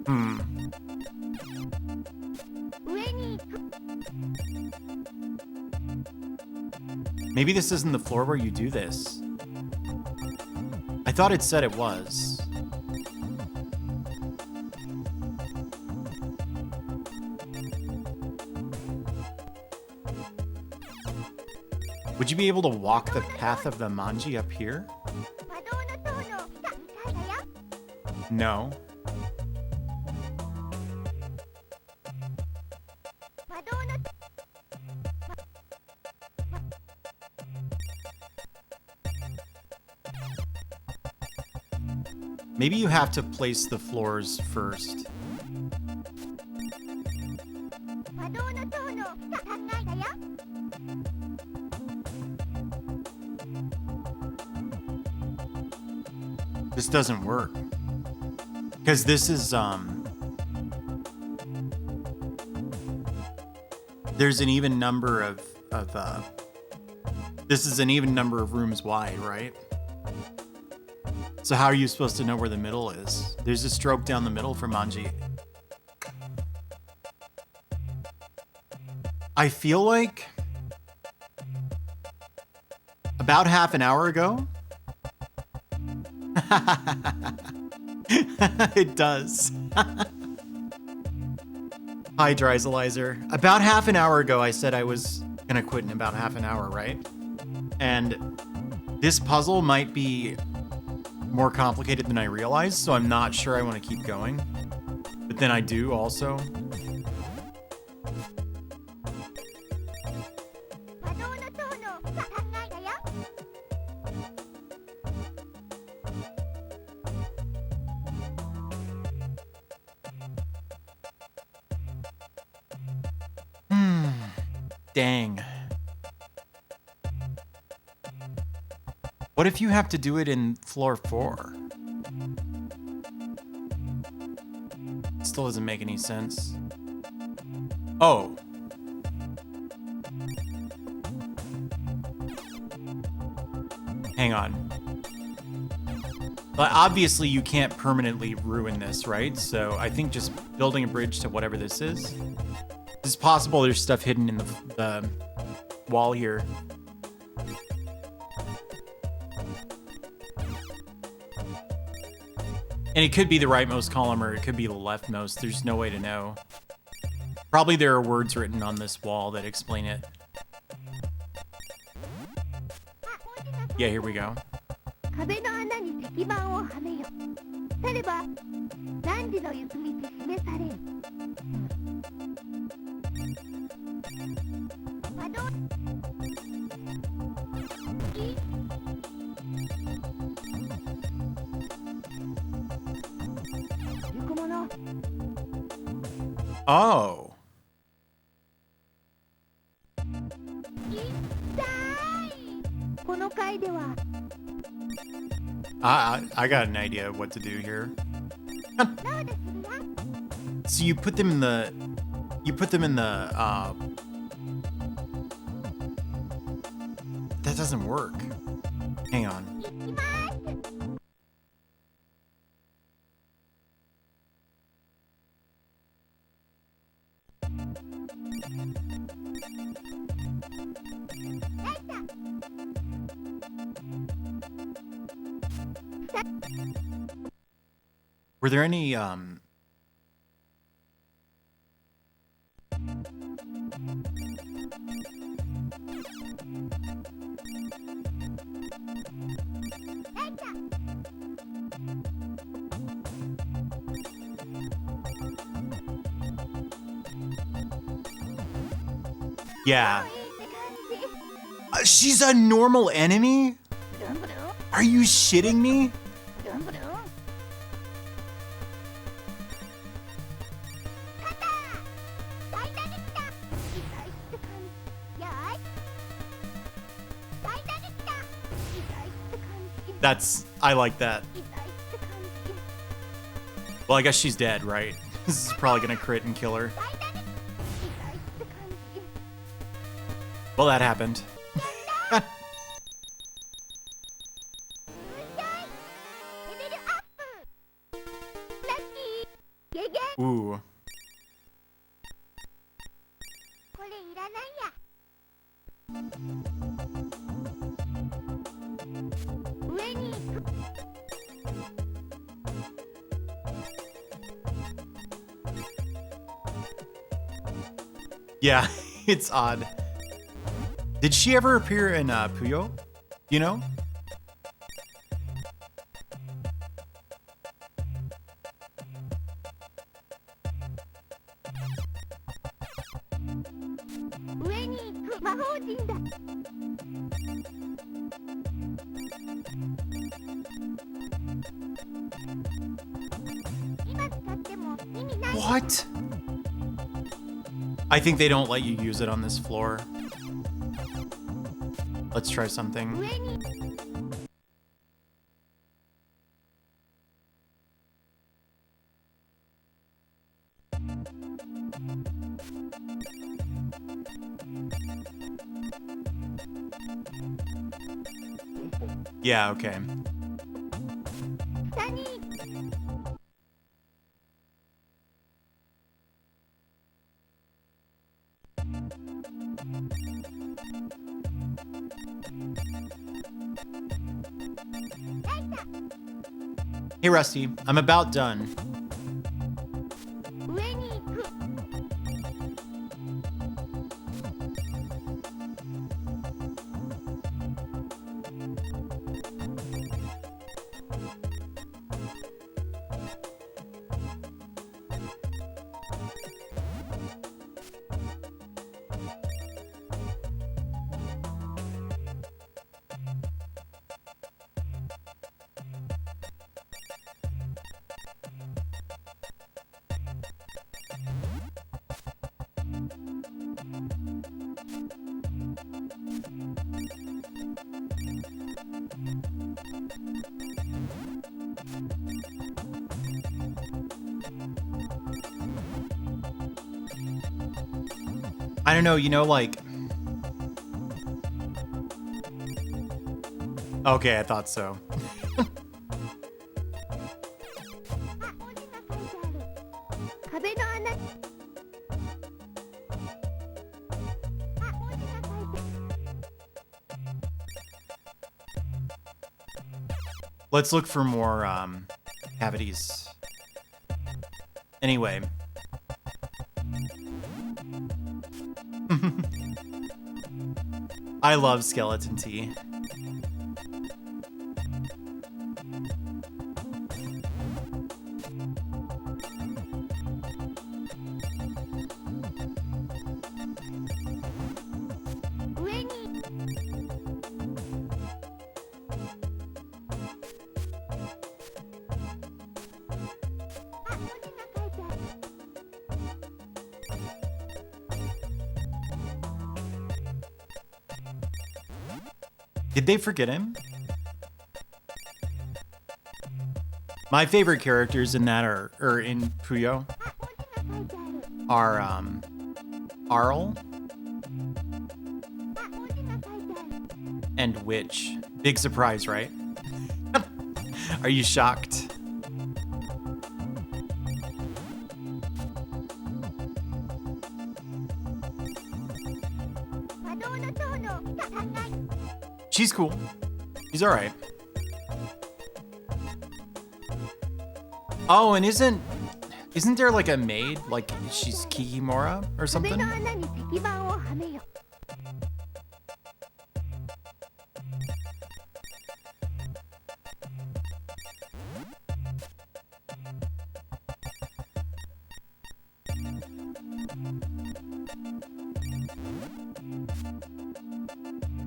Hmm. 上に Maybe this isn't the floor where you do this. I thought it said it was. Would you be able to walk the path of the manji up here? 魔導の塔の下だよ。 No. 魔導の Maybe you have to place the floors first. 魔導の塔の下だよ。 This doesn't work. Because this is, there's an even number of this is an even number of rooms wide, right? So how are you supposed to know where the middle is? There's a stroke down the middle for Manji. I feel like about half an hour ago. It does. Hi, Dryzalizer. About half an hour ago, I said I was gonna quit in about half an hour, right? And this puzzle might be more complicated than I realized, so I'm not sure I want to keep going. But then I do also. 魔導の塔の下だよ。 Dang. What if you have to do it in floor 4? Still doesn't make any sense. Oh. Hang on. But obviously you can't permanently ruin this, right? So I think just building a bridge to whatever this is. It's possible there's stuff hidden in the wall here. And it could be the rightmost column or it could be the leftmost. There's no way to know. Probably there are words written on this wall that explain it. Yeah, here we go. 壁の穴に石板をはめよ。されば何時の行く道示される。魔導 行くもの Oh. 痛い。この回では I got an idea of what to do here. どうですや？ So you put them in the that doesn't work. Hang on. 行きます。 Were there any Yeah. She's a normal enemy? Are you shitting me? I like that. Well, I guess she's dead, right? This is probably gonna crit and kill her. Well, that happened. Ooh. これいらないや。上に行く。 Yeah, it's odd. Did she ever appear in Puyo? You know? What? I think they don't let you use it on this floor. Let's try something. Yeah, okay. Hey Rusty, I'm about done. I don't know, you know, like... Okay, I thought so. Let's look for more cavities. Anyway. I love skeleton tea. Did they forget him? My favorite characters in that are in Puyo are Arl and Witch. Big surprise, right? Are you shocked? She's cool. She's all right. Oh, and isn't there like a maid? Like she's Kikimora or something?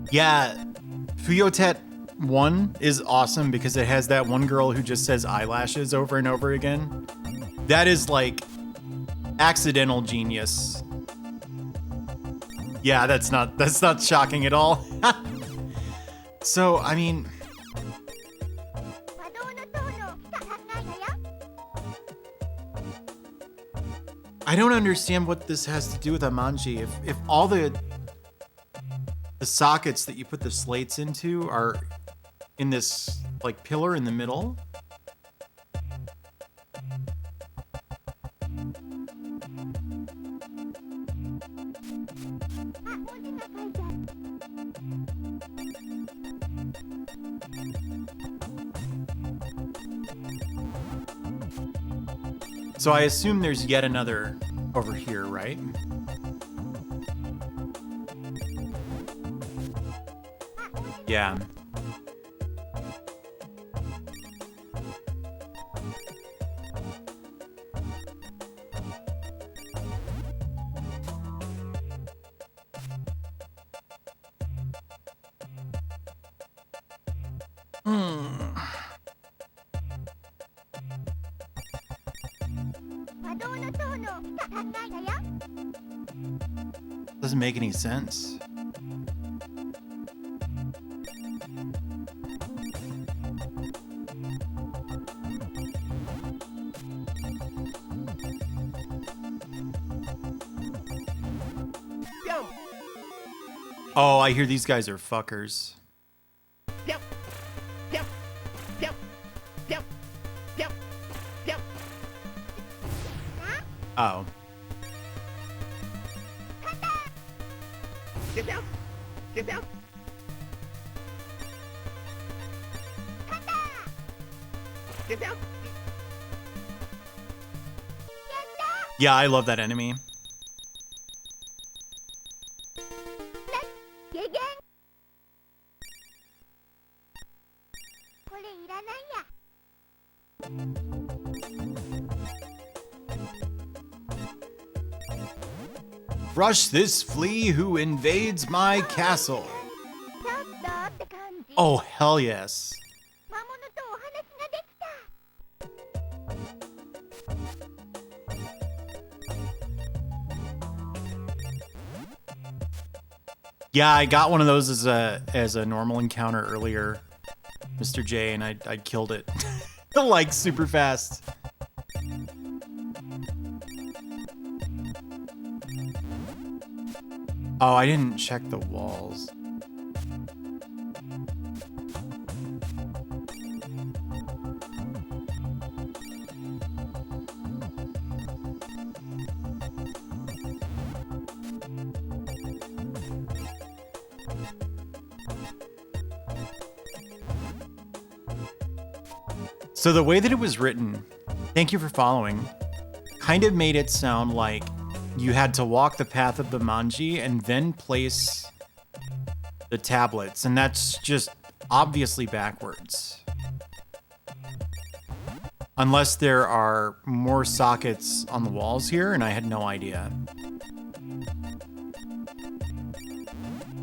Yeah. Fuyotet 1 is awesome because it has that one girl who just says eyelashes over and over again. That is like accidental genius. Yeah, that's not shocking at all. So, I mean, I don't understand what this has to do with Amanji. If all the sockets that you put the slates into are in this like pillar in the middle. 文字が書いてある。 So I assume there's yet another over here, right? Yeah. Doesn't make any sense. Oh, I hear these guys are fuckers. Oh. Get down! Get down! Get down! Yeah, I love that enemy. これいらないや。 Rush this flea who invades my castle. ちょっとって感じ。 Oh, hell yes. 魔物とお話ができた。 Yeah, I got one of those as a normal encounter earlier, Mr. J, and I killed it like super fast. Oh, I didn't check the walls. So the way that it was written, thank you for following, kind of made it sound like you had to walk the path of the manji and then place the tablets, and that's just obviously backwards. Unless there are more sockets on the walls here, and I had no idea.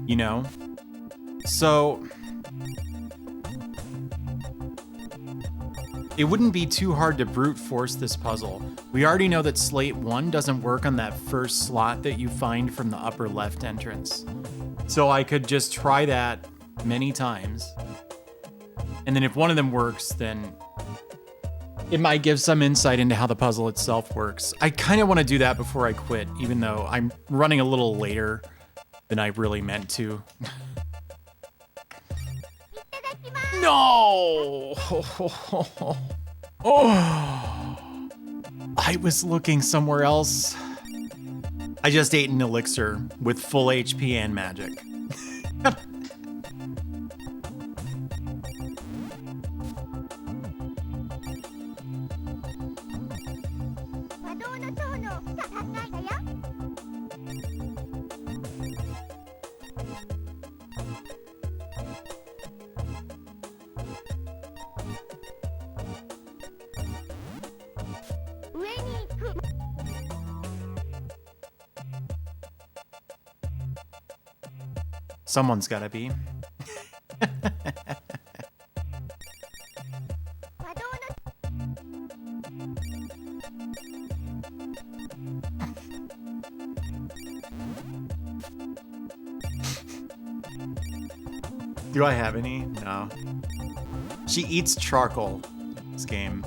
You know? So it wouldn't be too hard to brute force this puzzle. We already know that Slate 1 doesn't work on that first slot that you find from the upper left entrance. So I could just try that many times. And then if one of them works, then it might give some insight into how the puzzle itself works. I kind of want to do that before I quit, even though I'm running a little later than I really meant to. No! Oh! I was looking somewhere else. I just ate an elixir with full HP and magic. Someone's gotta be. Do I have any? No. She eats charcoal in this game.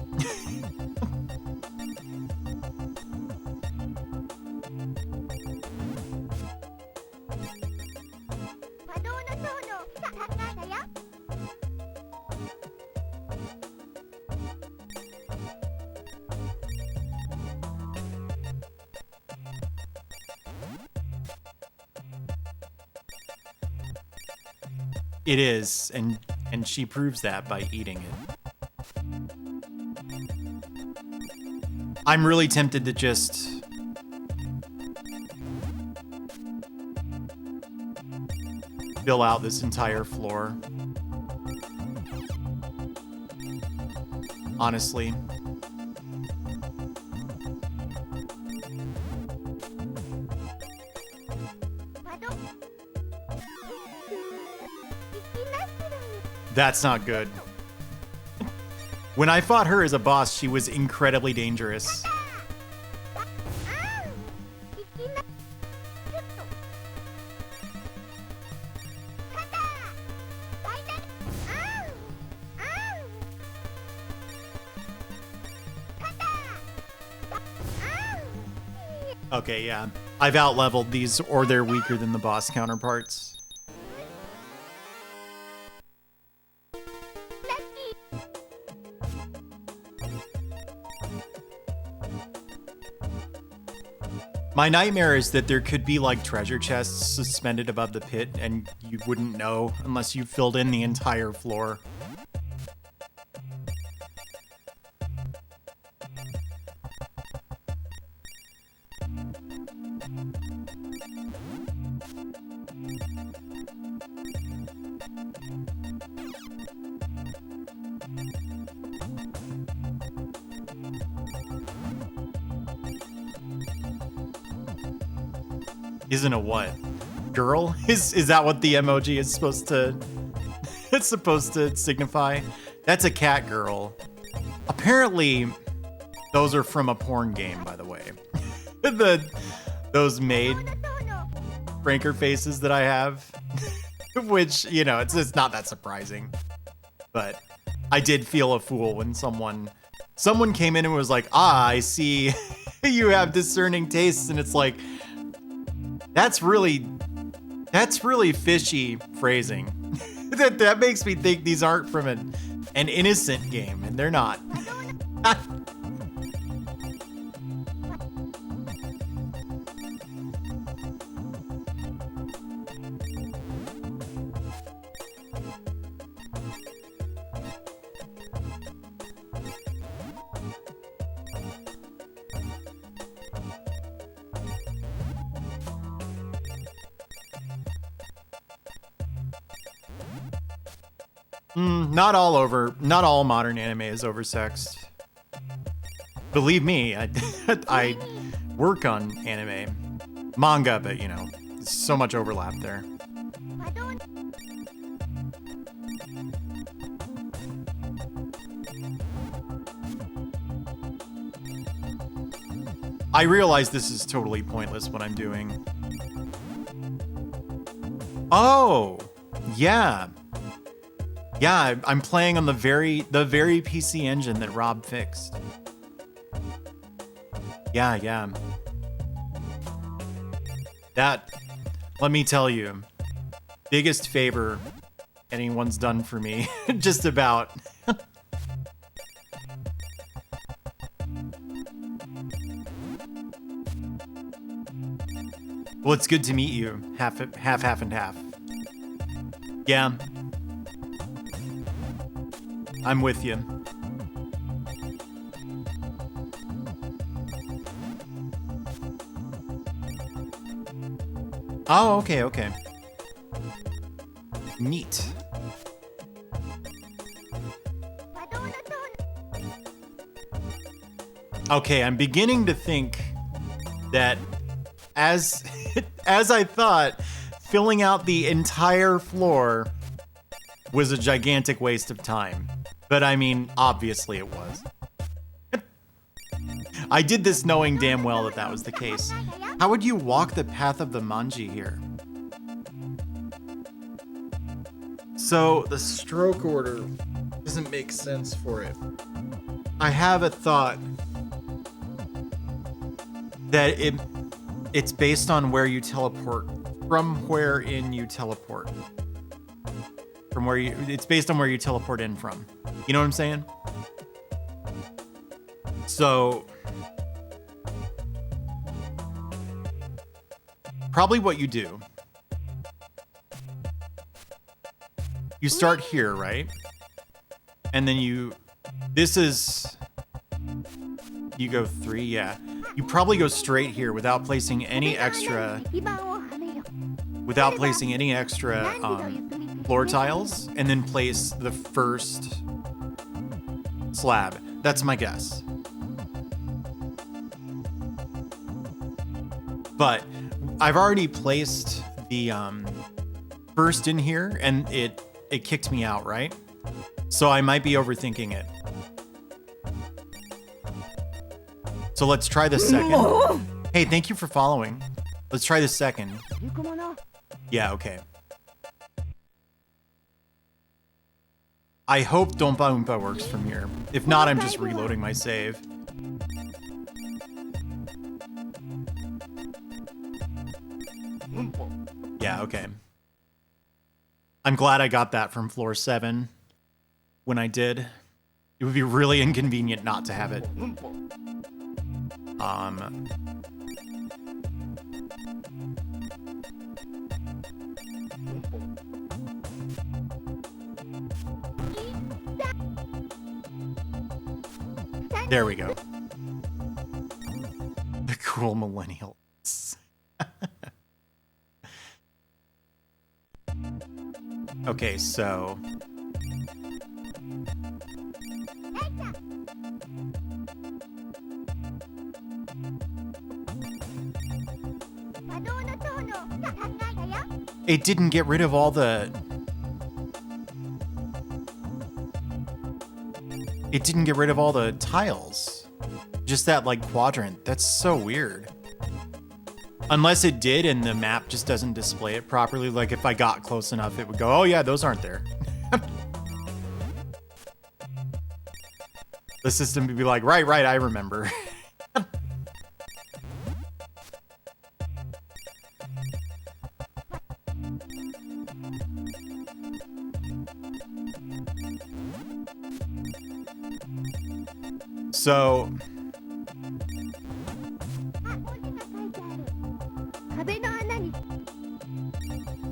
It is, and she proves that by eating it. I'm really tempted to just fill out this entire floor. Honestly. That's not good. When I fought her as a boss, she was incredibly dangerous. Okay, yeah. I've outleveled these, or they're weaker than the boss counterparts. My nightmare is that there could be like treasure chests suspended above the pit and you wouldn't know unless you filled in the entire floor. Isn't a what? Girl? Is that what the emoji is supposed to it's supposed to signify? That's a cat girl. Apparently those are from a porn game, by the way. Those maid pranker faces that I have. Which, you know, it's not that surprising. But I did feel a fool when someone came in and was like, I see you have discerning tastes, and it's like, that's really fishy phrasing. that makes me think these aren't from an innocent game, and they're not. Not all modern anime is oversexed. Believe me, I work on anime. Manga, but you know, there's so much overlap there. I realize this is totally pointless what I'm doing. Oh, yeah. Yeah, I'm playing on the very PC engine that Rob fixed. Yeah. That, let me tell you, biggest favor anyone's done for me, just about. Well, it's good to meet you. Half and half. Yeah. I'm with you. Oh, okay. Neat. Okay, I'm beginning to think that as I thought, filling out the entire floor was a gigantic waste of time. But I mean, obviously it was. I did this knowing damn well that was the case. How would you walk the path of the manji here? So the stroke order doesn't make sense for it. I have a thought that it's based on where you teleport, from wherein you teleport. It's based on where you teleport in from. You know what I'm saying? So probably what you do you start here, right? And then you go 3, yeah. You probably go straight here without placing any extra floor tiles, and then place the first slab. That's my guess. But I've already placed the first in here, and it kicked me out, right? So I might be overthinking it. So let's try the second. Hey, thank you for following. Let's try the second. Yeah, okay. I hope Dompa Oompa works from here. If not, I'm just reloading my save. Yeah, okay. I'm glad I got that from floor 7 when I did. It would be really inconvenient not to have it. There we go. The cool millennials. Okay, so it didn't get rid of all the... It didn't get rid of all the tiles. Just that, like, quadrant. That's so weird. Unless it did and the map just doesn't display it properly. Like, if I got close enough, it would go, oh yeah, those aren't there. The system would be like, right, I remember. So,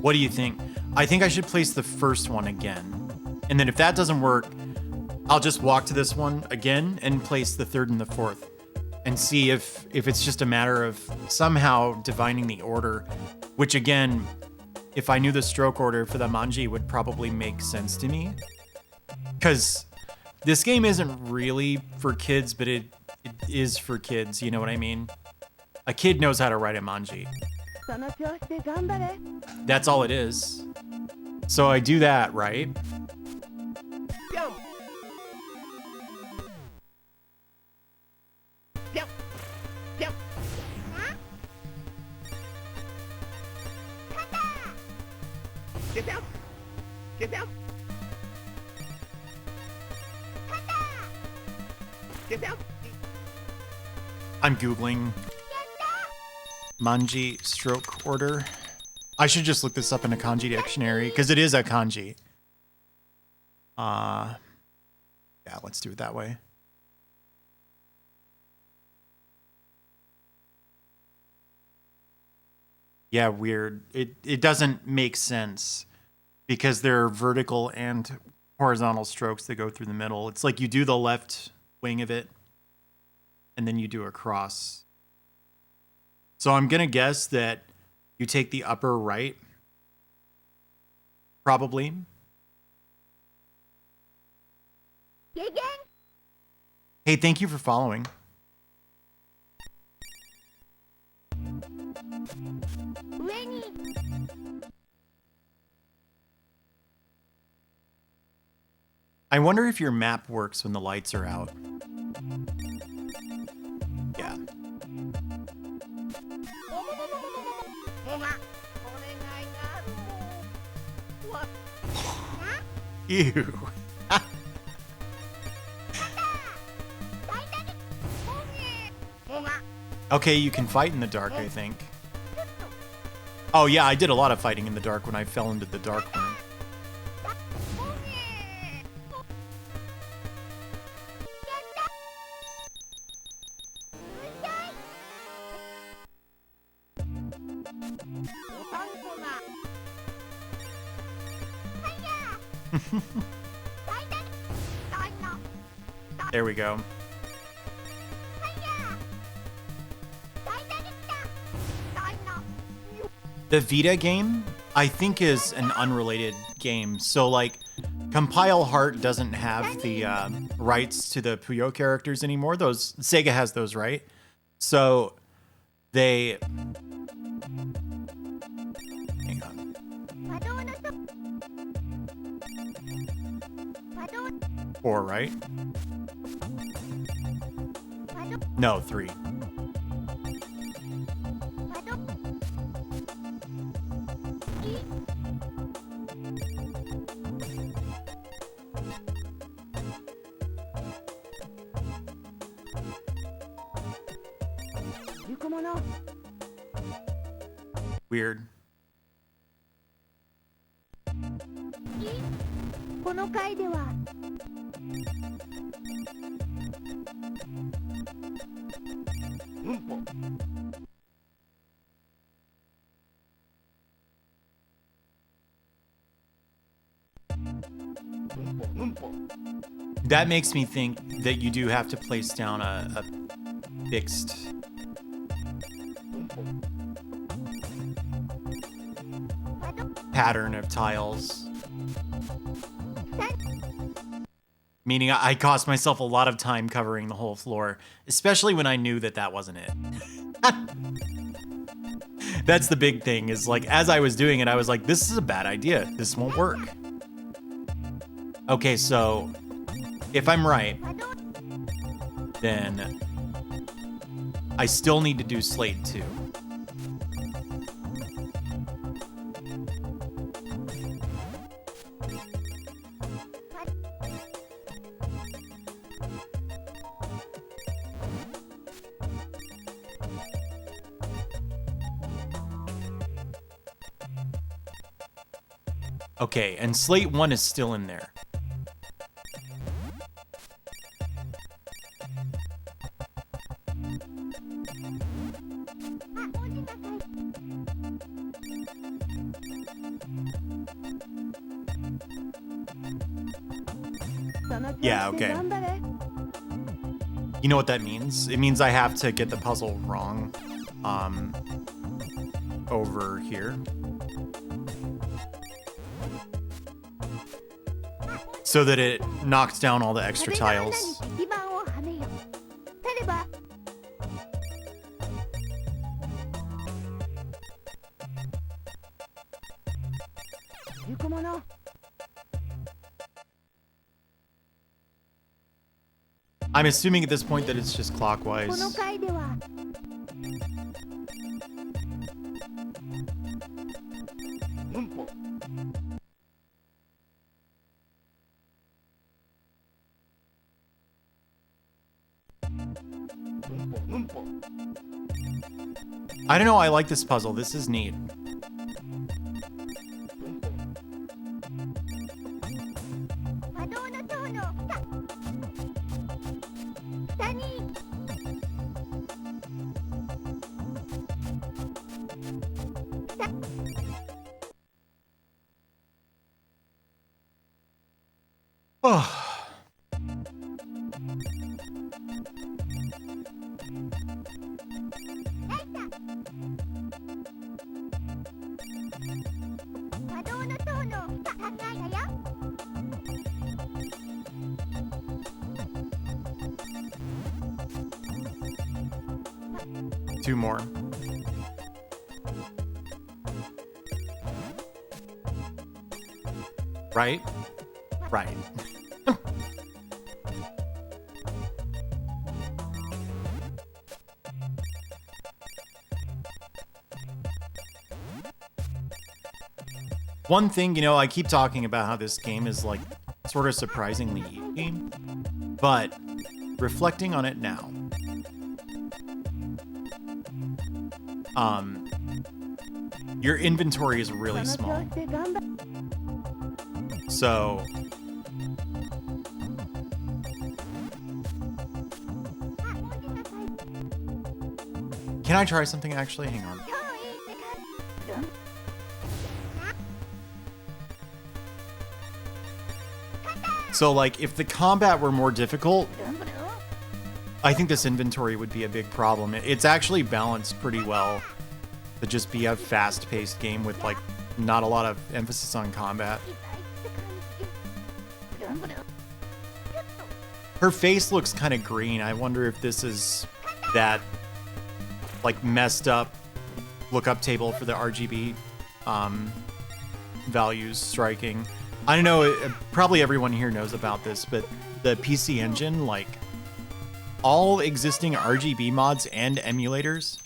what do you think? I think I should place the first one again. And then if that doesn't work, I'll just walk to this one again and place the third and the fourth and see if it's just a matter of somehow divining the order, which again, if I knew the stroke order for the manji would probably make sense to me. Because this game isn't really for kids, but it is for kids, you know what I mean? A kid knows how to write a manji. That's all it is. So I do that, right? I'm Googling manji stroke order. I should just look this up in a kanji dictionary because it is a kanji. Yeah, let's do it that way. Yeah, weird. It doesn't make sense because there are vertical and horizontal strokes that go through the middle. It's like you do the left wing of it and then you do a cross. So I'm going to guess that you take the upper right. Probably. Hey, thank you for following. I wonder if your map works when the lights are out. Yeah. Ew. Okay, you can fight in the dark, I think. Oh yeah, I did a lot of fighting in the dark when I fell into the dark one. There we go. The Vita game, I think, is an unrelated game. So, like, Compile Heart doesn't have the rights to the Puyo characters anymore. Those Sega has those, right? So they. Hang on. 4, right? No, 3. Weird. この回では That makes me think that you do have to place down a fixed pattern of tiles. Meaning I cost myself a lot of time covering the whole floor, especially when I knew that that wasn't it. That's the big thing, is like, as I was doing it, I was like, this is a bad idea. This won't work. Okay, so if I'm right, then I still need to do Slate 2. Okay, and Slate 1 is still in there. Yeah, okay. You know what that means? It means I have to get the puzzle wrong. Over here. So that it knocks down all the extra tiles. I'm assuming at this point that it's just clockwise. I don't know, I like this puzzle. This is neat. Oh. Two more. Right? Right. One thing, you know, I keep talking about how this game is like sort of surprisingly easy game, but reflecting on it now, your inventory is really small. So can I try something actually? Hang on. So, like, if the combat were more difficult, I think this inventory would be a big problem. It's actually balanced pretty well to just be a fast-paced game with, like, not a lot of emphasis on combat. Her face looks kind of green. I wonder if this is that, like, messed up lookup table for the RGB values striking. I don't know, probably everyone here knows about this, but the PC Engine, like, all existing RGB mods and emulators,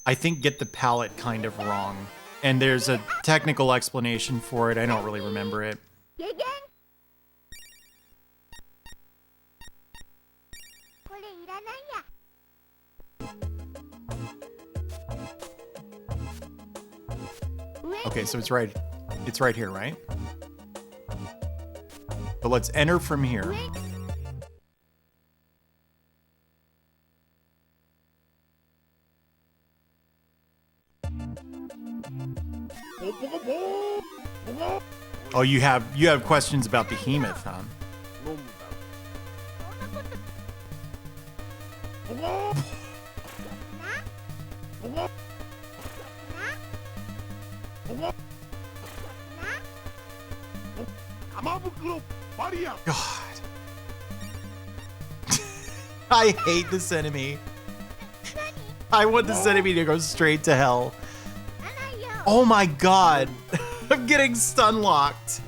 I think get the palette kind of wrong. And there's a technical explanation for it. I don't really remember it. Okay, so it's right here, right? But let's enter from here. Oh, you have questions about Behemoth, huh? God. I hate this enemy. I want this enemy to go straight to hell. Oh my god. I'm getting stun locked.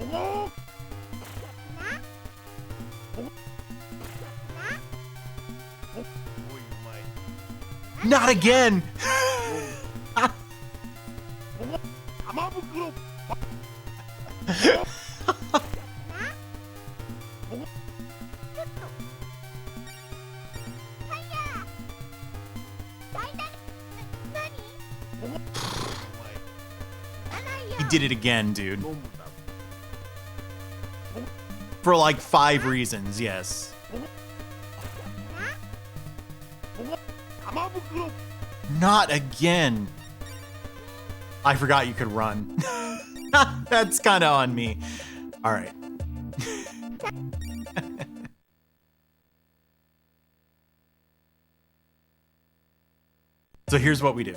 Not again. He did it again, dude. For like 5 reasons, yes. Not again. I forgot you could run. That's kind of on me. All right. So here's what we do.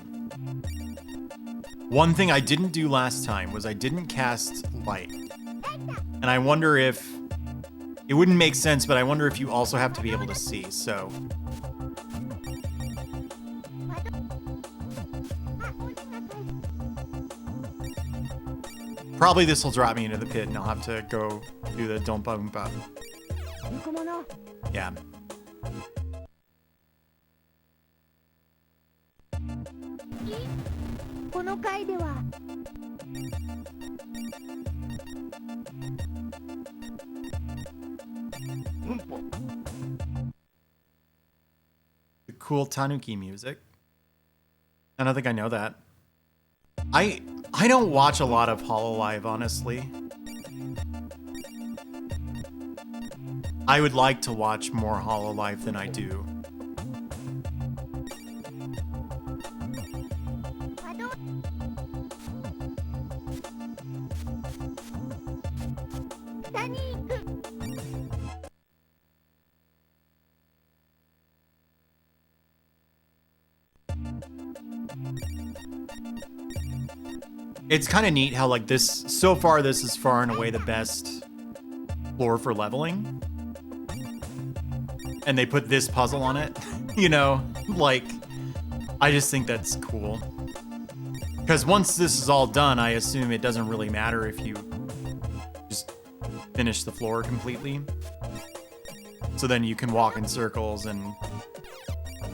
One thing I didn't do last time was I didn't cast light. And I wonder if... It wouldn't make sense, but I wonder if you also have to be able to see, so... Probably this will drop me into the pit and I'll have to go do the Dompa Oompa. Yeah. The cool Tanuki music. I don't think I know that. I don't watch a lot of Hololive, honestly. I would like to watch more Hololive than I do. It's kind of neat how, like, this, so far, this is far and away the best floor for leveling. And they put this puzzle on it, you know? Like, I just think that's cool. Because once this is all done, I assume it doesn't really matter if you just finish the floor completely. So then you can walk in circles and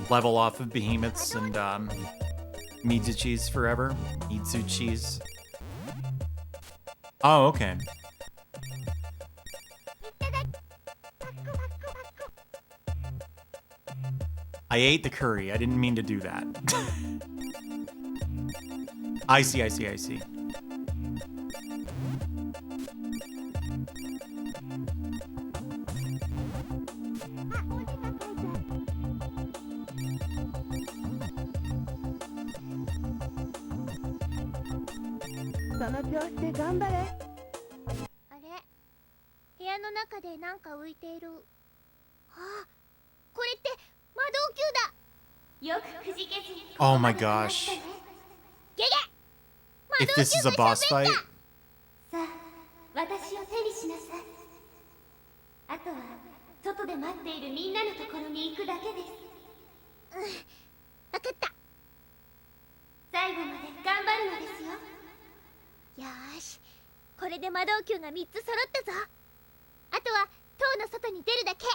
level off of behemoths and, Mizuchis forever. Mizuchis. Oh, okay. I ate the curry. I didn't mean to do that. I see. でなんか浮いている。あ、これって魔導球だ。よくくじけずに。Oh my gosh. ゲゲ、 If this is a boss fight. さあ、私を手にしなさい。あとは外で待っているみんなのところに行くだけです。うん、わかった。最後まで頑張るのですよ。よーし、これで魔導球が3つ揃ったぞ。あとは塔の外に出るだけ。も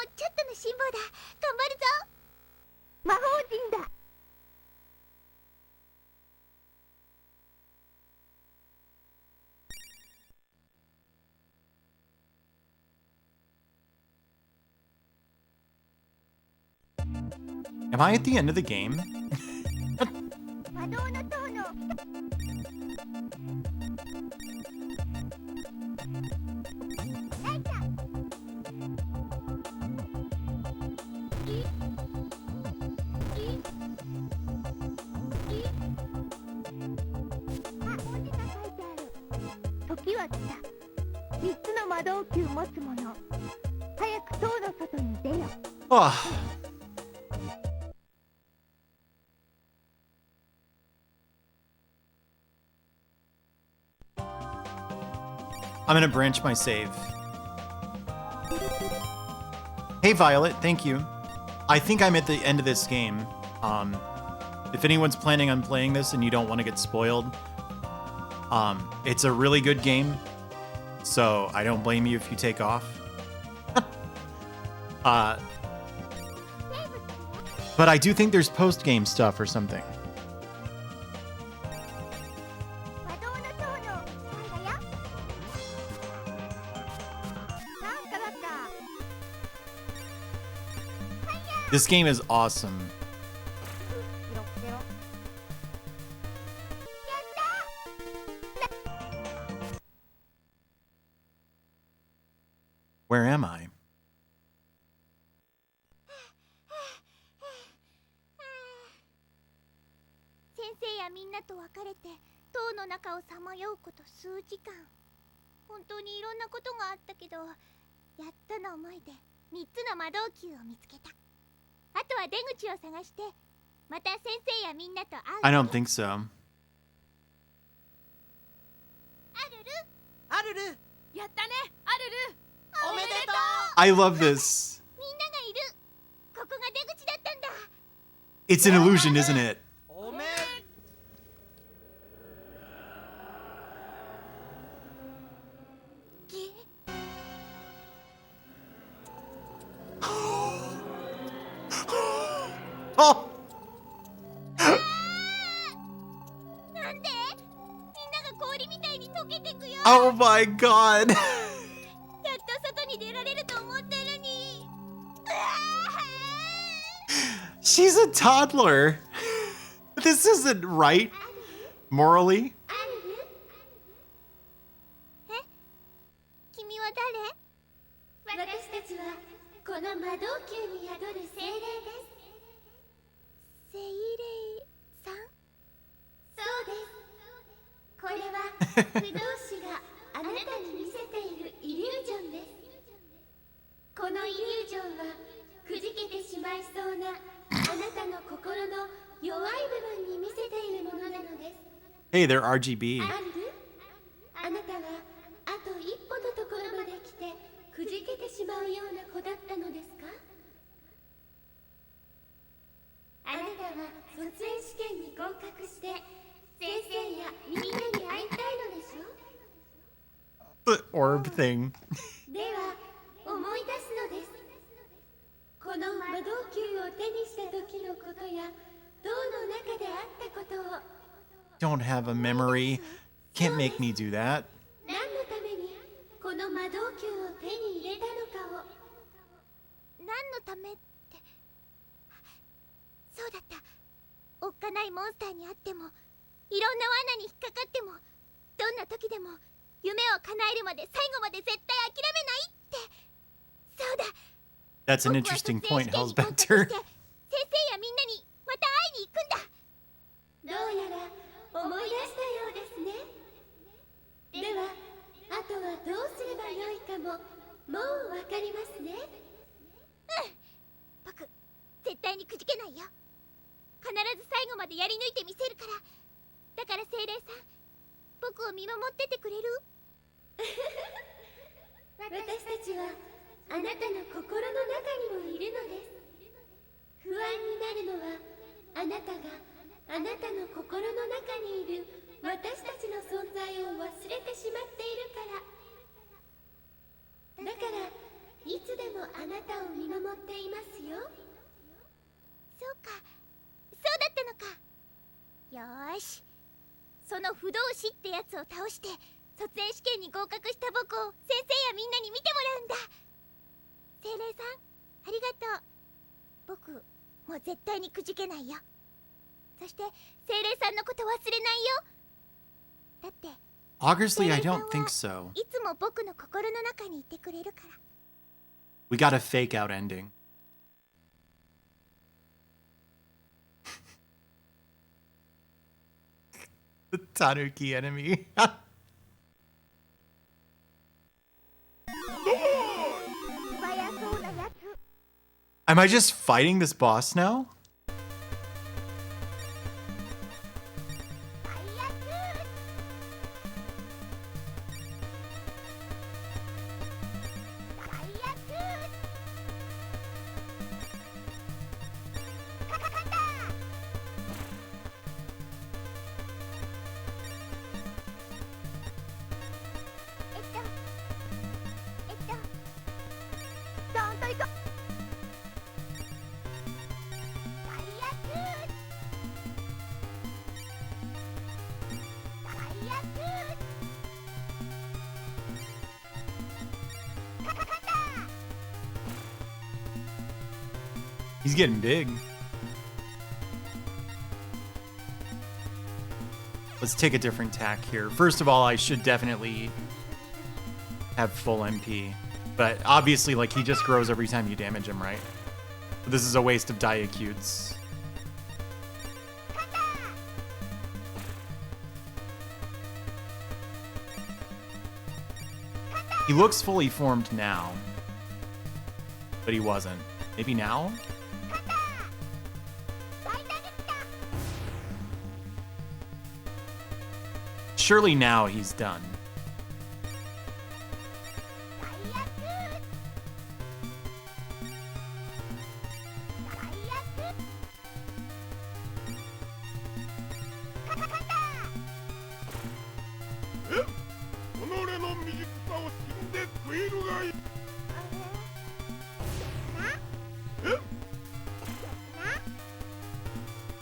うちょっとの辛抱だ。頑張るぞ。魔法陣だ。Am I at the end of the game? 魔導の塔の大ちゃん。あ、文字が書いてある。時は来た。3つの魔導球持つ者、早く塔の外に出よ。 Oh. I'm gonna branch my save. Hey Violet, thank you. I think I'm at the end of this game. If anyone's planning on playing this and you don't want to get spoiled, it's a really good game, so I don't blame you if you take off. But I do think there's post-game stuff or something. 魔導の塔のなんだよ。なんかだった。 This game is awesome. やったー。 Where am I? 先生やみんなと別れて塔の中をさまようこと数時間。本当にいろんなことがあったけど、やっとの思いで3つの魔導球を見つけた。あとは出口を探してまた先生やみんなと会う。 I don't think so. アルル、アルル、やったね、アルル。おめでとう。 I love this. みんながいる。ここが出口だったんだ。 It's an illusion, isn't it? おめ。Oh! なんで？みんなが氷みたいに溶けてくよ。 Oh my god! やっと外に出られると思ったのに。 She's a toddler. This isn't right morally. アルル？え？君は誰？私たちはこの魔導球に宿る精霊です。精霊さん？そうです。これは不動詞があなたに見せているイリュージョンです。このイリュージョンはくじけてしまいそうなあなたの心の弱い部分に見せているものなのです。 Hey, they're RGB. アルル、あなたはあと一歩のところまで来てくじけてしまうような子だったのですか？あなたは卒園試験に合格して先生やみんなに会いたいのでしょ？ The orb thing. では思い出すのです。この魔導球を手にした時のことや塔の中であったことを。 Don't have a memory. Can't make me do that. 何のためにこの魔導球を手に入れたのかを。何のためって。そうだった。おっかないモンスターに会ってもいろんな罠に引っかかってもどんな時でも夢を叶えるまで最後まで絶対諦めないって。そうだ。 That's an interesting point, Hellsbector. 先生やみんなにまた会いに行くんだ。どうやら思い出したようですね。ではあとはどうすればよいかもも最後までやり抜いてみせるから。だから精霊さん、僕を見守っててくれる？私たちはあなたの心の中にもいるのです。不安になるのはあなたがあなたの心の中にいる私たちの存在を忘れてしまっているから。だからいつでもあなたを見守っていますよ。そうか、そうだったのか。よーし、その不動士ってやつを倒して卒園試験に合格した僕を先生やみんなに見てもらうんだ。精霊さん、ありがとう。僕もう絶対にくじけないよ。そして精霊さんのこと忘れないよ。だって Obviously, I don't think so. いつも僕の心の中にいてくれるから。 We got a fake out ending. The Tanuki enemy. Am I just fighting this boss now? He's getting big. Let's take a different tack here. First of all, I should definitely have full MP. But obviously, like, he just grows every time you damage him, right? This is a waste of Diacutes. He looks fully formed now. But he wasn't. Maybe now? Surely now he's done.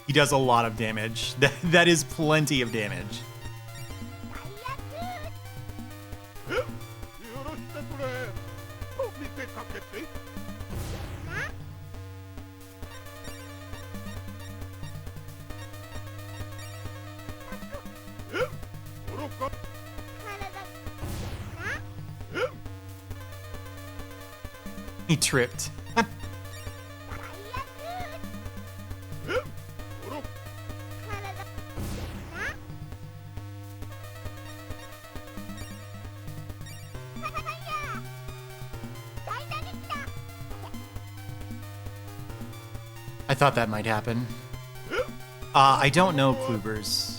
He does a lot of damage. That is plenty of damage. He tripped. I thought that might happen. I don't know, Klubers.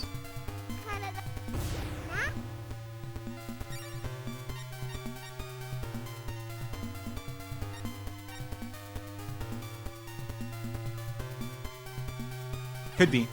Could be.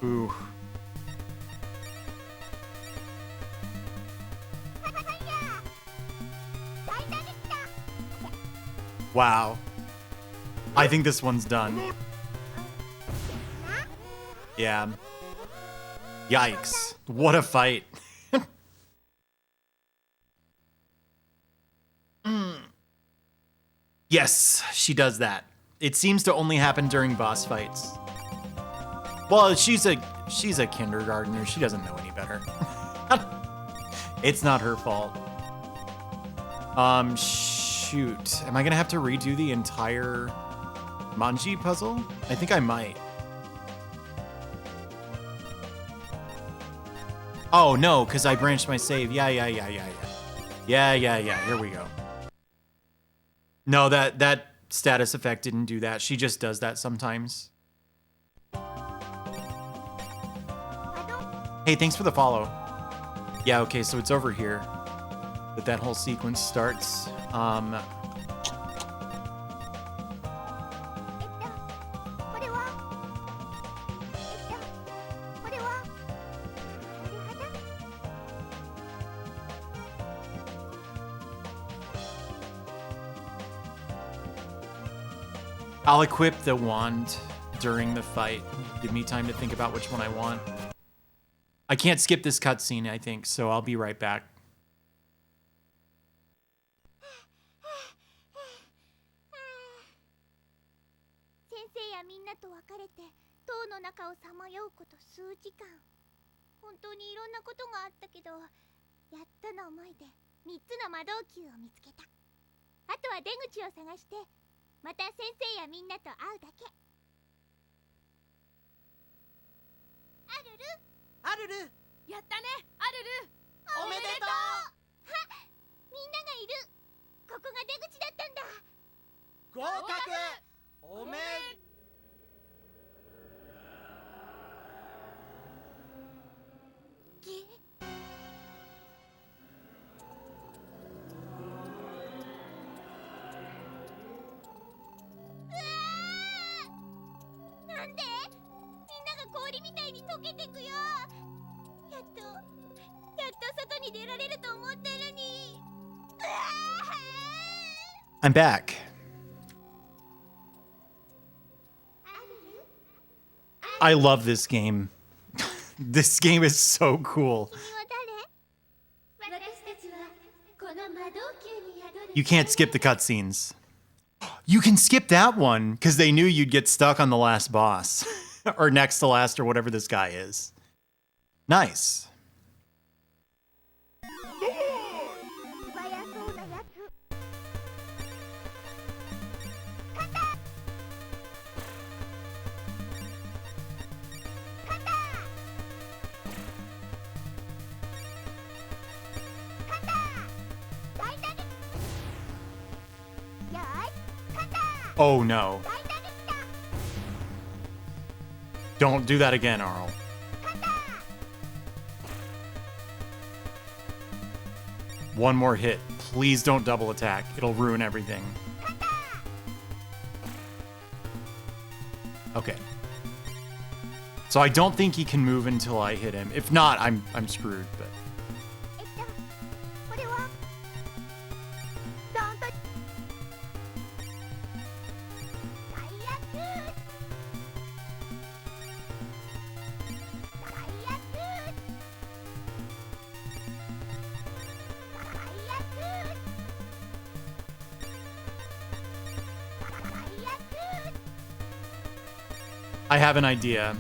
Ooh. Wow. I think this one's done. Yeah. Yikes. What a fight. Yes, she does that. It seems to only happen during boss fights. Well, she's a kindergartner. She doesn't know any better. It's not her fault. Shoot. Am I gonna have to redo the entire Manji puzzle? I think I might. Oh no, because I branched my save. Yeah. Here we go. No, that status effect didn't do that. She just does that sometimes. Hey, thanks for the follow. Yeah, okay, so it's over here that whole sequence starts. I'll equip the wand during the fight. Give me time to think about which one I want. I can't skip this cutscene, I think, so I'll be right back. 先生やみんなと別れて塔の中をさまようこと数時間。本当にいろんなことがあったけど、やっとの思いで3つの魔導球を見つけた。あとは出口を探してまた先生やみんなと会うだけ。アルル、アルル、やったね、アルル。おめでとう。は、みんながいる。ここが出口だったんだ。合格。おめ。なんで？みんなが氷みたいに溶けてくよ。やっと外に出られると思ったのに。I'm back. I love this game. This game is so cool. You can't skip the cutscenes. You can skip that one because they knew you'd get stuck on the last boss or next to last or whatever this guy is. Nice. Oh no. Don't do that again, Arl. One more hit. Please don't double attack. It'll ruin everything. Okay. So I don't think he can move until I hit him. If not, I'm screwed, but I have an idea.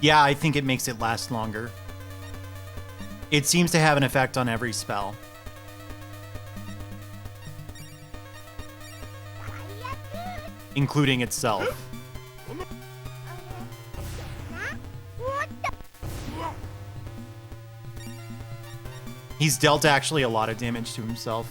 Yeah, I think it makes it last longer. It seems to have an effect on every spell. including itself. He's dealt actually a lot of damage to himself.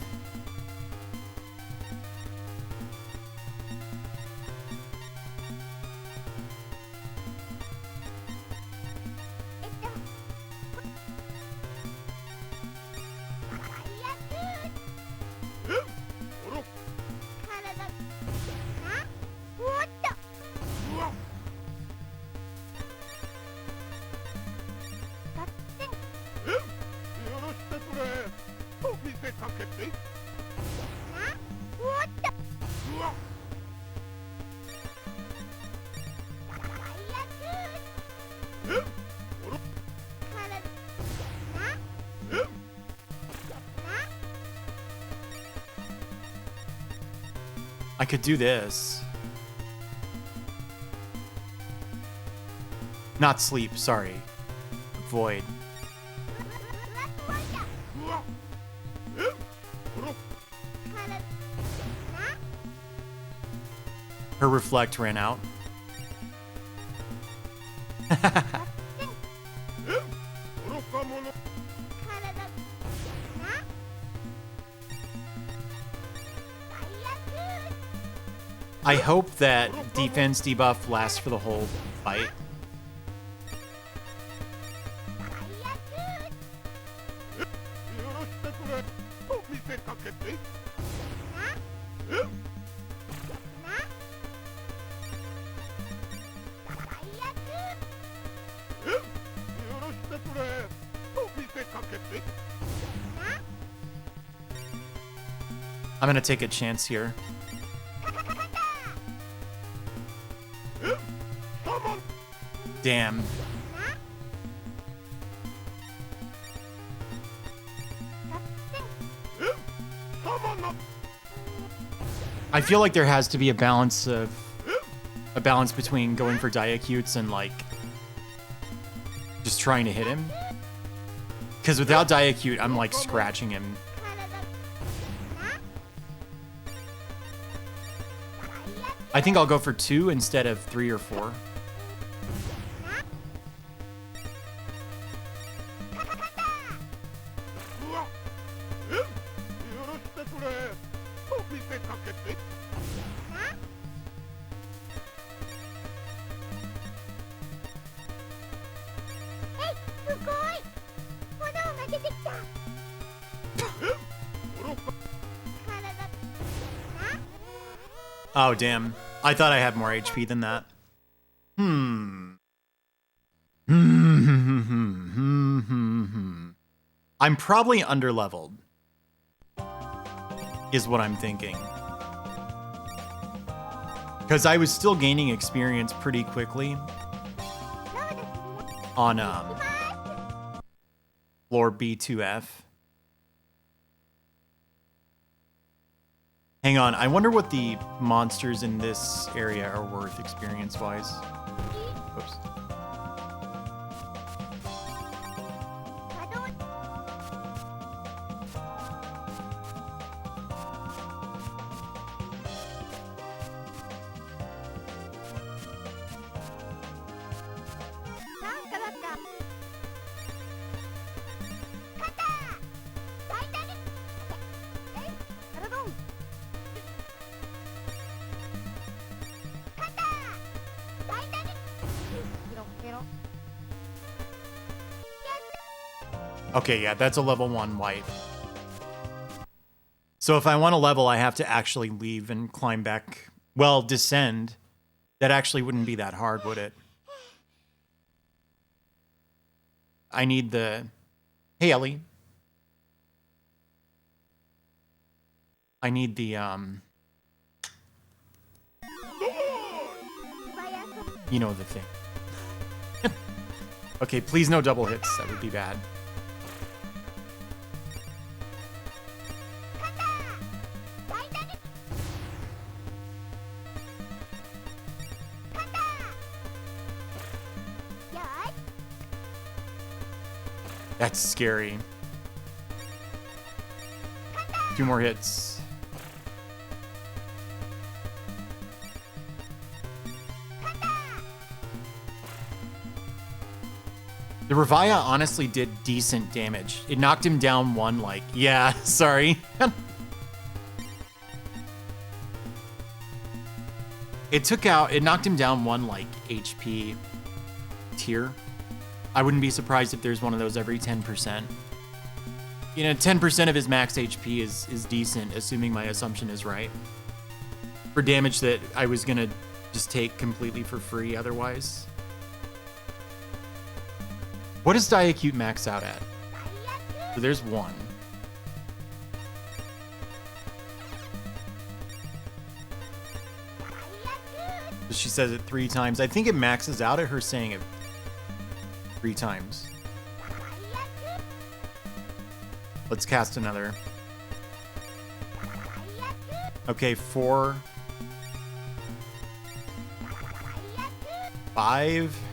I could do this. Not sleep, sorry. Void. Her reflect ran out. I hope that defense debuff lasts for the whole fight. I'm gonna take a chance here. Damn. I feel like there has to be a balance between going for Diacutes and like just trying to hit him. Because without Diacute, I'm like scratching him. I think I'll go for 2 instead of 3 or 4. Oh, damn. I thought I had more HP than that. I'm probably underleveled, is what I'm thinking. Because I was still gaining experience pretty quickly on floor B2F. Hang on, I wonder what the monsters in this area are worth experience-wise. Oops. Okay, yeah, that's a level 1 wipe. So if I want to level, I have to actually leave and climb back. Well, descend. That actually wouldn't be that hard, would it? I need the... Hey, Ellie. I need the, you know the thing. Okay, please no double hits. That would be bad. That's scary. 2 more hits. The Revaya honestly did decent damage. It knocked him down one, like, yeah, sorry. It knocked him down one, like, HP tier. I wouldn't be surprised if there's one of those every 10%. You know, 10% of his max HP is decent, assuming my assumption is right. For damage that I was gonna just take completely for free otherwise. What does Diacute max out at? So there's one. She says it 3 times. I think it maxes out at her saying it 3 times. Let's cast another. Okay, 4. 5.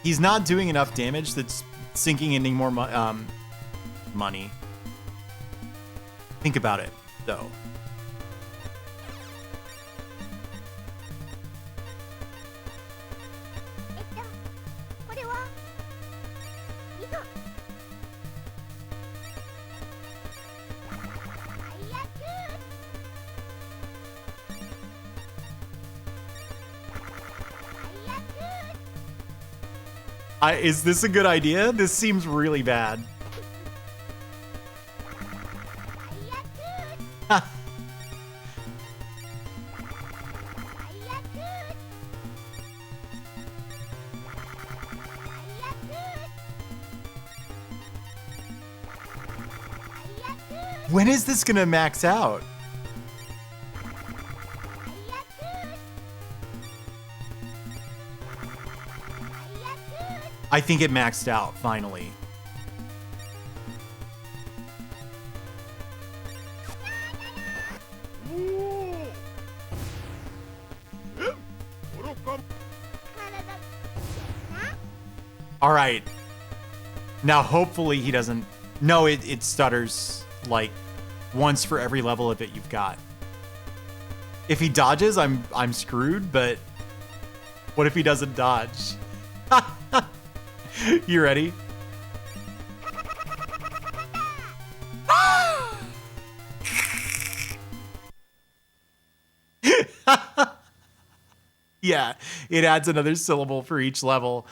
He's not doing enough damage that's sinking any more money. Think about it, though. Is this a good idea? This seems really bad. When is this gonna max out? I think it maxed out, finally. All right. Now, hopefully he doesn't... No, it stutters, like, once for every level of it you've got. If he dodges, I'm screwed, but what if he doesn't dodge? You ready? Yeah, it adds another syllable for each level.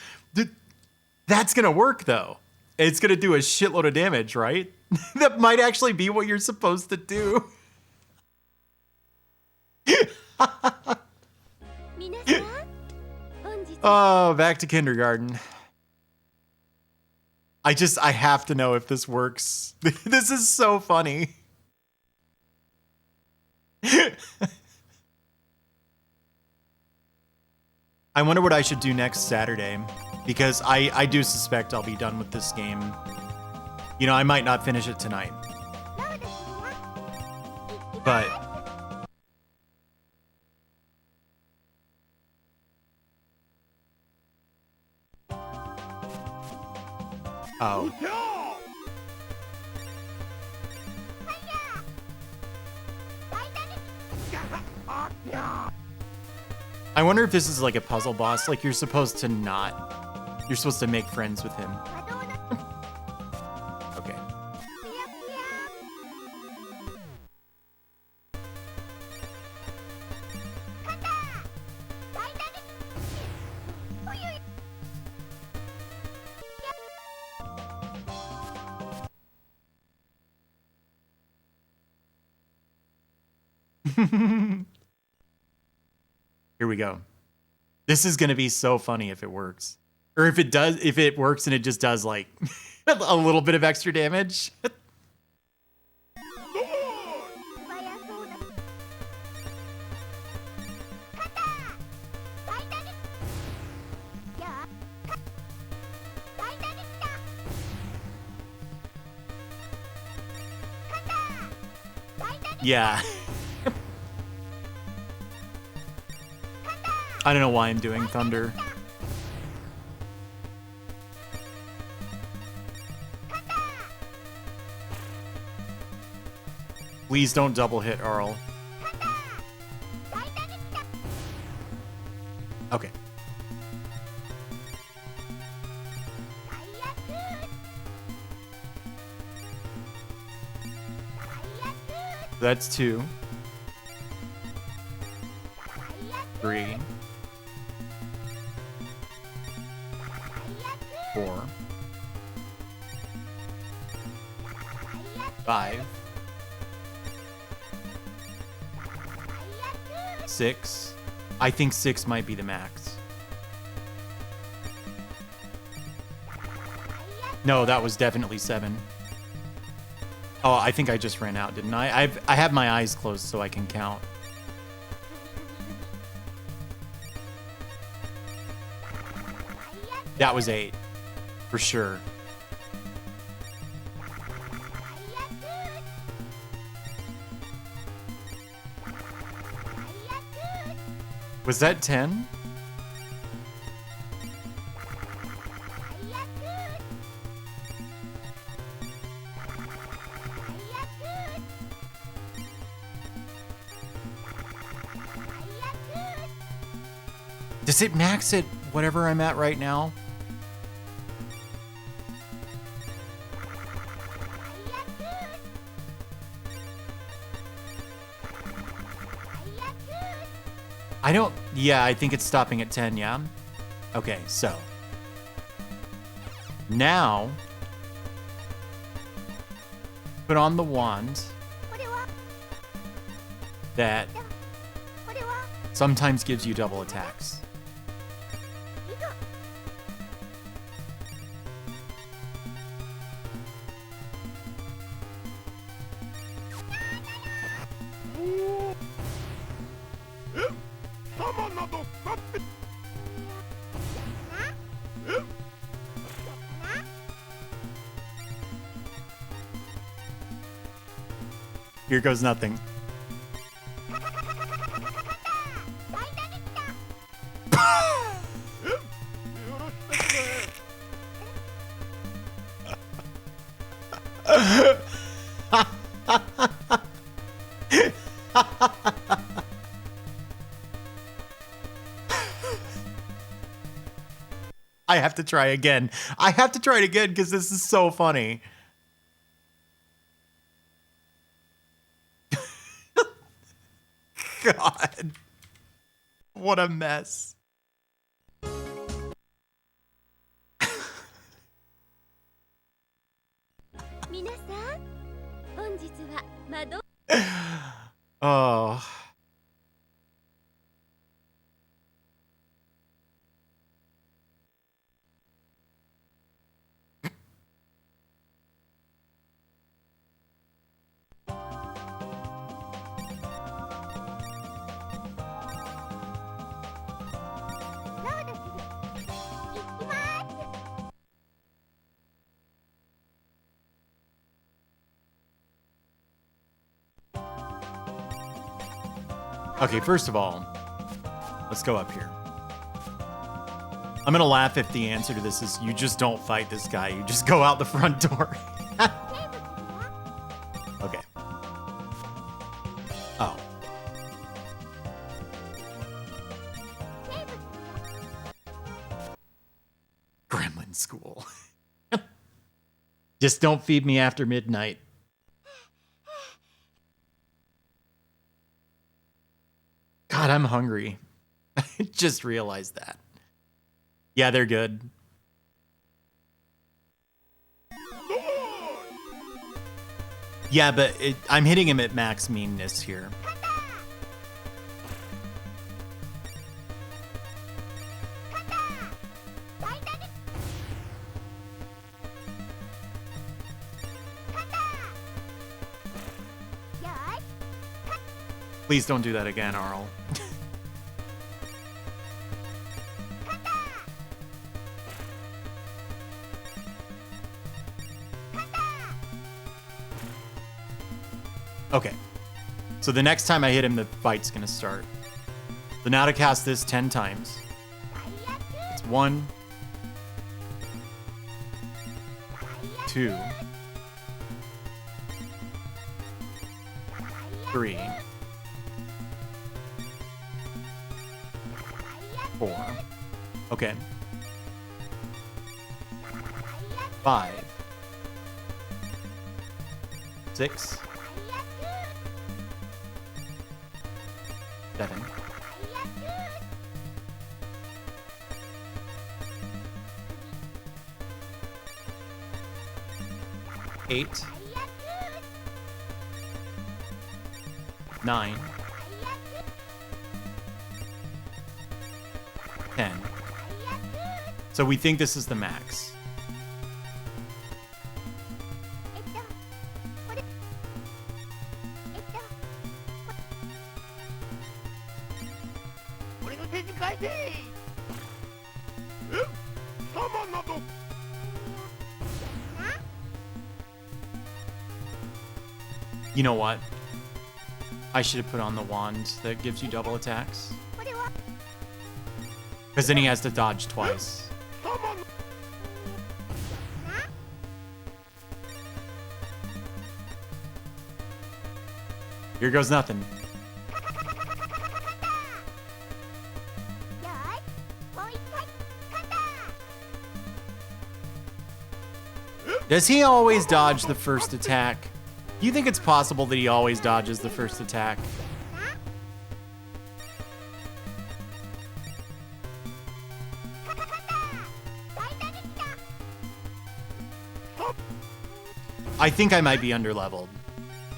That's gonna work, though. It's gonna do a shitload of damage, right? That might actually be what you're supposed to do. Oh, back to kindergarten. I have to know if this works. This is so funny. I wonder what I should do next Saturday, because I do suspect I'll be done with this game. You know, I might not finish it tonight. But... Oh. I wonder if this is like a puzzle boss, like you're supposed to make friends with him. Okay. Here we go. This is gonna be so funny if it works. Or if it works and it just does like a little bit of extra damage. Yeah. I don't know why I'm doing thunder. Please don't double hit Arl. Okay. That's 2. 3. 4. 5. 6. I think 6 might be the max. No, that was definitely 7. Oh, I think I just ran out, didn't I? I have my eyes closed so I can count. That was 8. For sure. Was that 10? Does it max at whatever I'm at right now? I don't... Yeah, I think it's stopping at 10, yeah? Okay, so. Now, put on the wand that sometimes gives you double attacks. Here goes nothing. I have to try again. I have to try it again because this is so funny. God. What a mess. 皆さん、本日は窓 Oh. Okay, first of all, let's go up here. I'm gonna laugh if the answer to this is you just don't fight this guy, you just go out the front door. Okay. Oh. Gremlin school. Just don't feed me after midnight. God, I'm hungry. I just realized that. Yeah, they're good. Yeah, but I'm hitting him at max meanness here. Please don't do that again, Arl. Okay. So the next time I hit him, the fight's gonna start. So now to cast this 10 times. It's 1, 2, 3, 4. Okay. 5, 6, 7, 8, 9, 10. So we think this is the max. これ俺の手に返せ。サマなど。 You know what? I should have put on the wand that gives you double attacks. これは Because then he has to dodge twice. Here goes nothing. よーしもう一回肩 Does he always dodge the first attack? Do you think it's possible that he always dodges the first attack? I think I might be underleveled.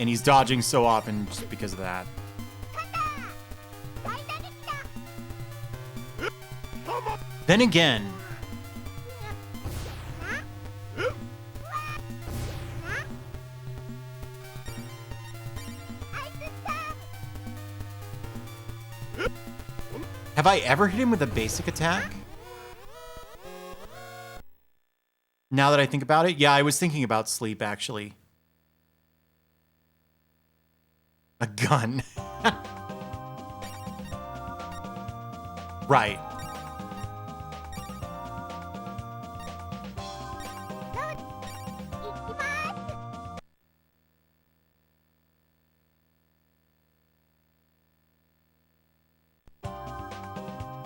And he's dodging so often just because of that. Then again, have I ever hit him with a basic attack? Now that I think about it, yeah, I was thinking about sleep actually. A gun. Right.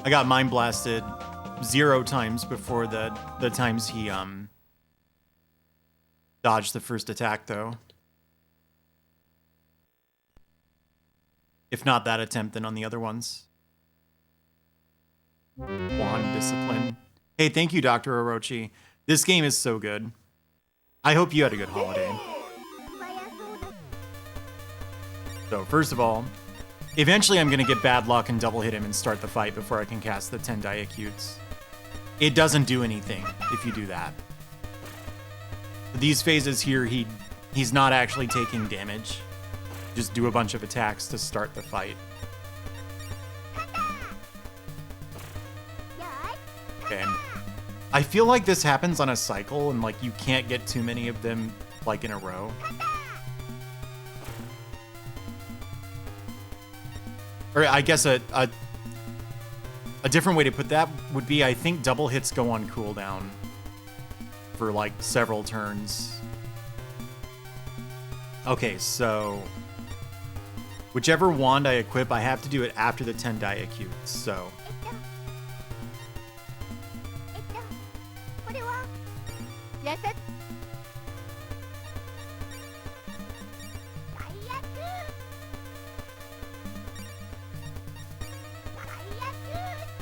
I got mind blasted 0 times before the times he dodged the first attack though. If not that attempt, then on the other ones. Wand discipline. Hey, thank you, Dr. Orochi. This game is so good. I hope you had a good holiday. So, first of all, eventually I'm going to get bad luck and double hit him and start the fight before I can cast the 10 Diacutes. It doesn't do anything if you do that. These phases here, he's not actually taking damage. Just do a bunch of attacks to start the fight. Okay. I feel like this happens on a cycle and like you can't get too many of them like in a row. Or I guess a different way to put that would be I think double hits go on cooldown for like several turns. Okay, so whichever wand I equip, I have to do it after the 10 Diacutes, so. これはやさ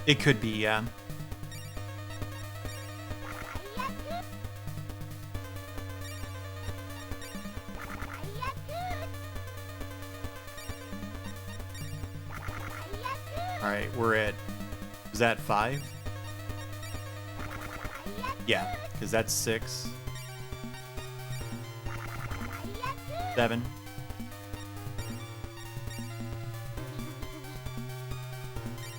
It could be, yeah. Alright, we're at, is that 5? Yeah, because that's 6. 7.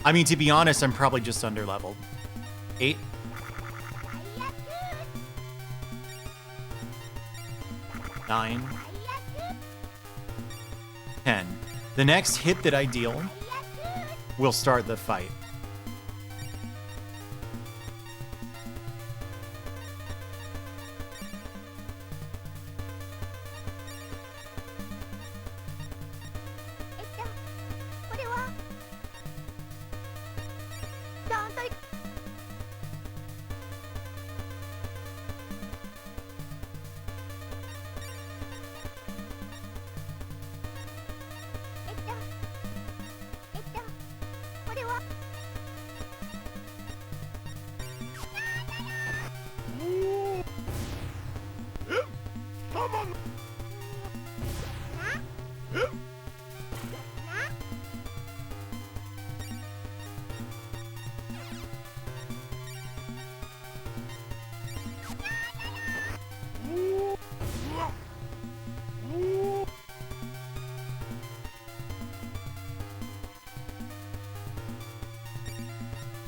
I mean, to be honest, I'm probably just underleveled. 8. 9. 10. The next hit that I deal will start the fight.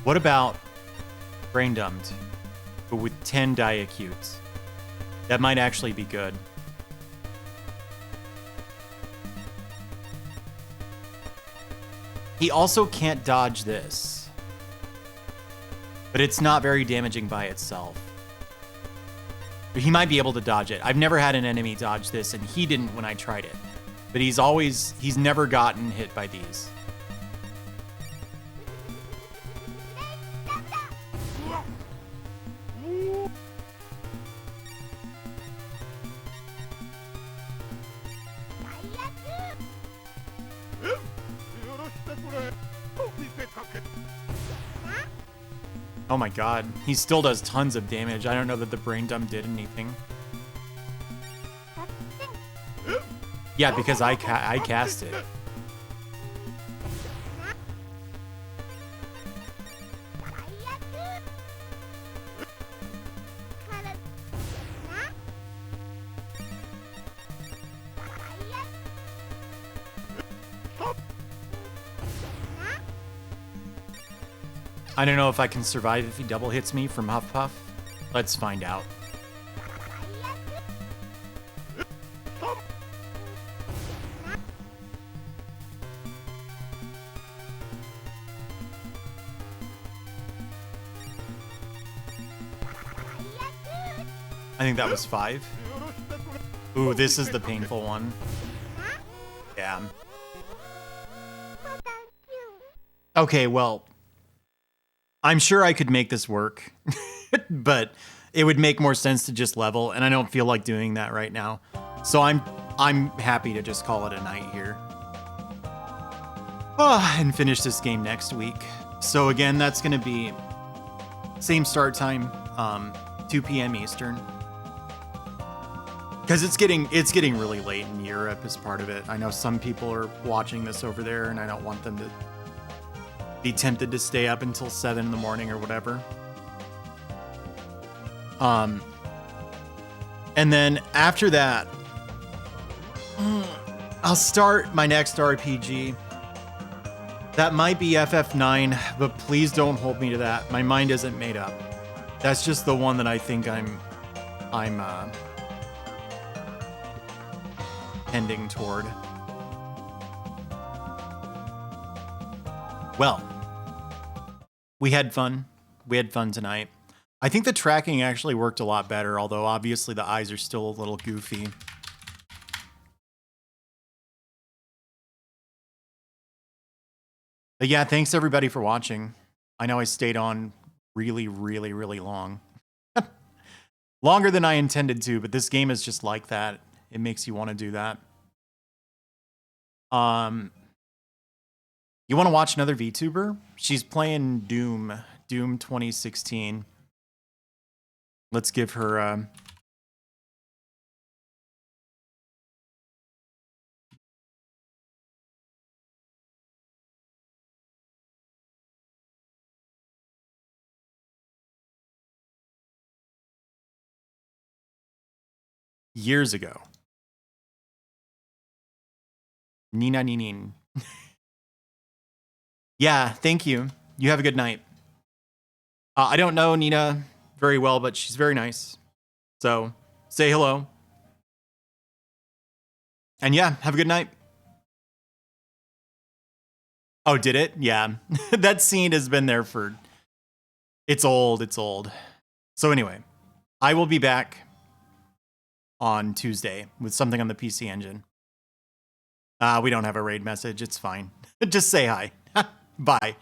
What about brain dumped, but with 10 diacutes? That might actually be good. He also can't dodge this, but it's not very damaging by itself. But he might be able to dodge it. I've never had an enemy dodge this, and he didn't when I tried it. But he's never gotten hit by these. Oh my god, he still does tons of damage. I don't know that the brain dump did anything. Yeah, because I cast it. I don't know if I can survive if he double hits me from Huff Puff. Let's find out. I think that was 5. Ooh, this is the painful one. Yeah. Okay, well, I'm sure I could make this work, but it would make more sense to just level, and I don't feel like doing that right now. So I'm happy to just call it a night here. And finish this game next week. So again, that's going to be same start time, 2 p.m. Eastern. Because it's getting really late in Europe as part of it. I know some people are watching this over there, and I don't want them to be tempted to stay up until 7 in the morning or whatever. And then after that, I'll start my next RPG. That might be FF9, but please don't hold me to that. My mind isn't made up. That's just the one that I think I'm tending toward. Well, we had fun. We had fun tonight. I think the tracking actually worked a lot better, although obviously the eyes are still a little goofy. But yeah, thanks everybody for watching. I know I stayed on really, really, really long. Longer than I intended to, but this game is just like that. It makes you want to do that. You want to watch another VTuber? She's playing Doom 2016. Let's give her years ago. Nina Ninin. Yeah, thank you. You have a good night. I don't know Nina very well, but she's very nice. So say hello. And yeah, have a good night. Oh, did it? Yeah. That scene has been there for... It's old. So anyway, I will be back on Tuesday with something on the PC Engine. We don't have a raid message. It's fine. Just say hi. Bye.